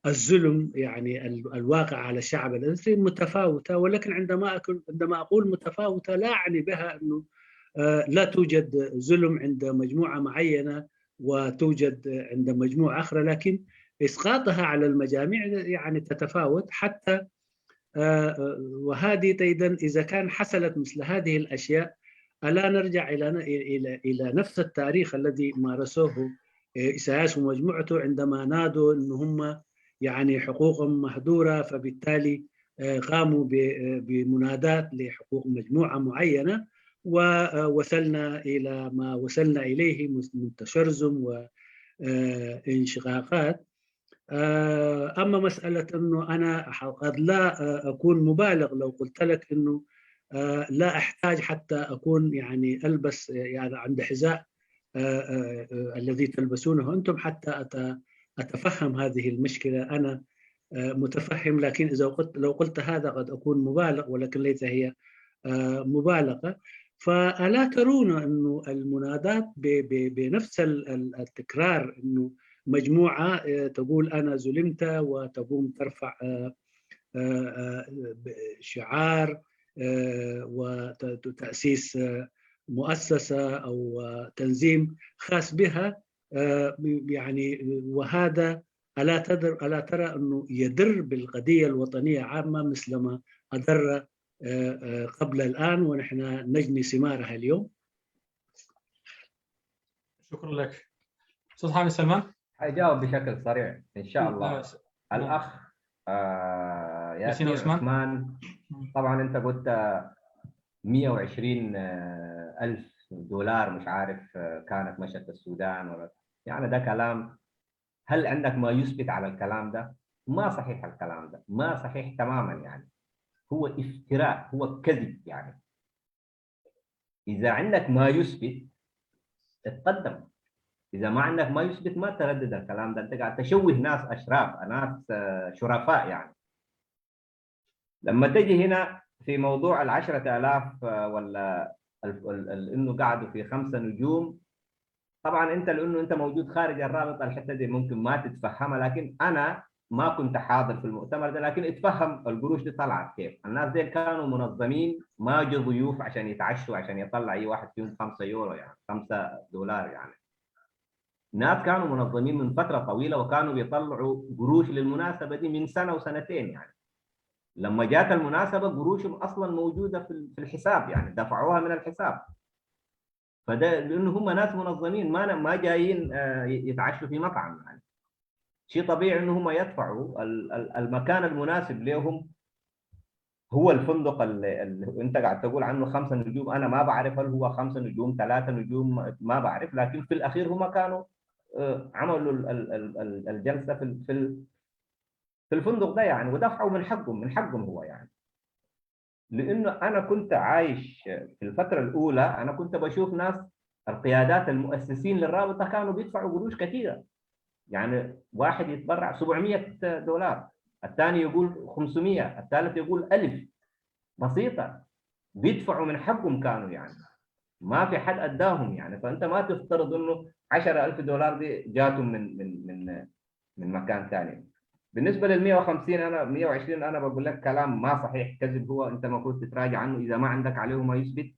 الظلم يعني الواقع على الشعب الاريتري متفاوته، ولكن عندما اقول متفاوته لا اعني بها انه لا توجد ظلم عند مجموعه معينه وتوجد عند مجموعه اخرى، لكن اسقاطها على المجاميع يعني تتفاوت. حتى وهذه ايضا اذا كان حصلت مثل هذه الاشياء، الا نرجع الى نفس التاريخ الذي مارسوه إساياس ومجموعته عندما نادوا ان هم يعني حقوقهم مهدوره، فبالتالي قاموا بمنادات لحقوق مجموعه معينه، ووصلنا الى ما وصلنا اليه من تشرذم وانشقاقات. اما مساله انه انا قد لا اكون مبالغ لو قلت لك انه لا احتاج حتى اكون يعني البس يعني عند حذاء الذي تلبسونه انتم حتى اتفهم هذه المشكله. انا متفهم، لكن اذا لو قلت هذا قد اكون مبالغ، ولكن ليس هي مبالغه. فالا ترون انه المنادات بنفس التكرار، انه مجموعه تقول انا ظلمت وتقوم ترفع شعار وتأسيس مؤسسة أو تنظيم خاص بها، يعني وهذا ألا ترى أنه يدر بالقضية الوطنية عامة مثلما أدر قبل الآن ونحن نجني ثمارها اليوم؟ شكرا لك. أستاذ حامد سلمان. حيجاوب بشكل سريع إن شاء الله. الأخ ياسين عثمان، طبعا أنت قلت 120 ألف دولار مش عارف كانت مشت السودان ولا يعني ده كلام. هل عندك ما يثبت على الكلام ده؟ ما صحيح الكلام ده، ما صحيح تماما يعني. هو افتراء، هو كذب يعني. إذا عندك ما يثبت اتقدم، إذا ما عندك ما يثبت ما تردد الكلام ده. أنت قاعد تشوه ناس أشراف، ناس شرفاء يعني. لما تجي هنا في موضوع 10,000 ولا إنه قعدوا في 5 نجوم، طبعا أنت لأنه أنت موجود خارج الرابطة الحتة دي ممكن ما تتفهمها، لكن أنا ما كنت حاضر في المؤتمر ده، لكن اتفهم القروش دي طلعت كيف. الناس دي كانوا منظمين، ما جو ضيوف عشان يتعشوا عشان يطلع أي واحد فيهم 5 يورو يعني 5 دولار يعني. ناس كانوا منظمين من فترة طويلة وكانوا بيطلعوا قروش للمناسبة دي من سنة وسنتين يعني. لما جات المناسبة قروشهم أصلا موجودة في الحساب يعني، دفعوها من الحساب. فده لأنه هم ناس منظمين، ما جايين يتعشوا في مطعم يعني. شيء طبيعي إنه هم يدفعوا. المكان المناسب لهم هو الفندق اللي أنت قاعد تقول عنه 5 نجوم. أنا ما بعرف هل هو 5 نجوم 3 نجوم ما بعرف، لكن في الأخير هم كانوا عملوا الجلسة في الفندق ده يعني، ودفعوا من حقهم هو يعني. لأنه أنا كنت عايش في الفترة الأولى، أنا كنت بشوف ناس القيادات المؤسسين للرابطة كانوا بيدفعوا قروش كثيرة يعني. واحد يتبرع 700 دولار، الثاني يقول 500، الثالث يقول 1000. بسيطة، بيدفعوا من حقهم كانوا يعني، ما في حد أداهم يعني. فأنت ما تفترض إنه 10,000 دولار دي جاتهم من مكان ثاني. بالنسبة لل 150 أنا 120 أنا بقول لك كلام ما صحيح، كذب. هو أنت المفروض تتراجع عنه إذا ما عندك عليه ما يثبت.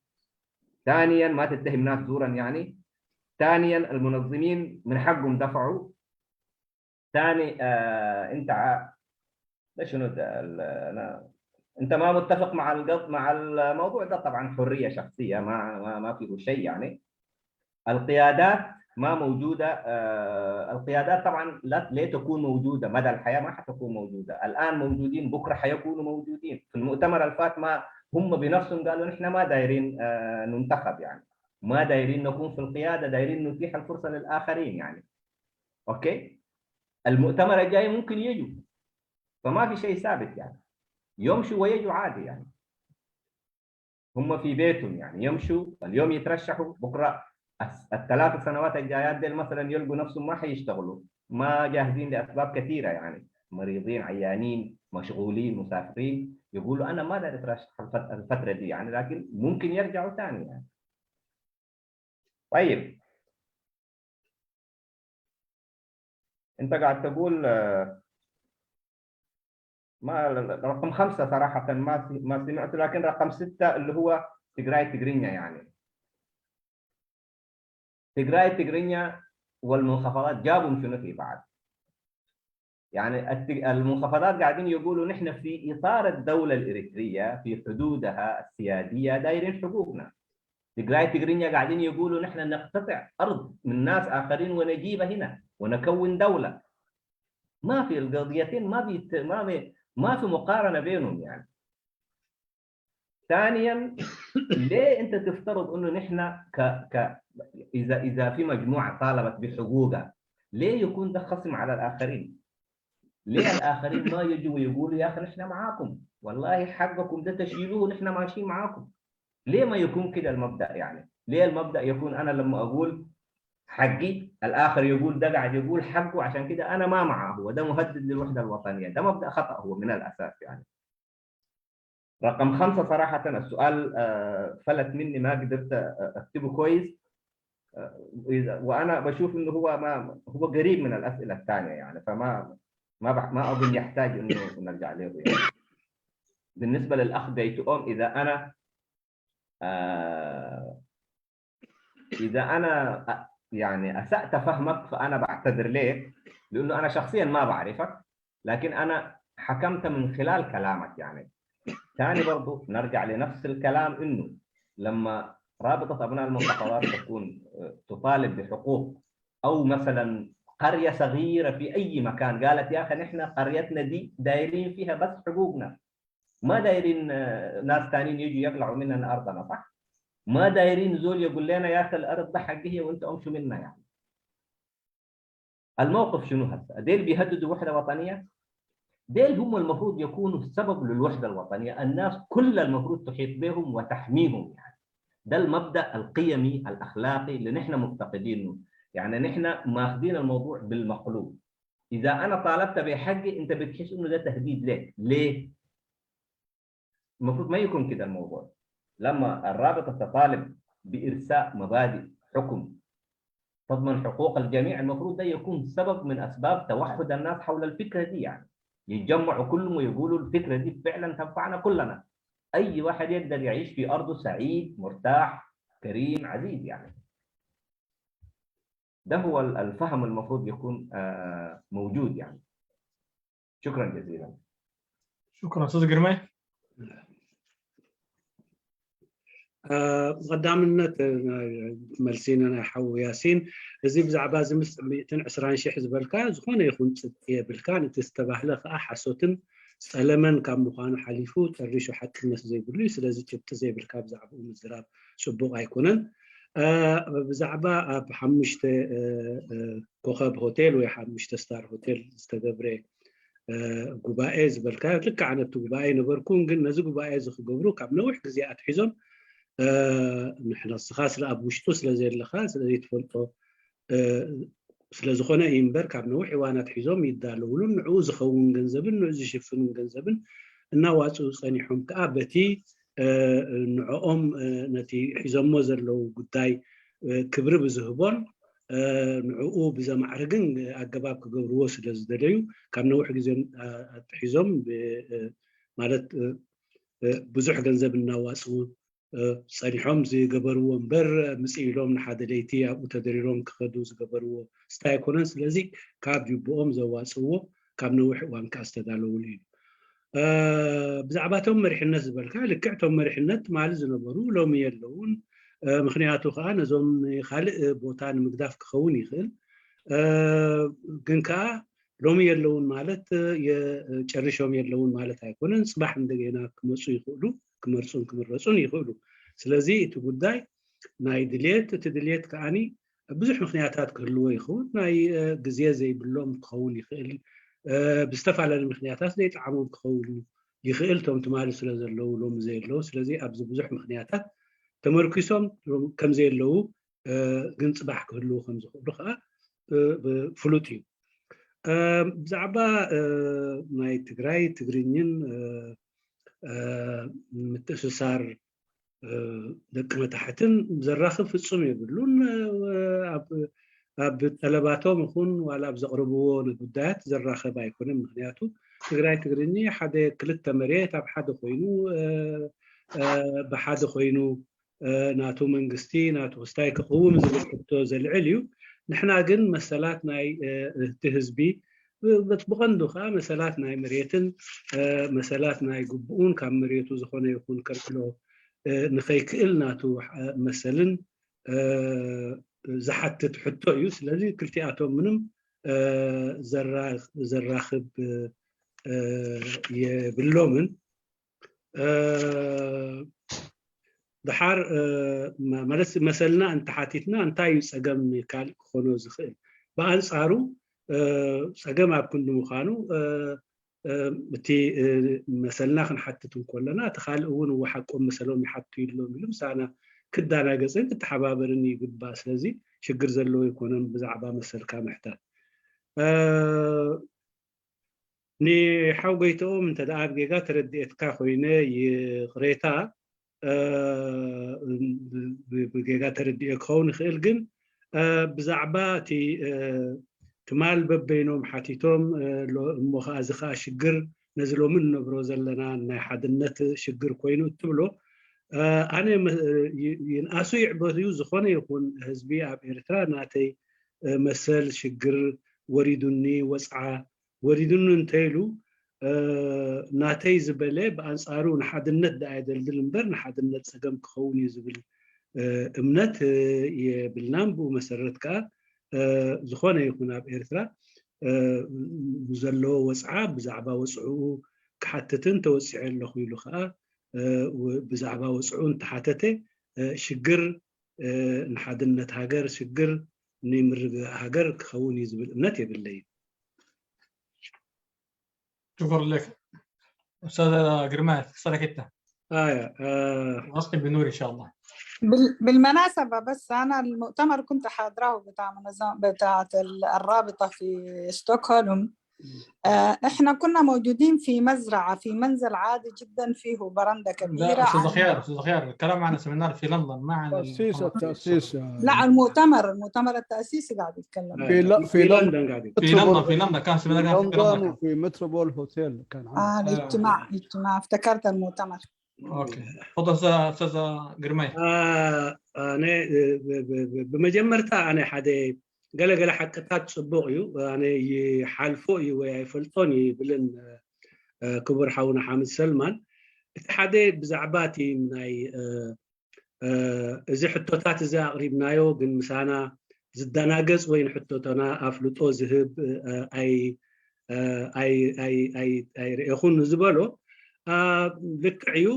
ثانيا ما تتهم ناس زورا يعني. ثانيا المنظمين من حقهم دفعوا. ثاني أنت ده شنو ده أنت ما متفق مع الموضوع ده، طبعا حرية شخصية ما فيه شيء يعني. القيادات ما موجودة. القيادات طبعا ليه تكون موجودة مدى الحياة؟ ما حتكون موجودة. الآن موجودين، بكرة حيكونوا موجودين. في المؤتمر الفات ما هم بنفسهم قالوا نحن ما دايرين ننتخب يعني، ما دايرين نكون في القيادة، دايرين نتيح الفرصة للآخرين يعني. أوكي، المؤتمر الجاي ممكن يجوا، فما في شيء ثابت يعني. يمشوا ويجوا عادي يعني. هم في بيتهم يعني، يمشوا اليوم يترشحوا، بكرة ال3 سنوات الجايات دي مثلا يلقوا نفسهم ما حيشتغلوا، ما جاهزين لاسباب كثيره يعني، مريضين، عيانين، مشغولين، مسافرين، يقولوا انا ما داري اترشح الفتره دي يعني، لكن ممكن يرجعوا ثاني يعني. طيب انت قاعد تقول ما رقم 5 صراحه ما سمعته، لكن رقم 6 اللي هو تجراي تجرينيا يعني. تجراي تجرينيا والمنخفضات جابوا شنو في بعض يعني. المنخفضات قاعدين يقولوا نحن في اطار الدوله الاريتريه في حدودها السياديه دايرين حقوقنا. تجراي تجرينيا قاعدين يقولوا نحن نقتطع ارض من ناس اخرين ونجيبها هنا ونكون دوله. ما في القضيتين، ما في مقارنه بينهم يعني. ثانيا ليه انت تفترض انه نحن اذا في مجموعه طالبت بحقوقها ليه يكون ده خصم على الاخرين؟ ليه الاخرين ما يجوا ويقولوا يا اخي نحن معاكم، والله حقكم ده تشيلوه نحن ماشيين معاكم؟ ليه ما يكون كده المبدا يعني؟ ليه المبدا يكون انا لما اقول حقي الاخر يقول ده قاعد يقول حقه عشان كده انا ما معه، وده مهدد للوحده الوطنيه؟ ده مبدا خطا هو من الاساس يعني. رقم 5 صراحه السؤال فلت مني، ما قدرت اكتبه كويس، وانا بشوف انه هو قريب من الاسئله الثانيه يعني، فما ما اظن يحتاج انه نرجع له يعني. بالنسبه للاخ بيتؤم، اذا انا يعني اسأت فهمك فانا بعتذر لك، لانه انا شخصيا ما بعرفك، لكن انا حكمت من خلال كلامك. يعني ثاني برضو نرجع لنفس الكلام، انه لما رابطة ابناء المحافظات تكون تطالب بحقوق، او مثلا قرية صغيرة في اي مكان قالت يا اخي نحن قريتنا دي دايرين فيها بس حقوقنا، ما دايرين ناس ثانيين يجوا يقلعوا مننا ارضنا، صح؟ ما دايرين زول يقول لنا يا اخي الارض ده حقي هي وانت امشوا منا. يعني الموقف شنو هسه؟ ديل بيهددوا وحده وطنيه، ديل هم المفروض يكونوا السبب للوحده الوطنيه، الناس كلها المفروض تحيط بهم وتحميهم. يعني ده المبدا القيمي الاخلاقي اللي نحن مفتقدينه. يعني نحن ماخذين الموضوع بالمقلوب. اذا انا طالبت بحقي انت بتحس انه ده تهديد لك، ليه؟ المفروض ما يكون كده الموضوع. لما الرابطه تطالب بارساء مبادئ حكم تضمن حقوق الجميع، المفروض ده يكون سبب من اسباب توحد الناس حول الفكره دي. يعني يتجمعوا كلهم ويقولوا الفكره دي فعلا تنفعنا كلنا. اي واحد يقدر يعيش في ارضه سعيد مرتاح كريم عزيز. يعني ده هو الفهم المفروض يكون موجود. يعني شكرا جزيلا. شكرا استاذ قرمي. قدامنا ملسين انا حو ياسين زي بزعبا زمس 220 شي حزب الكان زخونه يكون صدقيه بالكان تستباهله حسوتن سلمن كم مخان حليفو تريشو حق الناس زي بلي سلازي تبت زي بالكاب زعبو مزراب سبوق ايكونن بزعبا بحمشت كوخب هوتيل ويحمشت ستار هوتيل استدبري ጉባኤ ዝበልካ ልክ ዓነቱ ጉባኤ ነበርኩን ግን ነዚ ጉባኤ ዝክገብሩ ካብ ነዊሕ ግዜ ኣትሒዞም ንሕና ስኻ ስለ ኣብ ውሽጡ ስለ ዘለኻ ስለዚ ትፈልጦ ስለ ዝኾነ እምበር ካብ ነዊሕ እዋናት ሒዞም ይዳለውሉን ንዕኡ ዝኸውን ገንዘብን ንዕኡ ዝሽፍን ገንዘብን እናዋፅኡ ፀኒሖም ከዓ በቲ ንዕኦም ነቲ ሒዞሞ ዘለው ጉዳይ ክብሪ ብዝህቦን ንዕኡ ብዘማዕርግን ኣገባብ ክገብርዎ ስለ ዝደለዩ ካብ ነዊሕ ግዜ ኣትሒዞም ማለት ብዙሕ ገንዘብ እናዋፅኡ ፀኒሖም ዝገበርዎ እምበር ምፅኢሎም ንሓደ ለይቲ ኣብኡ ተደሪሮም ክኸዱ ዝገበርዎ ስታይ ኣይኮነን። ስለዚ ካብ ጅብኦም ዘዋፅዎ ካብ ነዊሕ እዋን ከዓ ዝተዳለውሉ እዩ። ብዛዕባ እቶም መሪሕነት ዝበልካ ልክዕ እቶም መሪሕነት ትማሊ ዝነበሩ ሎሚ የለውን። ምክንያቱ ከዓ ነዞም ካልእ ቦታ ንምግዳፍ ክኸውን ይኽእል ግን ከዓ ሎሚ የለውን ማለት ጨርሾም የለውን ማለት ኣይኮነን። ፅባሕ እንደገና ክመፁ ይኽእሉ ክመርፁን ክምረፁን ይኽእሉ። ስለዚ እቲ ጉዳይ ናይ ድሌት እቲ ድሌት ከዓኒ ብዙሕ ምክንያታት ክህልዎ ይኽእል። ናይ ግዜ ዘይብሎም ክኸውን ይኽእል፣ ብዝተፈላለዩ ምክንያታት ዘይጠዓሞም ክኸውን ይኽእል እቶም ትማሊ ስለ ዘለው ሎሚ ዘየለው። ስለዚ ኣብዚ ብዙሕ ምክንያታት ተመርኪሶም ከም ዘየለው ግን ፅባሕ ክህልዎ ከም ዝኽእሉ ከዓ ፍሉጥ እዩ። ብዛዕባ ናይ ትግራይ ትግርኝን ምትእስሳር ደቂ መታሕትን ዘራኽብ ፍፁም የብሉን። ኣብ ጠለባቶም ይኹን ዋላ ኣብ ዘቕርብዎ ጉዳያት ዘራኽብ ኣይኮነን። ምክንያቱ ትግራይ ትግርኛ ሓደ ክልተ መሬት ኣብ ሓደ ኮይኑ ብሓደ ኮይኑ ናቱ መንግስቲ ናቱ ክስታይ ክኸውን ዝብል ሕቶ ዘልዕል እዩ። ንሕና ግን መሰላት ናይ እቲ ህዝቢ ብቐንዱ ከዓ መሰላት ናይ መሬትን መሰላት ናይ ግቡኡን ካብ መሬቱ ዝኾነ ይኹን ከልክሎ ንኸይክእል ናቱ መሰልን ዝሓትት ሕቶ እዩ። ስለዚ ክልቲኣቶም ምንም ዘራኽብ የብሎምን። ድሓር ማለት መሰልና እንተሓቲትና እንታይ እዩ ፀገም ካልእ ክኾኖ ዝኽእል? ብኣንፃሩ ፀገም ኣብ ክንዲ ምዃኑ እቲ መሰልና ክንሓትት እንከለና እቲ ካልእ እውን ወሓቆም መሰሎም ይሓቱ ኢሎም ኢሉ ምሳና ክዳናገፅን ክተሓባበርን ይግባእ። ስለዚ ሽግር ዘለዎ ይኮነን ብዛዕባ መሰልካ ምሕታት። ንሓውገይቶኦም እንተደኣ ጌጋ ተረዲኤትካ ኮይነ ይቕሬታ ብጌጋ ተረዲኦ ክኸውን ይኽእል። ግን ብዛዕባ እቲ ትማል በበይኖም ሓቲቶም እሞ ከዓ እዚ ከዓ ሽግር ነዚ ሎሚ ንነብሮ ዘለና ናይ ሓድነት ሽግር ኮይኑ እትብሎ ኣነ ይንኣሱ ይዕበትዩ ዝኾነ ይኹን ህዝቢ ኣብ ኤርትራ ናተይ መሰል ሽግር ወሪዱኒ ወፅዓ ወሪዱኒ እንተይሉ ናተይ ዝበለ ብኣንፃሩ ንሓድነት ዳ ኣይደልድል እምበር ንሓድነት ፀገም ክኸውን እዩ ዝብል እምነት የብልናን ብኡ መሰረት ከዓ ዝኾነ ይኹን ኣብ ኤርትራ ዘለዎ ወፅዓ ብዛዕባ ወፅዑ ክሓትትን ተወፂዐ ኣለኹ ኢሉ ከዓ ብዛዕባ ወፅዑ እንተሓተተ ሽግር ንሓድነት ሃገር ሽግር ንምርግጋእ ሃገር ክኸውን እዩ ዝብል እምነት የብለይ። شكرا لك استاذ قرمات صارك انت واصل بنور ان شاء الله. بالمناسبة بس أنا المؤتمر كنت حاضره بتاع الرابطة في ستوكهولم. إحنا كنا موجودين في مزرعة في منزل عادي جدا فيه برندة كبيرة. لا أستاذ خيار الكلام عن سمينار في لندن ما عن التأسيس. لا المؤتمر التأسيسي قاعد يتكلم في لندن قاعد في لندن كان سمينار في متروبول هوتيل كان الاجتماع افتكرت المؤتمر. اوكي تفضل استاذ قرماي. انا بمجمرتا انا حدا قال حقتات صبوق يو انا يحالفو يو يفلطوني بلن كبر حاونا حامد سلمان حدا بزعباتي مناي ازي حطوتات ازي قريبنايو بن مسانا زدناقص وين حطوتنا افلطو زهب اي يخون زبالو ልክዕዩ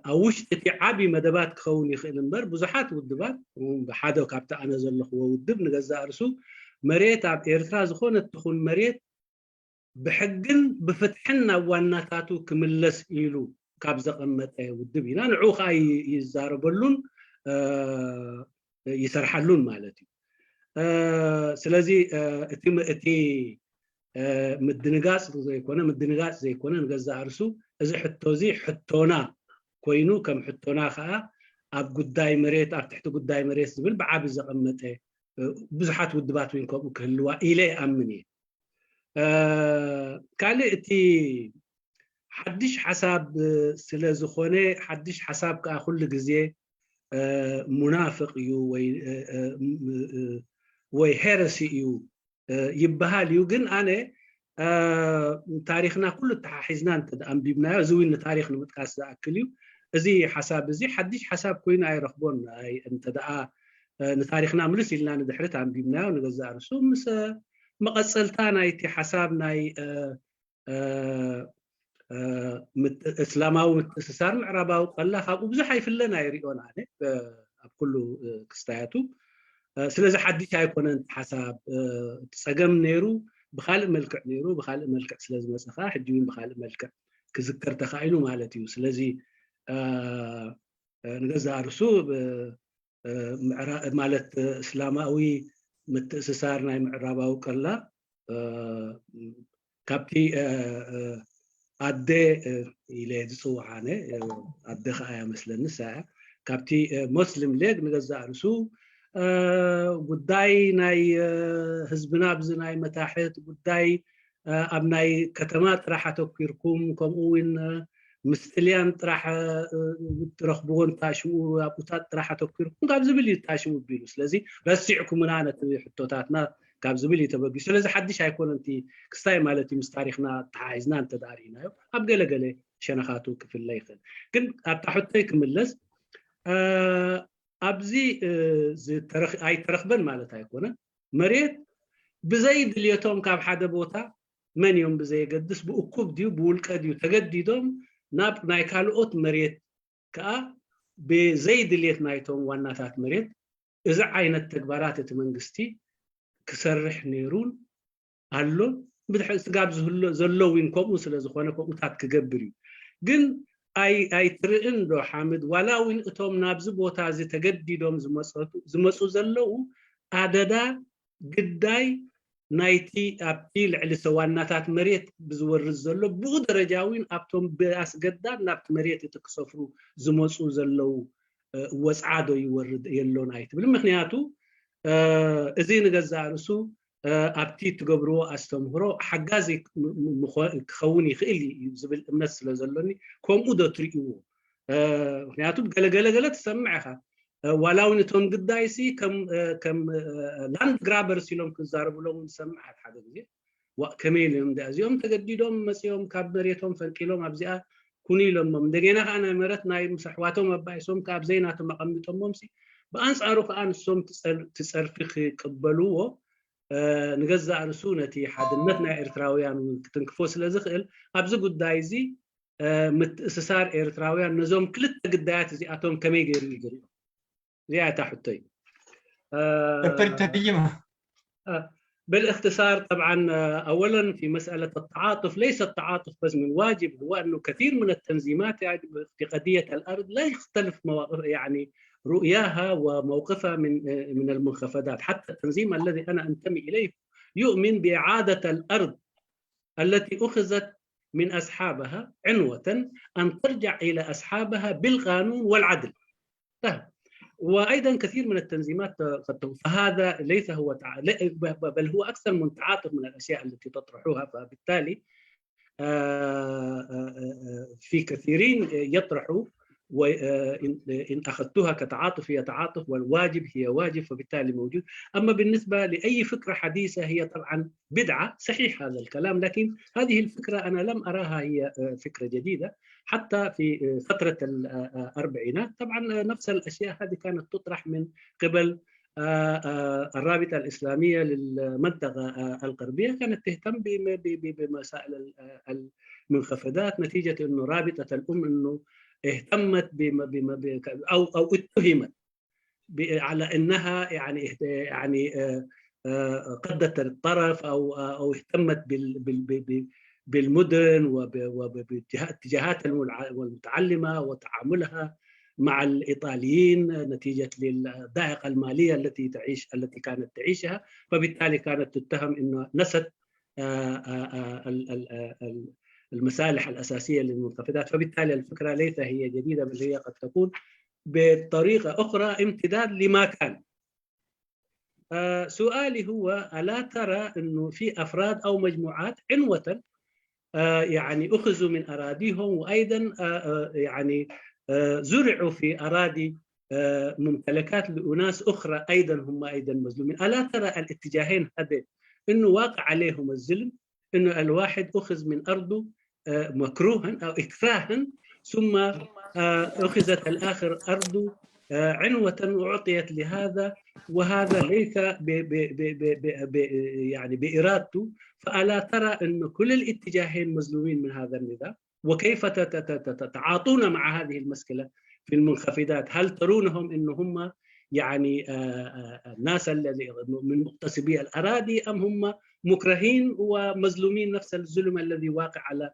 ኣብ ውሽጢ እቲ ዓብይ መደባት ክኸውን ይኽእል እምበር ብዙሓት ውድባት ብሓደ ካብቲ ኣነ ዘለኽዎ ውድብ ንገዛእ ርእሱ መሬት ኣብ ኤርትራ ዝኾነ እትኹን መሬት ብሕግን ብፍትሕን ናብ ዋናታቱ ክምለስ ኢሉ ካብ ዘቐመጠ ውድብ ኢና ንዑ ከዓ ይዛረበሉን ይሰርሓሉን ማለት እዩ። ስለዚ እቲ ምድንጋጽ ዘይኮነ ንገዛእ ርእሱ እዚ ሕቶ እዚ ሕቶና ኮይኑ ከም ሕቶና ከዓ ኣብ ጉዳይ መሬት ኣብ ትሕቲ ጉዳይ መሬት ዝብል ብዓቢ ዘቐመጠ ብዙሓት ውድባት ወይን ከምኡ ክህልዋ ኢለ ይኣምን እየ። ካልእ እቲ ሓድሽ ሓሳብ ስለ ዝኾነ ሓድሽ ሓሳብ ከዓ ኩሉ ግዜ ሙናፍቅ እዩ ወይ ሄረሲ እዩ ይበሃል እዩ። ግን ኣነ ታሪክና ኩሉ ተሓሒዝና እንተኣንቢብናዮ እዚ እውን ንታሪክ ንምጥቃስ ዝኣክል እዩ። እዚ ሓሳብ እዚ ሓድሽ ሓሳብ ኮይኑ ኣይረኽቦን እንተደኣ ንታሪክና ምልስ ኢልና ንድሕሪት ኣንቢብናዮ ንገዛእ ርእሱ ምስ መቐፀልታ ናይቲ ሓሳብ ናይ እስላማዊ ምትእስሳር ምዕራባዊ ቀላ ካብኡ ብዙሕ ኣይፍለን ኣይሪኦን ኣነ ኣብ ኩሉ ክስታያቱ። ስለዚ ሓድሽ ኣይኮነን ሓሳብ ፀገም ነይሩ ብካልእ መልክዕ ነይሩ ብካልእ መልክዕ ስለ ዝመፀ ከዓ ሕጂ እውን ብካልእ መልክዕ ክዝከር ተኻኢሉ ማለት እዩ። ስለዚ ንገዛእ ርእሱ ማለት እስላማዊ ምትእስሳር ናይ ምዕራባዊ ቀላ ካብቲ ኣደ ኢለ ዝፅዋዕ ኣነ ኣደ ከዓ የመስለኒ ሳያ ካብቲ ሞስሊም ሌግ ንገዛእ ርእሱ ጉዳይ ናይ ህዝብና ብዚ ናይ መታሕት ጉዳይ ኣብ ናይ ከተማ ጥራሕ ኣተኪርኩም ከምኡ እውን ምስ ጥልያን ጥራሕ ትረኽብዎን ታሽሙ ኣብኡታት ጥራሕ ኣተኪርኩም ካብ ዝብል እዩ ታሽሙ ኣቢሉ ስለዚ ረሲዕኩምና ነቲ ሕቶታትና ካብ ዝብል እዩ ተበጊሱ። ስለዚ ሓድሽ ኣይኮነን እቲ ክስታይ ማለት እዩ ምስ ታሪክና ተሓሒዝና እንተዳሪእናዮ ኣብ ገለገለ ሸነኻቱ ክፍለ ይኽእል። ግን ኣብታ ሕቶይ ክምለስ ኣብዚ ኣይተረኽበን ማለት ኣይኮነን መሬት ብዘይ ድልየቶም ካብ ሓደ ቦታ መን እዮም ብዘየገድስ ብእኩብ ድዩ ብውልቀ ድዩ ተገዲዶም ናብ ናይ ካልኦት መሬት ከዓ ብዘይ ድልየት ናይቶም ዋናታት መሬት እዚ ዓይነት ተግባራት እቲ መንግስቲ ክሰርሕ ነይሩን ኣሎ ብድሕሪ ስጋብ ዘለዎ ከምኡ ስለ ዝኾነ ከምኡታት ክገብር እዩ። ግን ኣይትርእን ዶ ሓምድ ዋላ እውን እቶም ናብዚ ቦታ እዚ ተገዲዶም ዝመፁ ዘለው ኣደዳ ግዳይ ናይቲ ኣብቲ ልዕሊ ዋናታት መሬት ብዝወርድ ዘሎ ብኡ ደረጃ እውን ኣብቶም ብኣስገዳድ ናብቲ መሬት እቲ ክሰፍሩ ዝመፁ ዘለው ወፅዓዶ ይወርድ የሎን ኣይትብል። ምክንያቱ እዚ ንገዛእ ርእሱ ኣብቲ ትገብርዎ ኣስተምህሮ ሓጋዚ ክኸውን ይኽእል እዩ ዝብል እምነት ስለ ዘሎኒ ከምኡ ዶ ትርእይዎ ምክንያቱም ገለገለገለ ትሰምዕኻ ዋላው ነቶም ግዳይሲ ከም ላንድ ግራበርስ ኢሎም ክዛረብሎም ዝሰምዕ ሓደ ግዜ ከመይ ኢሎም እዚኦም ተገዲዶም መፅኦም ካብ መሬቶም ፈንቂሎም ኣብዚኣ ኩኑ ኢሎሞም እንደገና ከዓ ናይ መሬት ናይ ምሳሕዋቶም ኣባይሶም ካብ ዘይናቶም ኣቐሚጦሞምሲ ብኣንፃሩ ከዓ ንሶም ትፀርፊ ክቅበልዎ ንገዛእ ርእሱ ነቲ ሓድነት ናይ ኤርትራውያን ክትንክፎ ስለ ዝኽእል ኣብዚ ጉዳይ እዚ ምትእስሳር ኤርትራውያን ነዞም ክልተ ግዳያት እዚኣቶም ከመይ ገይሩ ይገሪኦም እዚኣ እታ ሕቶ እዩ دكتور ترجمة بالاختصار طبعا اولا في مساله التعاطف ليس التعاطف بس من واجب هو انه كثير من التنظيمات يعني في قضيه الارض لا يختلف يعني رؤياها وموقفها من المنخفضات حتى التنظيم الذي انا انتمي اليه يؤمن باعاده الارض التي اخذت من اصحابها عنوه ان ترجع الى اصحابها بالقانون والعدل. وايضا كثير من التنظيمات فهذا ليس هو بل هو اكثر من تعاطف من الاشياء التي تطرحوها فبالتالي في كثيرين يطرحوا وإن أخذتها كتعاطف هي تعاطف والواجب هي واجب فبالتالي موجود. أما بالنسبة لأي فكرة حديثة هي طبعا بدعة صحيح هذا الكلام لكن هذه الفكرة أنا لم أراها هي فكرة جديدة حتى في فترة الأربعينات طبعا نفس الأشياء هذه كانت تطرح من قبل الرابطة الإسلامية للمنطقة الغربية كانت تهتم بمسائل المنخفضات نتيجة أنه رابطة الأم أنه اهتمت أو اتهمت على أنها يعني قدت الطرف أو اهتمت بالمدن وباتجاهات المتعلمة وتعاملها مع الإيطاليين نتيجة للضائقة المالية التي كانت تعيشها فبالتالي كانت تتهم أنه نست المصالح الأساسية للمنخفضات فبالتالي الفكرة ليس هي جديدة بل هي قد تكون بطريقة أخرى امتداد لما كان. سؤالي هو ألا ترى أنه في أفراد أو مجموعات عنوة يعني أخذوا من أراضيهم وأيضا يعني زرعوا في أراضي ممتلكات لأناس أخرى أيضا هم أيضا مظلومين ألا ترى الاتجاهين هذا أنه واقع عليهم الظلم أنه الواحد أخذ من أرضه مكروها أو إكراها ثم أخذت الآخر أرضه عنوة وأعطيت لهذا وهذا ليس يعني بإرادته فألا ترى أن كل الاتجاهين مظلومين من هذا النظام وكيف تتعاطون مع هذه المشكلة في المنخفضات هل ترونهم أن هم يعني الناس الذي من مغتصبي الأراضي أم هم مكرهين ومظلومين نفس الظلم الذي واقع على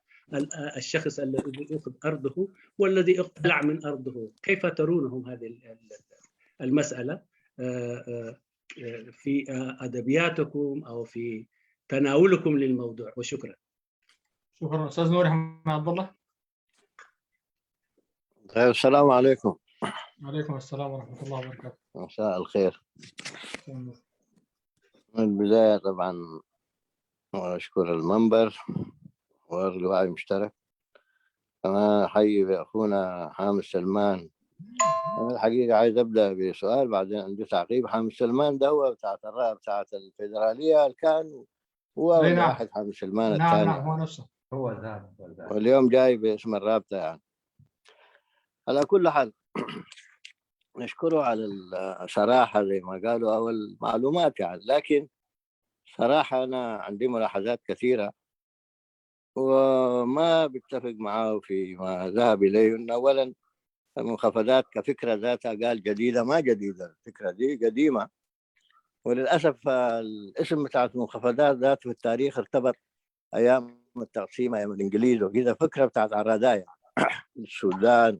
الشخص الذي أخذ أرضه والذي اقتلع من أرضه كيف ترونهم هذه المسألة في أدبياتكم أو في تناولكم للموضوع وشكرا. شكرا أستاذ نور عبد الله. طيب السلام عليكم. وعليكم السلام ورحمة الله وبركاته. مساء الخير. من البداية طبعا أشكر المنبر واللواء المشترك كما أحيي بأخونا حامد سلمان. أنا الحقيقة عايز أبدأ بسؤال بعدين عندي تعقيب. حامد سلمان ده هو بتاعت الفيدرالية كان هو واحد حامد سلمان الثاني. نعم هو نفسه هو ذات واليوم جاي باسم الرابطة يعني. على كل حال نشكره على الصراحة زي ما قالوا أو المعلومات يعني لكن صراحة أنا عندي ملاحظات كثيرة وما بتفق معه فيما ذهب إليه. إن أولا المنخفضات كفكرة ذاتها قال جديدة ما جديدة الفكرة دي قديمة وللأسف الاسم بتاع المنخفضات ذات في التاريخ ارتبط أيام التقسيم أيام الإنجليز وكذا فكرة بتاعت عرادايا السودان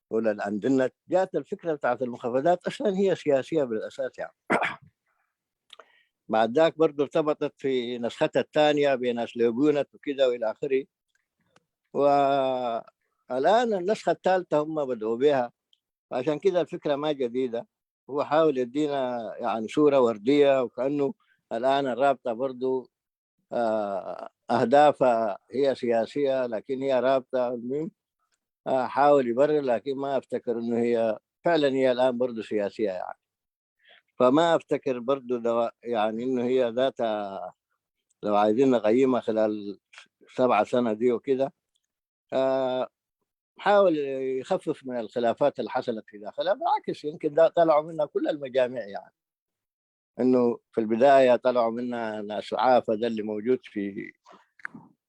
ولا الأندنة جاءت الفكرة بتاعت المنخفضات أصلا هي سياسية بالأساس يعني. بعد ذاك برضو ارتبطت في نسختها الثانية بين أسلوبيونت وكذا وإلى آخره والآن النسخة الثالثة هم بدأوا بها عشان كذا الفكرة ما جديدة. هو حاول يدينا يعني صورة وردية وكأنه الآن الرابطة برضو أهدافها هي سياسية لكن هي رابطة حاول يبرر، لكن ما افتكر انه هي فعلا هي الان برضه سياسيه يعني. فما افتكر برضه يعني انه هي ذاتها لو عايزين نقيمها خلال 7 سنة دي وكده، حاول يخفف من الخلافات اللي حصلت في داخلها. بالعكس يمكن ده طلعوا منها كل المجاميع يعني. انه في البدايه طلعوا منها ناس عافه ده اللي موجود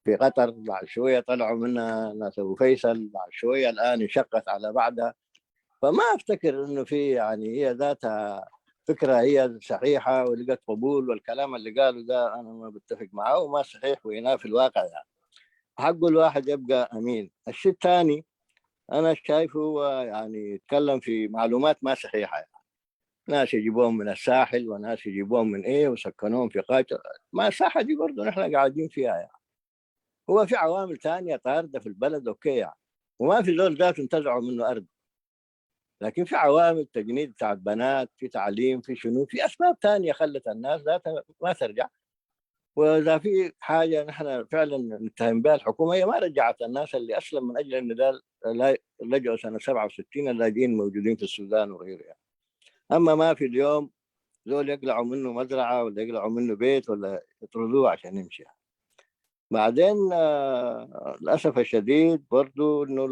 في قطر، بعد شويه طلعوا منها ناس ابو فيصل، بعد شويه الان انشقت على بعضها. فما افتكر انه في يعني هي ذاتها فكره هي صحيحه ولقت قبول، والكلام اللي قاله ده انا ما بتفق معه وما صحيح وينافي الواقع يعني. حقه الواحد يبقى امين. الشيء الثاني انا شايفه هو يعني يتكلم في معلومات ما صحيحه يعني. ناس يجيبوهم من الساحل وناس يجيبوهم من ايه وسكنوهم في قاطر، ما الساحه دي برضه نحن قاعدين فيها يعني. هو في عوامل ثانيه طارده في البلد اوكي يعني، وما في زول ذاته انتزعوا منه ارض، لكن في عوامل تجنيد بتاعت بنات، في تعليم، في شنو، في اسباب ثانيه خلت الناس ذاتها ما ترجع. واذا في حاجه نحن فعلا نتهم بها الحكومه، هي ما رجعت الناس اللي اسلم من اجل النضال لجأوا سنه 67 اللاجئين موجودين في السودان وغيره يعني. اما ما في اليوم دول يقلعوا منه مزرعه ولا يقلعوا منه بيت ولا يطردوه عشان يمشي. بعدين للاسف الشديد برضو انه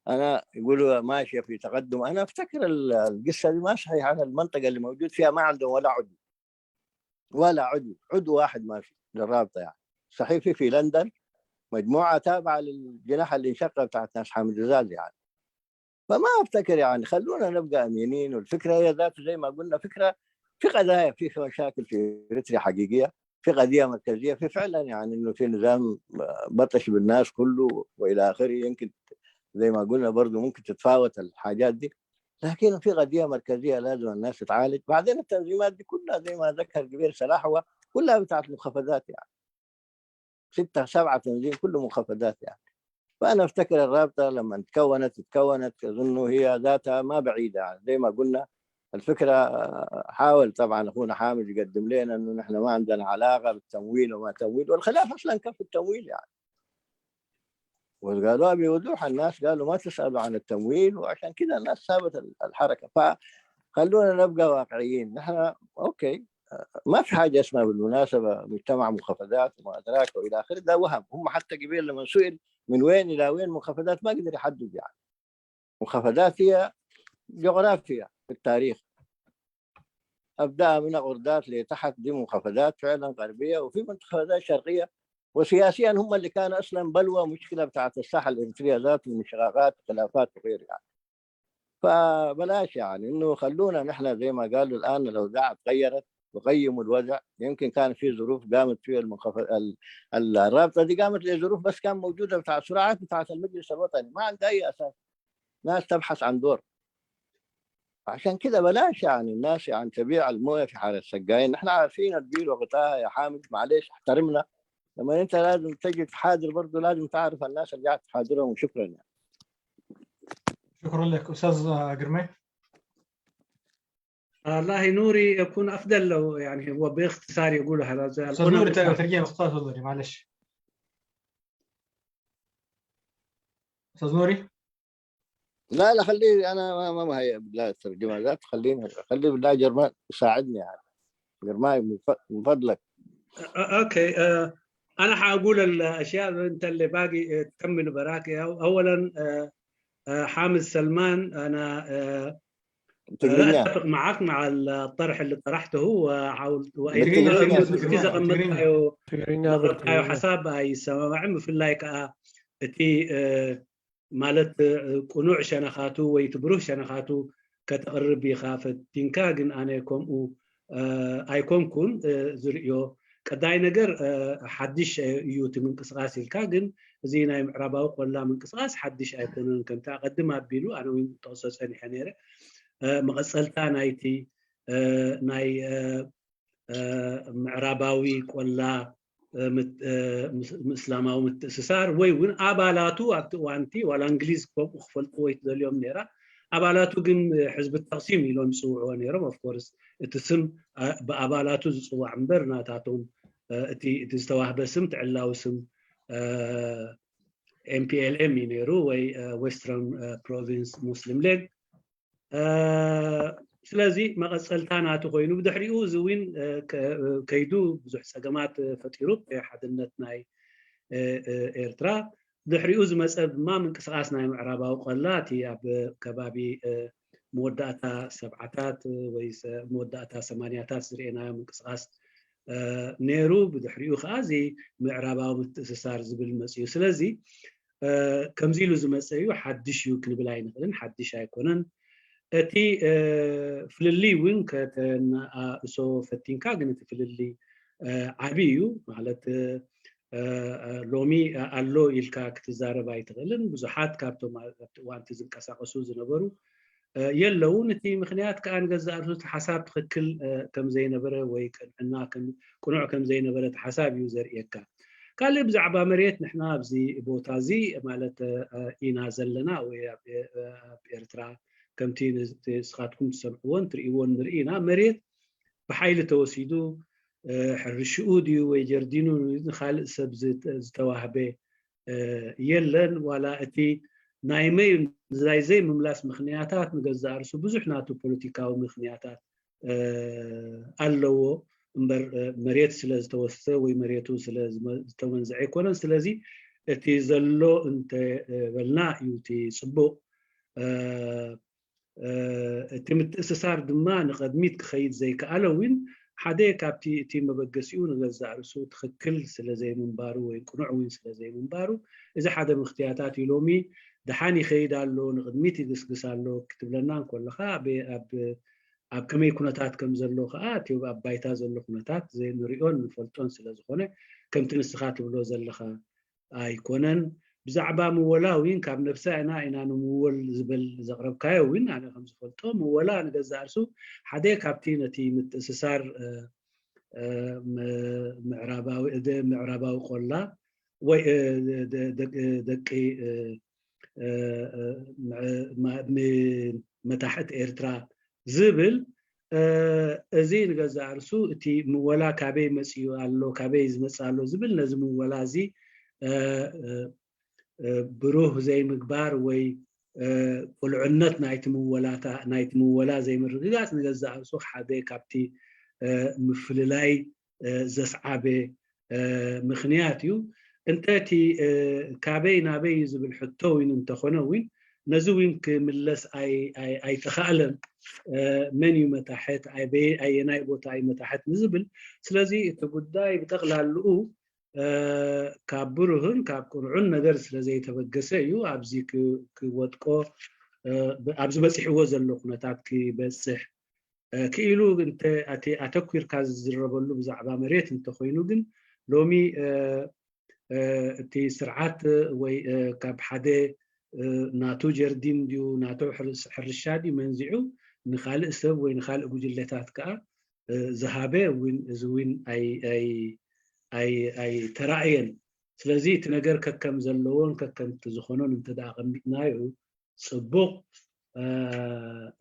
انا يقولوا ماشيه في تقدم. انا افتكر القصه دي ما صحيحه. انا المنطقه اللي موجود فيها ما عندهم ولا عضو واحد ما في للرابطه يعني. صحيح في لندن مجموعه تابعه للجناح اللي انشق بتاعت ناس حامد الزاز يعني. فما افتكر يعني، خلونا نبقى امينين. والفكره هي ذات زي ما قلنا فكره في قضايا، في مشاكل في اريتريا حقيقيه، في قضيه مركزيه، في فعلا يعني انه في نظام بطش بالناس كله والى اخره. يمكن زي ما قلنا برضه ممكن تتفاوت الحاجات دي، لكن في قضيه مركزيه لازم الناس تتعالج. بعدين التنظيمات دي كلها زي ما ذكر قبيل سلاحوة كلها بتاعت مخفضات يعني، 6 7 تنظيم كله مخفضات يعني. فأنا أفتكر الرابطة لما تكونت أظن هي ذاتها ما بعيدة يعني. زي ما قلنا الفكرة حاول طبعا أخونا حامد يقدم لنا أنه نحن ما عندنا علاقة بالتمويل وما تمويل، والخلاف أصلا كان في التمويل يعني. وقالوها بوضوح الناس، قالوا ما تسألوا عن التمويل، وعشان كده الناس سابت الحركة. فخلونا نبقى واقعيين. نحن أوكي ما في حاجة اسمها بالمناسبة مجتمع مخفضات وما أدراك وإلى آخره، ده وهم. هم حتى قبيل لما سئل من وين إلى وين منخفضات ما قدر يحدد يعني. منخفضات هي جغرافيا في التاريخ، أبدأ من غردات لتحت دي منخفضات فعلا غربية، وفي منخفضات شرقية. وسياسيا هم اللي كان أصلا بلوى مشكلة بتاعت الساحة الإريترية ذات وانشقاقات وخلافات وغيره يعني. فبلاش يعني إنه خلونا نحن زي ما قالوا الآن لو ذاع تغيرت وقيموا الوضع. يمكن كان في ظروف قامت فيها الرابطه دي قامت لظروف بس كان موجوده بتاع صراعات بتاعت المجلس الوطني ما عندها اي اساس، ناس تبحث عن دور. عشان كده بلاش يعني الناس يعني تبيع المويه في حاره السقايين. نحن عارفين البيل وقتها يا حامد، معلش احترمنا. لما انت لازم تجي تحاضر برضه لازم تعرف الناس اللي قاعد تحاضرهم. وشكرا يعني. شكرا لك استاذ قرمي. والله نوري يكون افضل لو يعني هو باختصار يقول هذا. استاذ نوري ترجمه استاذ نوري معلش. استاذ نوري لا خليه، انا ما مهيئ بالله الترجمه ذات. خليه بالله جرمان يساعدني يعني. جرمان من فضلك. اوكي انا حاقول الاشياء انت اللي باقي تكمل براك. اولا حامد سلمان، انا لا اتفق معك مع الطرح اللي طرحته وحاولت مغربتايو حساب اي سماعم في اللايك تي مالت قنوع شنخاتو ويتبروه شنخاتو كتقرب يخافت تنكاجن انيكم ايكم زريو قداي نجر حدش يوت من قصاص الكاجن زينا معرباو ولا من قصاص حدش ايكون كنت اقدم ابيلو انا وين توسسني حنيره مقصلتا نايتي ناي معرباوي ولا مسلماو متسسار وي وين ابالاتو وانتي ولا انجليز كوم خفلت ويت اليوم نيرا ابالاتو جن حزب التقسيم يلوم سوعوا نيرا اوف كورس اتسم بابالاتو زصوا عنبرنا تاتهم اتي تستواه بسم تعلاو سم MPLM نيرو ወይ Western Province Muslim League ስለዚ መቐፀልታ ናቱ ኮይኑ ብድሕሪኡ ዝውን ከይዱ ብዙሕ ፀገማት ፈጢሩ ሓድነት ናይ ኤርትራ ድሕሪኡ ዝመፀ ድማ ምንቅስቃስ ናይ ምዕራባዊ ቆላት ኣብ ከባቢ መወዳእታ 70ታት ወይ መወዳእታ 80ታት ዝርአናዮ ምንቅስቃስ ነይሩ ብድሕሪኡ ከዓ እዚ ምዕራባዊ ምትእስሳር ዝብል መፅዩ ስለዚ ከምዚ ኢሉ ዝመፀ እዩ ሓድሽ እዩ ክንብል ኣይንኽእልን ሓድሽ ኣይኮነን እቲ ፍልሊ እውን ከተንኣእሶ ፈቲንካ ግን እቲ ፍልሊ ዓብይ እዩ ማለት ሎሚ ኣሎ ኢልካ ክትዛረብ ኣይትኽእልን ብዙሓት ካብቶም ኣብቲ እዋን ዝንቀሳቀሱ ዝነበሩ የለውን እቲ ምክንያት ከዓ ንገዛእ ርእሱ ሓሳብ ትክክል ከም ዘይነበረ ወይ ቅንዕና ቅኑዕ ከም ዘይነበረ ሓሳብ እዩ ዘርእየካ ካልእ ብዛዕባ መሬት ንሕና ኣብዚ ቦታ እዚ ማለት ኢና ዘለና ወይ ኣብ ኤርትራ ከምቲ ንስኻትኩም ትሰምዕዎን ትርእይዎን ንርኢና መሬት ብሓይሊ ተወሲዱ ሕርሽኡ ድዩ ወይ ጀርዲኑ ንኻልእ ሰብ ዝተዋህበ የለን ዋላ እቲ ናይ ዘይ ምምላስ ምክንያታት ንገዛእ ርእሱ ብዙሕ ናቱ ፖለቲካዊ ምክንያታት ኣለዎ እምበር መሬት ስለ ዝተወሰደ ወይ መሬቱ ስለ ዝተመንዝዐ ኣይኮነን ስለዚ እቲ ዘሎ እንተበልና እዩ እቲ ፅቡቕ እቲ ምትእስሳር ድማ ንቐድሚት ክኸይድ ዘይከኣለ እውን ሓደ ካብቲ እቲ መበገሲኡ ንገዛእ ርእሱ ትክክል ስለ ዘይምንባሩ ወይ ቅኑዕ እውን ስለ ዘይምንባሩ እዚ ሓደ ምክንያታት እዩ ሎሚ ድሓን ይኸይድ ኣሎ ንቕድሚት ይግስግስ ኣሎ ክትብለና እንከለካ ኣብ ከመይ ኩነታት ከም ዘሎ ከዓ እቲ ኣብ ባይታ ዘሎ ኩነታት ዘይንሪኦን ንፈልጦን ስለ ዝኾነ ከምቲ ንስኻ ትብሎ ዘለኻ ኣይኮነን ብዛዕባ ምወላ እውን ካብ ነብሳና ኢና ንምወል ዝብል ዘቕረብካዮ እውን ኣነ ከም ዝፈልጦ ምወላ ንገዛእ ርእሱ ሓደ ካብቲ ነቲ ምትእስሳር ምዕራባዊ ቆላ ወይ ደቂ መታሕቲ ኤርትራ ዝብል እዚ ንገዛእ ርእሱ እቲ ምወላ ካበይ መፅኡ ኣሎ ካበይ ዝመፅእ ኣሎ ዝብል ነዚ ምወላ እዚ ብሩህ ዘይምግባር ወይ ቁልዕነት ናይቲ ምወላ ዘይምርግጋፅ ንገዛእ ርእሱ ሓደ ካብቲ ምፍልላይ ዘስዓበ ምክንያት እዩ እንተቲ ካበይ ናበይ ዝብል ሕቶ እውን እንተኾነ እውን ነዚ እውን ክምለስ ኣይተኸኣለን መን እዩ መታሕት ኣየናይ ቦታ እዩ መታሕት ንዝብል ስለዚ እቲ ጉዳይ ብጠቕላልኡ ካብ ብሩህን ካብ ቁኑዕን ነገር ስለዘይተበገሰ እዩ ኣብዚ ክወድቆ ኣብዚ በፂሕዎ ዘሎ ኩነታት ክበፅሕ ክኢሉ ኣተኲርካ ዝዝረበሉ ብዛዕባ መሬት እንተኮይኑ ግን ሎሚ እቲ ስርዓት ወይ ካብ ሓደ ናቱ ጀርዲን ድዩ ናቱ ሕርሻ ድዩ መንዚዑ ንኻልእ ሰብ ወይ ንኻልእ ጉጅለታት ከዓ ዝሃበ እውን እዚ እውን ኣይተራእየን ስለዚ እቲ ነገር ከከም ዘለዎን ከከምቲ ዝኾኖን እንተደኣ ቀሚጥናዮ ፅቡቕ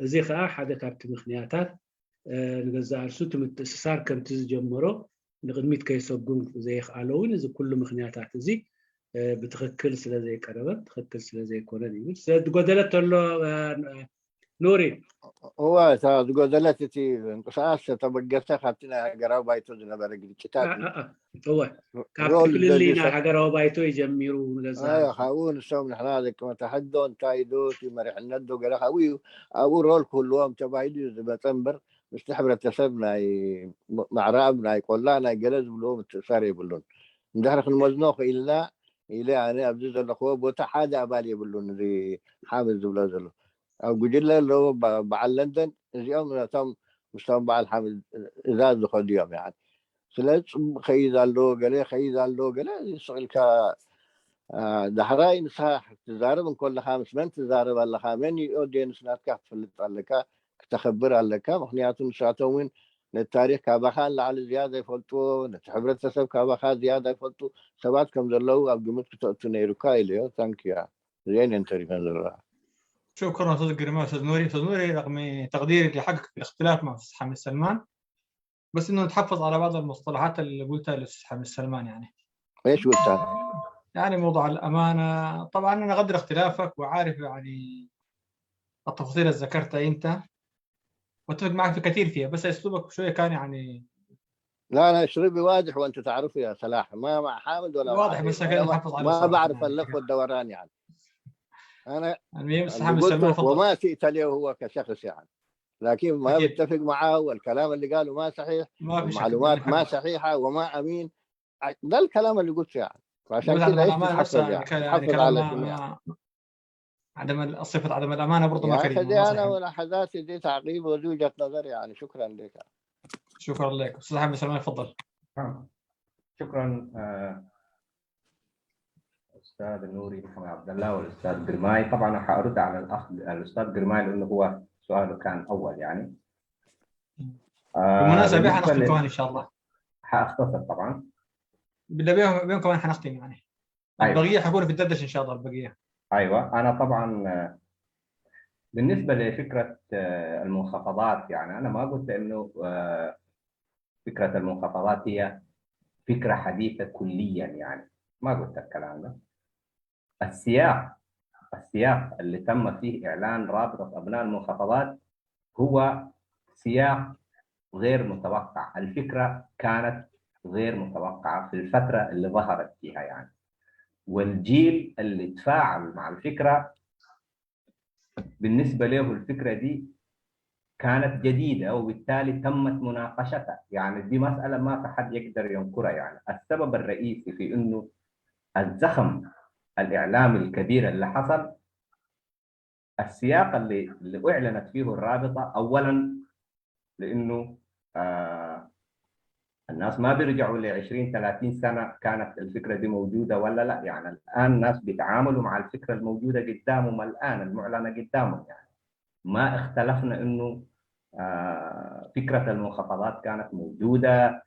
እዚ ከዓ ሓደ ካብቲ ምክንያታት ንገዛእ ርእሱ እቲ ምትእስሳር ከምቲ ዝጀመሮ ንቅድሚት ከይሰጉም ዘይከኣለ እውን እዚ ኩሉ ምክንያታት እዚ ብትክክል ስለ ዘይቀረበ ትክክል ስለ ዘይኮነን እዩ ስለዝጎደለት ተሎ ኑሪ هو ዝጎደለት እቲ እንቅስቃስ ተበገሰ ካብቲ ናይ ሃገራዊ ባይቶ ዝነበረ ግጭታት هو ካብቲ ክልል ናይ ሃገራዊ ባይቶ ይጀሚሩ ንገዛእ ካብኡ ንሶም ንሕና ደቂ መታሕቲ ዶ እንታይ ዶ እቲ መሪሕነት ዶ ገለ ካብኡ እዩ ኣብኡ ሮል ክህልዎም ተባሂሉ እዩ ዝመፀ እምበር ምስቲ ሕብረተሰብ ናይ ምዕራብ ናይ ቆላ ናይ ገለ ዝብልዎ ምትእስሳር የብሉን እንድሕሪ ክንመዝኖ ክኢልና ኢለ ኣነ ኣብዚ ዘለኽዎ ቦታ ሓደ ኣባል የብሉን እዚ ሓመድ ዝብሎ ዘሎ ኣብ ጉጅለ ኣለዎ በዓል ለንደን እዚኦም ነቶም ምስቶም በዓል ሓመድ እዛዝ ዝኸዱ እዮም ይዓኒ ስለዚ ፅቡቕ ከይድ ኣለዎ ገለ ከይድ ኣለዎ ገለ ስቕኢልካ ዳሕራይ ንስኻ ክትዛረብ እንከለካ ምስ መን ትዛረብ ኣለካ መን ኦድየንስ ናትካ ክትፈልጥ ኣለካ ክተኸብር ኣለካ ምክንያቱ ንሳቶም እውን ነቲ ታሪክ ካባኻ ንላዕሊ ዝያዳ ይፈልጥዎ ነቲ ሕብረተሰብ ካባኻ ዝያዳ ይፈልጡ ሰባት ከም ዘለዉ ኣብ ግምት ክተእቱ ነይሩካ ኢልዮ ታንኪያ እዚአን እንተሪፈን ዘለዋ شكرا استاذ كريم استاذ نوري رغم تقديري لحقك في الاختلاف مع الاستاذ حميد سلمان بس انه نتحفظ على بعض المصطلحات اللي قلتها للاستاذ حميد سلمان يعني ايش قلتها؟ يعني موضوع الأمانة طبعا أنا أقدر اختلافك وعارف يعني التفاصيل اللي ذكرتها أنت، وأتفق معك في كثير فيها، بس أسلوبك شوية كان يعني لا أنا أسلوبي واضح وأنت تعرفه يا سلاح، ما مع حامد ولا مع واضح، عبيد. بس أنا كده نحافظ عليه ما صراحة بعرف يعني اللف والدوران يعني. أنا المهم اللي حامد سلمان قلته تفضل. وما تئت له هو كشخص يعني، لكن ما أكيد. بتفق معاه، والكلام اللي قاله ما صحيح، ما في شك، والمعلومات ما نحقق. صحيحة وما أمين. ده الكلام اللي قلته يعني، فعشان بس عدم كده إيش الأمانة تتحفظ نفسها يعني؟ يعني تتحفظ كلام على شنو يعني؟ صفة عدم الأمانة برضه ما يا أخي كريمة دي وما أنا صحيح. ولاحظاتي دي تعقيب وذي وجهة نظر يعني. شكرا لك. شكرا لك أستاذ حامد سلمان، تفضل. شكرا أستاذ نوري محمد عبد الله والأستاذ قرماي. طبعا حأرد على الأخ الأستاذ قرماي لأنه هو سؤاله كان أول يعني. بالمناسبة بالنسبة حنختم كمان إن شاء الله. حأختصر طبعا. بينهم كمان حنختم يعني. أيوة. البقية حكون في الدردشة إن شاء الله البقية. أيوة. أنا طبعا بالنسبة لفكرة المنخفضات يعني أنا ما قلت إنه فكرة المنخفضات هي فكرة حديثة كليا يعني، ما قلت الكلام ده. السياق اللي تم فيه إعلان رابطة أبناء المنخفضات هو سياق غير متوقع. الفكرة كانت غير متوقعة في الفترة اللي ظهرت فيها يعني، والجيل اللي تفاعل مع الفكرة بالنسبة له الفكرة دي كانت جديدة، وبالتالي تمت مناقشتها يعني. دي مسألة ما في حد يقدر ينكرها يعني. السبب الرئيسي في إنه الزخم الإعلامي الكبير اللي حصل السياق اللي أعلنت فيه الرابطة. أولا لأنه الناس ما بيرجعوا ل 20 30 سنة كانت الفكرة دي موجودة ولا لا يعني. الآن الناس بيتعاملوا مع الفكرة الموجودة قدامهم الآن المعلنة قدامهم يعني. ما اختلفنا إنه فكرة المنخفضات كانت موجودة،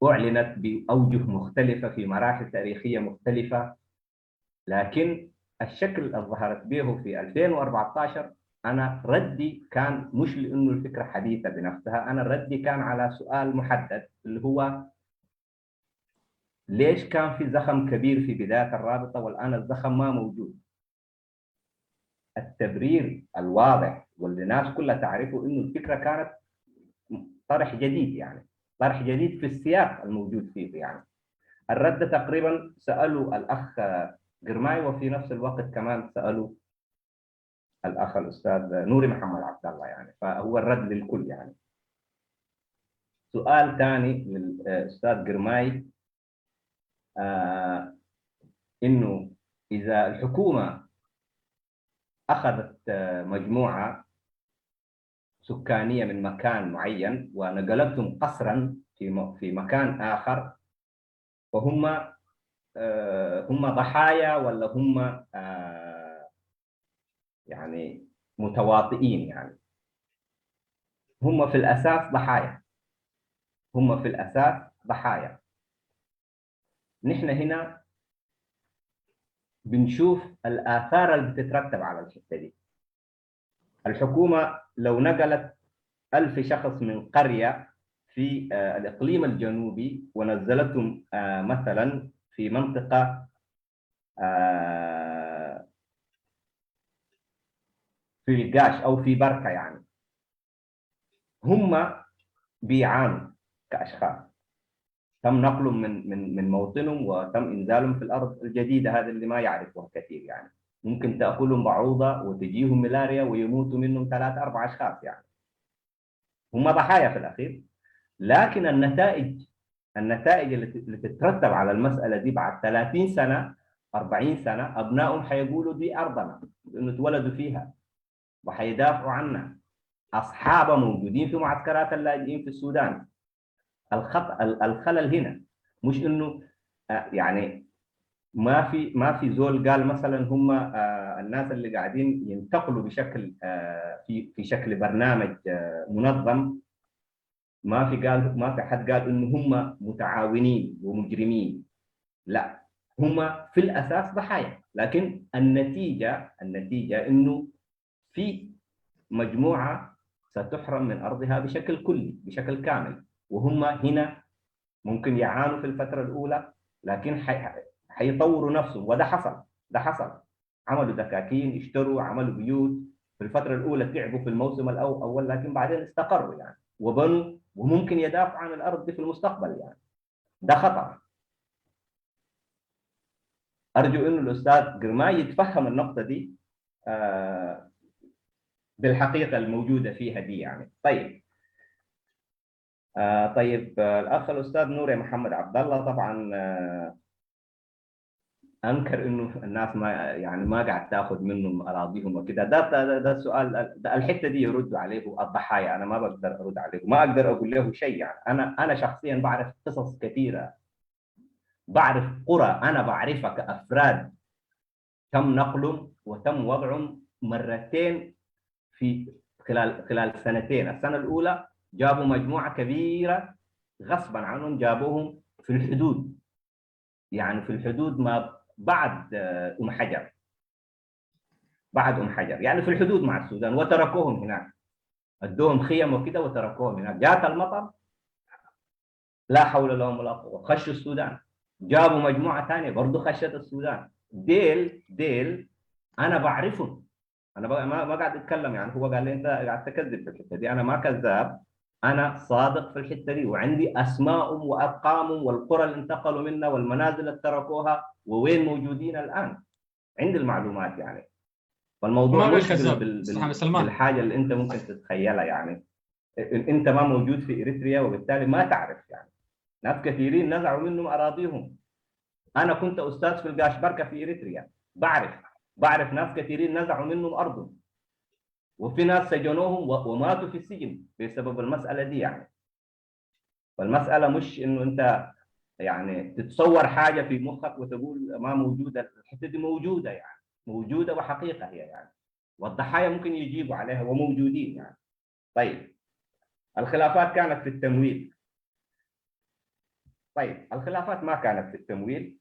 أعلنت بأوجه مختلفة في مراحل تاريخية مختلفة، لكن الشكل اللي ظهرت به في 2014 أنا ردي كان مش لأنه الفكرة حديثة بنفسها، أنا ردي كان على سؤال محدد اللي هو ليش كان في زخم كبير في بداية الرابطة والآن الزخم ما موجود؟ التبرير الواضح واللي الناس كلها تعرفه إنه الفكرة كانت طرح جديد يعني، طرح جديد في السياق الموجود فيه يعني. الرد تقريبا سألوا الأخ قرماي، وفي نفس الوقت كمان سألوا الأخ الأستاذ نوري محمد عبد الله يعني، فهو الرد للكل يعني. سؤال ثاني للأستاذ قرماي إنه إذا الحكومة أخذت مجموعة سكانية من مكان معين ونقلتهم قسرا في مكان آخر، فهم هم ضحايا ولا هم يعني متواطئين يعني؟ هم في الأساس ضحايا، هم في الأساس ضحايا. نحن هنا بنشوف الآثار اللي بتترتب على الحتة دي. الحكومة لو نقلت 1000 شخص من قرية في الإقليم الجنوبي ونزلتهم مثلا في منطقة في القاش أو في بركة يعني، هم بيعانوا كأشخاص. تم نقلهم من موطنهم وتم إنزالهم في الأرض الجديدة هذه اللي ما يعرفوها كثير يعني. ممكن تأكلهم بعوضة وتجيهم ملاريا ويموتوا منهم 3 4 أشخاص يعني. هم ضحايا في الأخير. لكن النتائج اللي تترتب على المسألة دي بعد 30 سنة 40 سنة أبنائهم حيقولوا دي أرضنا لأنه اتولدوا فيها وحيدافعوا عنها. أصحابها موجودين في معسكرات اللاجئين في السودان. الخلل هنا مش إنه يعني ما في زول قال مثلا هم الناس اللي قاعدين ينتقلوا بشكل في شكل برنامج منظم، ما في حد قال إنه هم متعاونين ومجرمين. لا، هم في الأساس ضحايا، لكن النتيجة إنه في مجموعة ستحرم من أرضها بشكل كلي بشكل كامل، وهم هنا ممكن يعانوا في الفتره الاولى، لكن حيطوروا نفسهم، وده حصل. ده حصل، عملوا دكاكين، اشتروا، عملوا بيوت. في الفتره الاولى تعبوا في الموسم الاول، لكن بعدين استقروا يعني وبنوا، وممكن يدافعوا عن الارض دي في المستقبل يعني. ده خطر. ارجو انه الاستاذ جرماي يتفهم النقطه دي بالحقيقه الموجوده فيها دي يعني. طيب طيب الاخ الاستاذ نوري محمد عبد الله طبعا انكر انه الناس ما قاعد تاخذ منهم اراضيهم وكذا. ده السؤال، ده الحته دي يردوا عليه الضحايا. انا ما بقدر ارد عليه، ما اقدر اقول له شيء يعني. انا شخصيا بعرف قصص كثيره، بعرف قرى انا بعرفها كافراد تم نقلهم وتم وضعهم مرتين في خلال سنتين. السنه الاولى جابوا مجموعه كبيره غصبا عنهم، جابوهم في الحدود، يعني في الحدود ما بعد ام حجر، بعد ام حجر يعني في الحدود مع السودان، وتركوهم هناك، ادوهم خيم وكده وتركوهم هناك. جات المطر لا حول لهم ولا قوه، خشوا السودان. جابوا مجموعه ثانيه برضه خشت السودان. ديل انا بعرفهم، انا ما قاعد اتكلم يعني. هو قال لي انت قاعد تكذب في الحته دي، انا ما كذاب، انا صادق في الحته دي، وعندي اسمائهم وارقامهم والقرى اللي انتقلوا منها والمنازل اللي تركوها ووين موجودين الان، عندي المعلومات يعني. فالموضوع ما مش كذاب بالحاجه اللي انت ممكن تتخيلها يعني. انت ما موجود في اريتريا وبالتالي ما تعرف يعني. ناس كثيرين نزعوا منهم اراضيهم. انا كنت استاذ في القاشبركه في اريتريا، بعرف ناس كثيرين نزعوا منهم ارضهم، وفي ناس سجنوهم وماتوا في السجن بسبب المساله دي يعني. فالمساله مش انه انت يعني تتصور حاجه في مخك وتقول ما موجوده، الحته دي موجوده يعني، موجوده وحقيقه هي يعني، والضحايا ممكن يجيبوا عليها وموجودين يعني. طيب الخلافات كانت في التمويل. طيب الخلافات ما كانت في التمويل.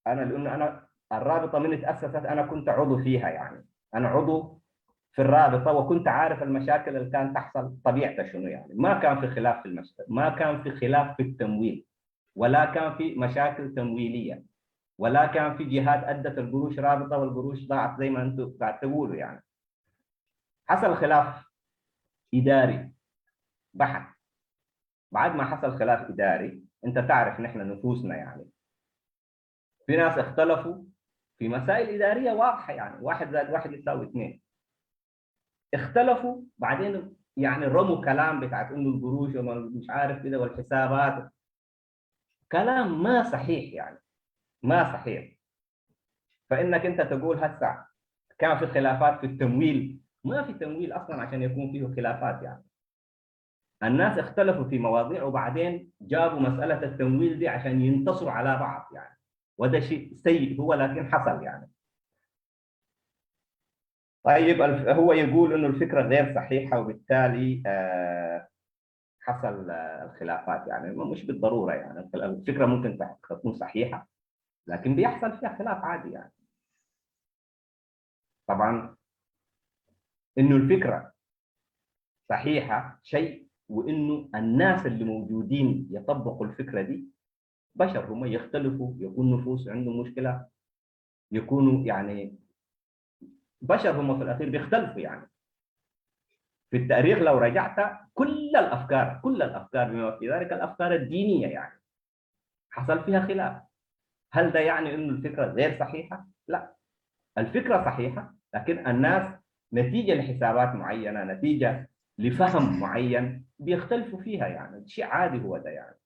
لانه انا الرابطه من تاسست انا كنت عضو فيها يعني، انا عضو في الرابطه وكنت عارف المشاكل اللي كانت تحصل طبيعتها شنو يعني. ما كان في خلاف في ما كان في خلاف في التمويل، ولا كان في مشاكل تمويليه، ولا كان في جهات ادت القروش رابطه والقروش ضاعت زي ما انتم قاعد تقولوا يعني. حصل خلاف اداري بحت. بعد ما حصل خلاف اداري، انت تعرف نحن نفوسنا يعني، في ناس اختلفوا في مسائل اداريه واضحه يعني، 1+1=2. اختلفوا بعدين يعني رموا كلام بتاعت انه القروش ومش عارف كده والحسابات، كلام ما صحيح يعني، ما صحيح. فانك انت تقول هسه كان في خلافات في التمويل، ما في تمويل اصلا عشان يكون فيه خلافات يعني. الناس اختلفوا في مواضيع وبعدين جابوا مساله التمويل دي عشان ينتصروا على بعض يعني، وده شيء سيء هو لكن حصل يعني. طيب هو يقول انه الفكره غير صحيحه وبالتالي حصل الخلافات يعني. مش بالضروره يعني، الفكره ممكن تكون صحيحه لكن بيحصل فيها خلاف عادي يعني. طبعا انه الفكره صحيحه شيء، وانه الناس اللي موجودين يطبقوا الفكره دي بشر، هم يختلفوا، يكون نفوس عندهم مشكله، يكونوا يعني بشر، هم في الاخير بيختلفوا يعني. في التاريخ لو رجعت كل الافكار بما في ذلك الافكار الدينيه يعني حصل فيها خلاف. هل ده يعني انه الفكره غير صحيحه؟ لا، الفكره صحيحه، لكن الناس نتيجه لحسابات معينه، نتيجه لفهم معين بيختلفوا فيها يعني، شيء عادي هو ده يعني.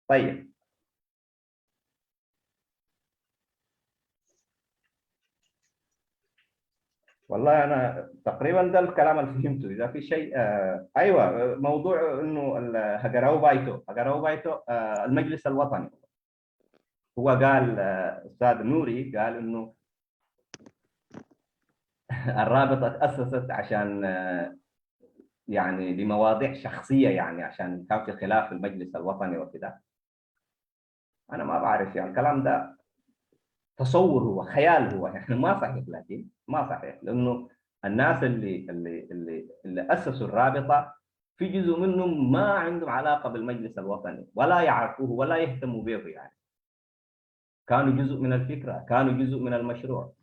طيب والله انا تقريبا ده الكلام اللي فهمته. اذا في شيء ايوه، موضوع انه هجراو بايتو المجلس الوطني، هو قال استاذ نوري قال انه الرابطه تاسست عشان يعني لمواضيع شخصيه يعني، عشان كان في خلاف في المجلس الوطني وكذا. انا ما بعرف يعني الكلام ده تصور، هو خيال هو يعني ما صحيح، لكن ما صحيح، لانه الناس اللي اسسوا الرابطه في جزء منهم ما عندهم علاقة بالمجلس الوطني ولا يعرفوه ولا يهتموا به يعني. كانوا جزء من الفكرة، كانوا جزء من المشروع.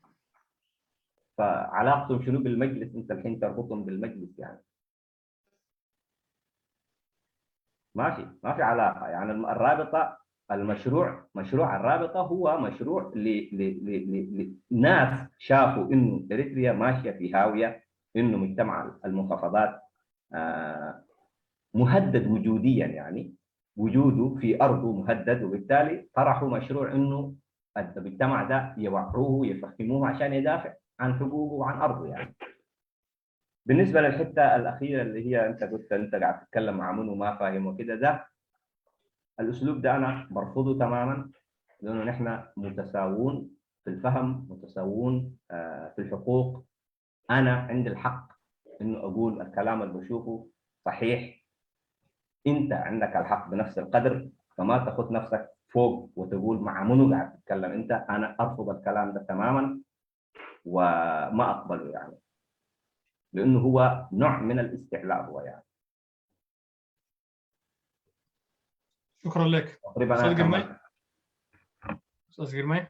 فعلاقتهم شنو بالمجلس؟ انت الحين تربطهم بالمجلس يعني. ما في علاقة يعني. الرابطة مشروع الرابطة هو مشروع لناس شافوا انه اريتريا ماشية في هاوية، انه مجتمع المنخفضات مهدد وجوديا يعني، وجوده في ارضه مهدد، وبالتالي طرحوا مشروع انه المجتمع ده يوعوه ويفهموه عشان يدافع عن حقوقه وعن ارضه يعني. بالنسبه للحته الاخيره اللي هي انت قلت انت قاعد تتكلم مع منو ما فاهم وكده، ده الاسلوب ده انا برفضه تماما، لانه نحن متساوون في الفهم، متساوون في الحقوق. انا عندي الحق انه اقول الكلام اللي بشوفه صحيح، انت عندك الحق بنفس القدر، فما تاخذ نفسك فوق وتقول مع منو قاعد تتكلم انت. انا ارفض الكلام ده تماما وما اقبله يعني، لانه هو نوع من الاستعلاء هو يعني. شكرا لك. تقريبا استاذ انا قرمي. استاذ قرمي.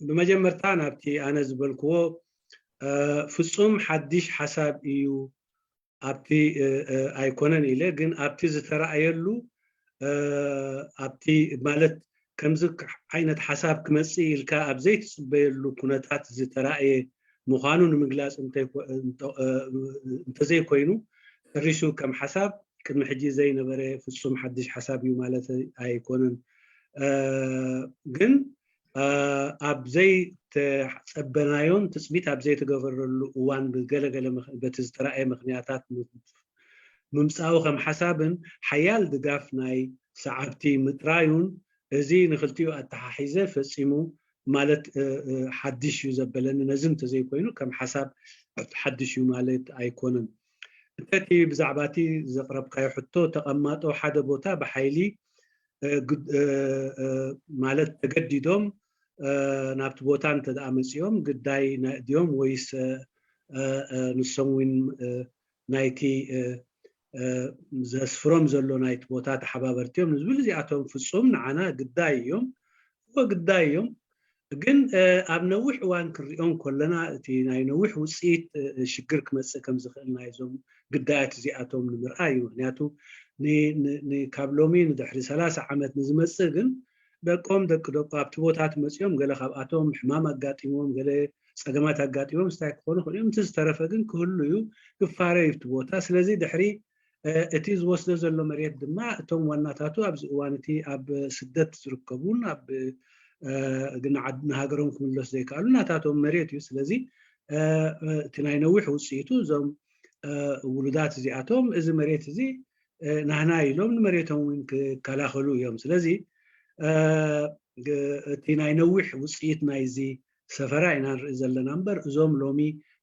بمجمرتا نابتي أنا زبلكو ፍጹም ሓድሽ ሓሳብ እዩ ኣብቲ ኣይኮነን ኢለ ግን ኣብቲ ዝተረኣየሉ ኣብቲ ማለት ከምዚ ዓይነት ሓሳብ ክመፅእ ኢልካ ኣብ ዘይትፅበየሉ ኩነታት ዝተረኣየ ምዃኑ ንምግላፅ እንተዘይኮይኑ ሕሪሱ ከም ሓሳብ ቅድሚ ሕጂ ዘይነበረ ፍጹም ሓድሽ ሓሳብ እዩ ማለት ኣይኮነን። ግን ኣብ ዘይተፀበናዮን ትፅቢት ኣብ ዘይተገበረሉ እዋን ብገለገለ በቲ ዝተረኣየ ምክንያታት ምምፃኡ ከም ሓሳብን ሓያል ድጋፍ ናይ ሰዓብቲ ምጥራዩን እዚ ንክልቲኡ ኣተሓሒዘ ፈፂሙ ማለት ሓድሽ እዩ ዘበለኒ ነዚ እንተዘይኮይኑ ከም ሓሳብ ሓድሽ እዩ ማለት ኣይኮነን። እቲ ብዛዕባ እቲ ዘቕረብካዮ ሕቶ ተቐማጦ ሓደ ቦታ ብሓይሊ ማለት ተገዲዶም ናብቲ ቦታ እንተደኣ መፅኦም ግዳይ ድዮም ወይስ ንሶም እውን ናይቲ ዘስፍሮም ዘሎ ናይቲ ቦታ ተሓባበርቲ እዮም ንዝብል እዚኣቶም ፍፁም ንዓና ግዳይ እዮም ወግዳይ እዮም። ግን ኣብ ነዊሕ እዋን ክንሪኦም ከለና እቲ ናይ ነዊሕ ውፅኢት ሽግር ክመፅእ ከም ዝኽእል ናይዞም ግዳያት እዚኣቶም ንምርኣይ እዩ። ምክንያቱ ካብ ሎሚ ንድሕሪ 30 ዓመት ንዝመፅእ ግን ደቆም ደቂ ኣብቲ ቦታት መፅኦም ገለ ካብኣቶም ሕማም ኣጋጢሞም ገለ ፀገማት ኣጋጢሞም ስታይ ክኾኑ ክእሉ እዮም። እቲ ዝተረፈ ግን ክህሉ እዩ ክፋረ እዩ እቲ ቦታ። ስለዚ ድሕሪ እቲ ዝወስዶ ዘሎ መሬት ድማ እቶም ዋናታቱ ኣብዚ እዋን እቲ ኣብ ስደት ዝርከቡን ኣብ ንሃገሮም ክምለሱ ዘይከኣሉ ናታቶም መሬት እዩ። ስለዚ እቲ ናይ ነዊሕ ውፅኢቱ እዞም ውሉዳት እዚኣቶም እዚ መሬት እዚ ናህና ኢሎም ንመሬቶም እውን ክከላኸሉ እዮም። ስለዚ እቲ ናይ ነዊሕ ውፅኢት ናይዚ ሰፈራ ኢና ንርኢ ዘለና እምበር እዞም ሎሚ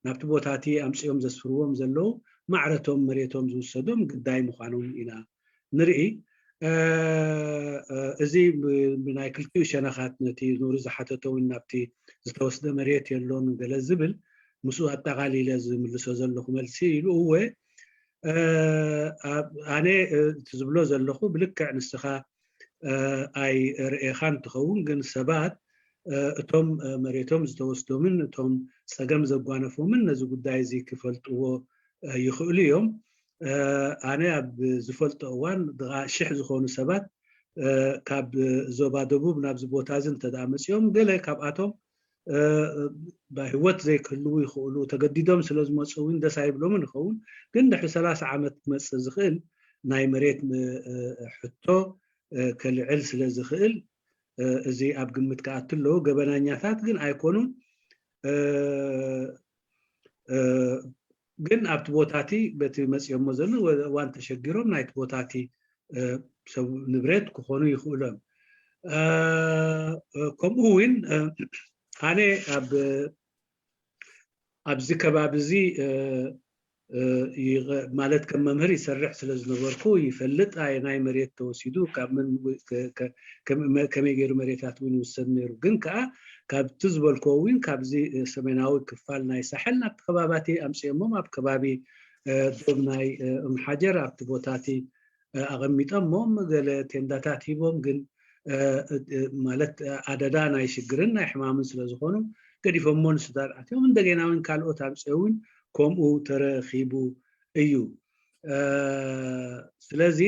ናብቲ ቦታ እቲ ኣምፅኦም ዘስፍርዎም ዘለው ማዕረቶም መሬቶም ዝውሰዶም ግዳይ ምዃኖም ኢና ንርኢ። እዚ ብናይ ክልቲኡ ሸነኻት ነቲ ኑሪ ዝሓተቶ እውን ናብቲ ዝተወስደ መሬት የሎን ገለ ዝብል ምስኡ ኣጠቃሊለ ዝምልሶ ዘለኹ መልሲ ኢሉ እወ ኣነ ትዝብሎ ዘለኹ ብልክዕ ንስኻ ኣይ ርኤኻን ትኸውን ግን ሰባት እቶም መሬቶም ዝተወስዶምን እቶም ፀገም ዘጓነፎምን ነዚ ጉዳይ እዚ ክፈልጥዎ ይኽእሉ እዮም። ኣነ ኣብ ዝፈልጦ እዋን ድቓ 1000 ዝኾኑ ሰባት ካብ ዞባ ደቡብ ናብዚ ቦታ እዚ እንተደኣ መፅኦም ገለ ካብኣቶም ብሂወት ዘይክህልው ይኽእሉ ተገዲዶም ስለ ዝመፁ እውን ደስ ኣይብሎምን ይኸውን። ግን ድሕሪ 30 ዓመት ክመፅእ ዝኽእል ናይ መሬት ሕቶ ከልዕል ስለ ዝኽእል እዚ ኣብ ግምት ክኣቱ ኣለዎ። ገበናኛታት ግን ኣይኮኑን። ግን ኣብቲ ቦታቲ በቲ መፅኦሞ ዘሎ እዋን ተሸጊሮም ናይቲ ቦታቲ ሰብ ንብረት ክኾኑ ይኽእሉ እዮም። ከምኡ እውን ኣነ ኣብዚ ከባቢ እዚ ማለት ከም መምህር ይሰርሕ ስለ ዝነበርኩ ይፈልጥ ናይ መሬት ተወሲዱ ካብ ምን ከመይ ገይሩ መሬታት እውን ይውሰድ ነይሩ ግን ከዓ ካብቲ ዝበልኮ እውን ካብዚ ሰሜናዊ ክፋል ናይ ሳሕል ናብቲ ከባባቲ ኣምፅኦሞም ኣብ ከባቢ ዶብ ናይ ሓጀር ኣብቲ ቦታቲ ኣቐሚጦሞም ገለ ቴንዳታት ሂቦም ግን ማለት ኣደዳ ናይ ሽግርን ናይ ሕማምን ስለ ዝኾኑ ገዲፎሞ ንሱዳን ኣትዮም እንደገና እውን ካልኦት ኣምፅኦ እውን ከምኡ ተረኺቡ እዩ ስለዚ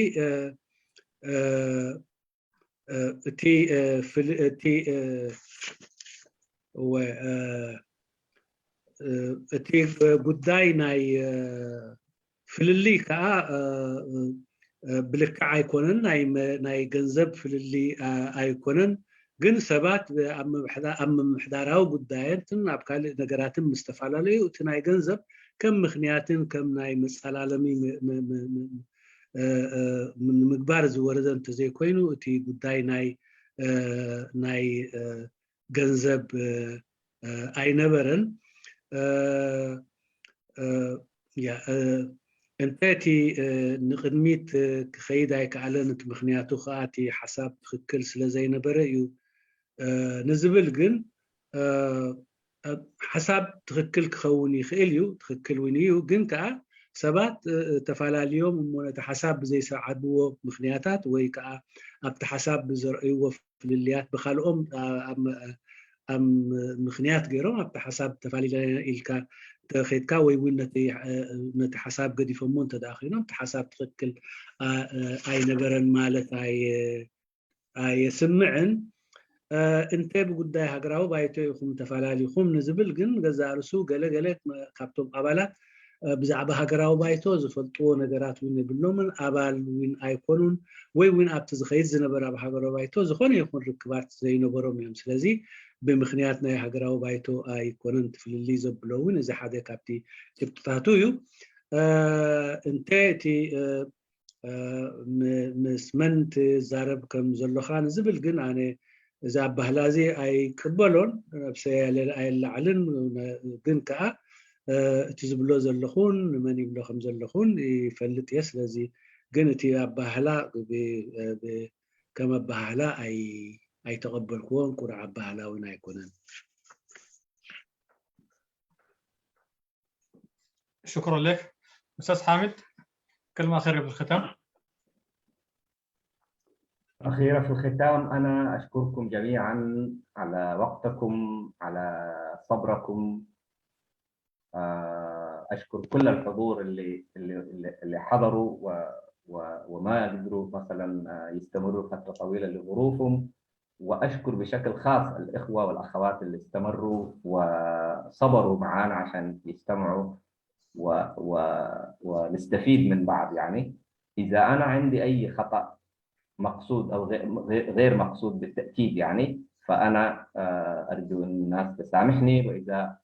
እቲ ጉዳይ ናይ ፍልሊ ከዓ ብልክዕ ኣይኮነን ናይ ገንዘብ ፍልሊ ኣይኮነን ግን ሰባት ኣብ ምምሕዳራዊ ጉዳያትን ኣብ ካልእ ነገራትን ምስተፈላለዩ እቲ ናይ ገንዘብ ከም ምክንያትን ከም ናይ መፀላለሚ ምግባር ዝወረደ እንተዘይኮይኑ እቲ ጉዳይ ናይ ገንዘብ ኣይነበረን እንተቲ ንቅድሚት ክኸይድ ኣይከኣለን እቲ ምክንያቱ ከዓ እቲ ሓሳብ ትክክል ስለ ዘይነበረ እዩ ንዝብል ግን ሓሳብ ትክክል ክኸውን ይኽእል እዩ ትክክል እውን እዩ ግን ከዓ ሰባት ተፈላለዮም እሞ ነቲ ሓሳብ ብዘይሰዓብዎ ምክንያታት ወይ ከዓ ኣብቲ ሓሳብ ብዘርእይዎ ፍልልያት ብካልኦም ኣብ ምክንያት ገይሮም ኣብቲ ሓሳብ ተፋሊለና ኢልካ ተኸይድካ ወይ እውን ነቲ ሓሳብ ገዲፎሞ እንተደኣ ኮይኖም እቲ ሓሳብ ትክክል ኣይነበረን ማለት ኣየስምዕን እንተ ብጉዳይ ሃገራዊ ባይቶ ይኹም ተፈላለዩኹም ንዝብል ግን ገዛ ርእሱ ገለገለ ካብቶም ኣባላት ብዛዕባ ሃገራዊ ባይቶ ዝፈልጥዎ ነገራት እውን የብሎምን ኣባል እውን ኣይኮኑን ወይ እውን ኣብቲ ዝኸይድ ዝነበረ ኣብ ሃገራዊ ባይቶ ዝኾነ ይኹን ርክባት ዘይነበሮም እዮም ስለዚ ብምክንያት ናይ ሃገራዊ ባይቶ ኣይኮነን ትፍልሊ ዘብሎ እውን እዚ ሓደ ካብቲ ጭብጥታቱ እዩ እንተቲ ምስ መን ትዛረብ ከም ዘለኻ ንዝብል ግን ኣነ እዛ ባህላ እዚ ኣይቅበሎን ነብሰይ ኣይላዕልን ግን ከዓ እቲ ዝብሎ ዘለኹን መን ይብሎ ከም ዘለኹን ይፈልጥ እየ ስለዚ ግን እቲ ኣባህላ ከም ኣባህላ ኣይተቐበልክዎን ቁርዓ ኣባህላ እውን ኣይኮነን شكرا لك أستاذ حامد كلمة أخيرة في الختام أخيرا في الختام أنا أشكركم جميعا على وقتكم على صبركم أشكر كل الحضور اللي حضروا وما قدروا مثلا يستمروا فترة طويلة لظروفهم وأشكر بشكل خاص الإخوة والأخوات اللي استمروا وصبروا معانا عشان يستمعوا ونستفيد من بعض يعني إذا أنا عندي أي خطأ مقصود أو غير مقصود بالتأكيد يعني فأنا أرجو أن الناس تسامحني وإذا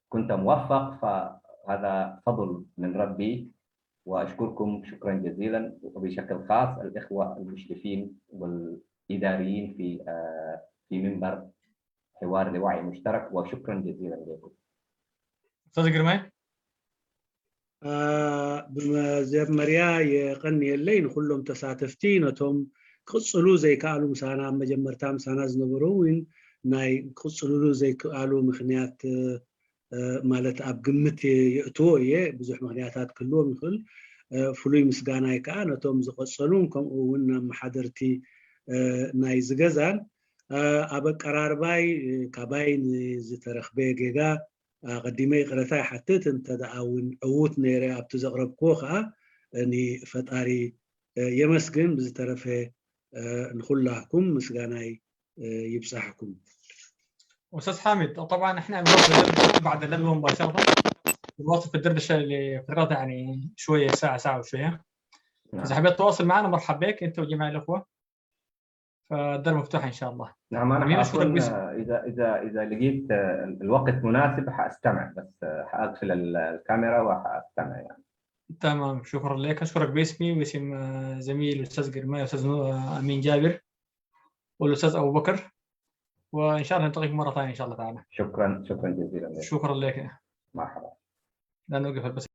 كنت موفق فهذا فضل من ربي وأشكركم شكرا جزيلا وبشكل خاص الإخوة المشرفين والإداريين في منبر حوار لوعي مشترك وشكرا جزيلا لكم. أستاذ قرماي بمجمريا يقني الليل كلهم تساتفتين وتم قصلو زي كالو مسانا مجمرتا مسانا زنبروين ناي قصلو زي كالو مخنيات مالت أب قمت يأتوه بزح مخنياتات كلهم يخل فلوي مسقانا يكان وتم زقصلون كم ونا محاضرتي ناي زقزان أبك قرار باي كاباين زترخبي جيجا قديمي قرثاي حتى تدعون عوت نيري أبتو زغرب كوخا أني فتاري يمسكن بزترفه نخلعكم مسقاناي يبصحكم. أستاذ حامد طبعا احنا بعد اللجنة مباشرة الوقت في الدردشة اللي فترتها يعني شوية ساعة وشوية. إذا حبيت تتواصل معنا مرحب بك أنت وجميع الأخوة. فالدار مفتوحة إن شاء الله. نعم أنا حأكون إذا لقيت الوقت مناسب حأستمع بس حأقفل الكاميرا وحأستمع يعني. تمام شكرا لك أشكرك باسمي واسم زميل الأستاذ قرماي والأستاذ أمين جابر والأستاذ أبو بكر وإن شاء الله نلتقيكم مرة ثانية إن شاء الله تعالى. شكرا جزيلا لك. شكرا لك. مرحبا. لا نوقف البث.